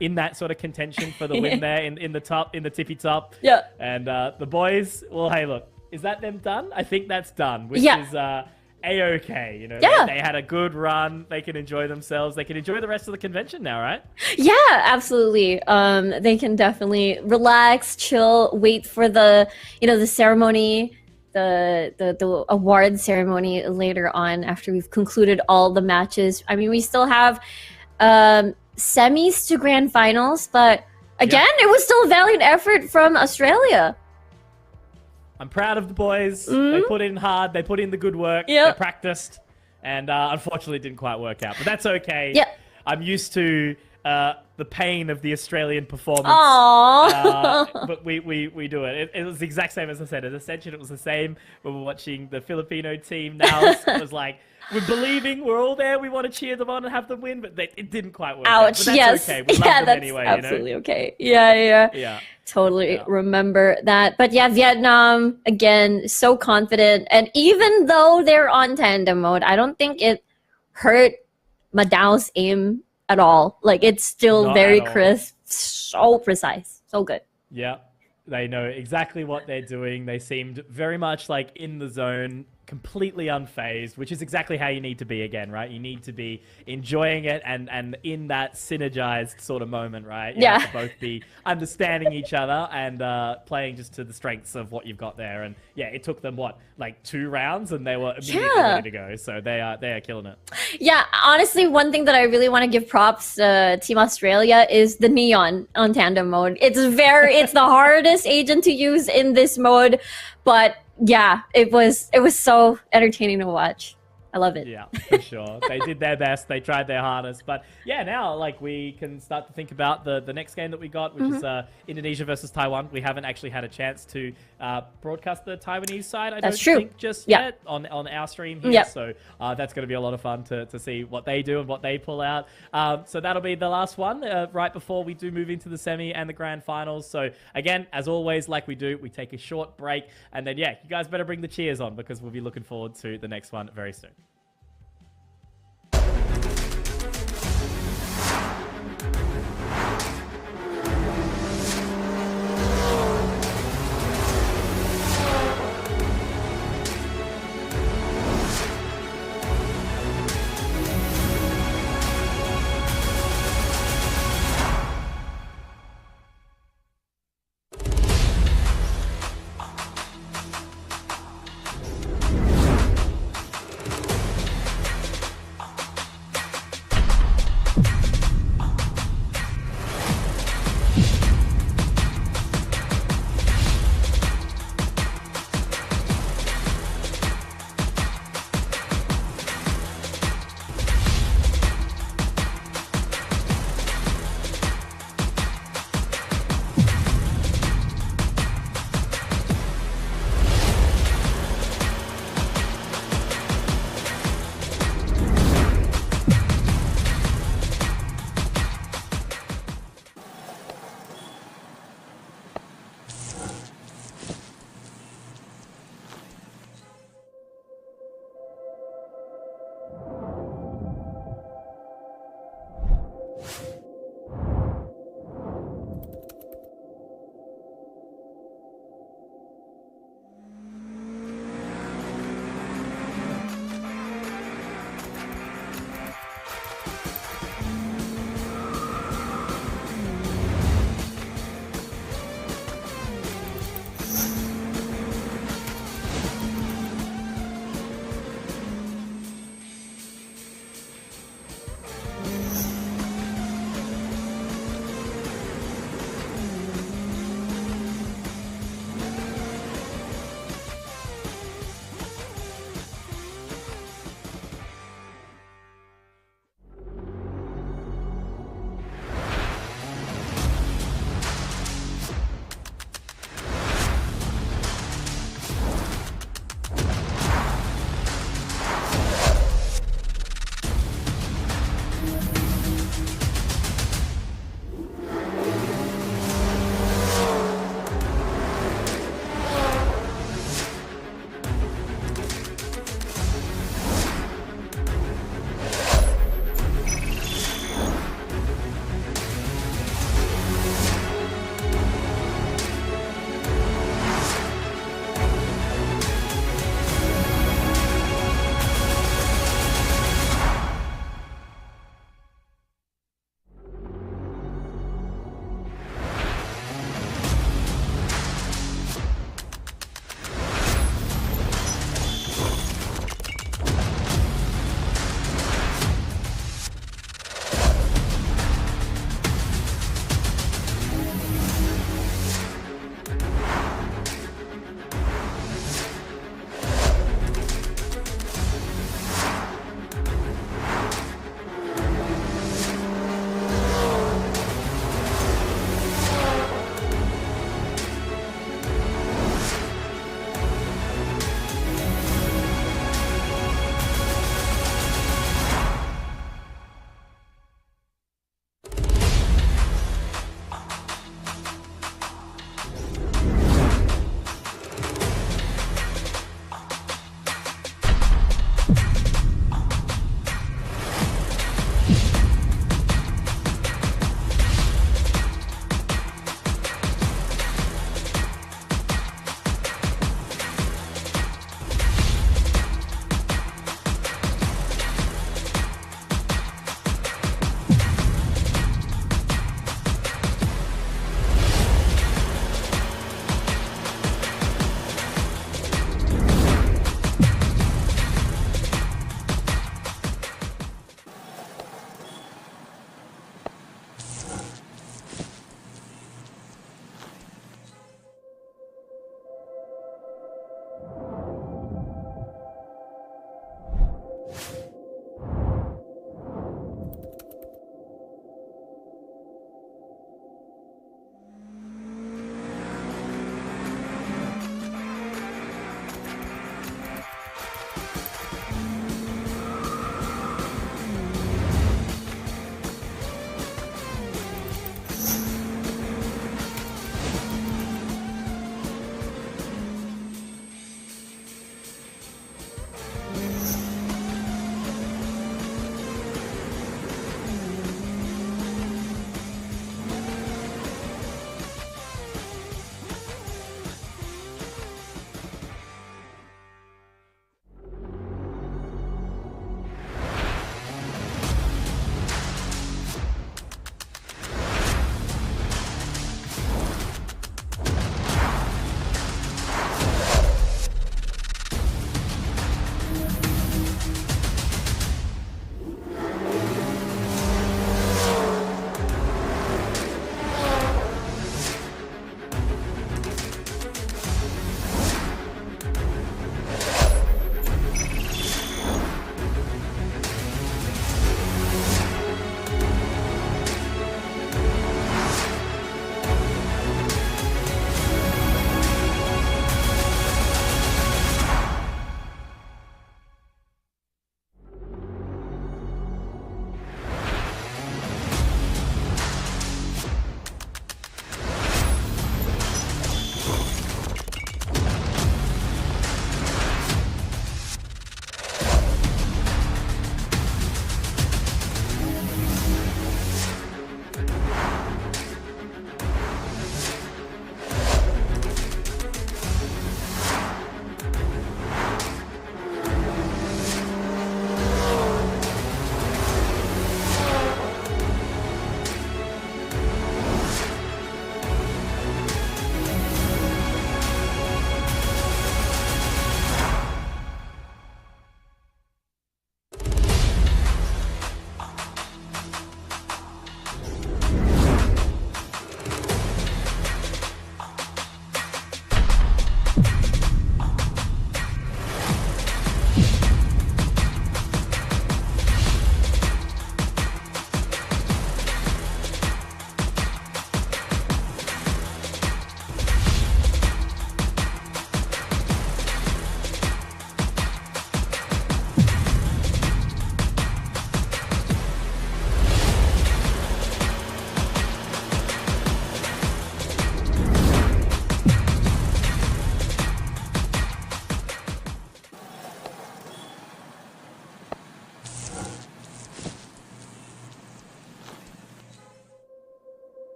Speaker 3: in that sort of contention for the win there in the tippy top.
Speaker 4: Yeah.
Speaker 3: And the boys, well, hey, look, is that them done? I think that's done, which
Speaker 4: Yeah.
Speaker 3: is A-OK.
Speaker 4: Yeah.
Speaker 3: They had a good run. They can enjoy themselves. They can enjoy the rest of the convention now, right?
Speaker 4: Yeah, absolutely. They can definitely relax, chill, wait for the ceremony, the award ceremony later on after we've concluded all the matches. I mean, we still have semis to grand finals, but again, it was still a valiant effort from Australia.
Speaker 3: I'm proud of the boys. They put in hard. They put in the good work.
Speaker 4: Yep.
Speaker 3: They practiced. And unfortunately, it didn't quite work out. But that's okay.
Speaker 4: Yep.
Speaker 3: I'm used to the pain of the Australian performance.
Speaker 4: Aww.
Speaker 3: But we do it. It was the exact same as I said. As I said, it was the same when we were watching the Filipino team. Now it was like, we're believing, we're all there. We want to cheer them on and have them win. But it didn't quite work out.
Speaker 4: Ouch.
Speaker 3: But that's
Speaker 4: Yes.
Speaker 3: okay. We love
Speaker 4: Yeah,
Speaker 3: them
Speaker 4: that's
Speaker 3: anyway.
Speaker 4: absolutely okay. Yeah.
Speaker 3: Yeah.
Speaker 4: Totally remember that. But yeah, Vietnam, again, so confident. And even though they're on tandem mode, I don't think it hurt Madao's aim at all. Like, it's still
Speaker 3: Not
Speaker 4: very
Speaker 3: at all.
Speaker 4: crisp, so precise, so good.
Speaker 3: Yeah, they know exactly what they're doing. They seemed very much like in the zone, completely unfazed, which is exactly how you need to be again, right? You need to be enjoying it and in that synergized sort of moment, right? You have to both be understanding each other and playing just to the strengths of what you've got there. And yeah, it took them, like 2 rounds and they were immediately ready to go. So they are killing it.
Speaker 4: Yeah, honestly, one thing that I really want to give props to Team Australia is the neon on tandem mode. It's the hardest agent to use in this mode, but yeah, it was so entertaining to watch. I love it.
Speaker 3: Yeah, for sure. They did their best. They tried their hardest. But yeah, now like we can start to think about the next game that we got, which is Indonesia versus Taiwan. We haven't actually had a chance to broadcast the Taiwanese side, I don't think, just yet on our stream here. So that's going to be a lot of fun to see what they do and what they pull out. So that'll be the last one right before we do move into the semi and the grand finals. So again, as always, like we do, we take a short break. And then, yeah, you guys better bring the cheers on because we'll be looking forward to the next one very soon.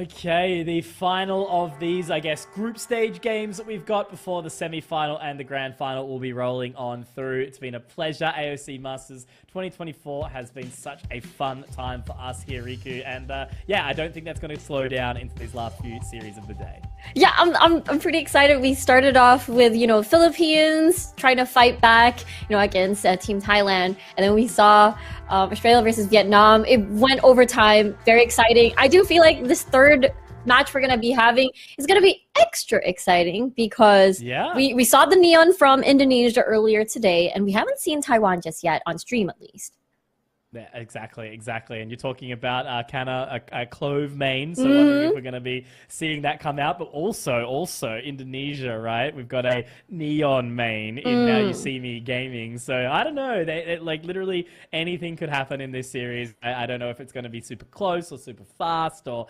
Speaker 3: Okay, the final of these, I guess, group stage games that we've got before the semi-final and the grand final will be rolling on through. It's been a pleasure. AOC Masters 2024 has been such a fun time for us here, Riku. And yeah, I don't think that's going to slow down into these last few series of the day.
Speaker 4: Yeah, I'm pretty excited. We started off with, you know, Philippines trying to fight back, you know, against Team Thailand. And then we saw Australia versus Vietnam. It went overtime. Very exciting. I do feel like this third match we're going to be having is going to be extra exciting because we saw the neon from Indonesia earlier today, and we haven't seen Taiwan just yet, on stream at least.
Speaker 3: Yeah, exactly. And you're talking about Kana, a Clove main, so wondering if we're going to be seeing that come out, but also Indonesia, right? We've got a Neon main in Now You See Me Gaming, so I don't know, like literally anything could happen in this series. I don't know if it's going to be super close or super fast or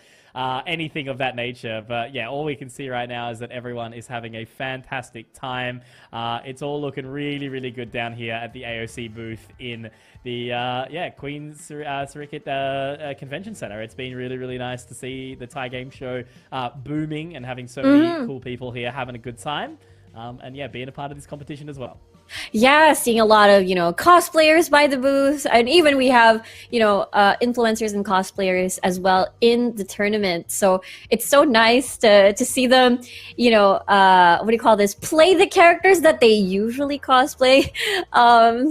Speaker 3: anything of that nature, but yeah, all we can see right now is that everyone is having a fantastic time. It's all looking really, really good down here at the AOC booth in the Queen Sirikit Convention Center. It's been really, really nice to see the Thai game show booming and having so many cool people here having a good time. And yeah, being a part of this competition as well.
Speaker 4: Yeah, seeing a lot of, you know, cosplayers by the booth, and even we have, you know, influencers and cosplayers as well in the tournament. So it's so nice to see them, you know, what do you call this? Play the characters that they usually cosplay.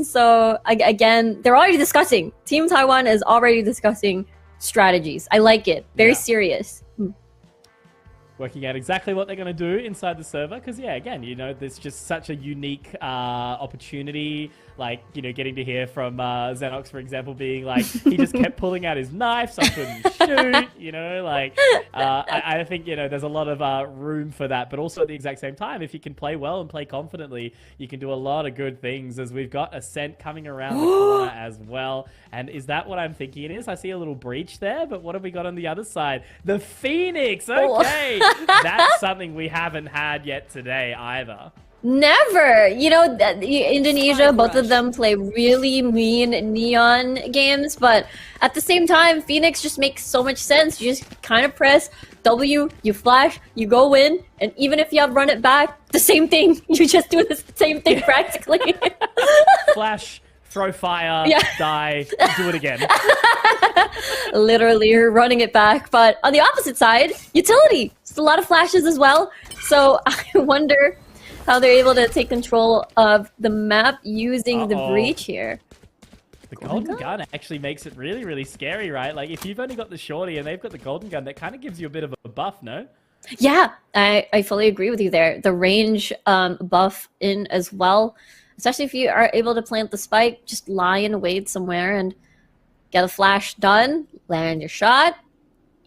Speaker 4: So again, they're already discussing. Team Taiwan is already discussing strategies. I like it. Very serious.
Speaker 3: Working out exactly what they're going to do inside the server. Because, yeah, again, you know, there's just such a unique opportunity. Like, you know, getting to hear from Xenox, for example, being like, he just kept pulling out his knife so I couldn't shoot, you know, like, I think, you know, there's a lot of room for that. But also at the exact same time, if you can play well and play confidently, you can do a lot of good things, as we've got Ascent coming around the corner as well. And is that what I'm thinking it is? I see a little breach there, but what have we got on the other side? The Phoenix! Okay! That's something we haven't had yet today either.
Speaker 4: Never. You know, Indonesia, both of them play really mean neon games, but at the same time, Phoenix just makes so much sense. You just kind of press W, you flash, you go in, and even if you have run it back, the same thing. You just do the same thing practically.
Speaker 3: Flash, throw fire, die, do it again.
Speaker 4: Literally, you're running it back. But on the opposite side, utility. It's a lot of flashes as well. So I wonder how they're able to take control of the map using the breach here.
Speaker 3: The golden gun actually makes it really, really scary, right? Like, if you've only got the shorty and they've got the golden gun, that kind of gives you a bit of a buff, no?
Speaker 4: Yeah, I fully agree with you there. The range buff in as well. Especially if you are able to plant the spike, just lie in wait somewhere and get a flash done, land your shot.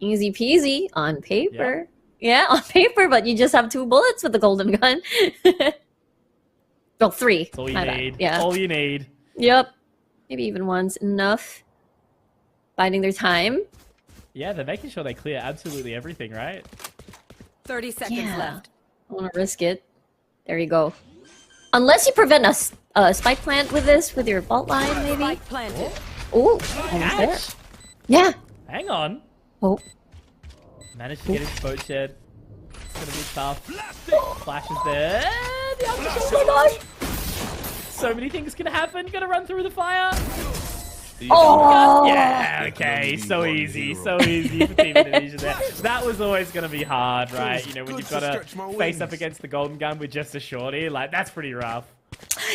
Speaker 4: Easy peasy on paper. Yeah, on paper, but you just have 2 bullets with the golden gun. Well, 3.
Speaker 3: That's all you need.
Speaker 4: Yeah.
Speaker 3: All you need.
Speaker 4: Yep. Maybe even one's enough. Biding their time.
Speaker 3: Yeah, they're making sure they clear absolutely everything, right?
Speaker 9: 30 seconds left.
Speaker 4: I want to risk it. There you go. Unless you prevent a spike plant with this, with your vault line, maybe.
Speaker 9: Spike planted.
Speaker 4: Oh, almost there. Yeah.
Speaker 3: Hang on.
Speaker 4: Oh.
Speaker 3: Managed to get his boat shed. It's gonna be tough. Flashes there. The
Speaker 4: Oh my gosh.
Speaker 3: So many things can happen. Gonna run through the fire.
Speaker 4: Oh.
Speaker 3: Yeah, okay. So easy for Team Indonesia there. That was always gonna be hard, right? You know, when you've got to face up against the golden gun with just a shorty, like, that's pretty rough.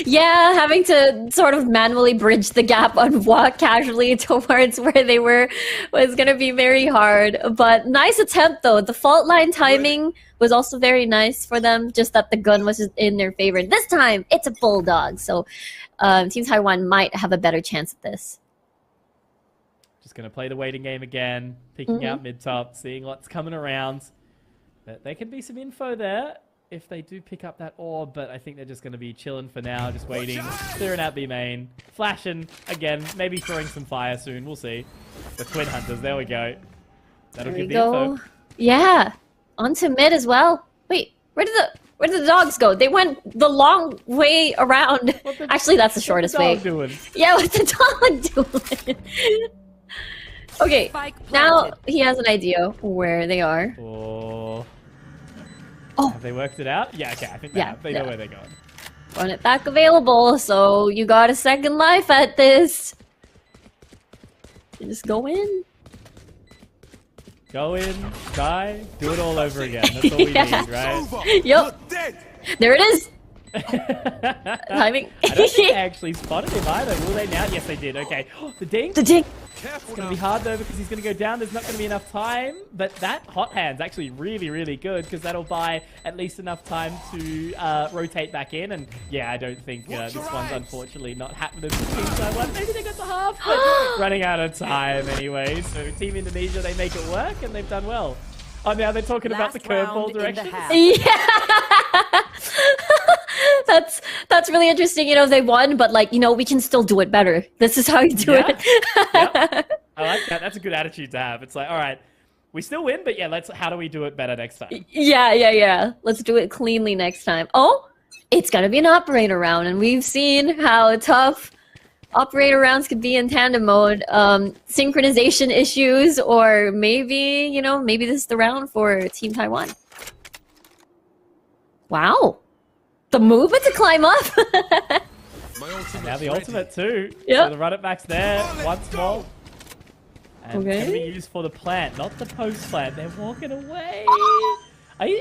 Speaker 4: Yeah, having to sort of manually bridge the gap and walk casually towards where they were was going to be very hard. But nice attempt, though. The fault line timing was also very nice for them, just that the gun was in their favor. This time, it's a bulldog, so Team Taiwan might have a better chance at this.
Speaker 3: Just going to play the waiting game again, picking out mid-top, seeing what's coming around. There can be some info there if they do pick up that orb, but I think they're just going to be chilling for now, just waiting, clearing out B main, flashing again, maybe throwing some fire soon. We'll see. The Twin Hunters, there we go. That'll give the info.
Speaker 4: Yeah, onto mid as well. Wait, where did the dogs go? They went the long way around. Actually, that's the shortest way.
Speaker 3: What's the dog doing?
Speaker 4: Yeah, what's the dog doing? Okay,
Speaker 9: Spike
Speaker 4: now
Speaker 9: planted.
Speaker 4: he has an idea where they are.
Speaker 3: Oh.
Speaker 4: Oh.
Speaker 3: Have they worked it out? Yeah, okay, I think they
Speaker 4: Yeah,
Speaker 3: have. They know
Speaker 4: yeah.
Speaker 3: where they're going.
Speaker 4: Run it back available, so you got a second life at this. You just go in.
Speaker 3: Go in, die, do it all over again. That's all we
Speaker 4: Yeah.
Speaker 3: need, right?
Speaker 4: Yep,
Speaker 7: You're dead.
Speaker 4: there it is.
Speaker 3: I
Speaker 4: Timing.
Speaker 3: don't think they actually spotted him either. Will they now? Yes, they did. Okay. The ding.
Speaker 4: The ding.
Speaker 7: Careful
Speaker 3: It's going
Speaker 7: now.
Speaker 3: to be hard though because he's going to go down. There's not going to be enough time. But that hot hand's actually really, really good because that'll buy at least enough time to rotate back in. And yeah, I don't think this one's unfortunately not happening for Team Taiwan. Maybe they got the half, but running out of time anyway. So Team Indonesia, they make it work and they've done well. Oh, now they're talking about the
Speaker 9: Last round
Speaker 3: curveball
Speaker 9: in the
Speaker 3: direction.
Speaker 9: half.
Speaker 4: Yeah. That's really interesting. You know, they won, but like, you know, we can still do it better. This is how you do
Speaker 3: Yeah.
Speaker 4: it.
Speaker 3: Yep. I like that. That's a good attitude to have. It's like, all right, we still win, but yeah, how do we do it better next time?
Speaker 4: Yeah. Let's do it cleanly next time. Oh, it's gonna be an operator round, and we've seen how tough operator rounds could be in tandem mode. Synchronization issues, or maybe, you know, maybe this is the round for Team Taiwan. Wow. The movement to climb up.
Speaker 7: My ultimate
Speaker 3: Now the ultimate too.
Speaker 4: Yep.
Speaker 3: So the run it back's there once more. And
Speaker 4: Okay.
Speaker 3: it's going to be used for the plant, not the post plant. They're walking away.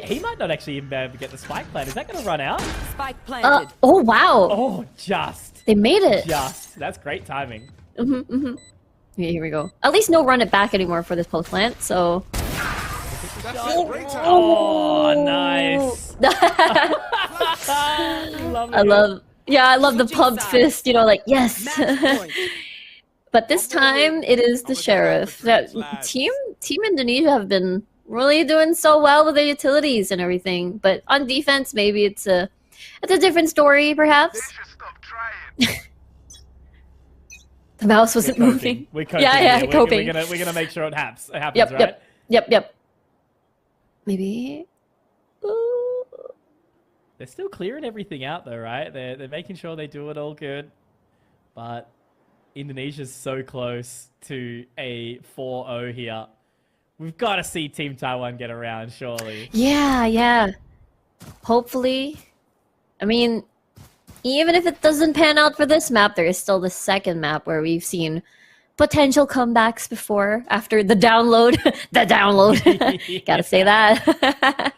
Speaker 3: He might not actually even be able to get the spike plant. Is that going to run out?
Speaker 9: Spike planted.
Speaker 4: Oh wow.
Speaker 3: Oh, just.
Speaker 4: They made it.
Speaker 3: Just. That's great timing.
Speaker 4: Yeah, here we go. At least no run it back anymore for this post plant, so.
Speaker 7: That's it. Great time.
Speaker 3: Oh, nice. Love
Speaker 4: I love the
Speaker 9: Switching
Speaker 4: pumped
Speaker 9: sides.
Speaker 4: fist, you know, like, yes.
Speaker 9: Match point.
Speaker 4: But this time it is the sheriff. That team Indonesia have been really doing so well with their utilities and everything. But on defense, maybe it's a different story, perhaps. The mouse wasn't
Speaker 3: We're coping.
Speaker 4: moving.
Speaker 3: We're coping.
Speaker 4: Yeah,
Speaker 3: here.
Speaker 4: coping.
Speaker 3: We're gonna make sure it happens,
Speaker 4: Yep,
Speaker 3: right?
Speaker 4: yep. Maybe. Ooh.
Speaker 3: They're still clearing everything out though, right? They're making sure they do it all good. But Indonesia's so close to a 4-0 here. We've got to see Team Taiwan get around, surely.
Speaker 4: Yeah. Hopefully. I mean, even if it doesn't pan out for this map, there is still the second map where we've seen potential comebacks before, after the download. The download. Gotta say that.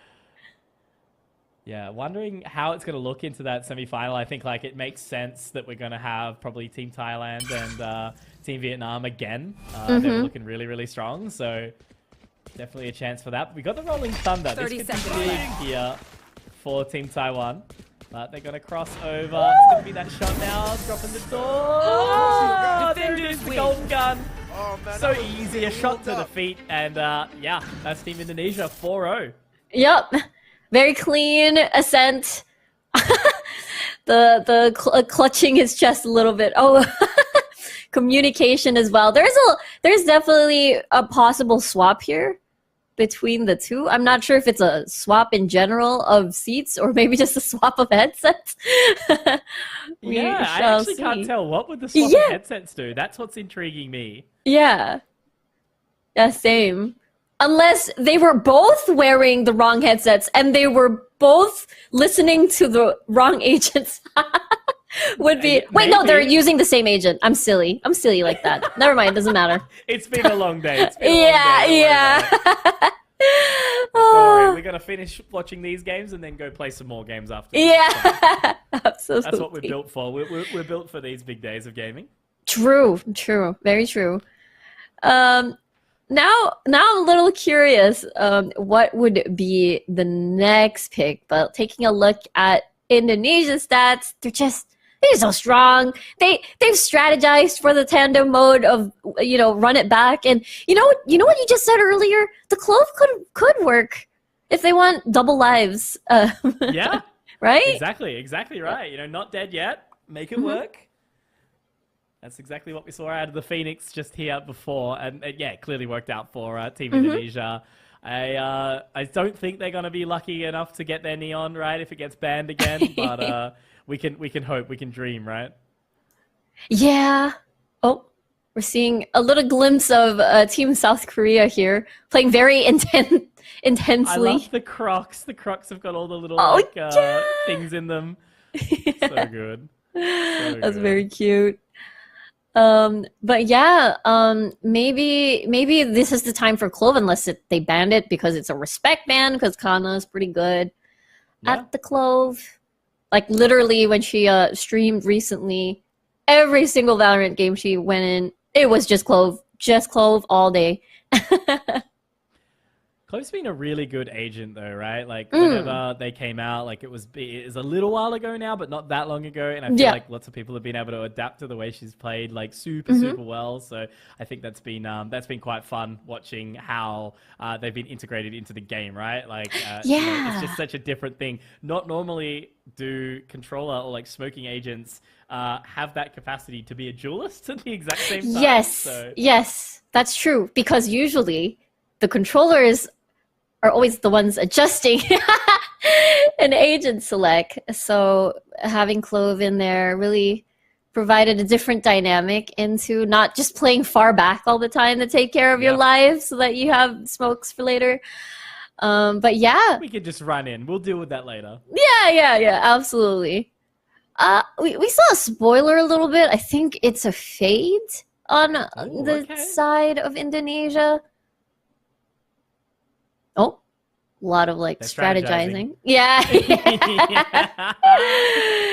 Speaker 3: Yeah, wondering how it's going to look into that semi-final. I think like it makes sense that we're going to have probably Team Thailand and Team Vietnam again. They're looking really, really strong, so definitely a chance for that. We got the Rolling Thunder.
Speaker 9: 30
Speaker 3: This could be
Speaker 9: seconds
Speaker 3: big here for Team Taiwan. But they're going to cross over. It's going to be that shot now, dropping the door. Oh, there it is, the golden gun.
Speaker 7: Oh, man,
Speaker 3: So
Speaker 7: that was
Speaker 3: easy, a shot to the feet. And yeah, that's Team Indonesia 4-0.
Speaker 4: Yep. Very clean ascent. The clutching his chest a little bit. Oh, communication as well. There's definitely a possible swap here between the two. I'm not sure if it's a swap in general of seats or maybe just a swap of headsets. We
Speaker 3: Yeah, I
Speaker 4: shall
Speaker 3: actually can't
Speaker 4: see.
Speaker 3: tell. What would the swap
Speaker 4: Yeah.
Speaker 3: of headsets do? That's what's intriguing me.
Speaker 4: Yeah, same. Unless they were both wearing the wrong headsets and they were both listening to the wrong agents. Would be. Wait, no, they're
Speaker 3: Maybe.
Speaker 4: using the same agent. I'm silly. I'm silly like that. Never mind. Doesn't matter.
Speaker 3: It's been a long day. It's been a long
Speaker 4: Yeah,
Speaker 3: day.
Speaker 4: yeah.
Speaker 3: Don't worry, we're gonna finish watching these games and then go play some more games after.
Speaker 4: Yeah, absolutely.
Speaker 3: That's what we're built for. We're built for these big days of gaming.
Speaker 4: True, very true. Now I'm a little curious. What would be the next pick? But taking a look at Indonesia's stats, they're so strong. They've strategized for the tandem mode of, you know, run it back. And you know what you just said earlier? The clove could work if they want double lives.
Speaker 3: Yeah,
Speaker 4: Right?
Speaker 3: exactly right. You know, not dead yet. Make it work. That's exactly what we saw out of the Phoenix just here before, and yeah, it clearly worked out for Team Indonesia. I don't think they're gonna be lucky enough to get their neon right if it gets banned again, but we can hope, we can dream, right?
Speaker 4: Yeah. Oh, We're seeing a little glimpse of Team South Korea here, playing very intensely.
Speaker 3: I love the Crocs. The Crocs have got all the little
Speaker 4: Oh,
Speaker 3: things in them. So good. So
Speaker 4: That's
Speaker 3: good.
Speaker 4: very cute. But yeah, maybe this is the time for Clove, unless they banned it because it's a respect ban, because Kana is pretty good
Speaker 3: Yeah.
Speaker 4: at the Clove. Like literally when she streamed recently, every single Valorant game she went in, it was just Clove all day.
Speaker 3: Clove's been a really good agent though, right? Like whenever they came out, like it was a little while ago now, but not that long ago, and I feel like lots of people have been able to adapt to the way she's played like super well. So I think that's been quite fun watching how they've been integrated into the game, right? Like you know, it's just such a different thing. Not normally do controller or like smoking agents have that capacity to be a duelist at the exact same time.
Speaker 4: Yes, that's true, because usually the controllers are always the ones adjusting an agent select. So having Clove in there really provided a different dynamic into not just playing far back all the time to take care of your life so that you have smokes for later. But yeah.
Speaker 3: We could just run in. We'll deal with that later.
Speaker 4: Yeah, absolutely. We saw a spoiler a little bit. I think it's a fade on the side of Indonesia. Oh, a lot of like strategizing. Yeah.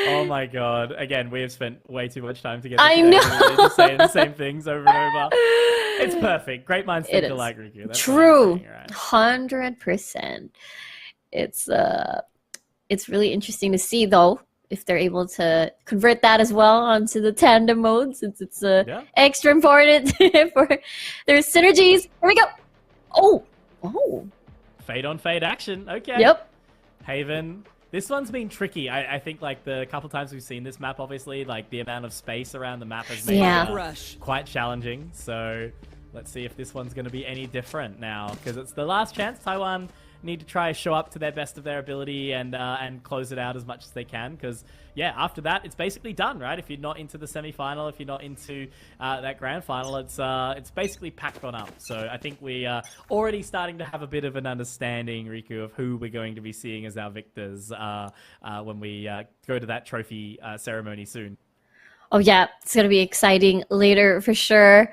Speaker 3: Oh my god. Again, we have spent way too much time together.
Speaker 4: I know.
Speaker 3: We're just saying the same things over and over. It's perfect. Great minds think alike, Riku. That's
Speaker 4: true.
Speaker 3: Saying, right?
Speaker 4: 100%. It's really interesting to see though if they're able to convert that as well onto the tandem mode, since it's extra important for their synergies. Here we go. Oh.
Speaker 3: Fade on fade action. Okay.
Speaker 4: Yep.
Speaker 3: Haven. This one's been tricky. I think like the couple times we've seen this map, obviously, like the amount of space around the map has made it quite challenging. So let's see if this one's going to be any different now, because it's the last chance. Taiwan need to try to show up to their best of their ability and close it out as much as they can, because after that it's basically done, right? If you're not into the semi-final, if you're not into that grand final, it's basically packed on up. So I think we are already starting to have a bit of an understanding, Riku, of who we're going to be seeing as our victors when we go to that trophy ceremony soon.
Speaker 4: Oh yeah, it's gonna be exciting later for sure.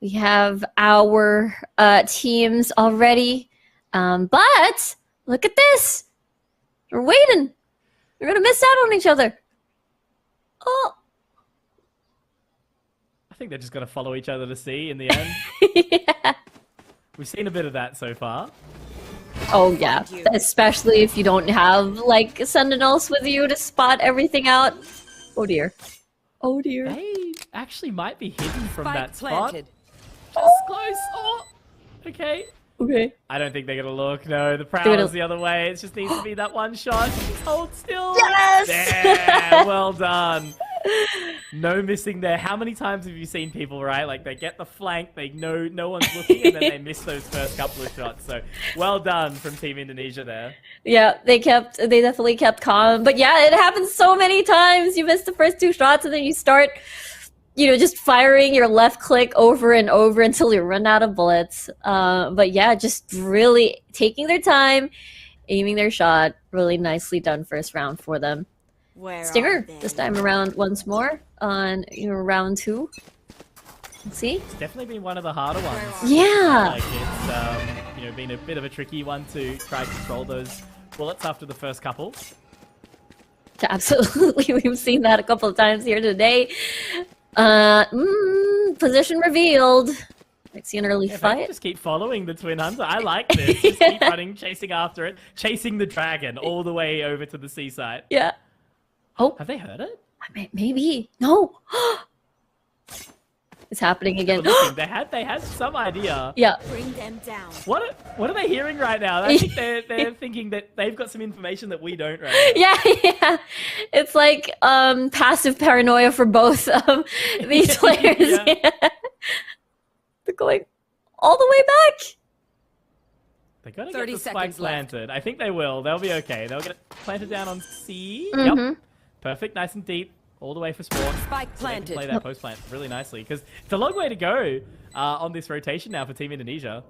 Speaker 4: We have our teams already. But look at this. We're waiting. We're gonna miss out on each other. Oh.
Speaker 3: I think they're just gonna follow each other to see in the end.
Speaker 4: Yeah.
Speaker 3: We've seen a bit of that so far.
Speaker 4: Oh yeah, especially if you don't have like sentinels with you to spot everything out. Oh dear. Oh dear.
Speaker 3: They actually might be hidden from that spot.
Speaker 9: Planted.
Speaker 3: Just close. Oh. Okay.
Speaker 4: Okay.
Speaker 3: I don't think they're gonna look. No, the prowler's the other way. It just needs to be that one shot. Just hold still.
Speaker 4: Yes!
Speaker 3: Yeah, well done. No missing there. How many times have you seen people, right? Like they get the flank, they know no one's looking, and then they miss those first couple of shots. So well done from Team Indonesia there.
Speaker 4: Yeah, they definitely kept calm. But yeah, it happens so many times. You miss the first two shots and then you start, just firing your left click over and over until you run out of bullets. But yeah, just really taking their time, aiming their shot. Really nicely done first round for them. Stinger this time around once more on round 2. Let's see.
Speaker 3: It's definitely been one of the harder ones.
Speaker 4: Yeah.
Speaker 3: Like it's been a bit of a tricky one to try to control those bullets after the first couple.
Speaker 4: Absolutely, we've seen that a couple of times here today. Position revealed. Might see an early fight.
Speaker 3: Just keep following the Twin Hunter. I like this. Just keep running, chasing after it, chasing the dragon all the way over to the seaside.
Speaker 4: Yeah. Oh,
Speaker 3: have they heard it?
Speaker 4: Maybe. No. It's happening again.
Speaker 3: They had some idea.
Speaker 4: Yeah.
Speaker 8: Bring them down.
Speaker 3: What are they hearing right now? I think they're thinking that they've got some information that we don't right now.
Speaker 4: Yeah. It's like passive paranoia for both these players. Yeah. They're going all the way back.
Speaker 3: They gotta get the spike planted. I think they will. They'll be okay. They'll get it planted down on C.
Speaker 4: Mm-hmm.
Speaker 3: Yep. Perfect. Nice and deep. all the way for spawn.
Speaker 9: Spike
Speaker 3: So they can
Speaker 9: planted.
Speaker 3: play that post plant really nicely because it's a long way to go on this rotation now for Team Indonesia.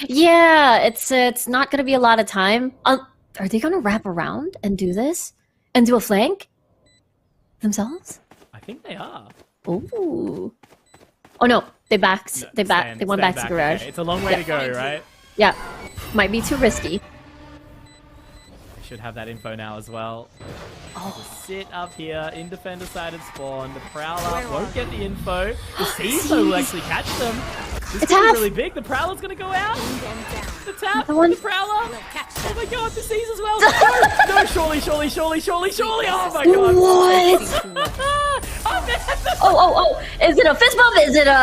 Speaker 4: Yeah, it's not gonna be a lot of time. Are they gonna wrap around and do this and do a flank themselves?
Speaker 3: I think they are.
Speaker 4: Ooh. Oh no, they backed.
Speaker 3: No,
Speaker 4: they
Speaker 3: stand
Speaker 4: went back to
Speaker 3: back.
Speaker 4: garage.
Speaker 3: Okay, it's a long way to go, right?
Speaker 4: Yeah, might be too risky.
Speaker 3: I should have that info now as well.
Speaker 4: Oh,
Speaker 3: Sit up here in defender side of spawn. The Prowler won't get the info. The Caesar will actually catch them. This is
Speaker 4: half.
Speaker 3: really big. The Prowler's gonna go out. The tap.
Speaker 4: The one-
Speaker 3: The Prowler. Oh my god, the Caesar as well. No, no, surely. Oh my god.
Speaker 4: what?
Speaker 3: Oh man.
Speaker 4: Oh! Is it a fist bump? Is it a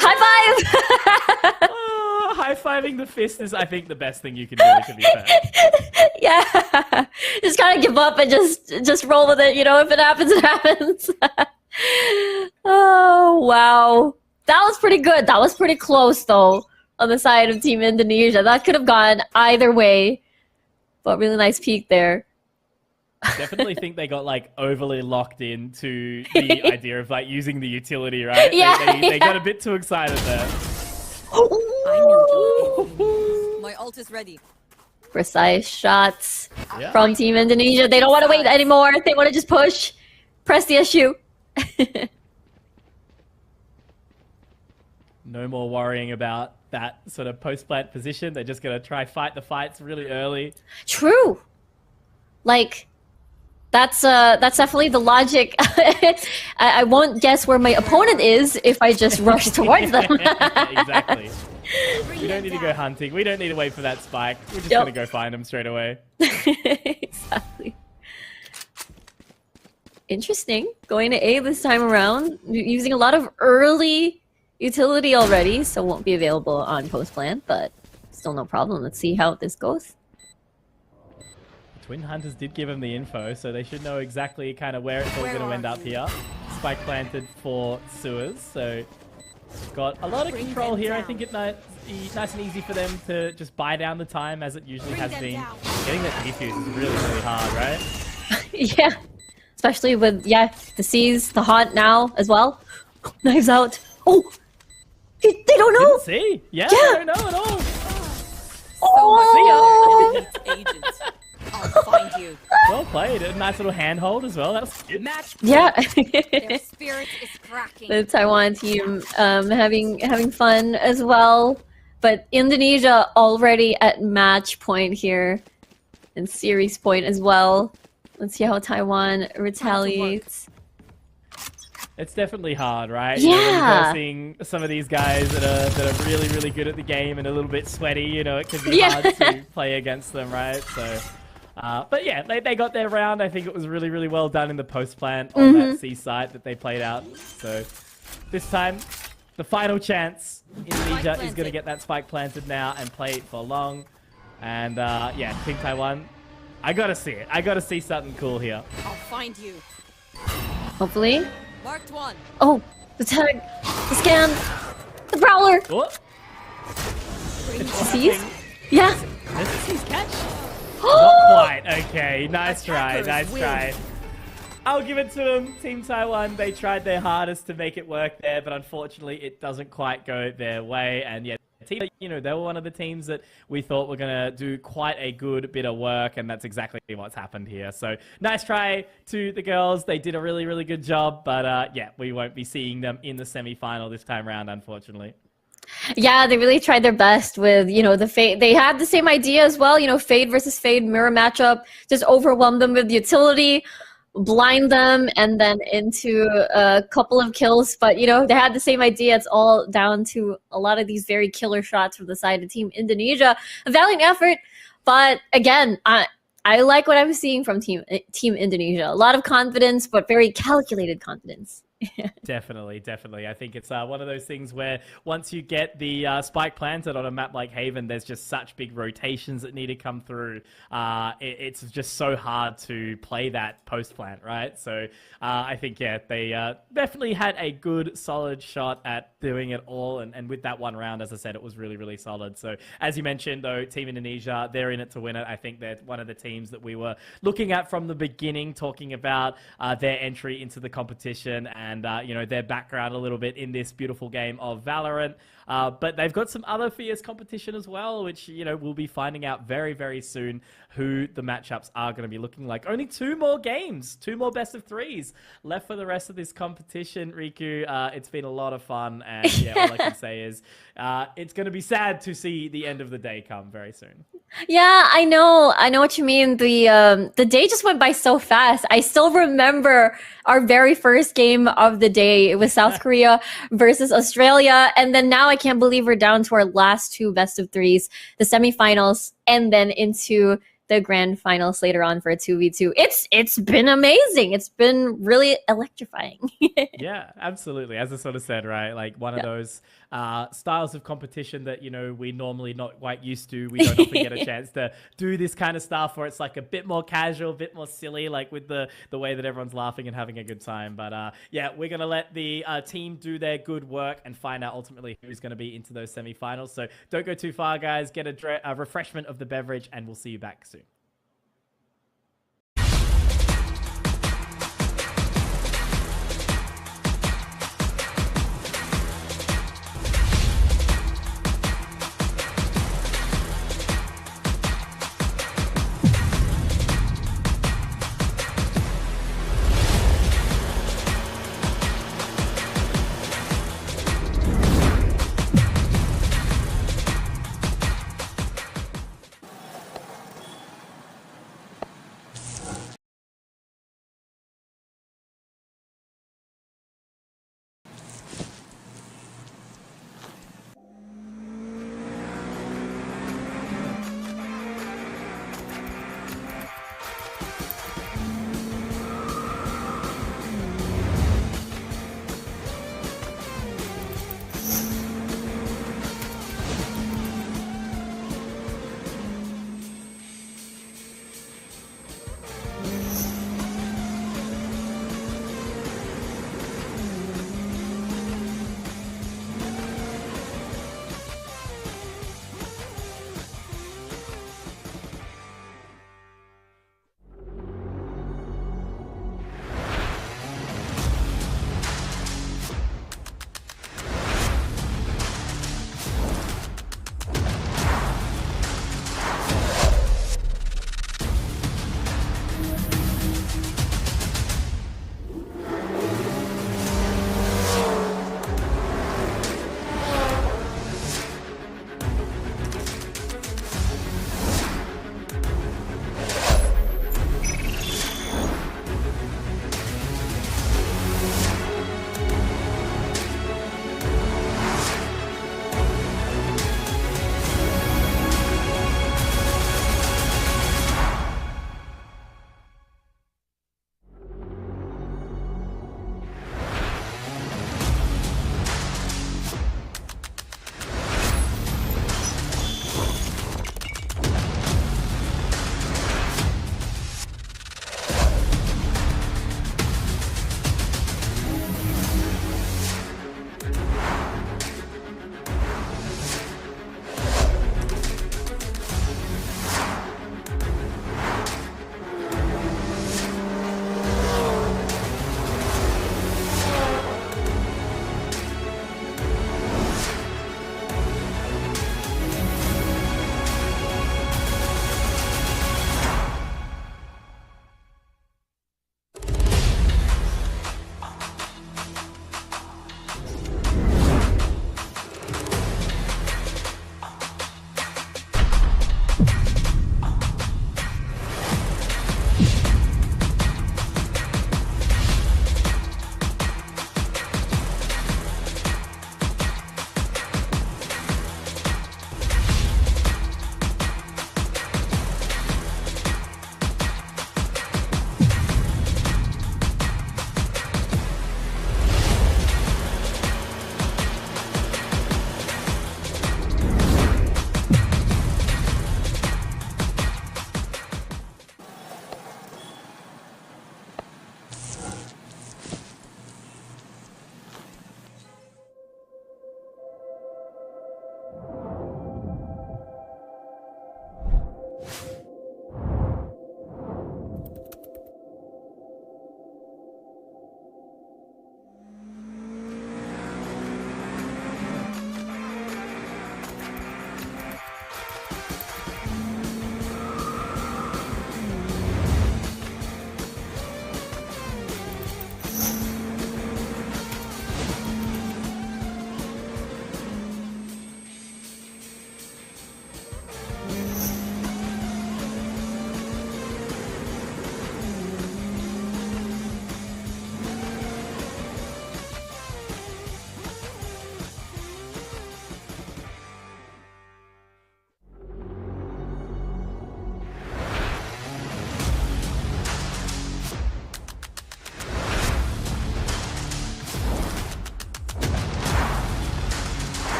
Speaker 4: high five?
Speaker 3: Oh, high-fiving the fist is, I think, the best thing you can do, to be fair.
Speaker 4: Yeah, just kind of give up and just roll with it. You know, if it happens, it happens. Oh wow, that was pretty good. That was pretty close though on the side of Team Indonesia. That could have gone either way, but really nice peek there.
Speaker 3: Definitely think they got like overly locked into the idea of like using the utility, right?
Speaker 4: Yeah,
Speaker 3: They got a bit too excited there.
Speaker 9: My ult is ready.
Speaker 4: Precise shots
Speaker 3: Yeah.
Speaker 4: from Team Indonesia. They don't want to wait anymore. They want to just push, press the issue.
Speaker 3: No more worrying about that sort of post-plant position. They're just gonna try fight the fights really early.
Speaker 4: True. Like, that's definitely the logic. I won't guess where my opponent is if I just rush towards them.
Speaker 3: Exactly. We don't need to go hunting. We don't need to wait for that spike. We're just
Speaker 4: Yep.
Speaker 3: gonna go find them straight away.
Speaker 4: Exactly. Interesting. Going to A this time around, using a lot of early utility already, so won't be available on post plant, but still no problem. Let's see how this goes.
Speaker 3: Twin Hunters did give him the info, so they should know exactly kind of where it's all going to end up here. Spike planted for sewers, so got a lot of control here. I think it's nice and easy for them to just buy down the time as it usually has been. Getting that defuse is really, really hard, right?
Speaker 4: Yeah. Especially with, the C's, the haunt now as well. Knives out. Oh! They don't know!
Speaker 3: Didn't see. Yeah, I don't know at all.
Speaker 4: Oh!
Speaker 9: Agents. I'll find you.
Speaker 3: Well played. A nice little handhold as well. That was good.
Speaker 9: Match.
Speaker 4: Yeah.
Speaker 8: Their spirit is cracking.
Speaker 4: The Taiwan team having fun as well. But Indonesia already at match point here. And series point as well. Let's see how Taiwan retaliates.
Speaker 3: It's definitely hard, right?
Speaker 4: Yeah.
Speaker 3: You know, when you're versing some of these guys that are really, really good at the game and a little bit sweaty, you know, it can be hard to play against them, right? So, but yeah, they got their round. I think it was really, really well done in the post plant on that C site that they played out. So this time, the final chance, Indonesia is going to get that spike planted now and play it for long. And yeah, Team Taiwan, I gotta see it. I gotta see something cool here.
Speaker 9: I'll find you.
Speaker 4: Hopefully.
Speaker 9: Marked one.
Speaker 4: Oh, the tag, the scan, the Prowler.
Speaker 3: Oh,
Speaker 4: Sees? Yeah.
Speaker 3: this is his catch. Not quite. Okay, nice try.
Speaker 9: Attackers
Speaker 3: Nice
Speaker 9: win.
Speaker 3: try. I'll give it to them. Team Taiwan, they tried their hardest to make it work there, but unfortunately it doesn't quite go their way. And yeah, you know, they were one of the teams that we thought were going to do quite a good bit of work, and that's exactly what's happened here. So nice try to the girls. They did a really, really good job, but yeah, we won't be seeing them in the semi-final this time around, unfortunately.
Speaker 4: Yeah, they really tried their best with, you know, the Fade. They had the same idea as well, you know, Fade versus Fade mirror matchup. Just overwhelm them with utility, blind them, and then into a couple of kills. But, you know, they had the same idea. It's all down to a lot of these very killer shots from the side of Team Indonesia. A valiant effort, but again, I like what I'm seeing from Team Indonesia. A lot of confidence, but very calculated confidence.
Speaker 3: Definitely, definitely. I think it's one of those things where once you get the spike planted on a map like Haven, there's just such big rotations that need to come through. It's just so hard to play that post plant, right? So I think, yeah, they definitely had a good, solid shot at doing it all. And with that one round, as I said, it was really, really solid. So as you mentioned, though, Team Indonesia, they're in it to win it. I think they're one of the teams that we were looking at from the beginning, talking about their entry into the competition and, you know, their background a little bit in this beautiful game of Valorant. But they've got some other fierce competition as well, which, you know, we'll be finding out very, very soon who the matchups are going to be looking like. Only 2 more games, 2 more best of 3s left for the rest of this competition, Riku. It's been a lot of fun. And yeah, all I can say is it's going to be sad to see the end of the day come very soon.
Speaker 4: Yeah, I know what you mean. The day just went by so fast. I still remember our very first game of the day. It was South Korea versus Australia, and then now I can't believe we're down to our last 2 best of 3s, the semifinals, and then into the grand finals later on for a 2v2. It's been amazing. It's been really electrifying.
Speaker 3: Yeah, absolutely. As I sort of said, right? Like one of those styles of competition that, you know, we normally not quite used to. We don't often get a chance to do this kind of stuff where it's like a bit more casual, a bit more silly, like with the way that everyone's laughing and having a good time. But yeah, we're going to let the team do their good work and find out ultimately who's going to be into those semifinals. So don't go too far, guys. Get a refreshment of the beverage and we'll see you back soon.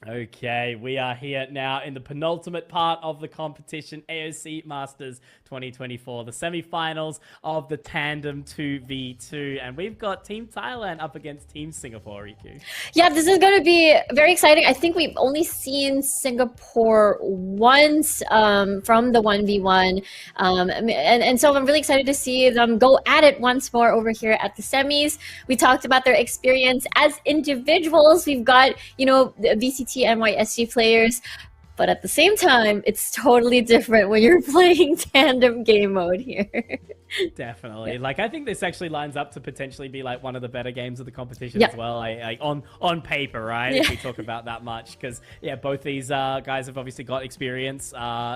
Speaker 3: Okay, we are here now in the penultimate part of the competition, AOC Masters 2024, the semi-finals of the Tandem 2v2, and we've got Team Thailand up against Team Singapore, Riku.
Speaker 4: Yeah, this is going to be very exciting. I think we've only seen Singapore once from the 1v1. And so I'm really excited to see them go at it once more over here at the semis. We talked about their experience as individuals. We've got, you know, the VCT NYSG players. But at the same time, it's totally different when you're playing tandem game mode here.
Speaker 3: Definitely. Like, I think this actually lines up to potentially be like one of the better games of the competition
Speaker 4: Yeah.
Speaker 3: as well. On paper, right? If we talk about that much, because both these guys have obviously got experience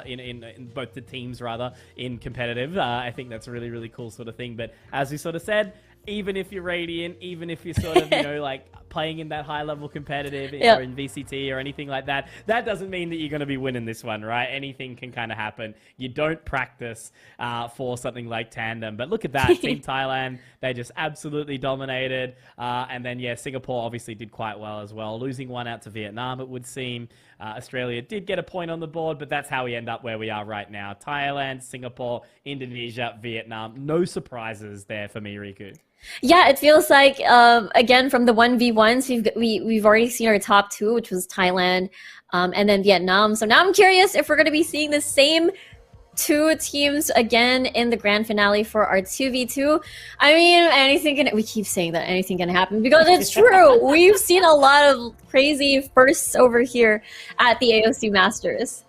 Speaker 3: in both the teams rather in competitive. I think that's a really, really cool sort of thing. But as we sort of said, even if you're Radiant, even if you're sort of, you know, like playing in that high level competitive or in VCT or anything like that, that doesn't mean that you're going to be winning this one, right? Anything can kind of happen. You don't practice for something like Tandem. But look at that. Team Thailand, they just absolutely dominated. And then, Singapore obviously did quite well as well. Losing one out to Vietnam, it would seem. Australia did get a point on the board, but that's how we end up where we are right now. Thailand, Singapore, Indonesia, Vietnam. No surprises there for me, Riku.
Speaker 4: Yeah, it feels like again from the 1v1s, we've already seen our top two, which was Thailand and then Vietnam. So now I'm curious if we're going to be seeing the same two teams again in the grand finale for our 2v2. I mean, we keep saying that anything can happen because it's true. We've seen a lot of crazy firsts over here at the AOC Masters.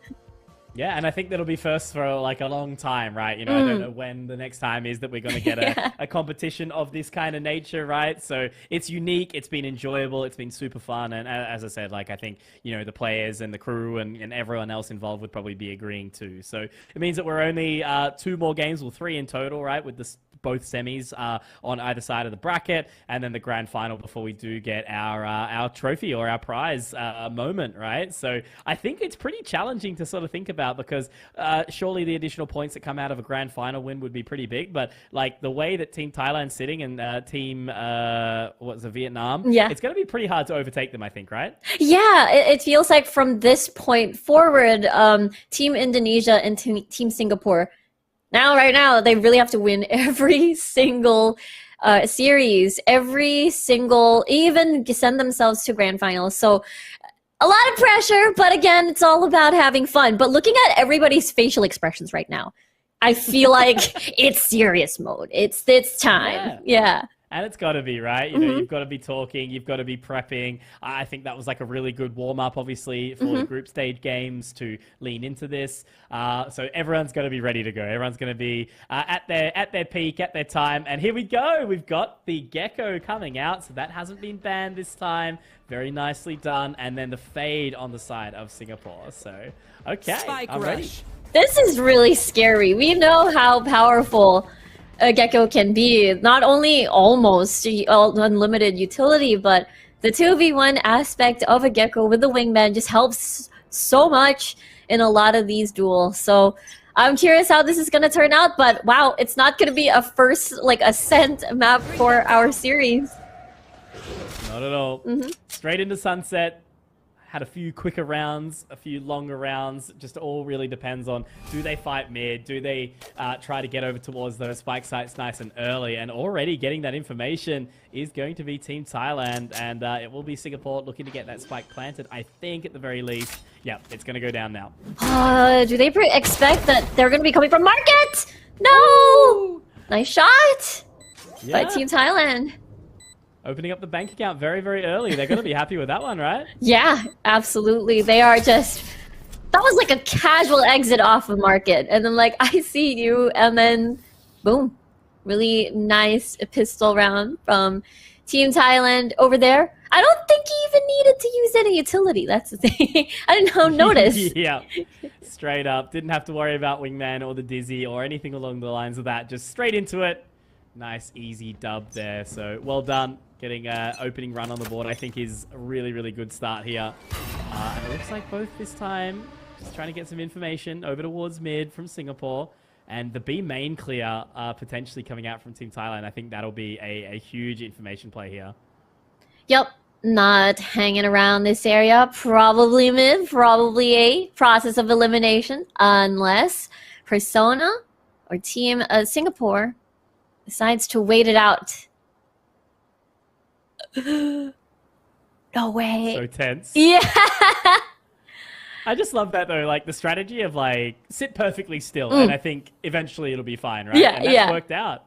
Speaker 3: Yeah, and I think that'll be first for like a long time, right? You know, I don't know when the next time is that we're going to get a competition of this kind of nature, right? So it's unique, it's been enjoyable, it's been super fun, and as I said, like I think, you know, the players and the crew and everyone else involved would probably be agreeing too. So it means that we're only 2 more games, well 3 in total, right? With this both semis on either side of the bracket, and then the grand final before we do get our trophy or our prize moment, right? So I think it's pretty challenging to sort of think about because surely the additional points that come out of a grand final win would be pretty big, but like the way that Team Thailand's sitting and Team Vietnam, it's going to be pretty hard to overtake them, I think, right?
Speaker 4: Yeah, it feels like from this point forward, Team Indonesia and Team Singapore, right now, they really have to win every single series, even send themselves to grand finals. So a lot of pressure, but again, it's all about having fun. But looking at everybody's facial expressions right now, I feel like it's serious mode. It's time. Yeah.
Speaker 3: And it's got to be, right? You know, you've got to be talking, you've got to be prepping. I think that was like a really good warm-up, obviously, for the group stage games to lean into this. So everyone's going to be ready to go. Everyone's going to be at their peak, at their time. And here we go. We've got the Gecko coming out. So that hasn't been banned this time. Very nicely done. And then the fade on the side of Singapore. So, okay,
Speaker 9: Spike
Speaker 3: I'm
Speaker 9: rush.
Speaker 3: ready.
Speaker 4: This is really scary. We know how powerful a Gecko can be. Not only almost unlimited utility, but the 2v1 aspect of a Gecko with the wingman just helps so much in a lot of these duels. So I'm curious how this is going to turn out, but wow, it's not going to be a first ascent map for our series.
Speaker 3: Not at all. Straight into sunset. Had a few quicker rounds, a few longer rounds. Just all really depends on, do they fight mid? Do they try to get over towards those spike sites nice and early? And already getting that information is going to be Team Thailand. And it will be Singapore looking to get that spike planted, I think, at the very least. Yeah, it's going to go down now.
Speaker 4: Do they expect that they're going to be coming from market? No! Nice shot by Team Thailand.
Speaker 3: Opening up the bank account very, very early. They're going to be happy with that one, right?
Speaker 4: Yeah, absolutely. They are just... That was like a casual exit off of market. And then I see you, and then boom. Really nice pistol round from Team Thailand over there. I don't think he even needed to use any utility. That's the thing. I didn't notice.
Speaker 3: Yeah, straight up. Didn't have to worry about wingman or the dizzy or anything along the lines of that. Just straight into it. Nice, easy dub there. So well done. Getting an opening run on the board, I think, is a really, really good start here. And it looks like both this time just trying to get some information over towards mid from Singapore. And the B main clear potentially coming out from Team Thailand. I think that'll be a huge information play here.
Speaker 4: Yep. not hanging around this area. Probably mid, probably A. Process of elimination, unless Persona or Team Singapore decides to wait it out. No way.
Speaker 3: So tense.
Speaker 4: Yeah.
Speaker 3: I just love that though, like the strategy of like sit perfectly still, and I think eventually it'll be fine, right?
Speaker 4: Yeah,
Speaker 3: and that's
Speaker 4: yeah.
Speaker 3: worked out.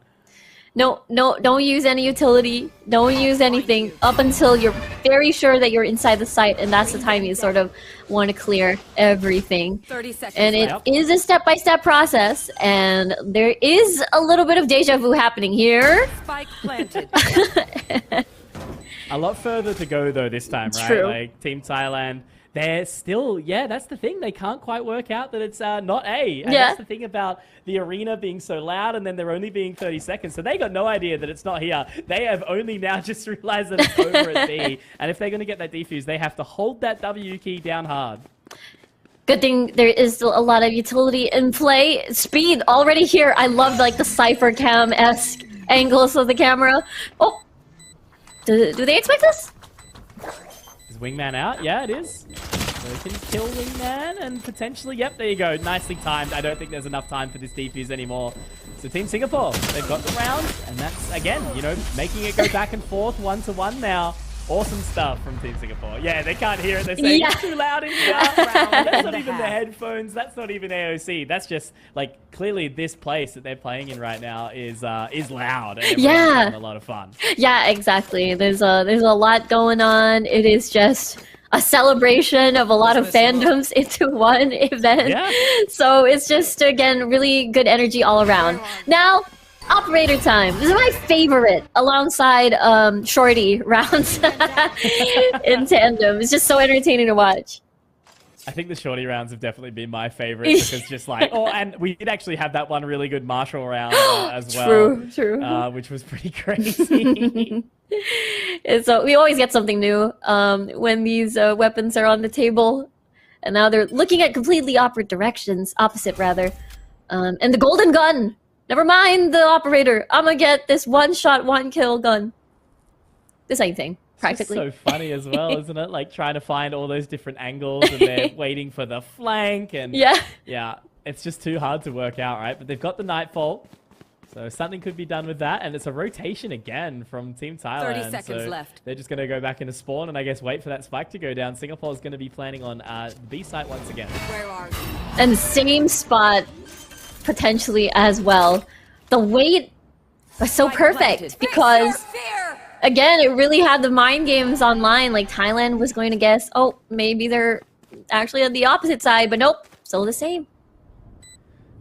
Speaker 4: No, don't use any utility. Don't use anything up until you're very sure that you're inside the site, and that's the time you sort of want to clear everything.
Speaker 9: 30 seconds
Speaker 4: And it
Speaker 9: left.
Speaker 4: is a step-by-step process, and there is a little bit of deja vu happening here.
Speaker 9: Spike planted.
Speaker 3: A lot further to go though this time, right?
Speaker 4: True.
Speaker 3: Like Team Thailand, they're still, yeah, that's the thing. They can't quite work out that it's not A. And
Speaker 4: Yeah.
Speaker 3: that's the thing about the arena being so loud and then there only being 30 seconds. So they got no idea that it's not here. They have only now just realized that it's over at B. And if they're going to get that defuse, they have to hold that W key down hard.
Speaker 4: Good thing there is still a lot of utility in play. Speed already here. I love like the Cypher Cam-esque angles of the camera. Oh, do they expect this?
Speaker 3: Is Wingman out? Yeah, it is. So they can kill Wingman and potentially, yep, there you go. Nicely timed. I don't think there's enough time for this defuse anymore. So Team Singapore, they've got the round, and that's, again, you know, making it go back and forth 1-1 now. Awesome stuff from Team Singapore. Yeah, they can't hear it. They're saying it's too loud in here. That's not even the headphones. That's not even AOC. That's just like clearly this place that they're playing in right now is loud. And everyone's having a lot of fun.
Speaker 4: Yeah, exactly. There's a lot going on. It is just a celebration of a lot of fandoms into one event.
Speaker 3: Yeah.
Speaker 4: So it's just again really good energy all around. Now, operator time. This is my favorite alongside Shorty rounds in tandem. It's just so entertaining to watch.
Speaker 3: I think the shorty rounds have definitely been my favorite because just like, oh, and we did actually have that one really good Marshall round as well.
Speaker 4: True.
Speaker 3: Which was pretty crazy.
Speaker 4: And so we always get something new when these weapons are on the table. And now they're looking at completely opposite rather. And the golden gun. Never mind the operator. I'm gonna get this one-shot, one-kill gun. The same thing, practically.
Speaker 3: It's so funny as well, isn't it? Like trying to find all those different angles and they're waiting for the flank and yeah, it's just too hard to work out, right? But they've got the Nightfall, so something could be done with that, and it's a rotation again from Team Thailand.
Speaker 9: 30 seconds
Speaker 3: so
Speaker 9: left.
Speaker 3: They're just going to go back into spawn and I guess wait for that spike to go down. Singapore's going to be planning on the B site once again.
Speaker 9: Where are you?
Speaker 4: And same spot, potentially as well. The wait was so perfect because, again, it really had the mind games online. Like Thailand was going to guess, oh, maybe they're actually on the opposite side, but nope, still the same.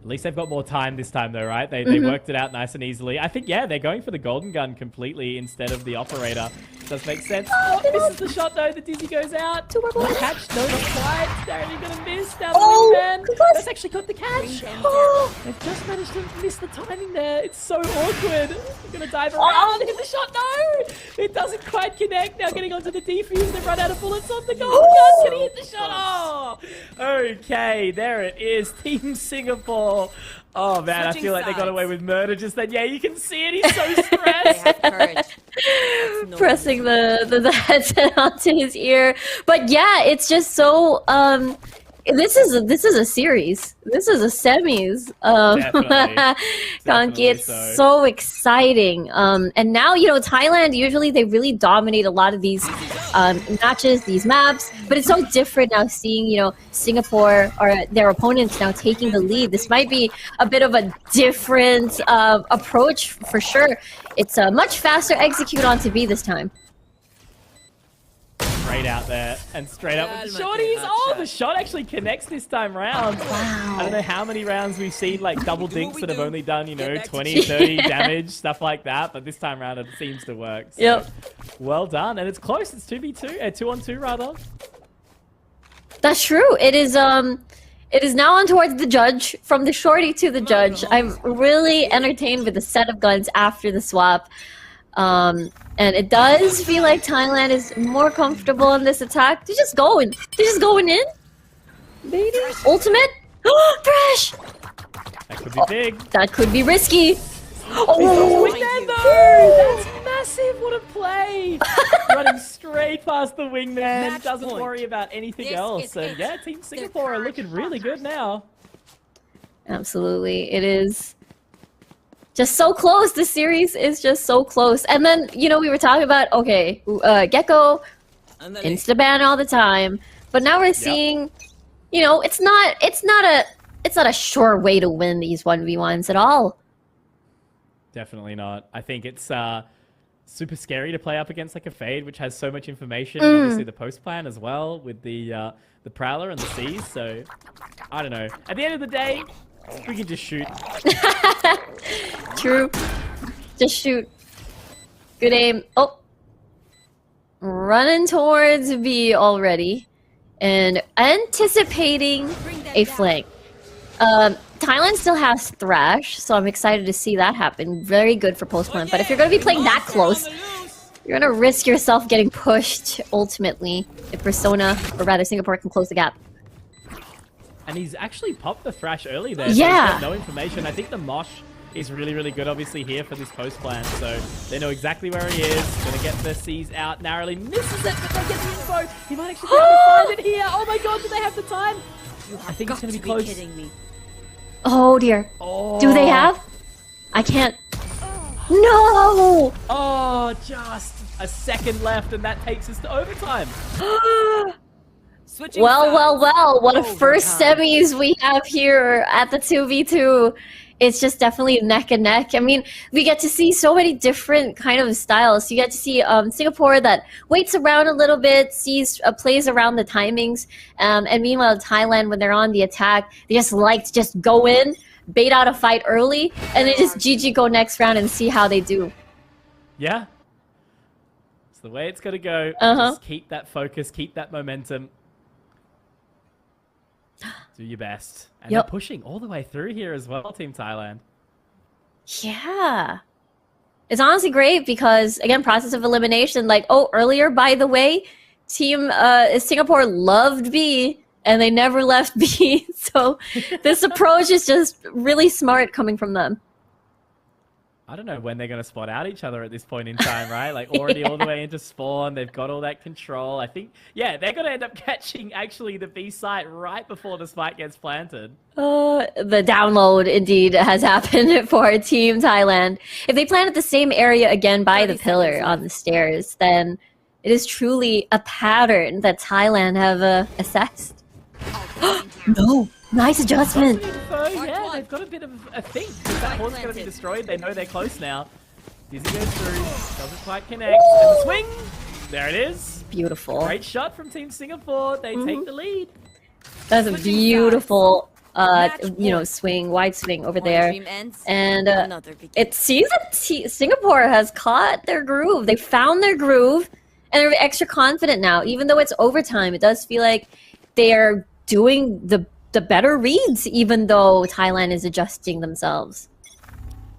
Speaker 3: At least they've got more time this time though, right? They worked it out nice and easily. I think, yeah, they're going for the golden gun completely instead of the operator. Does make sense. Oh, this is the shot though. The dizzy goes out. The catch, no, not quite. They're only gonna miss. Now the wingman. That's actually got the catch. Oh, they've just managed to miss the timing there. It's so awkward. They're gonna dive around. Hit the shot. No, it doesn't quite connect. Now getting onto the defuse. They've run out of bullets on the golden gun. Can he hit the shot? Oh, okay. There it is. Team Singapore. Oh man, I feel like they got away with murder just then. Yeah, you can see it. He's so stressed.
Speaker 9: They have courage.
Speaker 4: Pressing the headset onto his ear. But yeah, it's just so this is a series. This is a semis. Konki, it's so exciting. And now, you know, Thailand, usually they really dominate a lot of these matches, these maps, but it's so different now seeing, you know, Singapore or their opponents now taking the lead. This might be a bit of a different approach for sure. It's a much faster execute onto B this time.
Speaker 3: Straight out there and straight up with the shorties. Oh, the shot actually connects this time round.
Speaker 4: Wow.
Speaker 3: I don't know how many rounds we've seen like double dinks that have only done, you know, 20, 30 damage, stuff like that. But this time round it seems to work. So,
Speaker 4: yep.
Speaker 3: Well done. And it's close. It's 2v2, 2-on-2 rather.
Speaker 4: That's true. It is now on towards the judge, from the shorty to the judge. I'm really entertained with the set of guns after the swap. And it does feel like Thailand is more comfortable in this attack. They're just going in. Maybe. Ultimate? Thresh!
Speaker 3: That could be big.
Speaker 4: That could be risky.
Speaker 3: Oh, though! That's massive. What a play. Running straight way past the wingman.
Speaker 9: Match
Speaker 3: Doesn't
Speaker 9: point.
Speaker 3: worry about anything
Speaker 8: This
Speaker 3: else.
Speaker 8: is
Speaker 3: And
Speaker 8: it.
Speaker 3: yeah, Team Singapore are looking really good now.
Speaker 4: Absolutely. It is just so close. The series is just so close. And then, you know, we were talking about, okay, Gecko, Instaban all the time. But now we're seeing, you know, it's not a sure way to win these 1v1s at all.
Speaker 3: Definitely not. I think it's super scary to play up against like a Fade, which has so much information, and obviously the post plan as well with the Prowler and the Seas. So I don't know. At the end of the day, we can just shoot.
Speaker 4: True. Just shoot. Good aim. Oh. Running towards B already. And anticipating a flank. Thailand still has Thrash, so I'm excited to see that happen. Very good for post plan. But if you're going to be playing that close, you're going to risk yourself getting pushed ultimately if Persona, or rather Singapore, can close the gap.
Speaker 3: And he's actually popped the Thrash early there.
Speaker 4: Yeah.
Speaker 3: So he's got no information. I think the Mosh is really, really good, obviously, here for this post plan. So they know exactly where he is. Gonna get the Seas out. Narrowly misses it, but they get the info. He might actually be able to find it here. Oh my god, do they have the time? I think it's gonna be close.
Speaker 9: Kidding me.
Speaker 4: Oh dear.
Speaker 3: Oh.
Speaker 4: Do they have? I can't. No!
Speaker 3: Oh, just a second left, and that takes us to overtime.
Speaker 9: Switching
Speaker 4: Well,
Speaker 9: sides.
Speaker 4: well, well, what a first
Speaker 9: Overtime.
Speaker 4: semis we have here at the 2v2. It's just definitely neck and neck. I mean, we get to see so many different kind of styles. You get to see Singapore that waits around a little bit, plays around the timings. And meanwhile, Thailand, when they're on the attack, they just like to just go in, bait out a fight early, and then just GG go next round and see how they do.
Speaker 3: Yeah. It's the way it's got to go.
Speaker 4: Uh-huh.
Speaker 3: Just keep that focus, keep that momentum. Do your best. And
Speaker 4: Yep.
Speaker 3: they're pushing all the way through here as well, Team Thailand.
Speaker 4: Yeah. It's honestly great because, again, process of elimination. Like, oh, earlier, by the way, Team Singapore loved B, and they never left B. So this approach is just really smart coming from them.
Speaker 3: I don't know when they're going to spot out each other at this point in time, right? Like already all the way into spawn, they've got all that control. I think, yeah, they're going to end up catching actually the B site right before the spike gets planted.
Speaker 4: The download indeed has happened for Team Thailand. If they plant at the same area again by the
Speaker 9: 30
Speaker 4: pillar
Speaker 9: seconds
Speaker 4: on the stairs, then it is truly a pattern that Thailand have assessed. No, nice adjustment.
Speaker 3: So, yeah, they've got a bit of a thing. If that horse is going to be destroyed, they know they're close now. Dizzy goes through, doesn't quite connect, and the swing! There it is.
Speaker 4: Beautiful.
Speaker 3: Great shot from Team Singapore. They take the lead.
Speaker 4: That's a beautiful,
Speaker 9: Match
Speaker 4: you know,
Speaker 9: point.
Speaker 4: swing, wide swing over
Speaker 9: One
Speaker 4: there.
Speaker 9: dream ends,
Speaker 4: And
Speaker 9: another begins.
Speaker 4: it seems that Singapore has caught their groove. They found their groove, and they're extra confident now. Even though it's overtime, it does feel like they're doing the better reads, even though Thailand is adjusting themselves.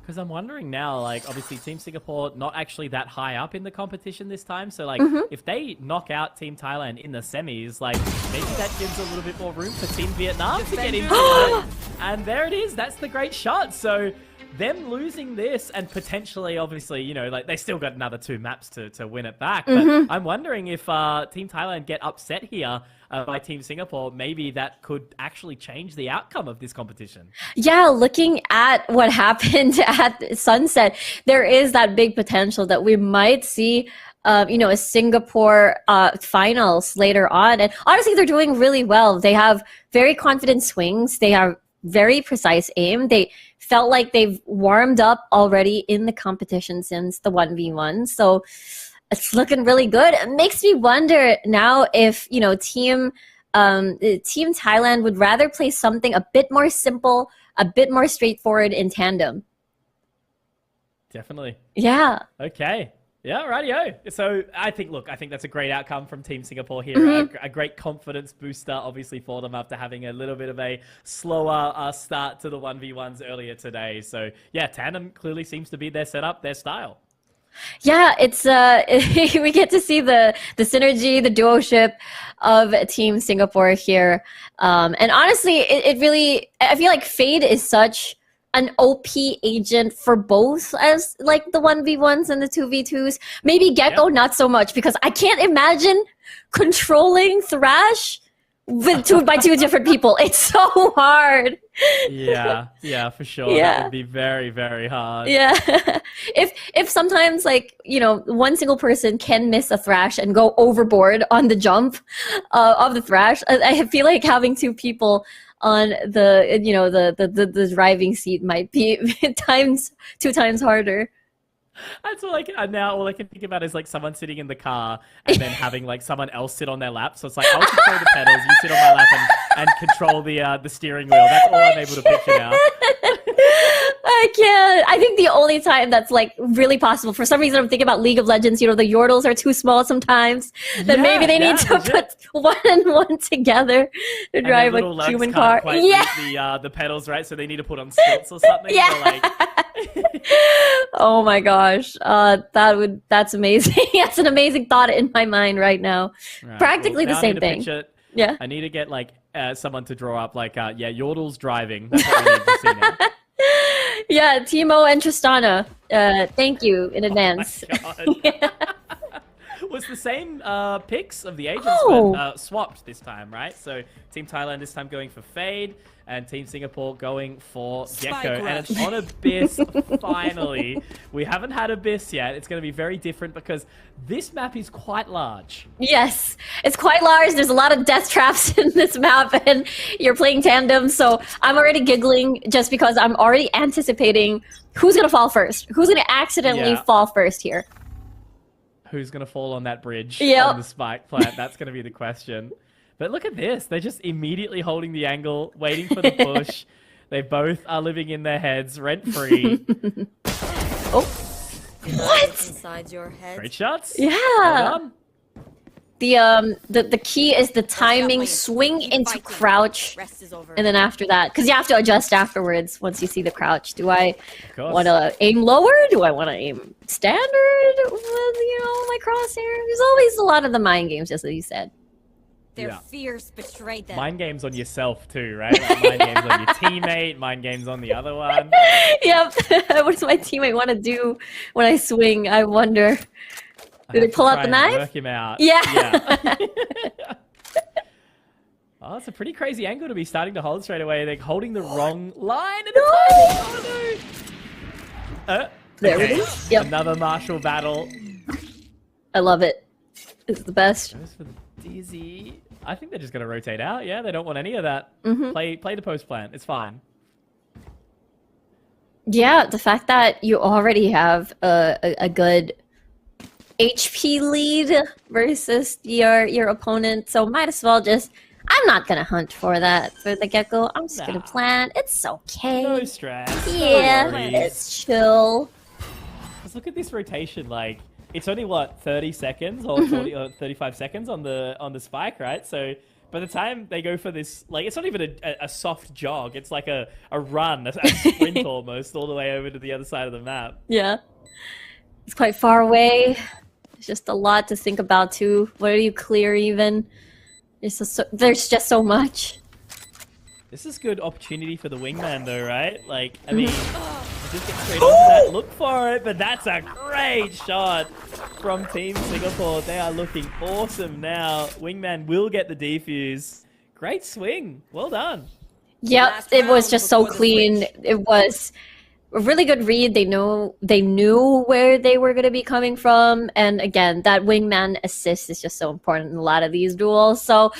Speaker 3: Because I'm wondering now, like, obviously Team Singapore not actually that high up in the competition this time. So, like, if they knock out Team Thailand in the semis, like, maybe that gives a little bit more room for Team Vietnam to get into it. And there it is. That's the great shot. So, them losing this and potentially, obviously, you know, like, they still got another 2 maps to win it back. But I'm wondering if Team Thailand get upset here by Team Singapore, maybe that could actually change the outcome of this competition.
Speaker 4: Yeah, looking at what happened at Sunset, there is that big potential that we might see, you know, a Singapore finals later on. And honestly, they're doing really well. They have very confident swings. They have very precise aim. They felt like they've warmed up already in the competition since the 1v1. So it's looking really good. It makes me wonder now if, you know, Team Thailand would rather play something a bit more simple, a bit more straightforward in tandem.
Speaker 3: Definitely.
Speaker 4: Yeah.
Speaker 3: Okay. Yeah, rightio. So I think that's a great outcome from Team Singapore here. A great confidence booster, obviously, for them after having a little bit of a slower start to the 1v1s earlier today. So yeah, tandem clearly seems to be their setup, their style.
Speaker 4: Yeah, it's we get to see the synergy, the duo-ship of Team Singapore here. And honestly, it really, I feel like Fade is such an OP agent for both as like the 1v1s and the 2v2s. Maybe Gecko not so much, because I can't imagine controlling Thrash with by two different people. It's so hard.
Speaker 3: Yeah, for sure.
Speaker 4: Yeah.
Speaker 3: That would be very, very hard.
Speaker 4: Yeah. if sometimes, like, you know, one single person can miss a Thrash and go overboard on the jump of the Thrash, I feel like having two people on the, you know, the driving seat might be two times harder.
Speaker 3: That's all I can, now all I can think about is like someone sitting in the car and then having like someone else sit on their lap. So it's like, I'll control the pedals, you sit on my lap and control the steering wheel. That's all I'm able to picture now.
Speaker 4: I can't. I think the only time that's like really possible, for some reason I'm thinking about League of Legends, you know, the Yordles are too small sometimes. Then maybe they need to put one and one together to drive a human car.
Speaker 3: Yeah. The pedals, right? So they need to put on stilts or something.
Speaker 4: Yeah.
Speaker 3: Or like...
Speaker 4: Oh my gosh. That's amazing. That's an amazing thought in my mind right now.
Speaker 3: Right,
Speaker 4: Practically
Speaker 3: well,
Speaker 4: the same thing. Yeah.
Speaker 3: I need to get like someone to draw up like Yordle's driving. That's what I need to see now.
Speaker 4: Yeah, Timo and Tristana. Thank you in advance.
Speaker 3: Oh my God. Was the same picks of the agents, but swapped this time, right? So Team Thailand this time going for Fade, and Team Singapore going for Gecko. And it's on Abyss, finally. We haven't had Abyss yet. It's going to be very different because this map is quite large.
Speaker 4: Yes, it's quite large. There's a lot of death traps in this map, and you're playing tandem, so I'm already giggling just because I'm already anticipating who's going to fall first. Who's going to accidentally fall first here?
Speaker 3: Who's going to fall on that bridge
Speaker 4: Yep.
Speaker 3: on the spike plant? That's going to be the question. But look at this. They're just immediately holding the angle, waiting for the push. They both are living in their heads rent-free.
Speaker 4: Oh. What?
Speaker 8: Inside your head.
Speaker 3: Great shots.
Speaker 4: Yeah.
Speaker 3: Well done.
Speaker 4: The key is the timing, swing into crouch,
Speaker 8: Rest is over.
Speaker 4: and then after that, because you have to adjust afterwards once you see the crouch. Do I want to aim lower? Do I want to aim standard with, you know, my crosshair? There's always a lot of the mind games, just as you said.
Speaker 8: Their fears betrayed them.
Speaker 3: Mind games on yourself too, right? Like mind games on your teammate, mind games on the other one.
Speaker 4: Yep. What does my teammate want to do when I swing? I wonder. Do they pull out the knife?
Speaker 3: Work him out.
Speaker 4: Yeah.
Speaker 3: Oh, it's a pretty crazy angle to be starting to hold straight away. They're holding the wrong line. And
Speaker 4: There it is. Yep.
Speaker 3: Another martial battle.
Speaker 4: I love it. It's the best.
Speaker 3: Goes for the dizzy. I think they're just going to rotate out. Yeah, they don't want any of that. Play the post plan. It's fine.
Speaker 4: Yeah, the fact that you already have a good HP lead versus your opponent, so might as well just... I'm not gonna hunt for that for the Gecko. I'm just gonna plan. It's okay.
Speaker 3: No stress.
Speaker 4: Yeah,
Speaker 3: no worries.
Speaker 4: it's chill.
Speaker 3: Just look at this rotation. Like, it's only what 30 seconds or 40 or 35 seconds on the spike, right? So by the time they go for this, like, it's not even a soft jog. It's like a run, a sprint almost, all the way over to the other side of the map.
Speaker 4: Yeah, it's quite far away. There's just a lot to think about too. Where do you clear even? There's just so much.
Speaker 3: This is good opportunity for the wingman though, right? Like, I mean, just get straight onto that, look for it, but that's a great shot from Team Singapore. They are looking awesome now. Wingman will get the defuse. Great swing. Well done.
Speaker 4: Yep, it was just so clean. It was a really good read. They knew where they were going to be coming from, and again, that wingman assist is just so important in a lot of these duels. So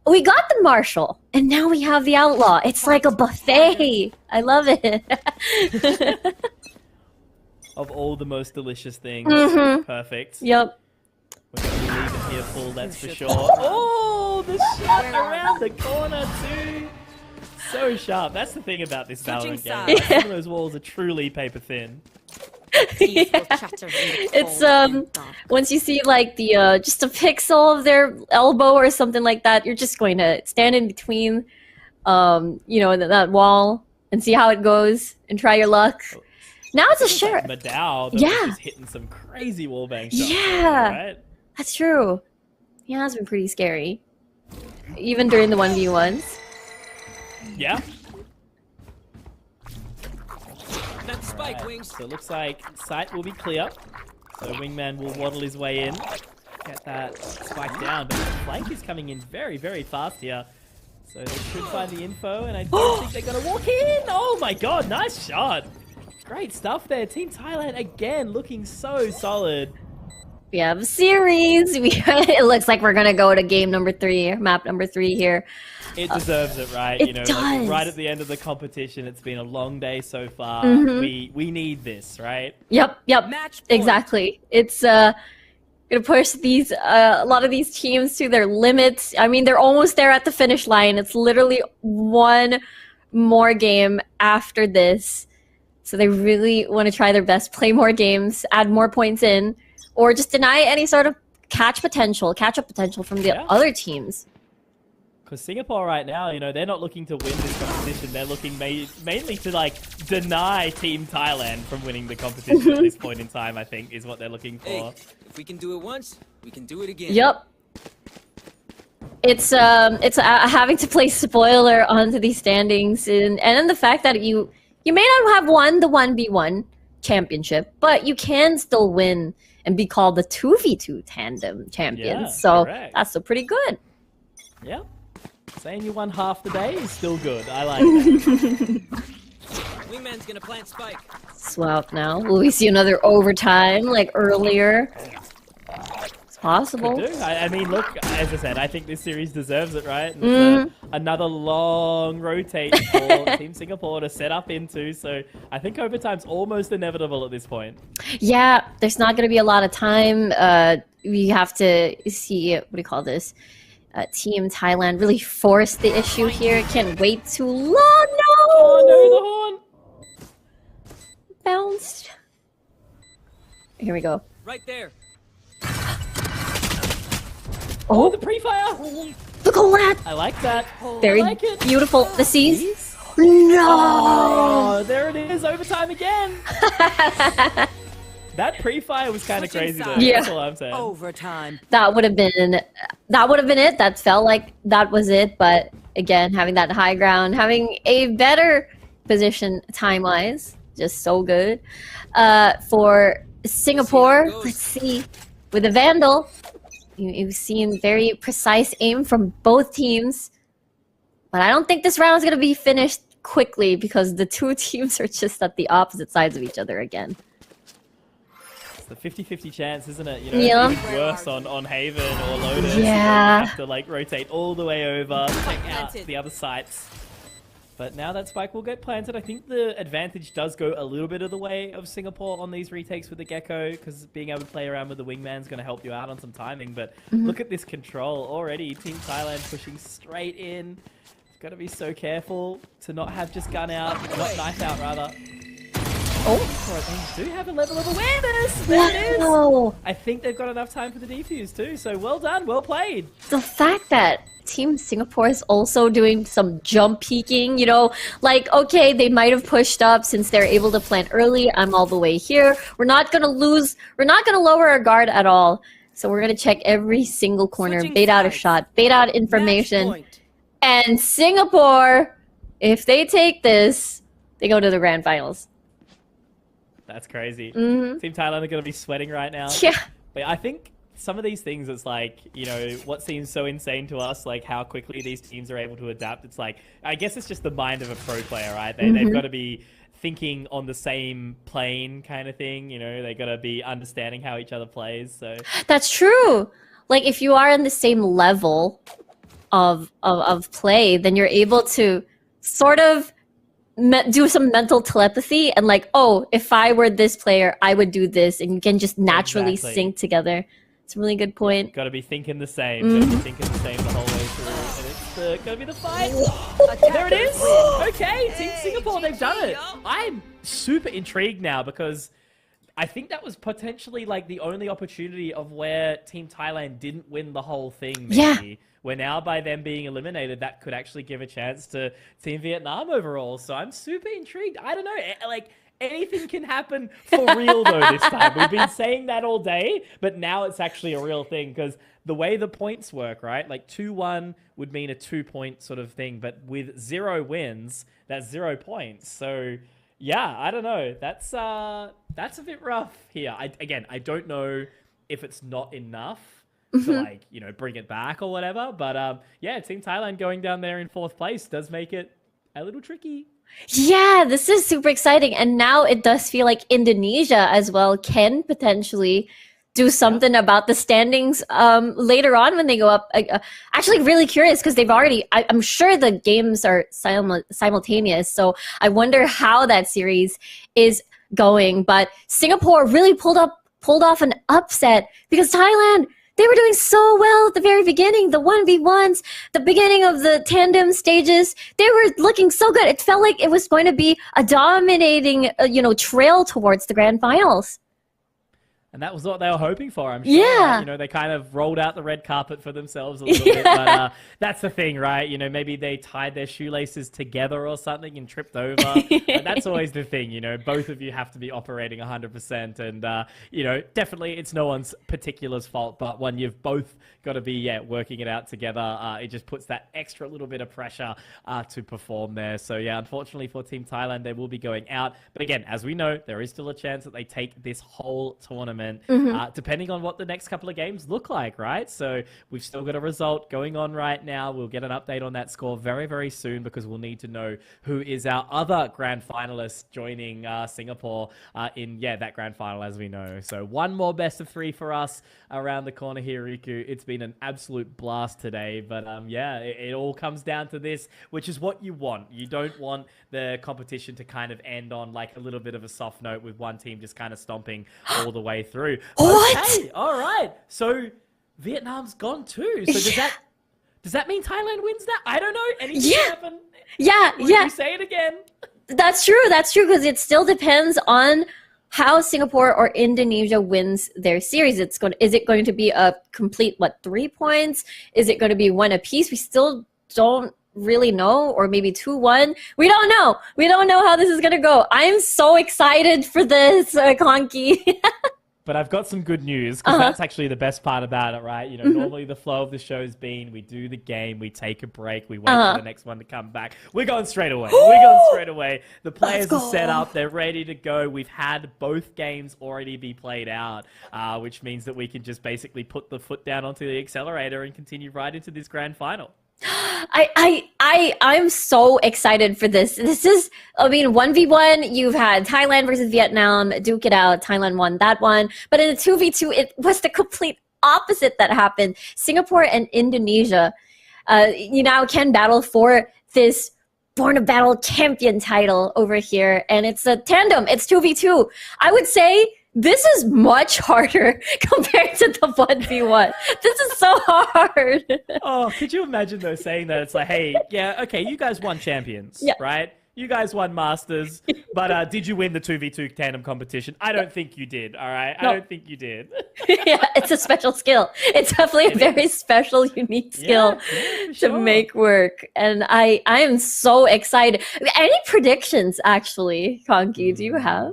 Speaker 4: we got the Marshal, and now we have the Outlaw. It's like a buffet. I love it.
Speaker 3: Of all the most delicious things, perfect.
Speaker 4: Yep.
Speaker 3: We're going to leave it here full, that's for sure. Oh, the shot around the corner too. So sharp. That's the thing about this Valorant game. Right? Some of those walls are truly paper thin.
Speaker 4: It's once you see like the just a pixel of their elbow or something like that, you're just going to stand in between you know, that wall and see how it goes and try your luck. Now it's a sheriff.
Speaker 3: Madao, that's just hitting some crazy wallbang shots.
Speaker 4: Yeah,
Speaker 3: right?
Speaker 4: That's true. He has been pretty scary, even during the 1v1s.
Speaker 3: Yeah.
Speaker 9: spike, Wings.
Speaker 3: So it looks like site will be clear. So Wingman will waddle his way in. Get that spike down. But the flank is coming in very, very fast here. So they should find the info, and I don't think they're going to walk in. Oh my god, nice shot. Great stuff there. Team Thailand again looking so solid.
Speaker 4: We have a series. It looks like we're gonna go to game number 3, map number 3 here.
Speaker 3: It deserves it, right?
Speaker 4: It
Speaker 3: You know,
Speaker 4: does.
Speaker 3: like right at the end of the competition, it's been a long day so far. We need this, right?
Speaker 4: Yep.
Speaker 8: Match point.
Speaker 4: Exactly. It's gonna push these a lot of these teams to their limits. I mean, they're almost there at the finish line. It's literally one more game after this. So they really want to try their best, play more games, add more points in, or just deny any sort of catch-up potential from the other teams.
Speaker 3: Because Singapore right now, you know, they're not looking to win this competition. They're looking mainly to, like, deny Team Thailand from winning the competition at this point in time, I think, is what they're looking for.
Speaker 9: Hey, if we can do it once, we can do it again.
Speaker 4: Yep. It's having to play spoiler onto these standings, and then the fact that you may not have won the 1v1 championship, but you can still win and be called the 2v2 tandem champions.
Speaker 3: Yeah,
Speaker 4: so
Speaker 3: correct.
Speaker 4: that's still pretty good.
Speaker 3: Yeah. Saying you won half the day is still good. I like that.
Speaker 9: Wingman's gonna plant spike.
Speaker 4: Swap now. Will we see another overtime like earlier? It's possible.
Speaker 3: Could do. I mean, look, as I said, I think this series deserves it, right? And it's another long rotate for Team Singapore to set up into, so I think overtime's almost inevitable at this point.
Speaker 4: Yeah, there's not going to be a lot of time. We have to see, what do you call this? Team Thailand really force the issue here. Can't wait too long. No!
Speaker 3: Oh no, the horn!
Speaker 4: Bounced. Here we go.
Speaker 9: Right there.
Speaker 3: Oh, the pre-fire!
Speaker 4: Look at that!
Speaker 3: I like that.
Speaker 4: Very
Speaker 3: I like it.
Speaker 4: beautiful. The C's. No!
Speaker 3: Oh, there it is, overtime again. That pre-fire was kind of crazy though.
Speaker 4: Yeah.
Speaker 3: That's all I'm saying.
Speaker 8: Overtime.
Speaker 4: That would have been it. That felt like that was it. But again, having that high ground, having a better position time-wise, just so good. For Singapore, let's see, with the Vandal, you've seen very precise aim from both teams. But I don't think this round is going to be finished quickly because the two teams are just at the opposite sides of each other again.
Speaker 3: It's the 50-50 chance, isn't it? You know,
Speaker 4: Yeah.
Speaker 3: it's even worse on Haven or Lotus.
Speaker 4: Yeah.
Speaker 3: You have to like rotate all the way over, check out the other sites. But now that spike will get planted, I think the advantage does go a little bit of the way of Singapore on these retakes with the Gecko, because being able to play around with the Wingman is going to help you out on some timing. But look at this control already. Team Thailand pushing straight in. Got to be so careful to not have just gun out, not knife out rather. Oh, they do have a level of awareness. There it is.
Speaker 4: Wow.
Speaker 3: I think they've got enough time for the defuse too. So well done, well played.
Speaker 4: The fact that Team Singapore is also doing some jump peeking, you know, like, okay, they might have pushed up since they're able to plant early. I'm all the way here. We're not going to lose. We're not going to lower our guard at all. So we're going to check every single corner,
Speaker 8: Switching
Speaker 4: bait out a
Speaker 8: sides.
Speaker 4: shot, bait out
Speaker 8: Match
Speaker 4: information.
Speaker 8: point.
Speaker 4: And Singapore, if they take this, they go to the grand finals.
Speaker 3: That's crazy. Team Thailand are going to be sweating right now.
Speaker 4: Yeah.
Speaker 3: But I think some of these things, it's like, you know, what seems so insane to us, like how quickly these teams are able to adapt. It's like, I guess it's just the mind of a pro player, right? They've got to be thinking on the same plane kind of thing. You know, they got to be understanding how each other plays. So
Speaker 4: That's true. Like, if you are in the same level of play, then you're able to sort of do some mental telepathy and like, oh, if I were this player, I would do this, and you can just naturally
Speaker 3: Exactly.
Speaker 4: sync together. It's a really good point.
Speaker 3: got to be thinking the same. Got to be thinking the same the whole way through. And it's going to be the fight. There it is. Okay, Team Singapore, they've done it. I'm super intrigued now because I think that was potentially like the only opportunity of where Team Thailand didn't win the whole thing. Maybe.
Speaker 4: Yeah.
Speaker 3: Where now by them being eliminated, that could actually give a chance to Team Vietnam overall. So I'm super intrigued. I don't know, like anything can happen for real though this time. We've been saying that all day, but now it's actually a real thing because the way the points work, right? Like 2-1 would mean a 2-point sort of thing, but with 0 wins, that's 0 points. So Yeah, I don't know. That's a bit rough here. I don't know if it's not enough to like, you know, bring it back or whatever. But yeah, Team Thailand going down there in 4th place does make it a little tricky.
Speaker 4: Yeah, this is super exciting. And now it does feel like Indonesia as well can potentially do something about the standings later on when they go up. Actually, really curious because they've already, I'm sure the games are simultaneous. So I wonder how that series is going. But Singapore really pulled off an upset because Thailand, they were doing so well at the very beginning. The 1v1s, the beginning of the tandem stages, they were looking so good. It felt like it was going to be a dominating, trail towards the grand finals.
Speaker 3: And that was what they were hoping for, I'm sure.
Speaker 4: Yeah.
Speaker 3: You know, they kind of rolled out the red carpet for themselves a little bit. But that's the thing, right? You know, maybe they tied their shoelaces together or something and tripped over. But that's always the thing, you know. Both of you have to be operating 100%. And, you know, definitely it's no one's particulars fault. But when you've both got to be, working it out together, it just puts that extra little bit of pressure to perform there. So, yeah, unfortunately for Team Thailand, they will be going out. But again, as we know, there is still a chance that they take this whole tournament. Depending on what the next couple of games look like, right? So we've still got a result going on right now. We'll get an update on that score very, very soon because we'll need to know who is our other grand finalist joining Singapore in that grand final, as we know. So one more best of 3 for us around the corner here, Riku. It's been an absolute blast today, but it all comes down to this, which is what you want. You don't want the competition to kind of end on like a little bit of a soft note with one team just kind of stomping all the way through.
Speaker 4: What?
Speaker 3: Okay, all right. So Vietnam's gone too. So does that mean Thailand wins that? I don't know. Anything happen?
Speaker 4: Yeah.
Speaker 3: You say it again.
Speaker 4: That's true because it still depends on how Singapore or Indonesia wins their series. Is it going to be a complete 3 points? Is it going to be 1 apiece? We still don't really know, or maybe 2-1. We don't know. We don't know how this is going to go. I'm so excited for this, Conky.
Speaker 3: But I've got some good news because that's actually the best part about it, right? You know, normally the flow of the show's been we do the game, we take a break, we wait for the next one to come back. We're going straight away. The players are set up, they're ready to go. We've had both games already be played out, which means that we can just basically put the foot down onto the accelerator and continue right into this grand final.
Speaker 4: I'm so excited for this. This is, 1v1, you've had Thailand versus Vietnam, duke it out. Thailand won that one. But in a 2v2, it was the complete opposite that happened. Singapore and Indonesia, you now can battle for this Born of Battle champion title over here. And it's a tandem. It's 2v2. I would say this is much harder compared to the 1v1. This is so hard.
Speaker 3: Oh, could you imagine though saying that? It's like, hey, okay, you guys won champions, right? You guys won Masters, but did you win the 2v2 tandem competition? I don't think you did, all right? No. I don't think you did.
Speaker 4: Yeah, it's a special skill. It's definitely a very special, unique skill to make work. And I am so excited. Any predictions, actually, Conky, do you have?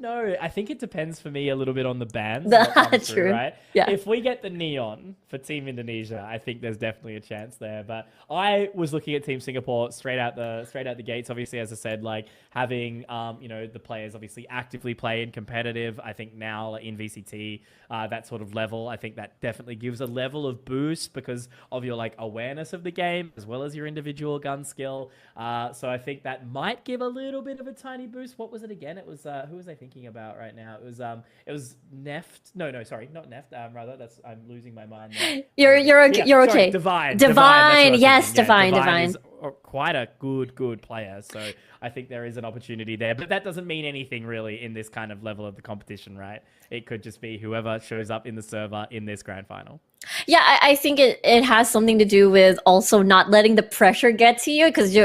Speaker 3: No, I think it depends for me a little bit on the bands.
Speaker 4: That's true,
Speaker 3: right?
Speaker 4: Yeah.
Speaker 3: If we get the neon for Team Indonesia, I think there's definitely a chance there. But I was looking at Team Singapore straight out the gates. Obviously, as I said, like having the players obviously actively play in competitive. I think now in VCT, that sort of level, I think that definitely gives a level of boost because of your like awareness of the game as well as your individual gun skill. So I think that might give a little bit of a tiny boost. What was it again? It was who was I thinking about right now? It was Neft. No, sorry, not Neft. Rather, I'm losing my mind there.
Speaker 4: You're okay.
Speaker 3: Divine.
Speaker 4: Yes, Divine
Speaker 3: is quite a good player. So I think there is an opportunity there, but that doesn't mean anything really in this kind of level of the competition, right? It could just be whoever shows up in the server in this grand final.
Speaker 4: Yeah, I think it has something to do with also not letting the pressure get to you because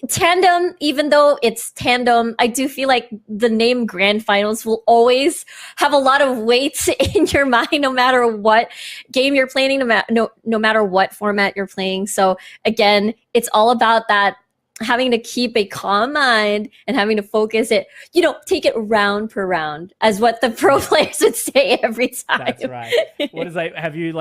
Speaker 4: tandem, even though it's tandem, I do feel like the name grand finals will always have a lot of weight in your mind, no matter what game you're playing, no matter what format you're playing. So again, it's all about that having to keep a calm mind and having to focus it, take it round per round, as what the pro players would say every time.
Speaker 3: That's right. What is have you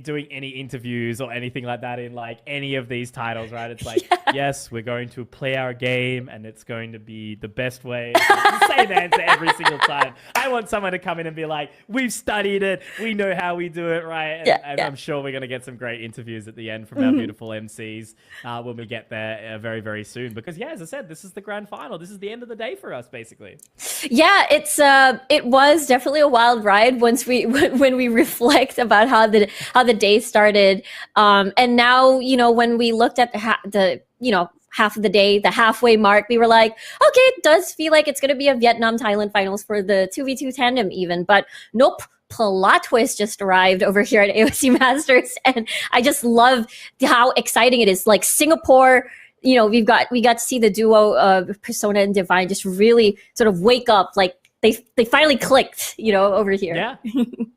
Speaker 3: doing any interviews or anything like that in like any of these titles, right? It's like, yes, we're going to play our game and it's going to be the best way. It's the same answer every single time. I want someone to come in and be like, we've studied it, we know how we do it, right? And I'm sure we're going to get some great interviews at the end from our beautiful MCs when we get there very, very soon. Because as I said, this is the grand final. This is the end of the day for us, basically.
Speaker 4: Yeah, it was definitely a wild ride when we reflect about how the day started. And now, when we looked at the half of the day, the halfway mark, we were like, okay, it does feel like it's going to be a Vietnam-Thailand finals for the 2v2 tandem even, but nope. Plot twist just arrived over here at AOC Masters, and I just love how exciting it is. Like Singapore, we got to see the duo of Persona and Divine just really sort of wake up, like they finally clicked, over here.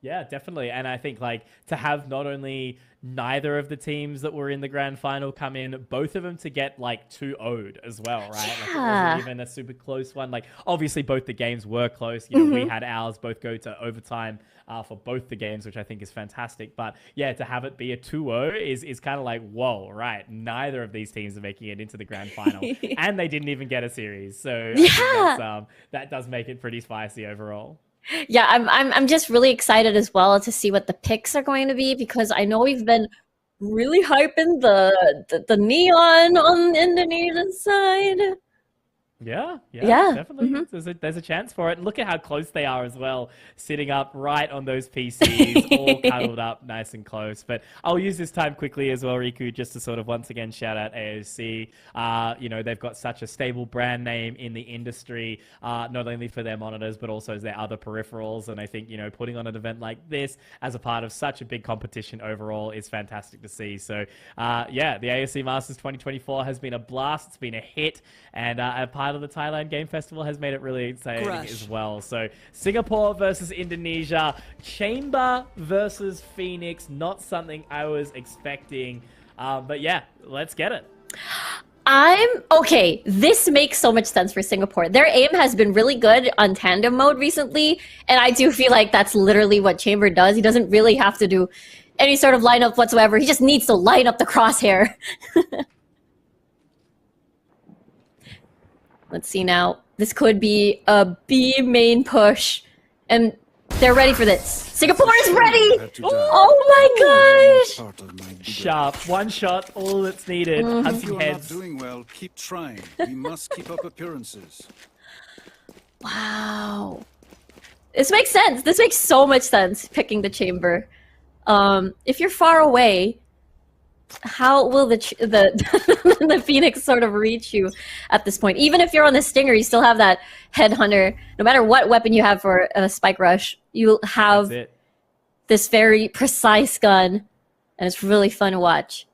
Speaker 3: Yeah, definitely. And I think like to have not only neither of the teams that were in the grand final come in, both of them to get like 2-0'd as well, right? Like it wasn't even a super close one. Like obviously both the games were close. We had ours both go to overtime for both the games, which I think is fantastic. But to have it be a 2-0 is kind of like, whoa, right? Neither of these teams are making it into the grand final, and they didn't even get a series. So that does make it pretty spicy overall.
Speaker 4: Yeah, I'm just really excited as well to see what the picks are going to be, because I know we've been really hyping the neon on the Indonesian side.
Speaker 3: Yeah,
Speaker 4: Yeah.
Speaker 3: definitely. There's a chance for it. And look at how close they are as well, sitting up right on those PCs, all cuddled up nice and close. But I'll use this time quickly as well, Riku, just to sort of once again shout out AOC. They've got such a stable brand name in the industry, not only for their monitors, but also as their other peripherals. And I think, putting on an event like this as a part of such a big competition overall is fantastic to see. So, the AOC Masters 2024 has been a blast. It's been a hit. And a part of the Thailand Game Festival has made it really exciting as well. So Singapore versus Indonesia, Chamber versus Phoenix, not something I was expecting. But let's get it.
Speaker 4: This makes so much sense for Singapore. Their aim has been really good on tandem mode recently, and I do feel like that's literally what Chamber does. He doesn't really have to do any sort of lineup whatsoever. He just needs to line up the crosshair. Let's see now. This could be a B main push, and they're ready for this. Singapore is ready! Oh my gosh!
Speaker 3: Sharp. One shot, all that's needed. Hunting heads.
Speaker 6: Doing well. Keep trying. We must keep up appearances.
Speaker 4: Wow. This makes sense. This makes so much sense, picking the Chamber. If you're far away, how will the Phoenix sort of reach you at this point? Even if you're on the Stinger, you still have that Headhunter. No matter what weapon you have for a Spike Rush, you'll have this very precise gun, and it's really fun to watch.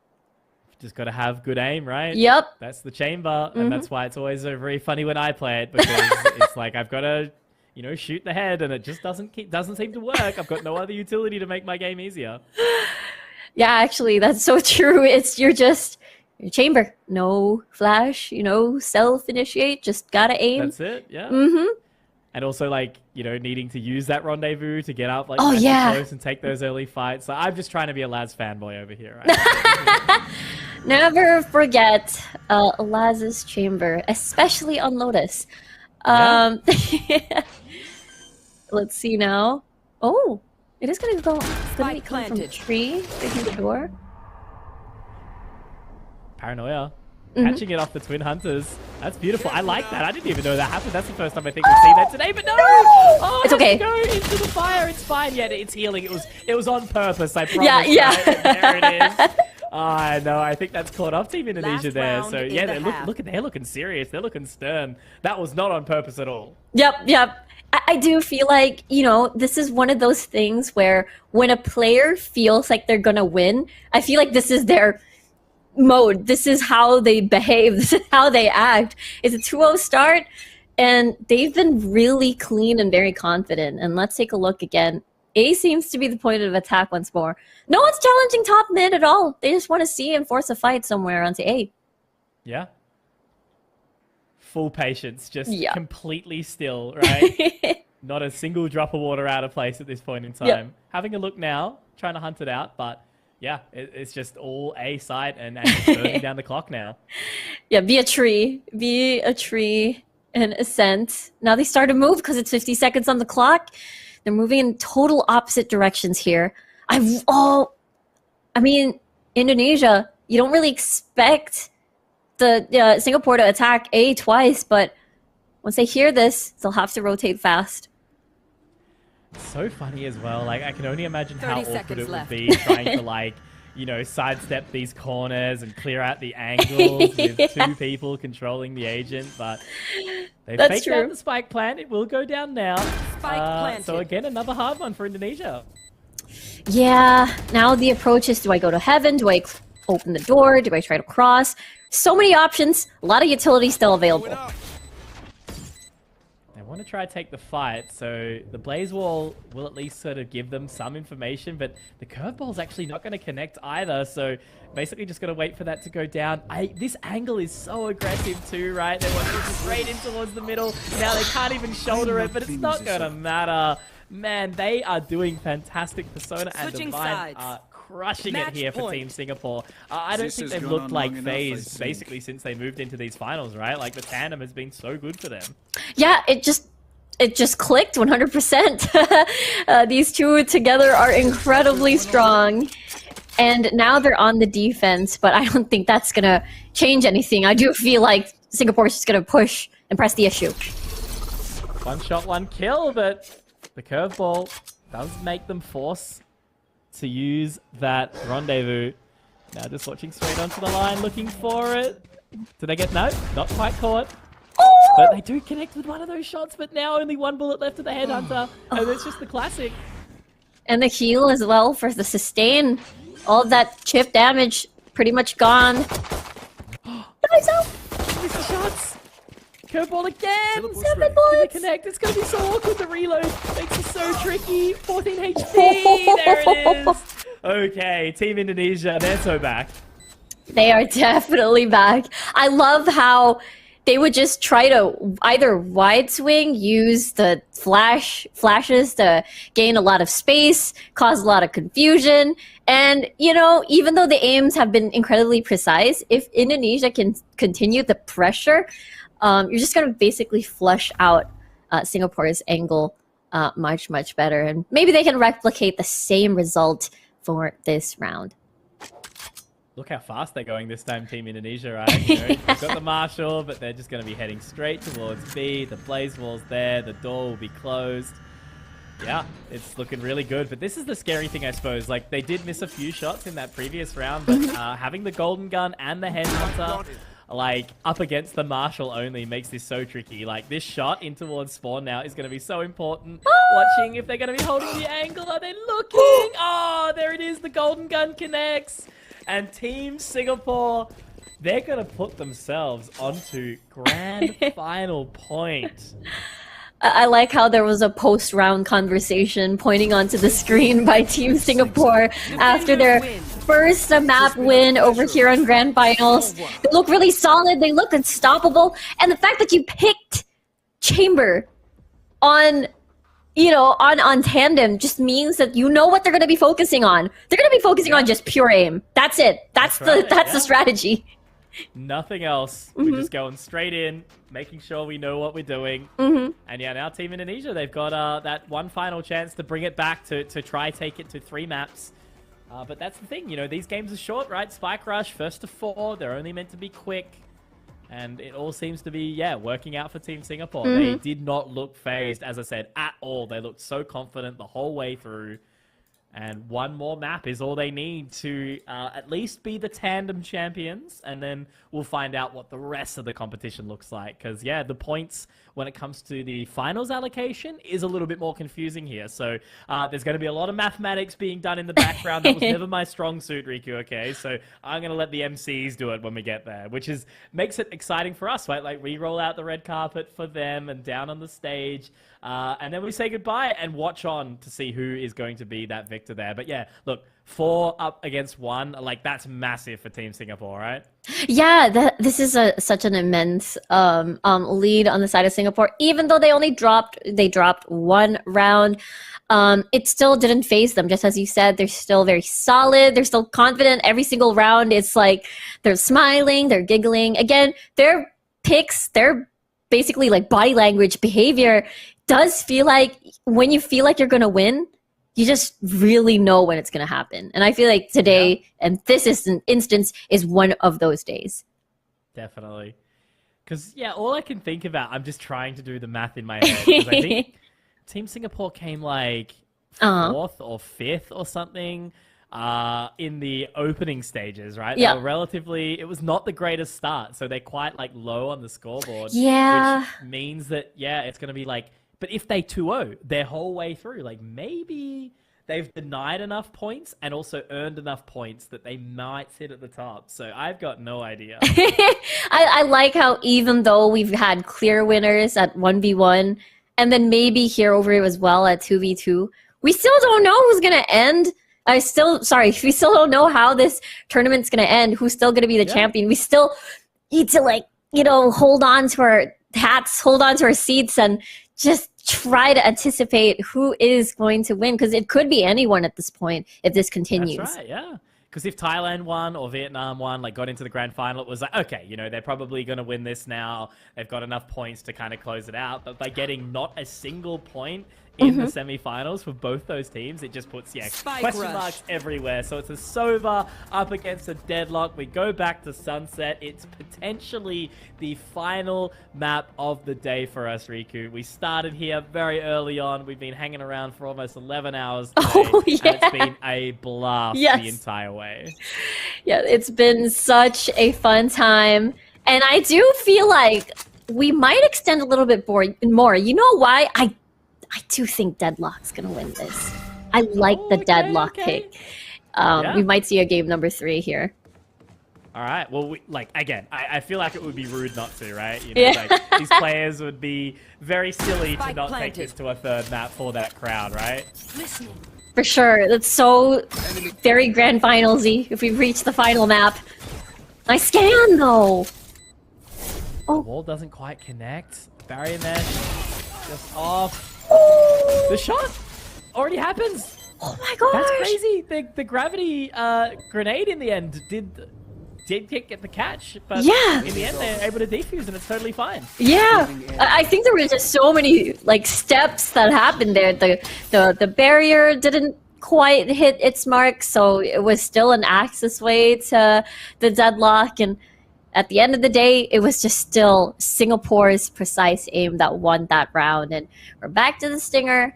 Speaker 3: Just got to have good aim, right?
Speaker 4: Yep.
Speaker 3: That's the Chamber, and that's why it's always so very funny when I play it, because it's like I've got to, shoot the head, and it just doesn't seem to work. I've got no other utility to make my game easier.
Speaker 4: Yeah, actually, that's so true. You're just your Chamber, no flash, self-initiate, just gotta aim.
Speaker 3: That's it, yeah. And also, needing to use that rendezvous to get up, close and take those early fights. So I'm just trying to be a Laz fanboy over here, right?
Speaker 4: Never forget Laz's Chamber, especially on Lotus. Let's see now. Oh. It is going to go. It's going to be coming from the tree, facing the door.
Speaker 3: Paranoia. Catching it off the Twin Hunters. That's beautiful. I like that. I didn't even know that happened. That's the first time I think we've seen that today. But no! Oh,
Speaker 4: it's okay.
Speaker 3: Go into the fire. It's fine. Yeah, it's healing. It was on purpose. I promise.
Speaker 4: Yeah.
Speaker 3: Right? There it is. I know. I think that's caught off Team Indonesia there. So yeah, they're looking serious. They're looking stern. That was not on purpose at all.
Speaker 4: Yep. I do feel like, this is one of those things where when a player feels like they're gonna win, I feel like this is their mode. This is how they behave. This is how they act. It's a 2-0 start, and they've been really clean and very confident. And let's take a look again. A seems to be the point of attack once more. No one's challenging top mid at all. They just want to see and force a fight somewhere onto A.
Speaker 3: Yeah. full patience, just
Speaker 4: Yeah.
Speaker 3: completely still, right? Not a single drop of water out of place at this point in time.
Speaker 4: Yep.
Speaker 3: Having a look now, trying to hunt it out, but yeah, it's just all A side and burning down the clock now.
Speaker 4: Yeah, be a tree and ascent. Now they start to move because it's 50 seconds on the clock. They're moving in total opposite directions here. I mean, Indonesia, you don't really expect the Singapore to attack A twice, but once they hear this, they'll have to rotate fast.
Speaker 3: So funny as well. Like, I can only imagine how
Speaker 8: 30
Speaker 3: awkward
Speaker 8: seconds
Speaker 3: it would
Speaker 8: left.
Speaker 3: be trying to, like, you know, sidestep these corners and clear out the angles with two people controlling the agent. But they've
Speaker 4: That's
Speaker 3: faked
Speaker 4: true.
Speaker 3: out the spike plan. It will go down now.
Speaker 8: Spike planted.
Speaker 3: So again, another hard one for Indonesia.
Speaker 4: Yeah, now the approach is, do I go to heaven? Do I open the door? Do I try to cross? So many options. A lot of utility still available.
Speaker 3: They want to try to take the fight, so the Blaze Wall will at least sort of give them some information, but the curveball's actually not going to connect either, so basically just got to wait for that to go down. This angle is so aggressive too, right? They want to push straight in towards the middle. Now they can't even shoulder it, but it's not going to matter. Man, they are doing fantastic. Persona and
Speaker 8: Switching
Speaker 3: Divine
Speaker 8: sides.
Speaker 3: are crushing
Speaker 8: Match
Speaker 3: it here for
Speaker 8: point.
Speaker 3: Team Singapore. I don't
Speaker 6: This
Speaker 3: think
Speaker 6: has
Speaker 3: they've
Speaker 6: gone
Speaker 3: looked
Speaker 6: on
Speaker 3: like
Speaker 6: long enough, I
Speaker 3: phased
Speaker 6: think.
Speaker 3: basically since they moved into these finals, right? Like the tandem has been so good for them.
Speaker 4: Yeah, it just clicked 100%. These two together are incredibly strong. And now they're on the defense, but I don't think that's going to change anything. I do feel like Singapore's just going to push and press the issue.
Speaker 3: One shot, one kill, but the curveball does make them force to use that rendezvous. Now just watching straight onto the line, looking for it. Did they get... No, not quite caught. But they do connect with one of those shots, but now only one bullet left to the headhunter. And it's just the classic.
Speaker 4: And the heal as well for the sustain. All of that chip damage pretty much gone. Nice out.
Speaker 3: Missed the shots. Curveball again.
Speaker 6: Teleport's
Speaker 3: Seven
Speaker 6: ready.
Speaker 3: bullets. Can they connect? It's going to be so awkward. The reload makes it so tricky. 14 HP. There it is. Okay, Team Indonesia, they're so back.
Speaker 4: They are definitely back. I love how they would just try to either wide swing, use the flashes to gain a lot of space, cause a lot of confusion. And, you know, even though the aims have been incredibly precise, if Indonesia can continue the pressure, you're just going to basically flush out Singapore's angle much, much better. And maybe they can replicate the same result for this round.
Speaker 3: Look how fast they're going this time, Team Indonesia, right? You know, they've got the Marshal, but they're just going to be heading straight towards B. The Blaze Wall's there. The door will be closed. Yeah, it's looking really good. But this is the scary thing, I suppose. Like, they did miss a few shots in that previous round, but having the Golden Gun and the Headhunter, like, up against the Marshal only makes this so tricky. Like, this shot in towards spawn now is going to be so important. Watching if they're going to be holding the angle. Are they looking? Oh, there it is. The Golden Gun connects. And Team Singapore, they're going to put themselves onto grand final point.
Speaker 4: I like how there was a post-round conversation pointing onto the screen by Team Singapore after their first map win over here on Grand Finals. They look really solid. They look unstoppable. And the fact that you picked Chamber on, you know, on tandem just means that you know what they're going to be focusing on. They're going to be focusing on just pure aim. That's it. That's the strategy.
Speaker 3: Nothing else. We're just going straight in, making sure we know what we're doing. And yeah, now Team Indonesia, they've got that one final chance to bring it back to try take it to 3 maps. But that's the thing, you know, these games are short, right? Spike Rush, first to 4. They're only meant to be quick. And it all seems to be, yeah, working out for Team Singapore. They did not look phased, as I said, at all. They looked so confident the whole way through. And one more map is all they need to at least be the tandem champions. And then we'll find out what the rest of the competition looks like. Because, yeah, the points when it comes to the finals allocation is a little bit more confusing here. So there's going to be a lot of mathematics being done in the background. That was never my strong suit, Riku, okay? So I'm going to let the MCs do it when we get there, which makes it exciting for us, right? Like, we roll out the red carpet for them and down on the stage. And then we say goodbye and watch on to see who is going to be that victor there. But yeah, look, 4 up against 1, like that's massive for Team Singapore, right?
Speaker 4: Yeah, this is such an immense lead on the side of Singapore. Even though they dropped 1 round, it still didn't phase them. Just as you said, they're still very solid. They're still confident. Every single round, it's like they're smiling, they're giggling. Again, their picks, their basically like body language, behavior does feel like when you feel like you're gonna win, you just really know when it's going to happen. And I feel like today, and this is an instance, is one of those days.
Speaker 3: Definitely. Because, yeah, all I can think about, I'm just trying to do the math in my head. 'Cause I think Team Singapore came like 4th or 5th or something in the opening stages, right?
Speaker 4: Yeah.
Speaker 3: They were relatively, it was not the greatest start. So they're quite like low on the scoreboard.
Speaker 4: Yeah.
Speaker 3: Which means that, yeah, it's going to be like, but if they 2-0 their whole way through, like maybe they've denied enough points and also earned enough points that they might sit at the top. So I've got no idea.
Speaker 4: I like how even though we've had clear winners at 1v1 and then maybe here over as well at 2v2, we still don't know who's going to end. We still don't know how this tournament's going to end, who's still going to be the champion. We still need to hold on to our hats, hold on to our seats and just try to anticipate who is going to win, because it could be anyone at this point if this continues.
Speaker 3: That's right, yeah. Because if Thailand won or Vietnam won, like got into the grand final, it was like, okay, they're probably going to win this now. They've got enough points to kind of close it out. But by getting not a single point in the semi-finals for both those teams, it just puts, question marks everywhere. So it's a Sova up against a Deadlock. We go back to Sunset. It's potentially the final map of the day for us, Riku. We started here very early on. We've been hanging around for almost 11 hours today.
Speaker 4: Oh, yeah.
Speaker 3: And it's been a blast the entire way.
Speaker 4: Yeah, it's been such a fun time. And I do feel like we might extend a little bit more. You know why? I do think Deadlock's gonna win this. I like the Deadlock pick. We might see a game number 3 here.
Speaker 3: All right. Well, I feel like it would be rude not to, right?
Speaker 4: Yeah.
Speaker 3: Like, these players would be very silly to not take this to a 3rd map for that crowd, right?
Speaker 4: For sure. That's so very grand finals-y if we reach the final map. Nice scan, though.
Speaker 3: Oh. Wall doesn't quite connect. Barrier mesh just off. The shot already happens.
Speaker 4: Oh my gosh.
Speaker 3: That's crazy. The gravity grenade in the end did get the catch, but in the end they're able to defuse and it's totally fine.
Speaker 4: Yeah, I think there were just so many steps that happened there. The barrier didn't quite hit its mark, so it was still an access way to the Deadlock, and at the end of the day, it was just still Singapore's precise aim that won that round. And we're back to the Stinger.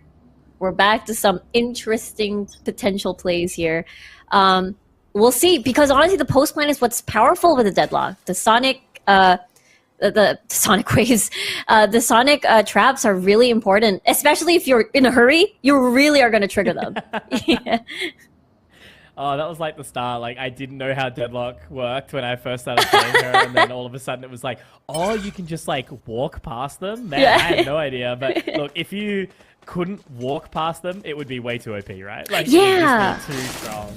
Speaker 4: We're back to some interesting potential plays here. We'll see, because honestly, the post plan is what's powerful with the Deadlock. The Sonic, the Sonic waves, the Sonic traps are really important, especially if you're in a hurry. You really are going to trigger them. Yeah.
Speaker 3: Oh, that was like the start. Like, I didn't know how Deadlock worked when I first started playing her, and then all of a sudden it was like, oh, you can just walk past them? Man, I had no idea. But look, if you couldn't walk past them, it would be way too OP, right? It would just be too strong.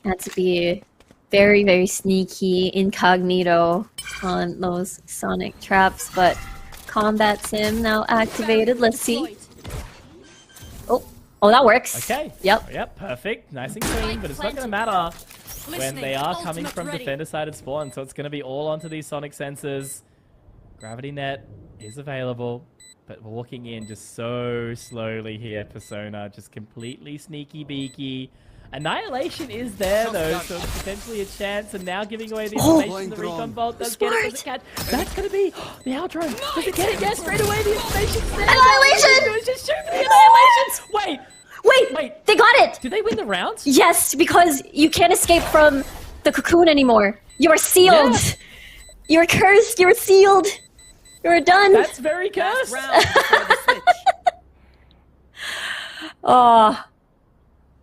Speaker 4: Had to be very, very sneaky, incognito on those Sonic traps, but Combat Sim now activated. Let's see. Oh, that works.
Speaker 3: Okay. Yep, perfect. Nice and clean, but it's not going to matter when they are coming from defender-sided spawn, so it's going to be all onto these Sonic sensors. Gravity net is available, but walking in just so slowly here, Persona, just completely sneaky-beaky. Annihilation is there, though, so it's potentially a chance, and now giving away the information. The recon bolt does get it, doesn't catch. That's going to be the outro. Does it get it? Yes, straight away, the information's there.
Speaker 4: Annihilation!
Speaker 3: It was just shoot for the annihilation. Wait,
Speaker 4: they got it!
Speaker 3: Did they win the round?
Speaker 4: Yes, because you can't escape from the cocoon anymore. You are sealed. Yeah. You're cursed. You're sealed. You're done.
Speaker 3: That's very cursed.
Speaker 4: Oh.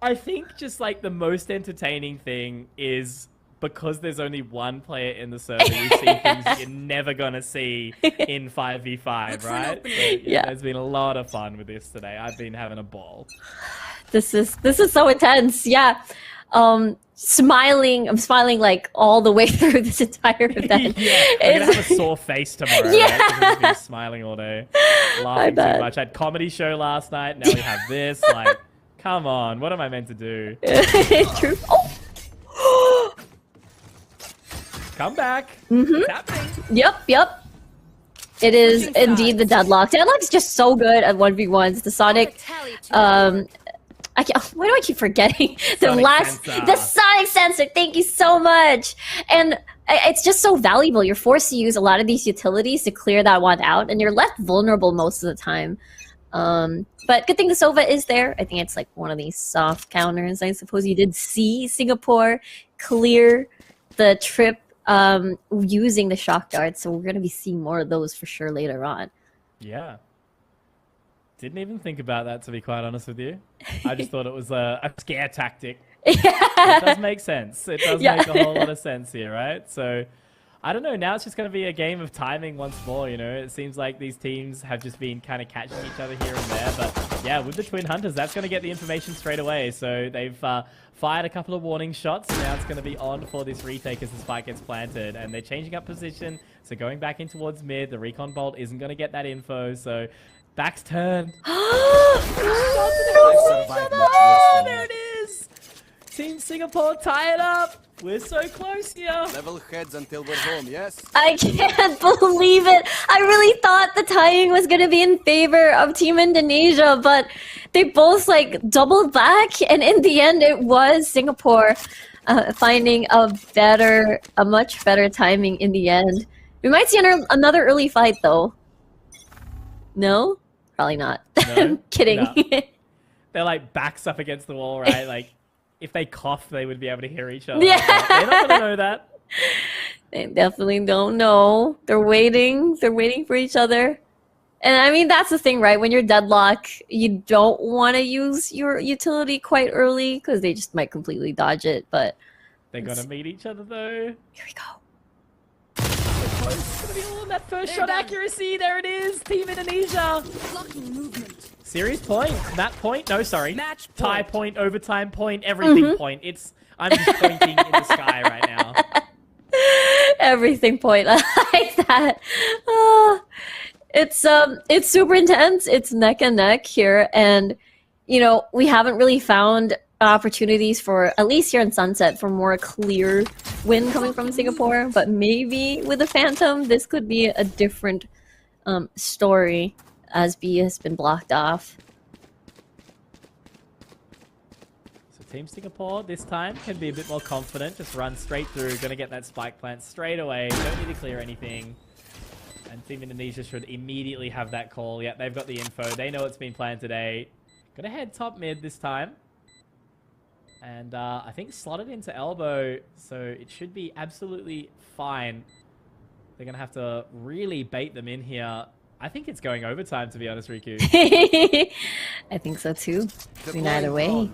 Speaker 3: I think just the most entertaining thing is because there's only one player in the server, we see things you're never gonna see in 5v5, right? So,
Speaker 4: Yeah.
Speaker 3: There's been a lot of fun with this today. I've been having a ball.
Speaker 4: This is so intense. Yeah. I'm smiling like all the way through this entire event.
Speaker 3: Yeah, I'm gonna have a sore face tomorrow.
Speaker 4: Yeah.
Speaker 3: Right? 'Cause I've just been smiling all day, laughing too
Speaker 4: bet.
Speaker 3: much. I had comedy show last night. Now we have this. Like, come on, what am I meant to do?
Speaker 4: True. Oh.
Speaker 3: Come back. It's happening.
Speaker 4: Yep. It is indeed the deadlock. Deadlock's just so good at 1v1s. The Sonic, why do I keep forgetting the Sonic sensor? Thank you so much. And it's just so valuable. You're forced to use a lot of these utilities to clear that one out, and you're left vulnerable most of the time. But good thing the Sova is there. I think it's like one of these soft counters. I suppose you did see Singapore clear the trip using the shock darts, so we're going to be seeing more of those for sure later on.
Speaker 3: Yeah. Didn't even think about that, to be quite honest with you. I just thought it was a scare tactic. It does make sense. It does make a whole lot of sense here, right? So, I don't know. Now it's just going to be a game of timing once more, you know? It seems like these teams have just been kind of catching each other here and there. But, yeah, with the Twin Hunters, that's going to get the information straight away. So, they've fired a couple of warning shots. And now it's going to be on for this retake as the spike gets planted. And they're changing up position. So, going back in towards mid. The recon bolt isn't going to get that info. So, back's turned. Oh, there it is. Team Singapore tie it up. We're so close here.
Speaker 7: Level heads until we're home, yes?
Speaker 4: I can't believe it. I really thought the tying was going to be in favor of Team Indonesia, but they both like doubled back, and in the end it was Singapore finding a much better timing in the end. We might see another early fight though. No? Probably not.
Speaker 3: No?
Speaker 4: I'm kidding.
Speaker 3: No. They're like backs up against the wall, right? Like, if they cough, they would be able to hear each other.
Speaker 4: Yeah.
Speaker 3: But they're not going to know that.
Speaker 4: They definitely don't know. They're waiting. They're waiting for each other. And I mean, that's the thing, right? When you're deadlock, you don't want to use your utility quite early because they just might completely dodge it. But
Speaker 3: They're going to meet each other, though.
Speaker 4: here we go.
Speaker 3: It's going to be all in that first shot accuracy. There it is. Team Indonesia.
Speaker 8: Blocking movement.
Speaker 3: Series point. Map point. No, sorry.
Speaker 8: Match point.
Speaker 3: Tie point, overtime point, everything point. I'm just pointing in the sky right now.
Speaker 4: Everything point. I like that. Oh, it's super intense. It's neck and neck here, and you know we haven't really found opportunities for, at least here in Sunset, for more clear win coming from Singapore. But maybe with the Phantom, this could be a different story, as B has been blocked off.
Speaker 3: So Team Singapore this time can be a bit more confident. Just run straight through. Gonna get that spike plant straight away. Don't need to clear anything. And Team Indonesia should immediately have that call. Yep, they've got the info. They know it's been planned today. Gonna head top mid this time. And I think slotted into elbow, so it should be absolutely fine. They're going to have to really bait them in here. I think it's going overtime, to be honest, Riku.
Speaker 4: I think so too. I mean, either way.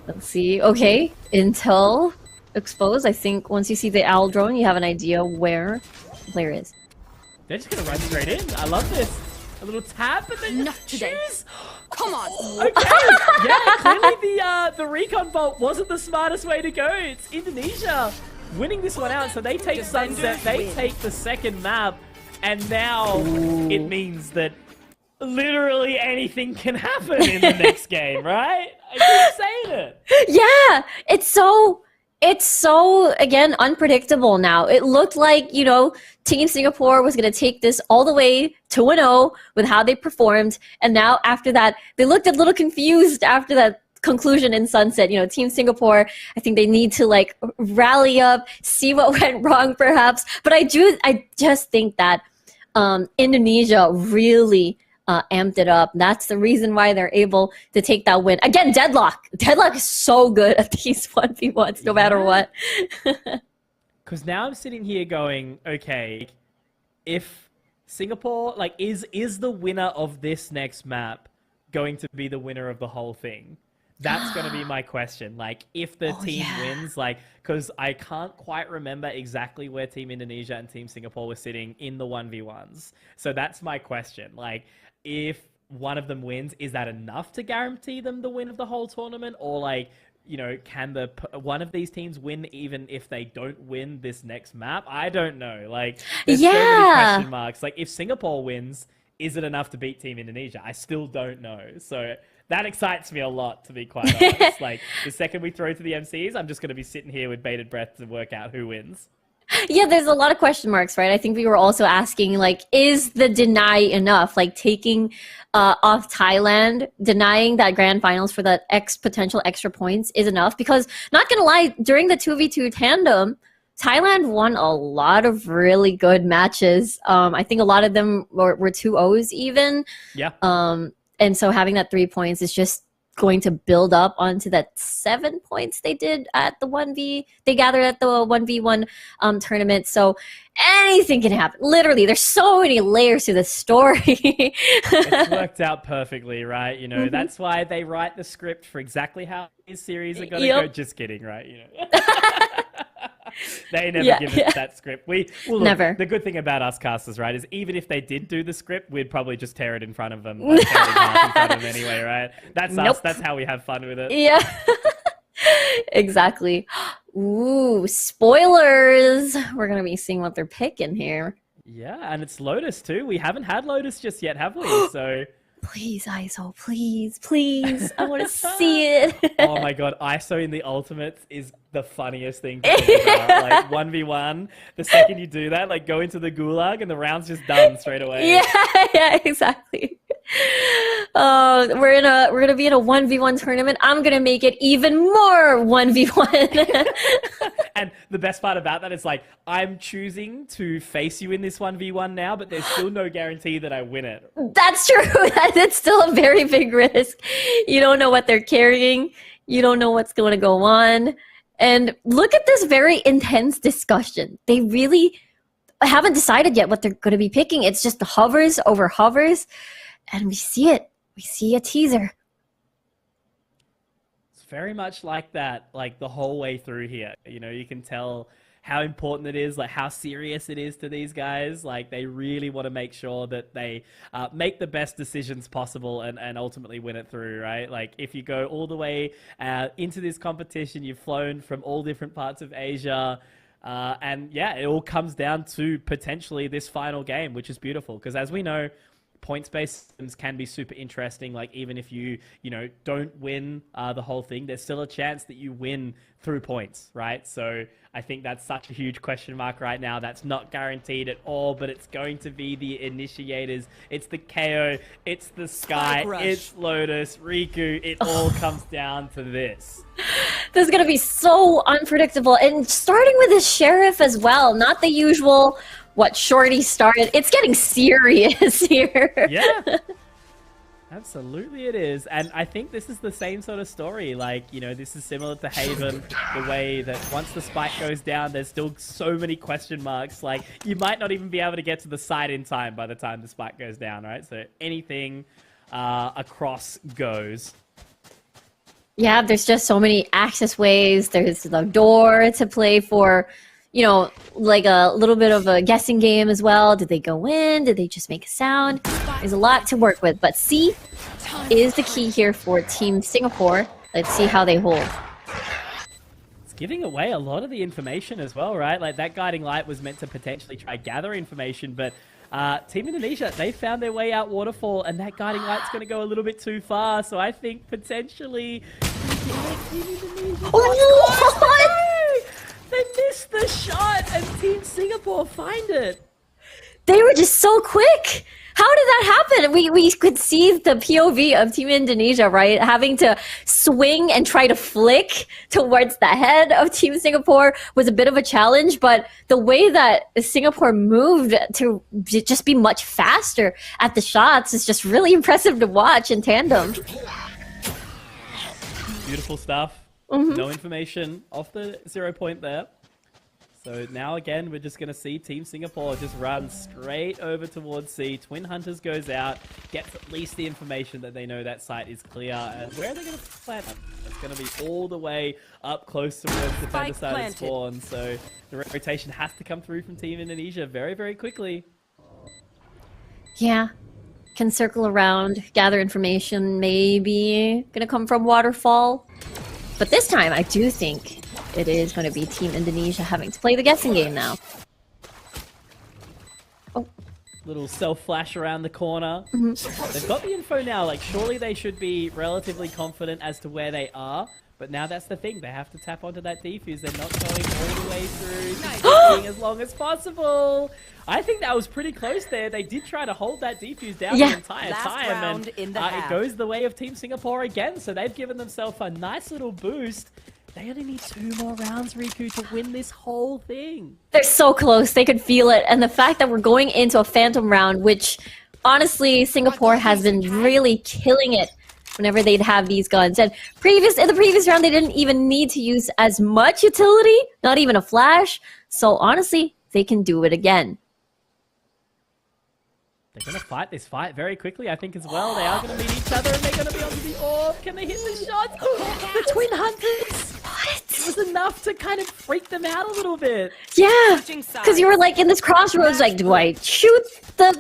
Speaker 4: Let's see. Okay, intel exposed. I think once you see the owl drone, you have an idea where the player is.
Speaker 3: They're just going to run straight in. I love this. A little tap and then
Speaker 8: Not today.
Speaker 3: choose.
Speaker 8: Come on.
Speaker 3: Okay. Yeah, clearly the recon bolt wasn't the smartest way to go. It's Indonesia winning this one out. So they take Sunset, they take the second map, and now it means that literally anything can happen in the next game, right? I keep saying it.
Speaker 4: Yeah, it's so again unpredictable now. It looked like, you know, Team Singapore was going to take this all the way to 1-0 with how they performed, and now after that they looked a little confused after that conclusion in Sunset. You know, Team Singapore, I think they need to like rally up, see what went wrong perhaps, but I just think that Indonesia really amped it up. That's the reason why they're able to take that win. Again, deadlock. Deadlock is so good at these 1v1s, no matter what.
Speaker 3: Because now I'm sitting here going, okay, if Singapore, like, is the winner of this next map going to be the winner of the whole thing? That's going to be my question. Like, if the team wins, like, because I can't quite remember exactly where Team Indonesia and Team Singapore were sitting in the 1v1s. So that's my question. Like, if one of them wins, is that enough to guarantee them the win of the whole tournament? Or, like, you know, can one of these teams win even if they don't win this next map? I don't know. Like, there's so many question marks. Like, if Singapore wins, is it enough to beat Team Indonesia? I still don't know. So that excites me a lot, to be quite honest. Like, the second we throw to the MCs, I'm just going to be sitting here with bated breath to work out who wins.
Speaker 4: Yeah, there's a lot of question marks, right? I think we were also asking, like, is the deny enough? Like, taking off Thailand, denying that grand finals for that potential extra points is enough. Because, not gonna lie, during the 2v2 tandem, Thailand won a lot of really good matches. I think a lot of them were 2-0s even.
Speaker 3: Yeah.
Speaker 4: And so having that 3 points is just going to build up onto that 7 points they did at the they gathered at the 1v1 tournament. So anything can happen. Literally, there's so many layers to this story.
Speaker 3: It's worked out perfectly, right? You know, that's why they write the script for exactly how these series are going to go. Just kidding, right? You know. They never give us that script. Well, look,
Speaker 4: never.
Speaker 3: The good thing about us casters, right, is even if they did do the script, we'd probably just tear it in front of them. Like, tear it in half in front of them anyway, right? That's us. That's how we have fun with it.
Speaker 4: Yeah. Exactly. Ooh, spoilers. We're going to be seeing what they're picking here.
Speaker 3: Yeah, and it's Lotus too. We haven't had Lotus just yet, have we? So...
Speaker 4: Please, ISO, please, please. I want to see it.
Speaker 3: Oh my god, ISO in the Ultimates is the funniest thing to think about. Like, 1v1, the second you do that, like, go into the gulag and the round's just done straight away.
Speaker 4: Yeah, exactly. We're gonna be in a 1v1 tournament. I'm gonna make it even more 1v1.
Speaker 3: And the best part about that is, like, I'm choosing to face you in this 1v1 now, but there's still no guarantee that I win it.
Speaker 4: That's true. That's still a very big risk. You don't know what they're carrying. You don't know what's going to go on. And look at this very intense discussion. They really haven't decided yet what they're going to be picking. It's just the hovers over hovers. And we see it. We see a teaser.
Speaker 3: It's very much like that, like, the whole way through here. You know, you can tell how important it is, like, how serious it is to these guys. Like, they really want to make sure that they make the best decisions possible and ultimately win it through, right? Like, if you go all the way into this competition, you've flown from all different parts of Asia, and yeah, it all comes down to potentially this final game, which is beautiful, because as we know, points-based systems can be super interesting. Like, even if you don't win the whole thing, there's still a chance that you win through points, right? So I think that's such a huge question mark right now. That's not guaranteed at all, but it's going to be the initiators. It's the KO, it's the Sky, it's Lotus, Riku. It all comes down to this.
Speaker 4: This is going to be so unpredictable. And starting with the Sheriff as well, not the usual... what Shorty started. It's getting serious here.
Speaker 3: Yeah, absolutely it is. And I think this is the same sort of story. Like, you know, this is similar to Haven, the way that once the spike goes down, there's still so many question marks. Like, you might not even be able to get to the site in time by the time the spike goes down, right? So anything across goes.
Speaker 4: Yeah, there's just so many access ways. There's the door to play for. You know, like a little bit of a guessing game as well. Did they go in? Did they just make a sound? There's a lot to work with, but C is the key here for Team Singapore. Let's see how they hold.
Speaker 3: It's giving away a lot of the information as well, right? Like, that guiding light was meant to potentially try gather information, but Team Indonesia, they found their way out waterfall, and that guiding light's going to go a little bit too far. So I think potentially... They missed the shot, and Team Singapore find it.
Speaker 4: They were just so quick. How did that happen? We could see the POV of Team Indonesia, right? Having to swing and try to flick towards the head of Team Singapore was a bit of a challenge, but the way that Singapore moved to just be much faster at the shots is just really impressive to watch in tandem.
Speaker 3: Beautiful stuff. No information off the 0 point there. So now again, we're just going to see Team Singapore just run straight over towards C. Twin Hunters goes out, gets at least the information that they know that site is clear. Where are they going to plant? It's going to be all the way up close towards the defender side of spawn. So the rotation has to come through from Team Indonesia very, very quickly.
Speaker 4: Yeah. Can circle around, gather information, maybe gonna come from Waterfall. But this time, I do think it is going to be Team Indonesia having to play the guessing game now. Oh.
Speaker 3: Little self-flash around the corner. They've got the info now. Like, surely they should be relatively confident as to where they are. But now that's the thing. They have to tap onto that defuse. They're not going all the way through, just taking as long as possible. I think that was pretty close there. They did try to hold that defuse down the entire time. And it goes the way of Team Singapore again. So they've given themselves a nice little boost. They only need 2 more rounds, Riku, to win this whole thing.
Speaker 4: They're so close. They could feel it. And the fact that we're going into a Phantom round, which honestly, Singapore has been really killing it whenever they'd have these guns. And in the previous round, they didn't even need to use as much utility, not even a flash. So honestly, they can do it again.
Speaker 3: They're going to fight this fight very quickly, I think, as well. They are going to meet each other, and they're going to be onto the orb. Can they hit the shots? The Twin Hunters! What? It was enough to kind of freak them out a little bit.
Speaker 4: Yeah, because you were like in this crossroads, like, do I shoot the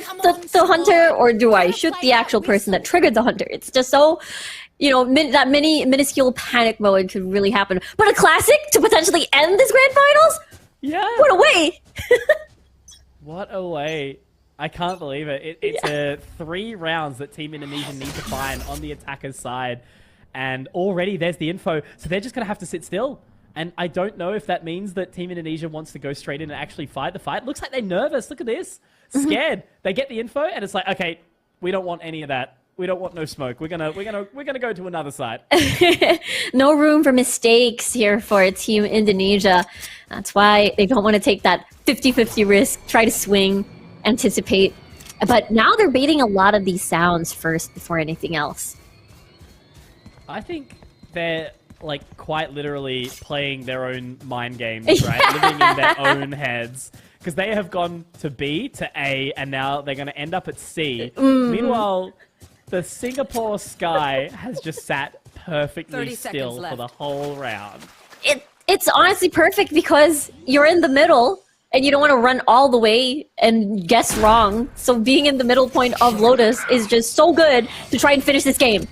Speaker 4: hunter, or do I shoot the actual person that triggered the hunter? It's just so, you know, that minuscule panic mode could really happen. But a classic to potentially end this grand finals?
Speaker 3: Yeah.
Speaker 4: What a way!
Speaker 3: What a way. I can't believe it. It's 3 rounds that Team Indonesia need to find on the attacker's side. And already there's the info. So they're just going to have to sit still. And I don't know if that means that Team Indonesia wants to go straight in and actually fight the fight. Looks like they're nervous. Look at this. Scared. They get the info and it's like, okay, we don't want any of that. We don't want no smoke. We're gonna go to another side.
Speaker 4: No room for mistakes here for Team Indonesia. That's why they don't want to take that 50-50 risk, try to swing, anticipate. But now they're baiting a lot of these sounds first before anything else.
Speaker 3: I think they're like quite literally playing their own mind games, right? Living in their own heads. Because they have gone to B, to A, and now they're going to end up at C. Meanwhile, the Singapore sky has just sat perfectly still for the whole round.
Speaker 4: It's honestly perfect because you're in the middle and you don't want to run all the way and guess wrong. So being in the middle point of Lotus is just so good to try and finish this game.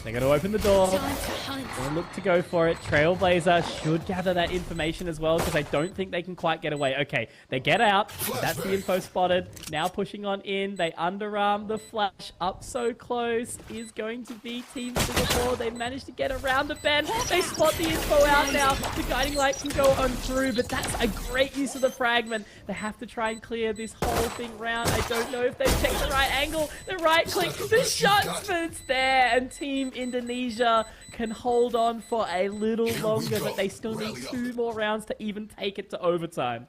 Speaker 3: They're going to open the door. They'll look to go for it. Trailblazer should gather that information as well because I don't think they can quite get away. Okay, they get out. That's the info spotted. Now pushing on in. They underarm the flash. Up so close is going to be Team Singapore. They managed to get around the bend. They spot the info out now. The guiding light can go on through, but that's a great use of the fragment. They have to try and clear this whole thing round. I don't know if they've checked the right angle, the right click, the shots, but it's there. And Team Indonesia can hold on for a little longer, but they still need 2 more rounds to even take it to overtime.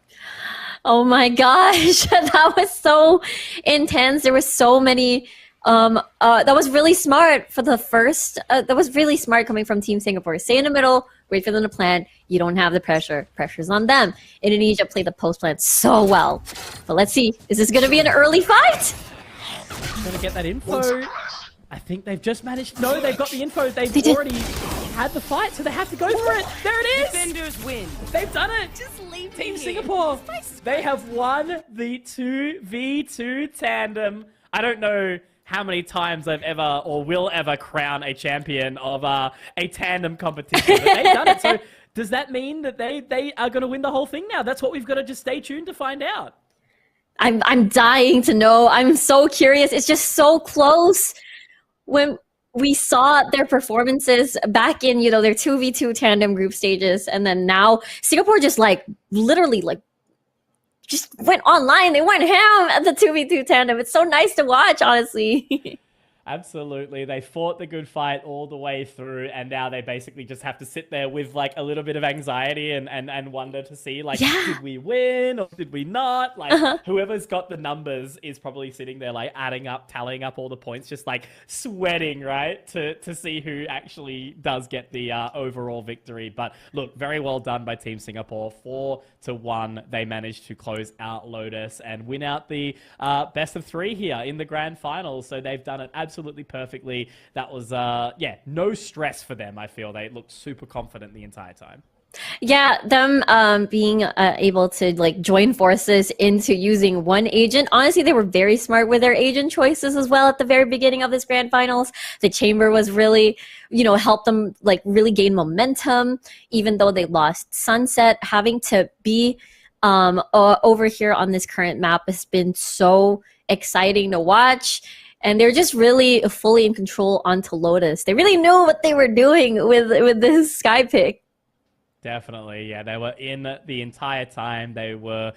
Speaker 4: Oh my gosh, that was so intense. There were so many. That was really smart for the first. That was really smart coming from Team Singapore. Stay in the middle, wait for them to plant. You don't have the pressure. Pressure's on them. Indonesia played the post plant so well. But let's see. Is this going to be an early fight?
Speaker 3: Gonna get that info. I think they've just managed. No, they've got the info. They've already had the fight, so they have to go for it. There it is.
Speaker 9: Defenders win.
Speaker 3: They've done it.
Speaker 8: Just leave
Speaker 3: Team
Speaker 8: me
Speaker 3: Singapore. They have won the 2v2 tandem. I don't know how many times I've ever or will ever crown a champion of a tandem competition, but they've done it. So does that mean that they are going to win the whole thing now? That's what we've got to just stay tuned to find out.
Speaker 4: I'm dying to know. I'm so curious. It's just so close. When we saw their performances back in, you know, their 2v2 tandem group stages, and then now Singapore just literally just went online. They went ham at the 2v2 tandem. It's so nice to watch, honestly.
Speaker 3: Absolutely. They fought the good fight all the way through, and now they basically just have to sit there with like a little bit of anxiety and wonder to see like, did we win or did we not? Like whoever's got the numbers is probably sitting there like tallying up all the points, just like sweating, right? To see who actually does get the overall victory. But look, very well done by Team Singapore. 4-1. They managed to close out Lotus and win out the best of 3 here in the grand final. So they've done it absolutely perfectly. That was, no stress for them, I feel. They looked super confident the entire time.
Speaker 4: Yeah, them being able to like join forces into using one agent. Honestly, they were very smart with their agent choices as well at the very beginning of this grand finals. The chamber was really, helped them like really gain momentum, even though they lost Sunset. Having to be over here on this current map has been so exciting to watch. And they're just really fully in control onto Lotus. They really knew what they were doing with this Sky pick.
Speaker 3: Definitely, yeah. They were in the entire time. They were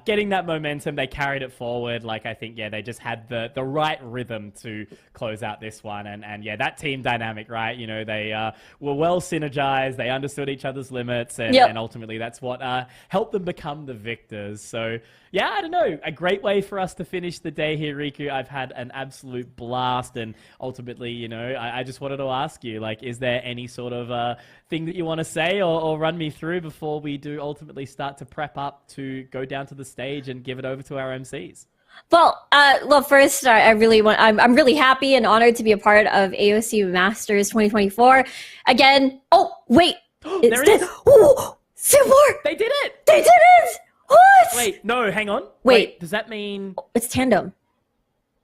Speaker 3: getting that momentum. They carried it forward. Like, I think, they just had the right rhythm to close out this one. And that team dynamic, right? They were well synergized. They understood each other's limits. And ultimately, that's what helped them become the victors. So, I don't know. A great way for us to finish the day here, Riku. I've had an absolute blast. And ultimately, I just wanted to ask you, like, is there any sort of thing that you want to say or run me through before we do ultimately start to prep up to go down to the stage and give it over to our MCs?
Speaker 4: Well, first, I'm really happy and honored to be a part of AOC Masters 2024. Again, oh, wait.
Speaker 3: There it is.
Speaker 4: Oh, Singapore!
Speaker 3: They did it!
Speaker 4: They did it! What?
Speaker 3: Wait, no, hang on.
Speaker 4: Wait.
Speaker 3: Does that mean...
Speaker 4: It's tandem.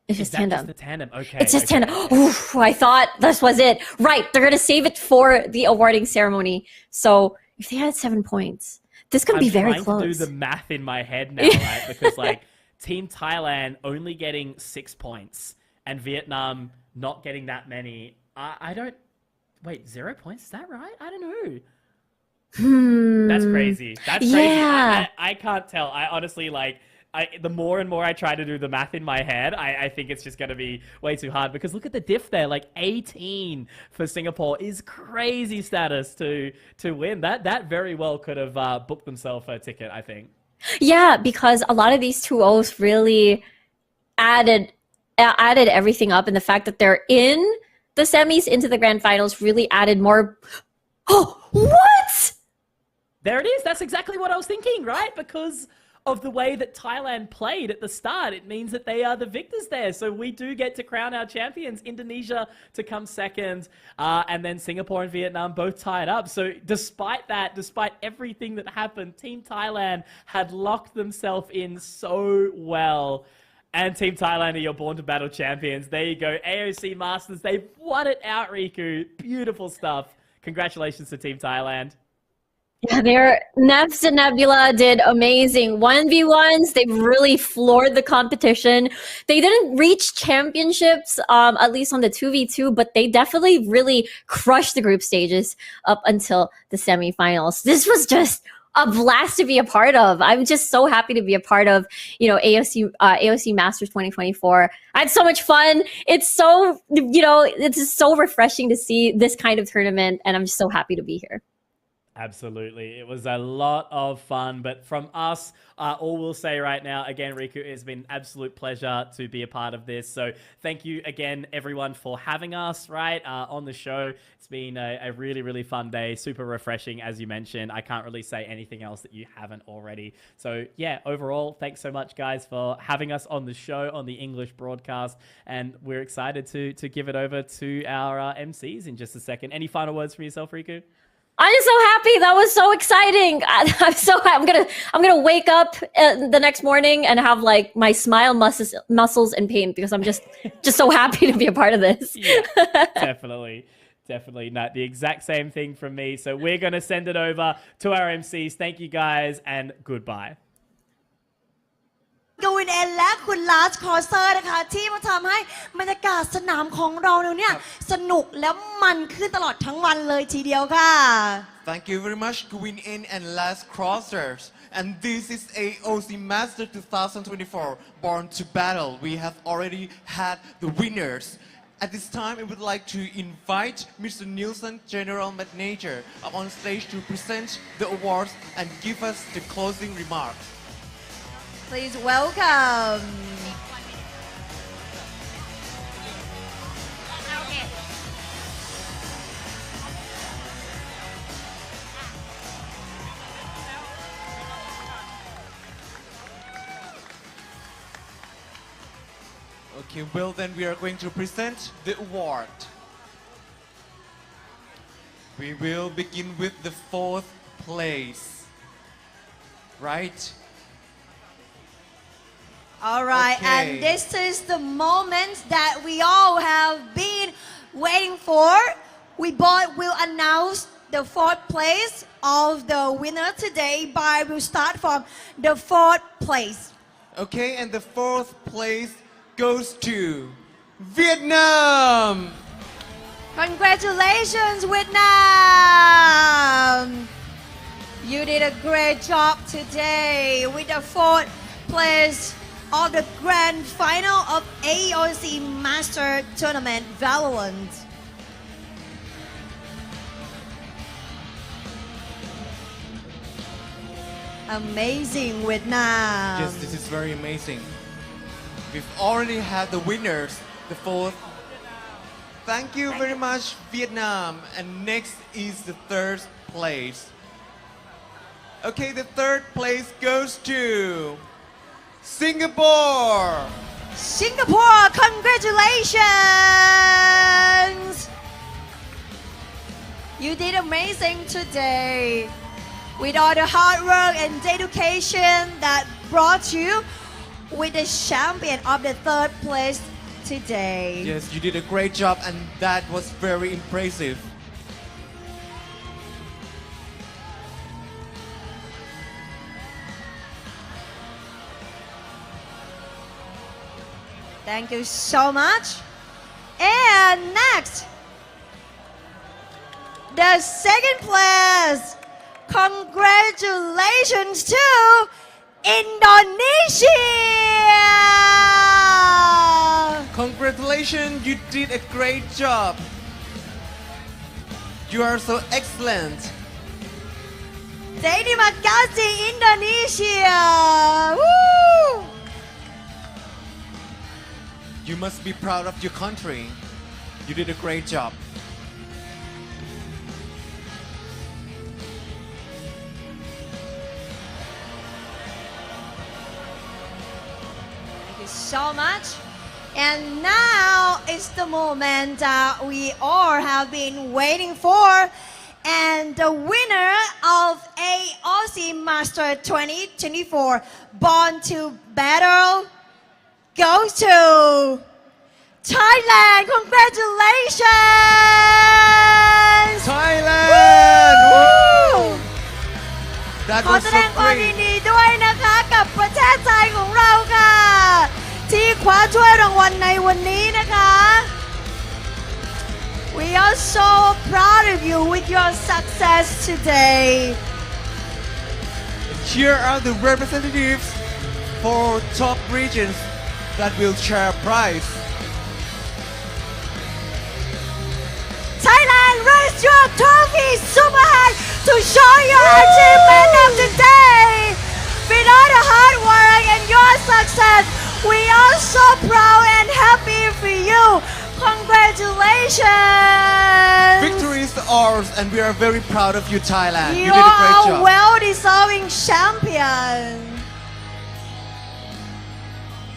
Speaker 4: It's just tandem.
Speaker 3: Just the tandem? Okay.
Speaker 4: It's just tandem. Oof, I thought this was it. Right, they're going to save it for the awarding ceremony. So if they had 7 points, this could be very close.
Speaker 3: I'm trying to do the math in my head now, right? Because like Team Thailand only getting 6 points and Vietnam not getting that many. I don't... Wait, 0 points? Is that right? I don't know. That's crazy. That's crazy.
Speaker 4: Yeah.
Speaker 3: I can't tell. I honestly the more and more I try to do the math in my head, I think it's just going to be way too hard because look at the diff there. Like 18 for Singapore is crazy status to win. That very well could have booked themselves a ticket, I think.
Speaker 4: Yeah, because a lot of these 2-0s really added everything up, and the fact that they're in the semis into the grand finals really added more. Oh, what?
Speaker 3: There it is. That's exactly what I was thinking, right? Because of the way that Thailand played at the start, it means that they are the victors there. So we do get to crown our champions. Indonesia to come second, and then Singapore and Vietnam both tied up. So despite everything that happened, Team Thailand had locked themselves in so well. And Team Thailand are your Born to Battle champions. There you go. AOC Masters, they've won it out, Riku. Beautiful stuff. Congratulations to Team Thailand.
Speaker 4: Yeah, Nefs and Nebula did amazing 1v1s. They really floored the competition. They didn't reach championships, at least on the 2v2, but they definitely really crushed the group stages up until the semifinals. This was just a blast to be a part of. I'm just so happy to be a part of, AOC Masters 2024. I had so much fun. It's so, it's so refreshing to see this kind of tournament, and I'm just so happy to be here.
Speaker 3: Absolutely. It was a lot of fun, but from us, all we'll say right now, again, Riku, it's been an absolute pleasure to be a part of this. So thank you again, everyone, for having us, right, on the show. It's been a really, really fun day, super refreshing, as you mentioned. I can't really say anything else that you haven't already. So yeah, overall, thanks so much, guys, for having us on the show, on the English broadcast, and we're excited to give it over to our MCs in just a second. Any final words from yourself, Riku?
Speaker 4: I'm just so happy. That was so exciting. I'm gonna wake up the next morning and have like my smile muscles in pain because I'm just so happy to be a part of this.
Speaker 3: Yeah, definitely. Not the exact same thing from me. So we're gonna send it over to our MCs. Thank you guys and goodbye.
Speaker 1: กวินเอ็นและคุณลาสคอสเซอร์นะคะที่มาทำให้บรรยากาศสนามของเราเนี่ยสนุกและมันขึ้นตลอดทั้งวันเลยทีเดียวค่ะ
Speaker 2: Thank you very much, Queen In and Last Crossers. And this is AOC Master 2024, Born to Battle. We have already had the winners. At this time, I would like to invite Mr. Nielsen, General Manager, up on stage to present the awards and give us the closing remarks.
Speaker 1: Please welcome.
Speaker 2: Okay, well then we are going to present the award. We will begin with the 4th place. Right?
Speaker 1: All right,
Speaker 2: Okay.
Speaker 1: and this is the moment that we all have been waiting for. We both will announce the 4th place of the winner today, but we'll start from the 4th place.
Speaker 2: Okay, and the 4th place goes to Vietnam!
Speaker 1: Congratulations, Vietnam! You did a great job today with the 4th place of the grand final of AOC Masters Tournament VALORANT. Amazing, Vietnam.
Speaker 2: Yes, this is very amazing. We've already had the winners, the 4th. Thank you very much, Vietnam. And next is the 3rd place. Okay, the 3rd place goes to Singapore.
Speaker 1: Singapore, congratulations! You did amazing today with all the hard work and dedication that brought you with the champion of the 3rd place today.
Speaker 2: Yes, you did a great job and that was very impressive.
Speaker 1: Thank you so much. And next, the 2nd place. Congratulations to Indonesia!
Speaker 2: Congratulations, you did a great job. You are so excellent.
Speaker 1: Terima kasih Indonesia! Woo!
Speaker 2: You must be proud of your country. You did a great job.
Speaker 1: Thank you so much. And now is the moment that we all have been waiting for. And the winner of AOC Master 2024 Born to Battle goes to Thailand. Congratulations!
Speaker 2: Thailand! Woo! That
Speaker 1: ขอ
Speaker 2: was
Speaker 1: แสด
Speaker 2: so
Speaker 1: งความยิน
Speaker 2: great.
Speaker 1: ดีด้วยนะคะกับประเทศไทยของเราค่ะ ที่คว้าถ้วยรางวัลในวันนี้นะคะ We are so proud of you with your success today.
Speaker 2: Here are the representatives for top regions that will share prize.
Speaker 1: Thailand, raise your trophy super high to show your achievement of the day. With all the hard work and your success, we are so proud and happy for you. Congratulations.
Speaker 2: Victory is ours and we are very proud of you, Thailand.
Speaker 1: You
Speaker 2: You did a great
Speaker 1: are
Speaker 2: job.
Speaker 1: well-deserving champion.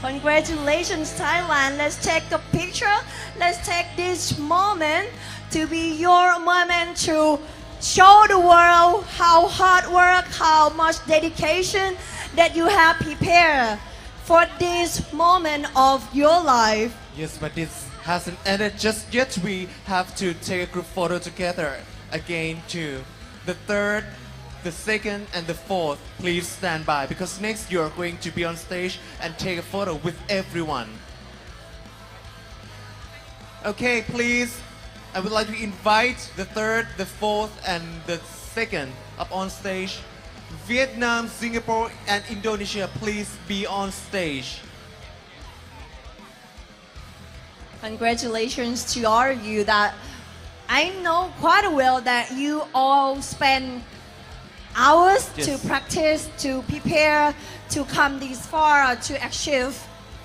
Speaker 1: Congratulations, Thailand. Let's take a picture. Let's take this moment to be your moment to show the world how hard work, how much dedication that you have prepared for this moment of your life.
Speaker 2: Yes, but this hasn't ended just yet. We have to take a group photo together again too. The 3rd, the 2nd, and the 4th. Please stand by because next you are going to be on stage and take a photo with everyone. Okay, please. I would like to invite the 3rd, the 4th, and the 2nd up on stage. Vietnam, Singapore, and Indonesia, please be on stage.
Speaker 1: Congratulations to all of you that I know quite well that you all spend hours
Speaker 2: Yes.
Speaker 1: to practice, to prepare, to come this far, to achieve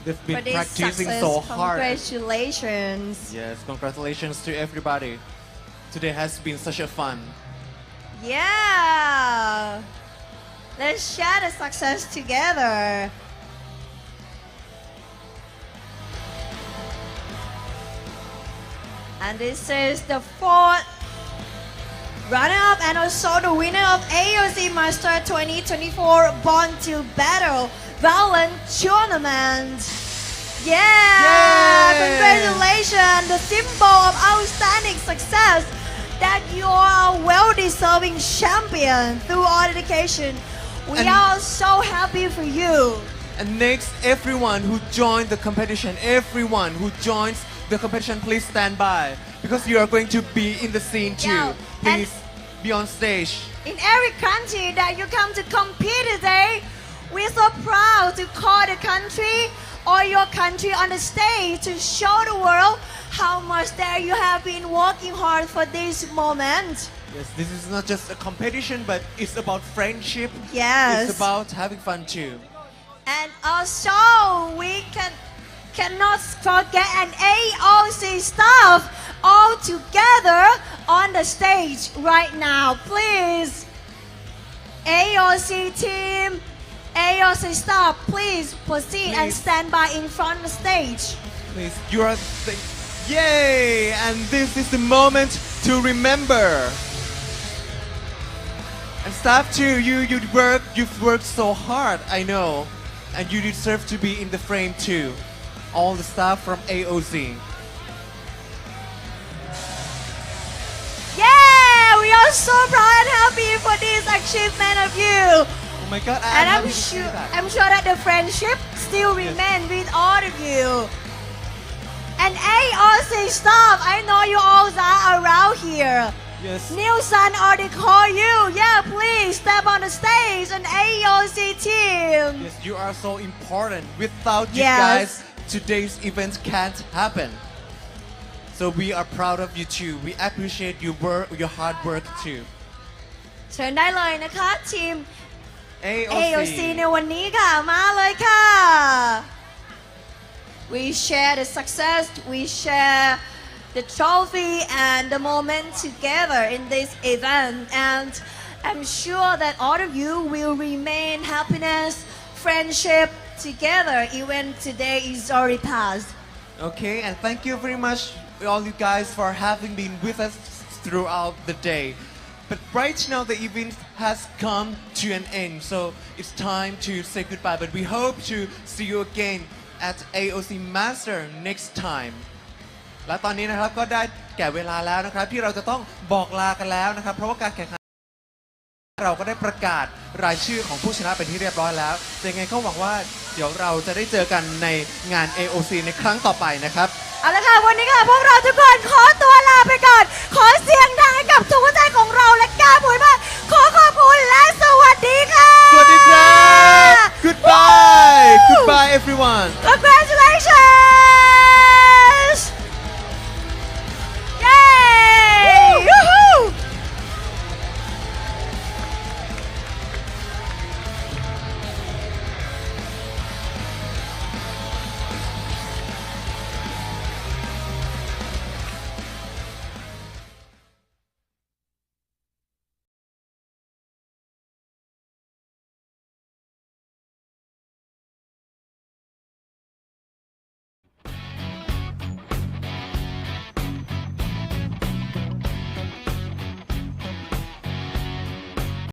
Speaker 2: They've
Speaker 1: for
Speaker 2: been
Speaker 1: this
Speaker 2: practicing
Speaker 1: success.
Speaker 2: so hard.
Speaker 1: Congratulations.
Speaker 2: Yes, congratulations to everybody. Today has been such a fun.
Speaker 1: Yeah. Let's share the success together. And this is the fourth runner-up and also the winner of AOC Masters 2024 Born to Battle VALORANT Tournament. Yeah!
Speaker 2: Yay!
Speaker 1: Congratulations! The symbol of outstanding success that you are a well-deserving champion through all dedication. We
Speaker 2: And-
Speaker 1: are so happy for you.
Speaker 2: And next, everyone who joined the competition, everyone who joins the competition, please stand by because you are going to be in the scene too.
Speaker 1: Yeah,
Speaker 2: Please be on stage.
Speaker 1: In every country that you come to compete today, we're so proud to call the country or your country on the stage to show the world how much that you have been working hard for this moment.
Speaker 2: Yes, this is not just a competition, but it's about friendship.
Speaker 1: Yes.
Speaker 2: It's about having fun too.
Speaker 1: And also, we cannot forget an AOC staff all together on the stage right now. Please, AOC team, AOC staff, please proceed and
Speaker 2: Please.
Speaker 1: stand by in front of the stage.
Speaker 2: Please, you are yay! And this is the moment to remember. And staff too, you've worked so hard, I know, and you deserve to be in the frame too. All the staff from AOC.
Speaker 1: Yeah, we are so proud and happy for this achievement of you.
Speaker 2: Oh my God!
Speaker 1: And
Speaker 2: I'm
Speaker 1: I'm
Speaker 2: happy to see
Speaker 1: sure,
Speaker 2: that.
Speaker 1: I'm sure that the friendship still remains with all of you. And AOC staff, I know you all are around here.
Speaker 2: Yes.
Speaker 1: Nielsen already called you. Yeah, please step on the stage and AOC team.
Speaker 2: Yes, you are so important. Without you
Speaker 1: Yes.
Speaker 2: guys, today's event can't happen. So we are proud of you too. We appreciate your work, your hard work too.
Speaker 1: เชิญได้เลยนะคะทีม AOC
Speaker 2: AOC.
Speaker 1: ในวันนี้ค่ะมาเลยค่ะ We share the success, we share the trophy and the moment together in this event, and I'm sure that all of you will remain happiness, friendship together even today is already past.
Speaker 2: Okay, and thank you very much, all you guys, for having been with us throughout the day. But right now, the event has come to an end, so it's time to say goodbye. But we hope to see you again at AOC Master next time. และตอนนี้นะครับก็ได้แก่เวลาแล้วนะครับที่เราจะต้องบอกลากันแล้วนะครับเพราะว่าการแข่งขันเราก็ได้ประกาศรายชื่อของผู้ชนะเป็นที่เรียบร้อยแล้วยังไงก็หวังว่าเดี๋ยวเราจะได้เจอกันในงาน AOC ในครั้งต่อไปนะครับ
Speaker 1: เอาละค่ะวันนี้ค่ะพวกเราทุกคนขอตัวลาไปก่อน ขอเสียงดังให้กับทุกท่านของเราและก้าวปุ๋ยมาก